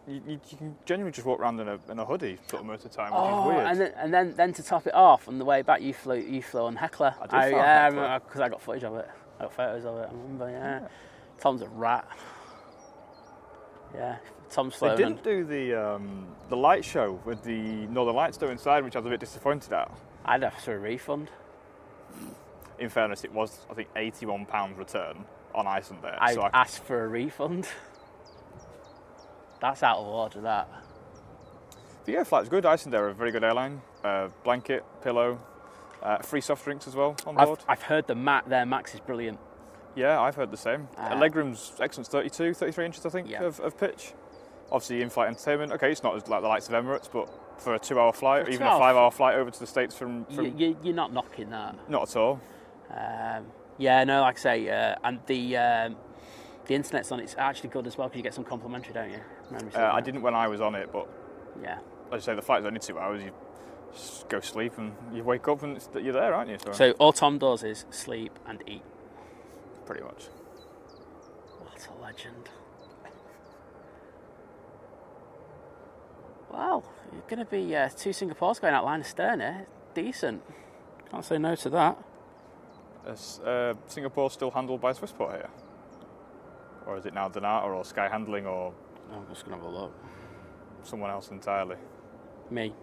You can genuinely just walk around in a hoodie sort of most of the time, which is weird. And then to top it off, on the way back, you flew on Heckler. I did fly on Heckler. Because I got footage of it. I got photos of it, I remember, yeah. Tom's a rat. Yeah, Tom's flown. They didn't do the light show with the Northern Lights though inside, which I was a bit disappointed at. I'd ask for a refund. In fairness, it was, I think, £81 return on Iceland Air. I'd ask for a refund. That's out of order, that. The air flight's good. Iceland Air are a very good airline. Blanket, pillow, free soft drinks as well on board. I've heard their Max is brilliant. Yeah, I've heard the same. Legroom's excellent, 33 inches, I think, of pitch. Obviously, in-flight entertainment. Okay, it's not as like the likes of Emirates, but for a 2-hour flight, or even a 5-hour flight over to the States from... You're not knocking that. Not at all. Yeah, no, like I say, and the internet's on. It's actually good as well because you get some complimentary, don't you? I didn't when I was on it, but yeah. As I say, the flight's only 2 hours. You just go sleep and you wake up and you're there, aren't you? So all Tom does is sleep and eat. Pretty much. What a legend. Well, you're going to be 2 Singapores going out line astern here. Decent. Can't say no to that. Is Singapore still handled by Swissport here? Or is it now Donata or Sky Handling or I'm just going to have a look. someone else entirely? Me.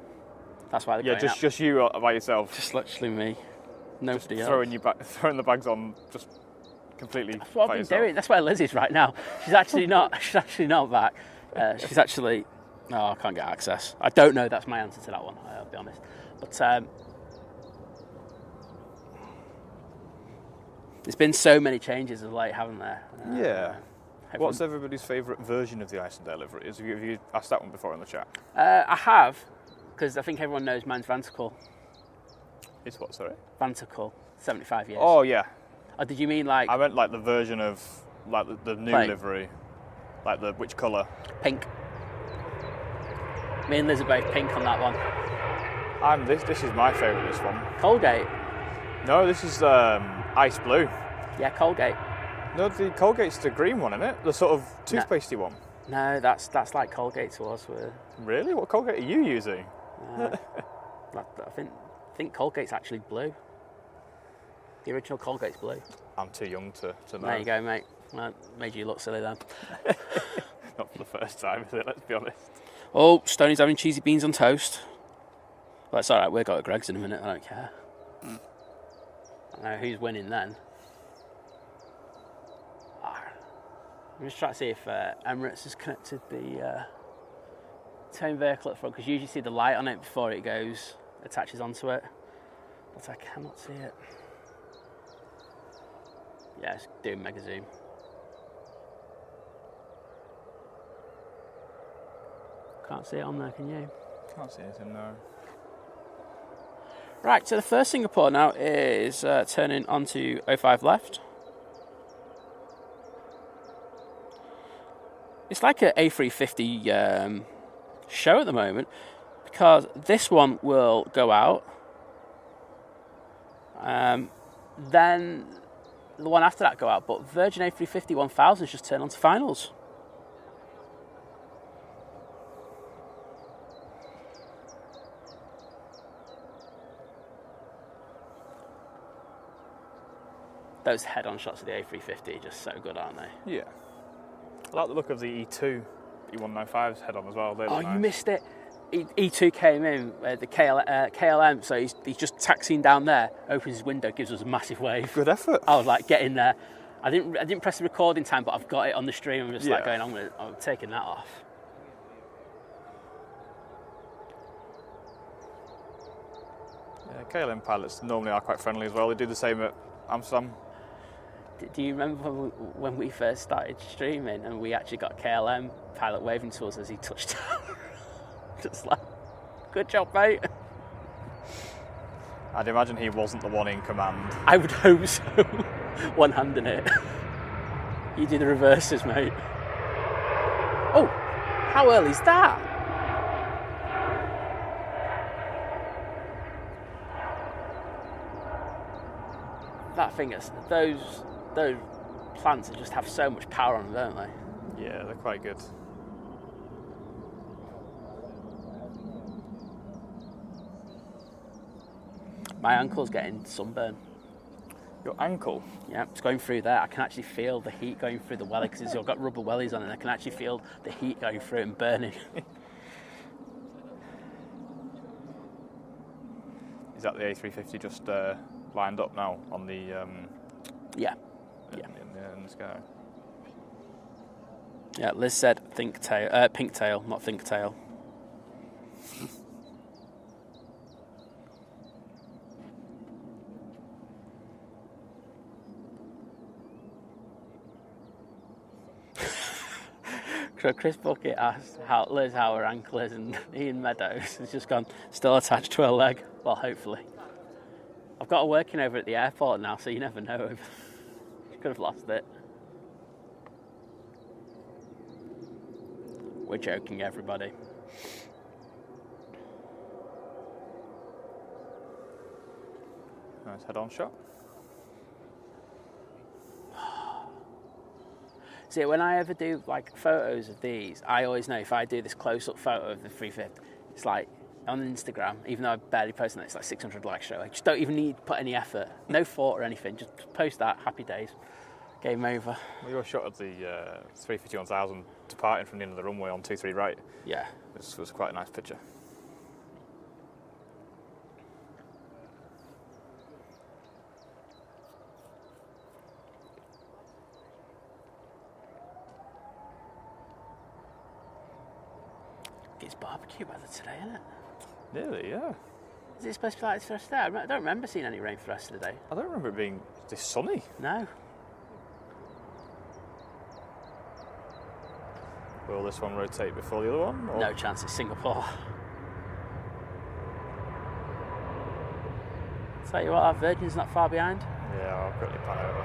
That's why they're Yeah, going out. just you by yourself. Just literally me. Nobody else. Throwing the bags on just completely. That's what by I've been yourself. doing. That's where Lizz is right now. She's actually not. She's actually not back. She's actually. No, I can't get access. I don't know. That's my answer to that one. I'll be honest. But there's been so many changes of late, haven't there? Yeah. What's everybody's favourite version of the Icelandair livery? Have you asked that one before in the chat? I have, because I think everyone knows mine's Vantical. It's what, sorry? Vantical, 75 years. Oh, yeah. Oh, did you mean like... I meant like the version of like the new Plain. livery. Like which colour? Pink. Me and Liz are both pink on that one. This is my favourite, this one. Colgate. No, this is ice blue. Yeah, Colgate. No, the Colgate's the green one, isn't it? The sort of toothpastey one. No, that's like Colgate to us. Really? What Colgate are you using? I think Colgate's actually blue. The original Colgate's blue. I'm too young to know. There you go, mate. Well, made you look silly then. Not for the first time, is it? Let's be honest. Oh, Stoney's having cheesy beans on toast. Well, it's all right. We'll go to Greg's in a minute. I don't care. I know who's winning then. I'm just trying to see if Emirates has connected the towing vehicle at front, because you usually see the light on it before it attaches onto it. But I cannot see it. Yeah, it's doing mega zoom. Can't see it on there, can you? Can't see anything, no. Right, so the first Singapore now is turning onto 05 left. It's like an A350 show at the moment, because this one will go out. Then the one after that go out, but Virgin A350 1000s just turned onto finals. Those head-on shots of the A350 are just so good, aren't they? Yeah. I like the look of the E2, E195's head on as well. They look nice. You missed it. E2 came in, the KLM, so he's just taxiing down there, opens his window, gives us a massive wave. Good effort. I was like, get in there. I didn't press the recording time, but I've got it on the stream. I'm just like going, I'm taking that off. Yeah, KLM pilots normally are quite friendly as well. They do the same at Amsterdam. Do you remember when we first started streaming and we actually got KLM pilot waving to us as he touched down? Just like, good job, mate. I'd imagine he wasn't the one in command. I would hope so. One hand in it. You do the reverses, mate. Oh, how early is that? That thing is, those plants just have so much power on them, don't they? Yeah, they're quite good. My ankle's getting sunburn. Your ankle? Yeah, it's going through there. I can actually feel the heat going through the welly, because I've got rubber wellies on, and I can actually feel the heat going through and burning. Is that the A350 just lined up now on the... Yeah. In the sky? Yeah, Liz said pink tail, not think tail. So Chris Bucket asked Liz how her ankle is, and Ian Meadows has just gone, still attached to her leg. Well, hopefully. I've got her working over at the airport now, so you never know. She could have lost it. We're joking, everybody. Nice head-on shot. See, when I ever do like photos of these, I always know if I do this close-up photo of the 350, it's like on Instagram, even though I barely post on it, it's like 600 likes straight away. Just don't even need to put any effort, no thought or anything. Just post that, happy days, game over. Well, your shot of the 350-1000 departing from the end of the runway on 23 right. Yeah. This was quite a nice picture. It's barbecue weather today, isn't it? Nearly, yeah. Is it supposed to be like this for the rest of the day? I don't remember seeing any rain for the rest of the day. I don't remember it being this sunny. No. Will this one rotate before the other one? Or? No chance, it's Singapore. Tell you what, our Virgin's not far behind. Yeah, I'll quickly pan over.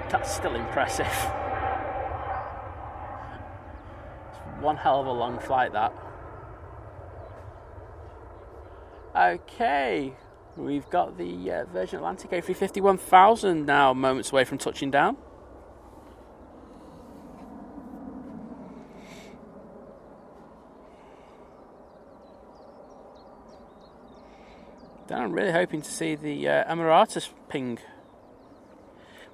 That's still impressive. One hell of a long flight, that. Okay, we've got the Virgin Atlantic A350 1000 now, moments away from touching down. Then I'm really hoping to see the Emirates ping.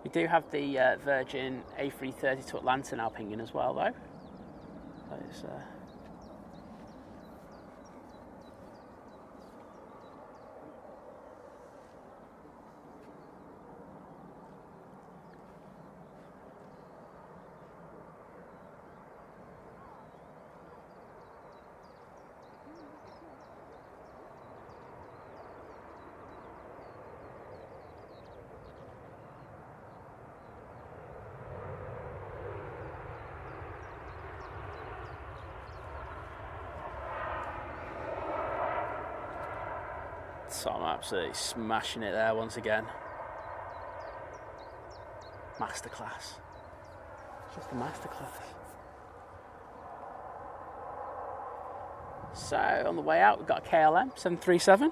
We do have the Virgin A330 to Atlanta now pinging as well, though. So it's, so I'm absolutely smashing it there once again. Masterclass. Just a masterclass. So on the way out, we've got a KLM 737.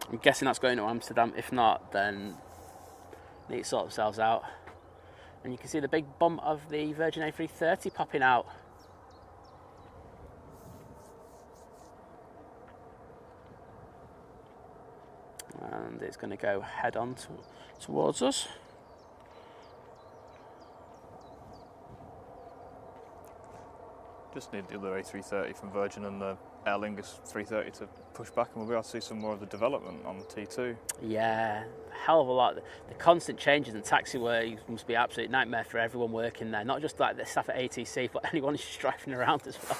I'm guessing that's going to Amsterdam. If not, then they need to sort themselves out. And you can see the big bump of the Virgin A330 popping out. And it's going to go head on towards us. Just need the other A330 from Virgin and the Aer Lingus 330 to push back, and we'll be able to see some more of the development on the T2. Yeah, hell of a lot. The constant changes in taxiway must be an absolute nightmare for everyone working there. Not just like the staff at ATC, but anyone who's just driving around as well.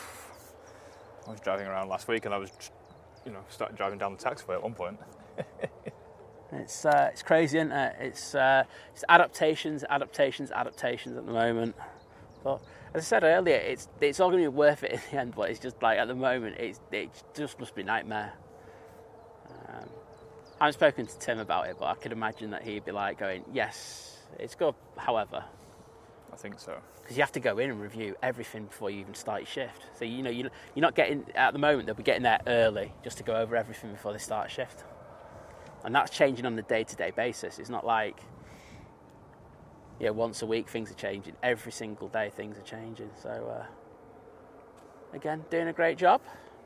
I was driving around last week, and I was, started driving down the taxiway at one point. It's crazy, isn't it? It's adaptations at the moment. But as I said earlier, it's all going to be worth it in the end. But it's just like at the moment, it just must be a nightmare. I haven't spoken to Tim about it, but I could imagine that he'd be like going, "Yes, it's good." However, I think so. Because you have to go in and review everything before you even start your shift. So you're not getting at the moment. They'll be getting there early just to go over everything before they start a shift. And that's changing on a day-to-day basis. It's not like, once a week things are changing. Every single day things are changing. So, again, doing a great job.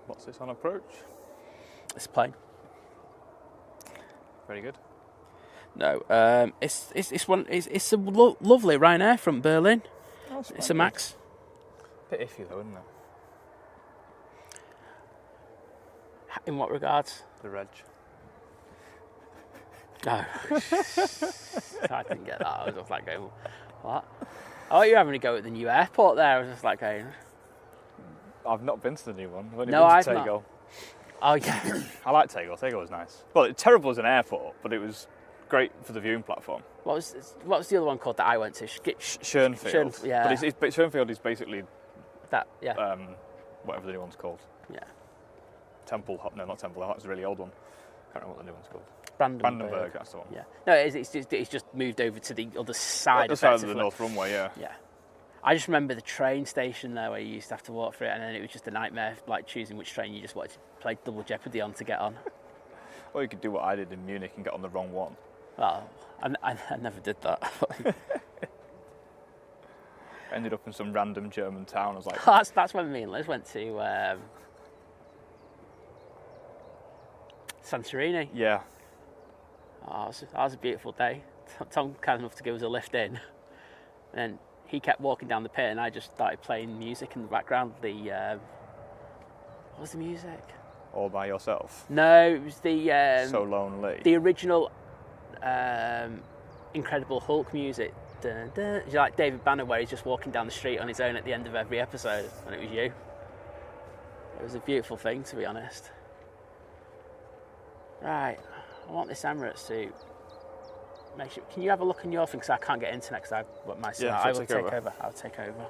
What's this on approach? It's a plane. Very good. No, it's a lovely Ryanair from Berlin. Oh, it's a Max. Bit iffy though, isn't it? In what regards? The reg. No. I didn't get that. I was just like going, what? Oh, you're having to go at the new airport there. I was just like going. I've not been to the new one. I've only No, been I've to not. Tegel. Oh, yeah. I like Tegel. Tegel was nice. Well, it's terrible as an airport, but it was great for the viewing platform. What was the other one called that I went to? Schönfield. Yeah. But Schönfield is basically that. Yeah. Whatever the new one's called. Yeah. Temple. No, not Temple. That's a really old one. Can't remember what the new one's called. Brandenburg. That's the one. Yeah. No, it's just moved over to the other side. The side of the North Runway. Yeah. Yeah. I just remember the train station there where you used to have to walk through it, and then it was just a nightmare, like choosing which train you just wanted to play Double Jeopardy on to get on. Or you could do what I did in Munich and get on the wrong one. Well, I never did that. ended up in some random German town. I was like, that's when me and Liz went to Santorini. yeah. Oh, that was a beautiful day. Tom was kind enough to give us a lift in. And he kept walking down the pit, and I just started playing music in the background. What was the music? All by yourself. No, it was the So lonely. the original Incredible Hulk music. Dun, dun. It's like David Banner, where he's just walking down the street on his own at the end of every episode, and it was you. It was a beautiful thing, to be honest. Right, I want this Emirates to make sure. Can you have a look in your thing? Because I can't get internet because I've got my. Yeah, I will take over. I'll take over.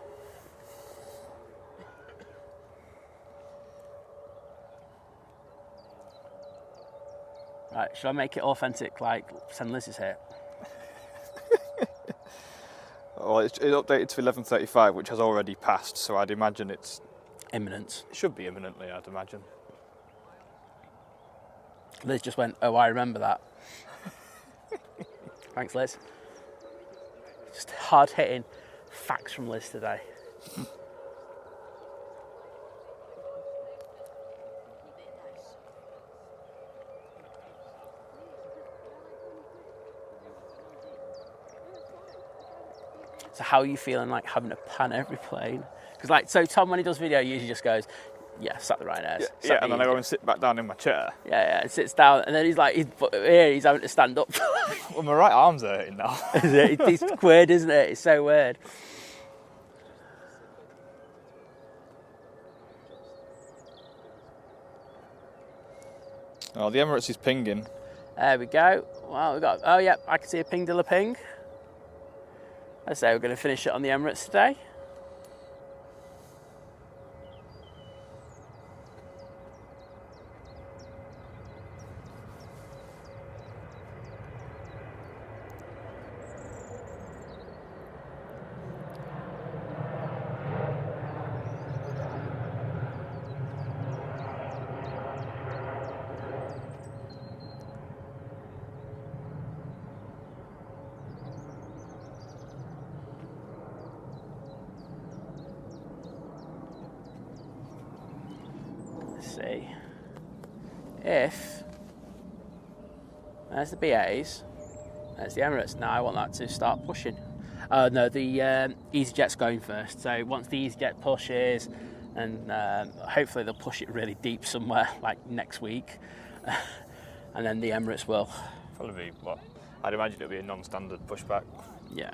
Right, shall I make it authentic, like send Lizz is here? Well, it's updated to 11:35, which has already passed, so I'd imagine it Imminent. should be imminently, I'd imagine. Liz just went, oh, I remember that. Thanks, Liz. Just hard-hitting facts from Liz today. So how are you feeling like having to pan every plane? Because like, so Tom, when he does video, usually just goes, yeah, sat the Ryanair. Yeah, and then I go and sit back down in my chair. Yeah, and sits down, and then he's like, he's having to stand up. Well, my right arm's hurting now. It's weird, isn't it? It's so weird. Oh, the Emirates is pinging. There we go. Well, we got. Oh, yeah, I can see a ping de la ping. I say we're going to finish it on the Emirates today. See if there's the BAs, there's the Emirates. Now I want that to start pushing. No, the EasyJet's going first. So once the EasyJet pushes, and hopefully they'll push it really deep somewhere like next week, and then the Emirates will Probably be what? I'd imagine it'll be a non-standard pushback. Yeah.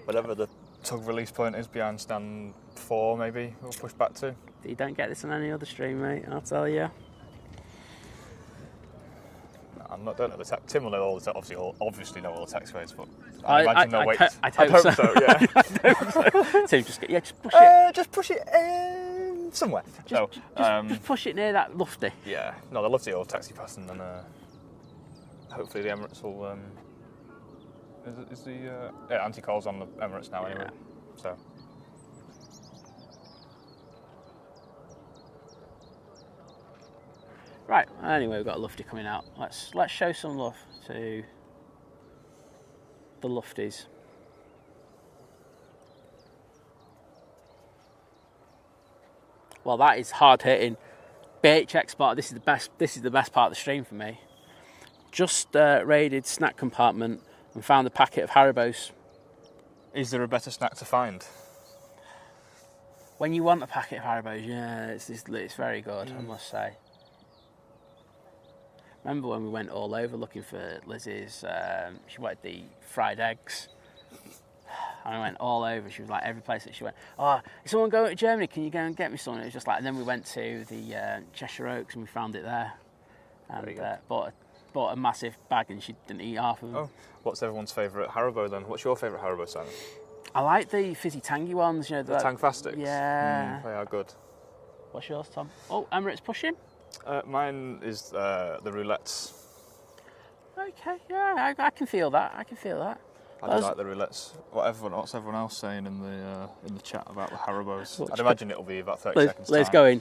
Whatever the tug release point is behind stand 4, maybe we'll push back to. You don't get this on any other stream, mate, I'll tell you. Don't know the tech. Tim will know all the obviously know all the taxiways, but I imagine they'll wait. I'd hope so. Yeah. I'd hope so. Tim, just push it. Just push it somewhere. Just push it near that lofty. Yeah. No, they'll love the old taxi pass, and then hopefully the Emirates will. Is the anti-calls on the Emirates now anyway? So. Right. Anyway, we've got a lufty coming out. Let's show some love to the lufties. Well, that is hard hitting. BH export. This is the best. This is the best part of the stream for me. Just raided snack compartment and found a packet of Haribo's. Is there a better snack to find? When you want a packet of Haribo's, yeah, it's very good, I must say. Remember when we went all over looking for Lizz's, she wanted the fried eggs. And I went all over, she was like, every place that she went, oh, is someone going to Germany, can you go and get me some? It was just like, and then we went to the Cheshire Oaks and we found it there. And bought a massive bag and she didn't eat half of them. Oh, what's everyone's favourite Haribo then? What's your favourite Haribo, Simon? I like the fizzy tangy ones, you know. The Tangfastics? Yeah. They are good. What's yours, Tom? Oh, Emirates pushing. Mine is the roulettes. Okay, yeah, I can feel that. I can feel that. I do like the roulettes. What's everyone else saying in the chat about the Haribos? I'd imagine it'll be about 30 seconds time. Let's go in.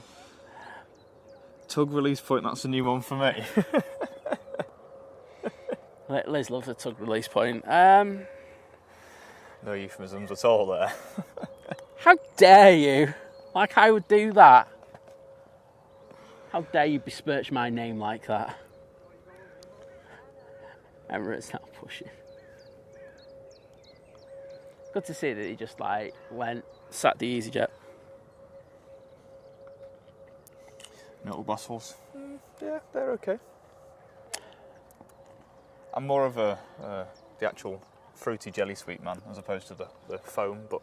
Tug release point, that's a new one for me. Liz loves the tug release point. No euphemisms at all there. How dare you? Like I would do that. How dare you besmirch my name like that? Emirates not pushing. Good to see that he just like sat the EasyJet. Little bustles. Yeah, they're okay. I'm more of the actual fruity jelly sweet man as opposed to the foam, but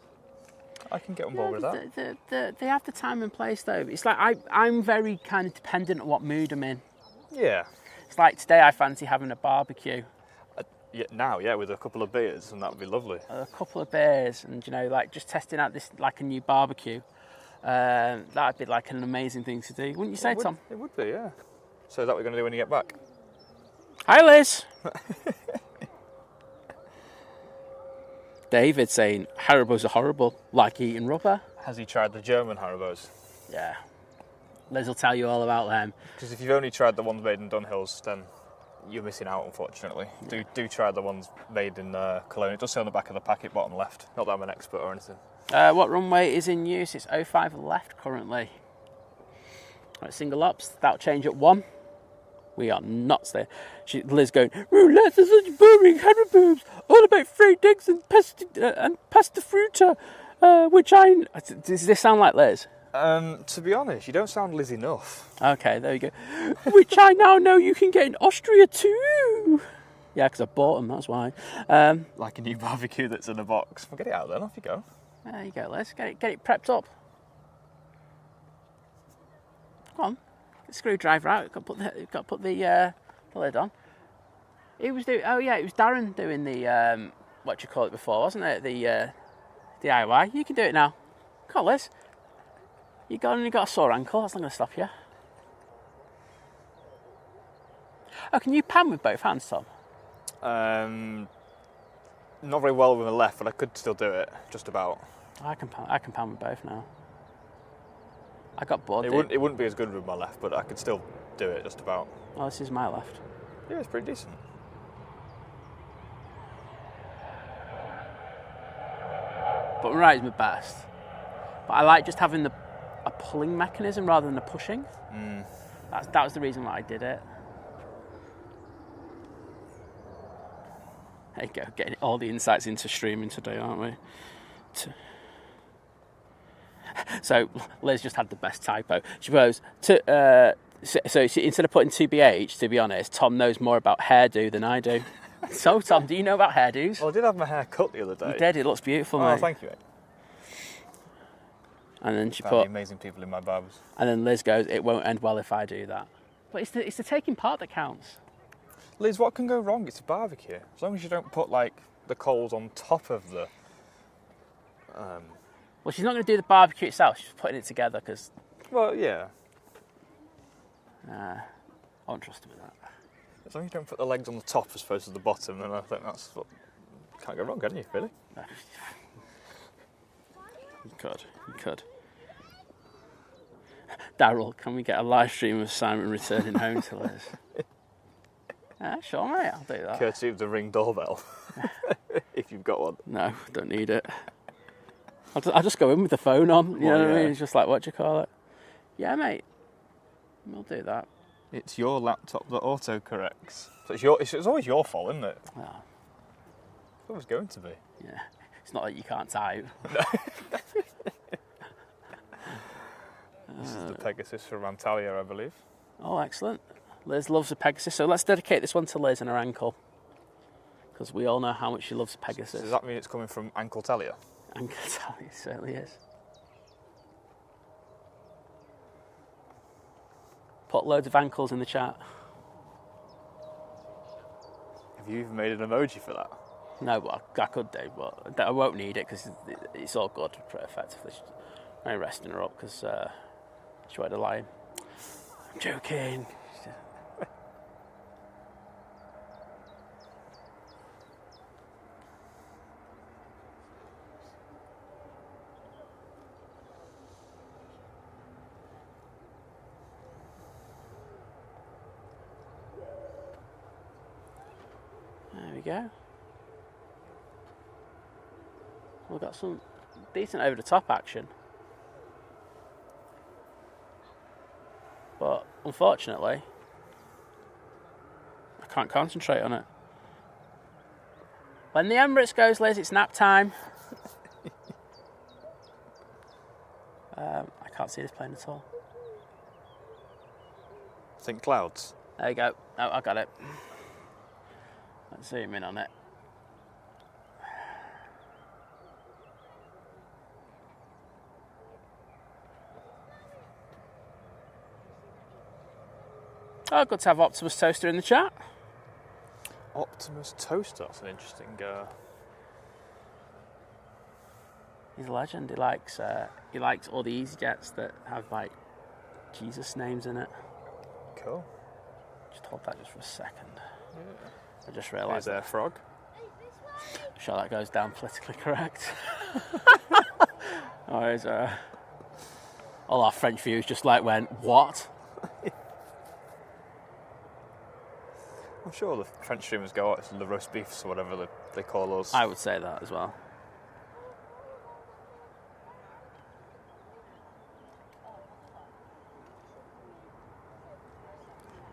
I can get on board with that. They have the time and place though. It's like I'm very kind of dependent on what mood I'm in. Yeah. It's like today I fancy having a barbecue. Yeah, with a couple of beers, and that would be lovely. A couple of beers, and like just testing out this like a new barbecue. That'd be like an amazing thing to do, wouldn't you say, Tom? It would be, yeah. So is that what you're going to do when you get back? Hi, Liz. David saying Haribos are horrible, like eating rubber. Has he tried the German Haribos? Yeah. Liz will tell you all about them. Because if you've only tried the ones made in Dunhills, then you're missing out, unfortunately. Yeah. Do try the ones made in Cologne. It does say on the back of the packet, bottom left. Not that I'm an expert or anything. What runway is in use? It's 05 left currently. Right, single ops. That'll change at 1. We are nuts there. Liz going, roulette is such boring Haribos, all about fried eggs and pasta fruta, which I... Does this sound like Liz? To be honest, you don't sound Liz enough. Okay, there you go. Which I now know you can get in Austria too. Yeah, because I bought them, that's why. Like a new barbecue that's in a box. Well, get it out then, off you go. There you go, Liz. Get it prepped up. Come on. Get the screwdriver out. Got to put the lid on. It was Darren doing the, what you call it before, wasn't it? The DIY. You can do it now. Come on, Liz. You got a sore ankle, that's not going to stop you. Oh, can you pan with both hands, Tom? Not very well with my left, but I could still do it, just about. I can pan with both now. I got bored. It wouldn't be as good with my left, but I could still do it, just about. Oh, this is my left. Yeah, it's pretty decent. But right is my best. But I like just having a pulling mechanism rather than a pushing. That was the reason why I did it. There you go, getting all the insights into streaming today, aren't we? So Liz just had the best typo. She goes, so instead of putting 2BH, to be honest, Tom knows more about hairdo than I do. So Tom, do you know about hairdos? Well, I did have my hair cut the other day. You did, it looks beautiful, mate. Oh, thank you, mate. And then she put amazing people in my barbers. And then Liz goes, it won't end well if I do that. But it's the taking part that counts. Liz, what can go wrong? It's a barbecue. As long as you don't put like the coals on top of the. Well, she's not going to do the barbecue itself. She's putting it together because. Well, yeah. I won't trust her with that. As long as you don't put the legs on the top as opposed to the bottom, then I think that's what can't go wrong, can you? Really? You could. Daryl, can we get a live stream of Simon returning home to Liz? Sure, mate, I'll do that. Courtesy of the Ring doorbell, if you've got one. No, don't need it. I'll just go in with the phone on, you know what I mean? It's just like, what do you call it? Yeah, mate, we'll do that. It's your laptop that auto-corrects. So it's always your fault, isn't it? Oh. It's always going to be. Yeah, it's not that you can't type. This is the Pegasus from Antalya, I believe. Oh, excellent. Liz loves a Pegasus, so let's dedicate this one to Liz and her ankle. Because we all know how much she loves Pegasus. So does that mean it's coming from Ankle Talia? Ankle Talia, it certainly is. Put loads of ankles in the chat. Have you even made an emoji for that? No, but I could do, but I won't need it because it's all good, effectively. I'm resting her up because she wanted to lie. I'm joking. There we go. We've got some decent over-the-top action. But unfortunately, I can't concentrate on it. When the Emirates goes, Liz, it's nap time. I can't see this plane at all. Think clouds. There you go. Oh, I got it. Let's zoom in on it. Oh, good to have Optimus Toaster in the chat. Optimus Toaster, that's an interesting... He's a legend. He likes all the EasyJets that have like Jesus names in it. Cool. Just hold that just for a second. Yeah. I just realised. There's frog. I'm sure that goes down politically correct. Or is all our French viewers just like went, what? I'm sure the French streamers go, it's the roast beefs or whatever they call us. I would say that as well.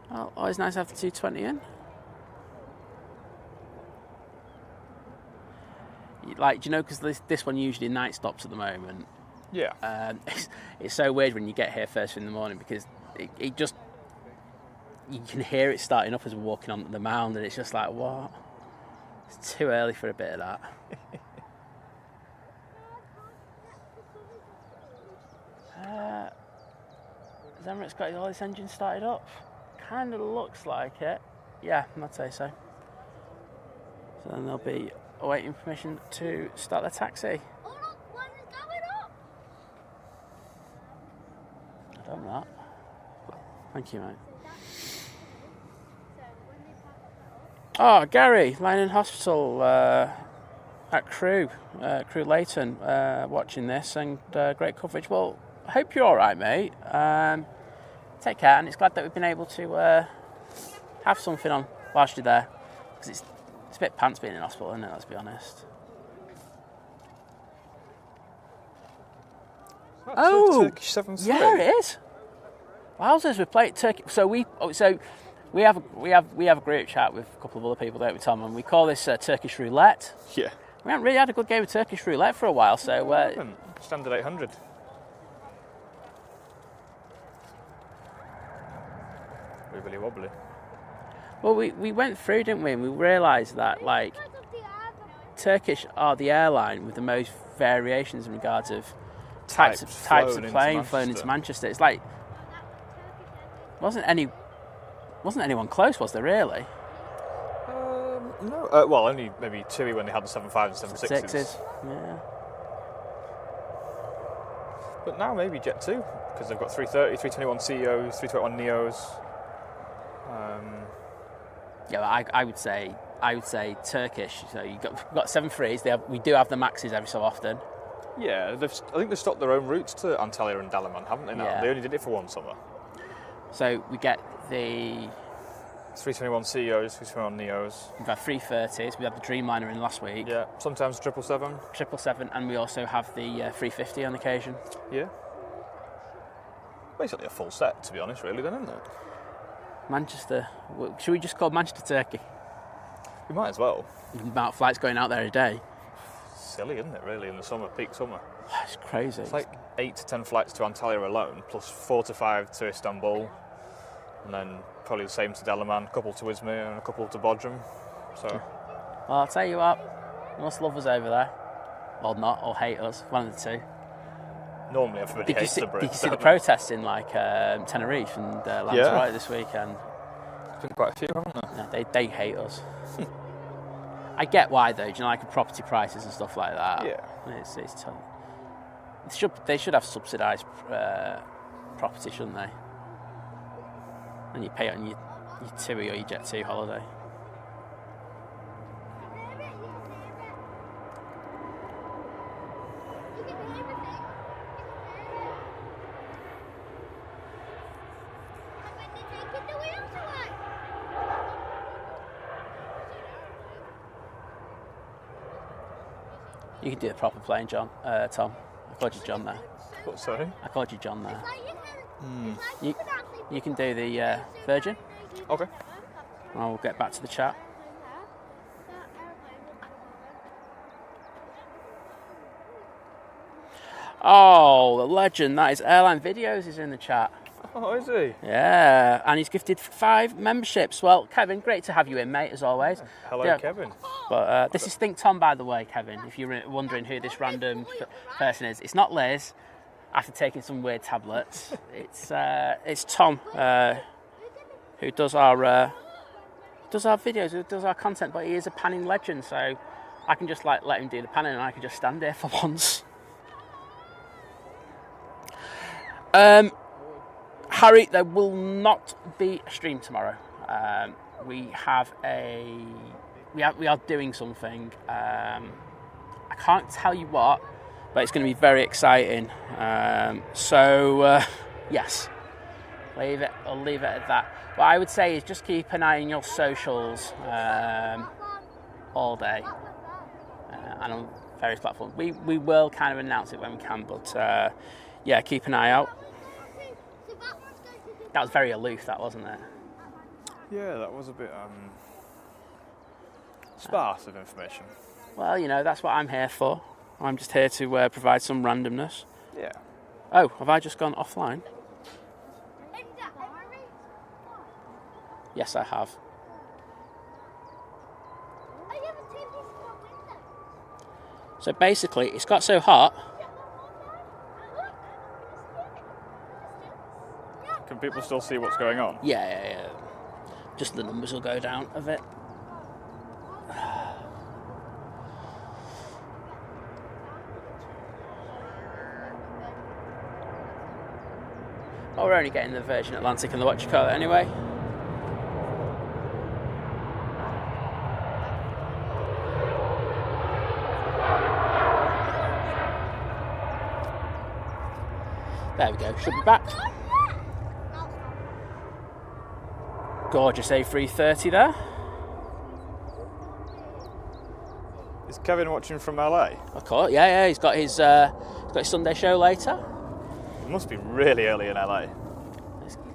Oh, always nice to have the 220 in. Like, do you know, because this one usually night stops at the moment. Yeah. It's so weird when you get here first thing in the morning because it just, you can hear it starting up as we're walking on the mound and it's just like, what? It's too early for a bit of that. Has Emirates got all its engines started up? Kind of looks like it. Yeah, I'd say so. So then they'll be awaiting permission to start their taxi. Oh look, one is going up. I don't know that. Thank you, mate. Oh, Gary, lying in hospital at Crew Leighton, watching this, and great coverage. Well, I hope you're all right, mate. Take care, and it's glad that we've been able to have something on whilst you're there, because it's a bit pants being in hospital, isn't it? Let's be honest. That's Turkish 7-3. Yeah, it is. Wowzers, we played Turkey. So we have a group chat with a couple of other people, don't we, Tom? And we call this Turkish roulette. Yeah. We haven't really had a good game of Turkish roulette for a while, so Standard 800. Really wobbly. Well, we went through, didn't we? And we realised that like Turkish are the airline with the most variations in regards of types of plane flown into Manchester. It's like wasn't anyone close, was there really? No. Well, only maybe TUI when they had the 75s and 76s. Yeah. But now maybe Jet 2, because they've got 330, 321 CEOs, 321 NEOs. Yeah, I would say Turkish. So you've got 7-3s. We do have the Maxes every so often. Yeah, I think they've stopped their own routes to Antalya and Dalaman, haven't they? Now Yeah. They only did it for one summer. So we get the 321 CEOs, 321 NEOs. we've had 330s. We had the Dreamliner in last week. Yeah, sometimes 777. 777, and we also have the 350 on occasion. Yeah. Basically a full set, to be honest, really, then, isn't it? Manchester. Should we just call Manchester Turkey? We might as well. The amount of flights going out there a day. Silly, isn't it, really, in the summer, peak summer? It's crazy. It's like 8 to 10 flights to Antalya alone, plus 4 to 5 to Istanbul, and then probably the same to Dalaman, a couple to Izmir, and a couple to Bodrum. So, Well, I'll tell you what, they must love us over there. Or not, or hate us, one of the two. normally everybody hates the Brits. Did you see the protests in like Tenerife and Lanzarote this weekend? There's been quite a few, haven't there? No, they hate us. I get why though, do you know, like property prices and stuff like that. Yeah. It's tough. They should have subsidised property, shouldn't they? And you pay it on your TUI or your Jet 2 holiday. You can do the proper plane, John. Tom. I called you John there. What, sorry? I called you John there. You You can do the Virgin. Okay. I'll get back to the chat. Oh, the legend. That is Airline Videos is in the chat. Oh, is he? Yeah, and he's gifted 5 memberships. Well, Kevin, great to have you in, mate, as always. Hello, Yeah. Kevin. But this is Think Tom, by the way, Kevin, if you're wondering who this random person is. It's not Liz, after taking some weird tablets. It's Tom, who does our videos, who does our content, but he is a panning legend, so I can just let him do the panning and I can just stand here for once. Harry, there will not be a stream tomorrow. We are doing something. I can't tell you what, but it's going to be very exciting. Yes, I'll leave it at that. What I would say is just keep an eye on your socials all day and on various platforms. We will kind of announce it when we can, but yeah, keep an eye out. That was very aloof, that wasn't it? Yeah, that was a bit sparse of information. Well, you know, that's what I'm here for. I'm just here to provide some randomness. Yeah. Oh, have I just gone offline? Yes, I have. So basically, it's got so hot. Can people still see what's going on? Yeah. Just the numbers will go down a bit. Oh, we're only getting the Virgin Atlantic and the what you call it anyway. There we go, should be back. Gorgeous A380 there. Is Kevin watching from LA? Of course, yeah. He's got his Sunday show later. It must be really early in LA.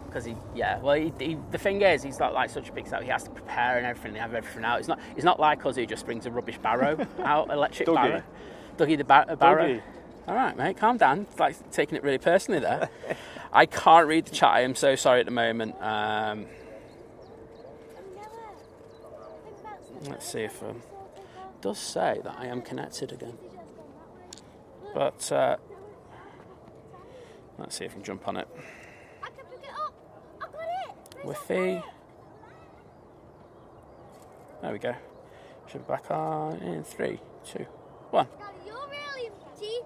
Because the thing is, he's not like such a big star. He has to prepare and everything. They have everything out. It's not like us who just brings a rubbish barrow out, electric Dougie. barrow. Dougie the barrow. Dougie. All right, mate, calm down. It's like taking it really personally there. I can't read the chat. I am so sorry at the moment. Let's see if it does say that I am connected again. But let's see if I can jump on it. I can pick it up. I got it. Wi-Fi. There we go. Should be back on in 3, 2, 1. Daddy, you're really empty.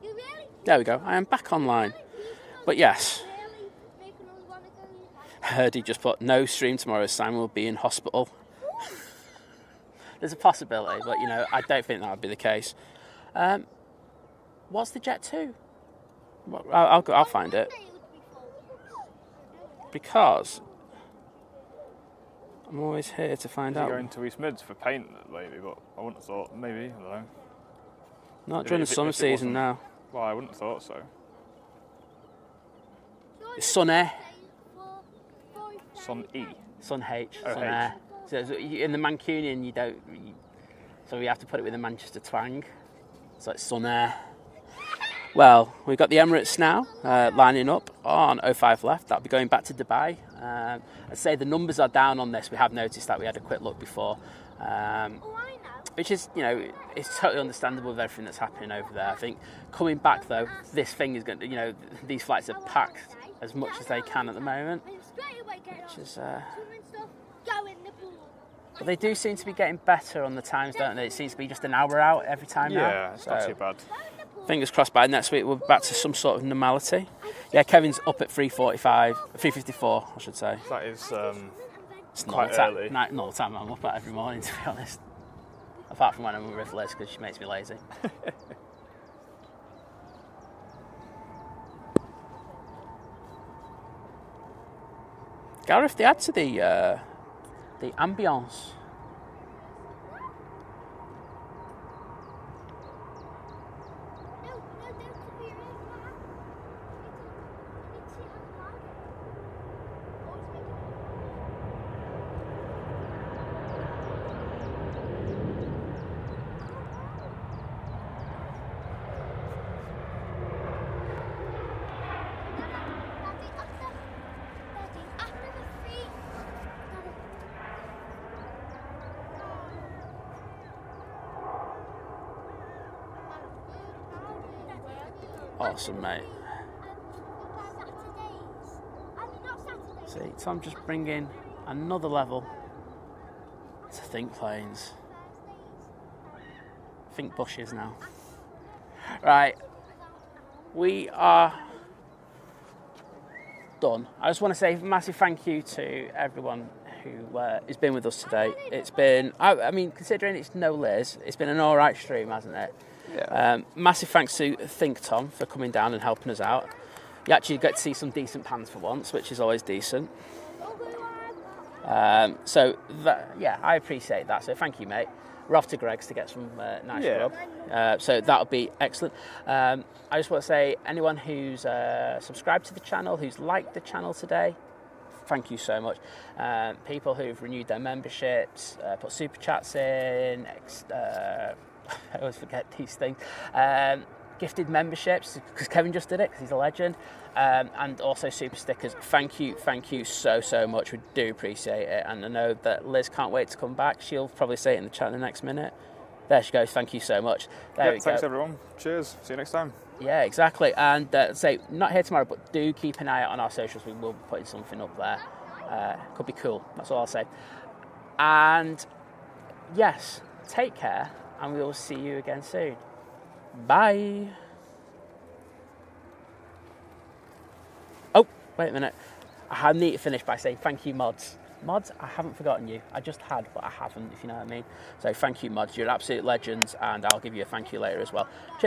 You really? There we go. I am back online. But yes, Really making us want to go. heard he just put no stream tomorrow. Simon will be in hospital. There's a possibility, but you know, I don't think that would be the case. What's the Jet 2? Well, I'll find it because I'm always here to find Is he out. going to East Mids for paint lately? But I wouldn't have thought. Maybe, I don't know. Not during the summer season now. Well, I wouldn't have thought so. It's Sun Air. Sun E. Sun H. Oh, Sun H. Air. So in the Mancunian, you don't. So we have to put it with a Manchester twang. So it's Sun Air. Well, we've got the Emirates now lining up on 05 left. That'll be going back to Dubai. I'd say the numbers are down on this. We have noticed that. We had a quick look before. Which is, you know, it's totally understandable with everything that's happening over there. I think coming back, though, this thing is going to, you know, these flights are packed as much as they can at the moment. Which is, but they do seem to be getting better on the times, don't they? It seems to be just an hour out every time now. Yeah, it's not too bad. Fingers crossed by next week we're back to some sort of normality. Yeah, Kevin's up at 3:54, I should say. That is It's quite not early. Not the time I'm up at every morning, to be honest. Apart from when I'm with Liz, because she makes me lazy. Gareth, they add to the ambience Awesome, mate. Saturdays. I mean, not Saturdays. See, Tom just bringing another level to think planes. Think bushes now. Right, we are done. I just want to say a massive thank you to everyone who has been with us today. It's been, I mean, considering it's no Lizz, it's been an alright stream, hasn't it? Yeah. Massive thanks to Think Tom for coming down and helping us out. You actually get to see some decent pans for once, which is always decent. So, yeah, I appreciate that. So thank you, mate. We're off to Greg's to get some nice grub. So that'll be excellent. I just want to say, anyone who's subscribed to the channel, who's liked the channel today, thank you so much. People who've renewed their memberships, put super chats in, I always forget these things. Gifted memberships, because Kevin just did it, because he's a legend. And also super stickers. Thank you so much. We do appreciate it. And I know that Lizz can't wait to come back. She'll probably say it in the chat in the next minute. There she goes. Thank you so much. There we go. Thanks, everyone. Cheers. See you next time. Yeah, exactly. And say, not here tomorrow, but do keep an eye out on our socials. We will be putting something up there. Could be cool. That's all I'll say. And yes, take care, and we will see you again soon. Bye. Oh, wait a minute. I need to finish by saying thank you, mods. Mods, I haven't forgotten you. I just had, but I haven't, if you know what I mean. So thank you, mods. You're absolute legends, and I'll give you a thank you later as well. Cheers.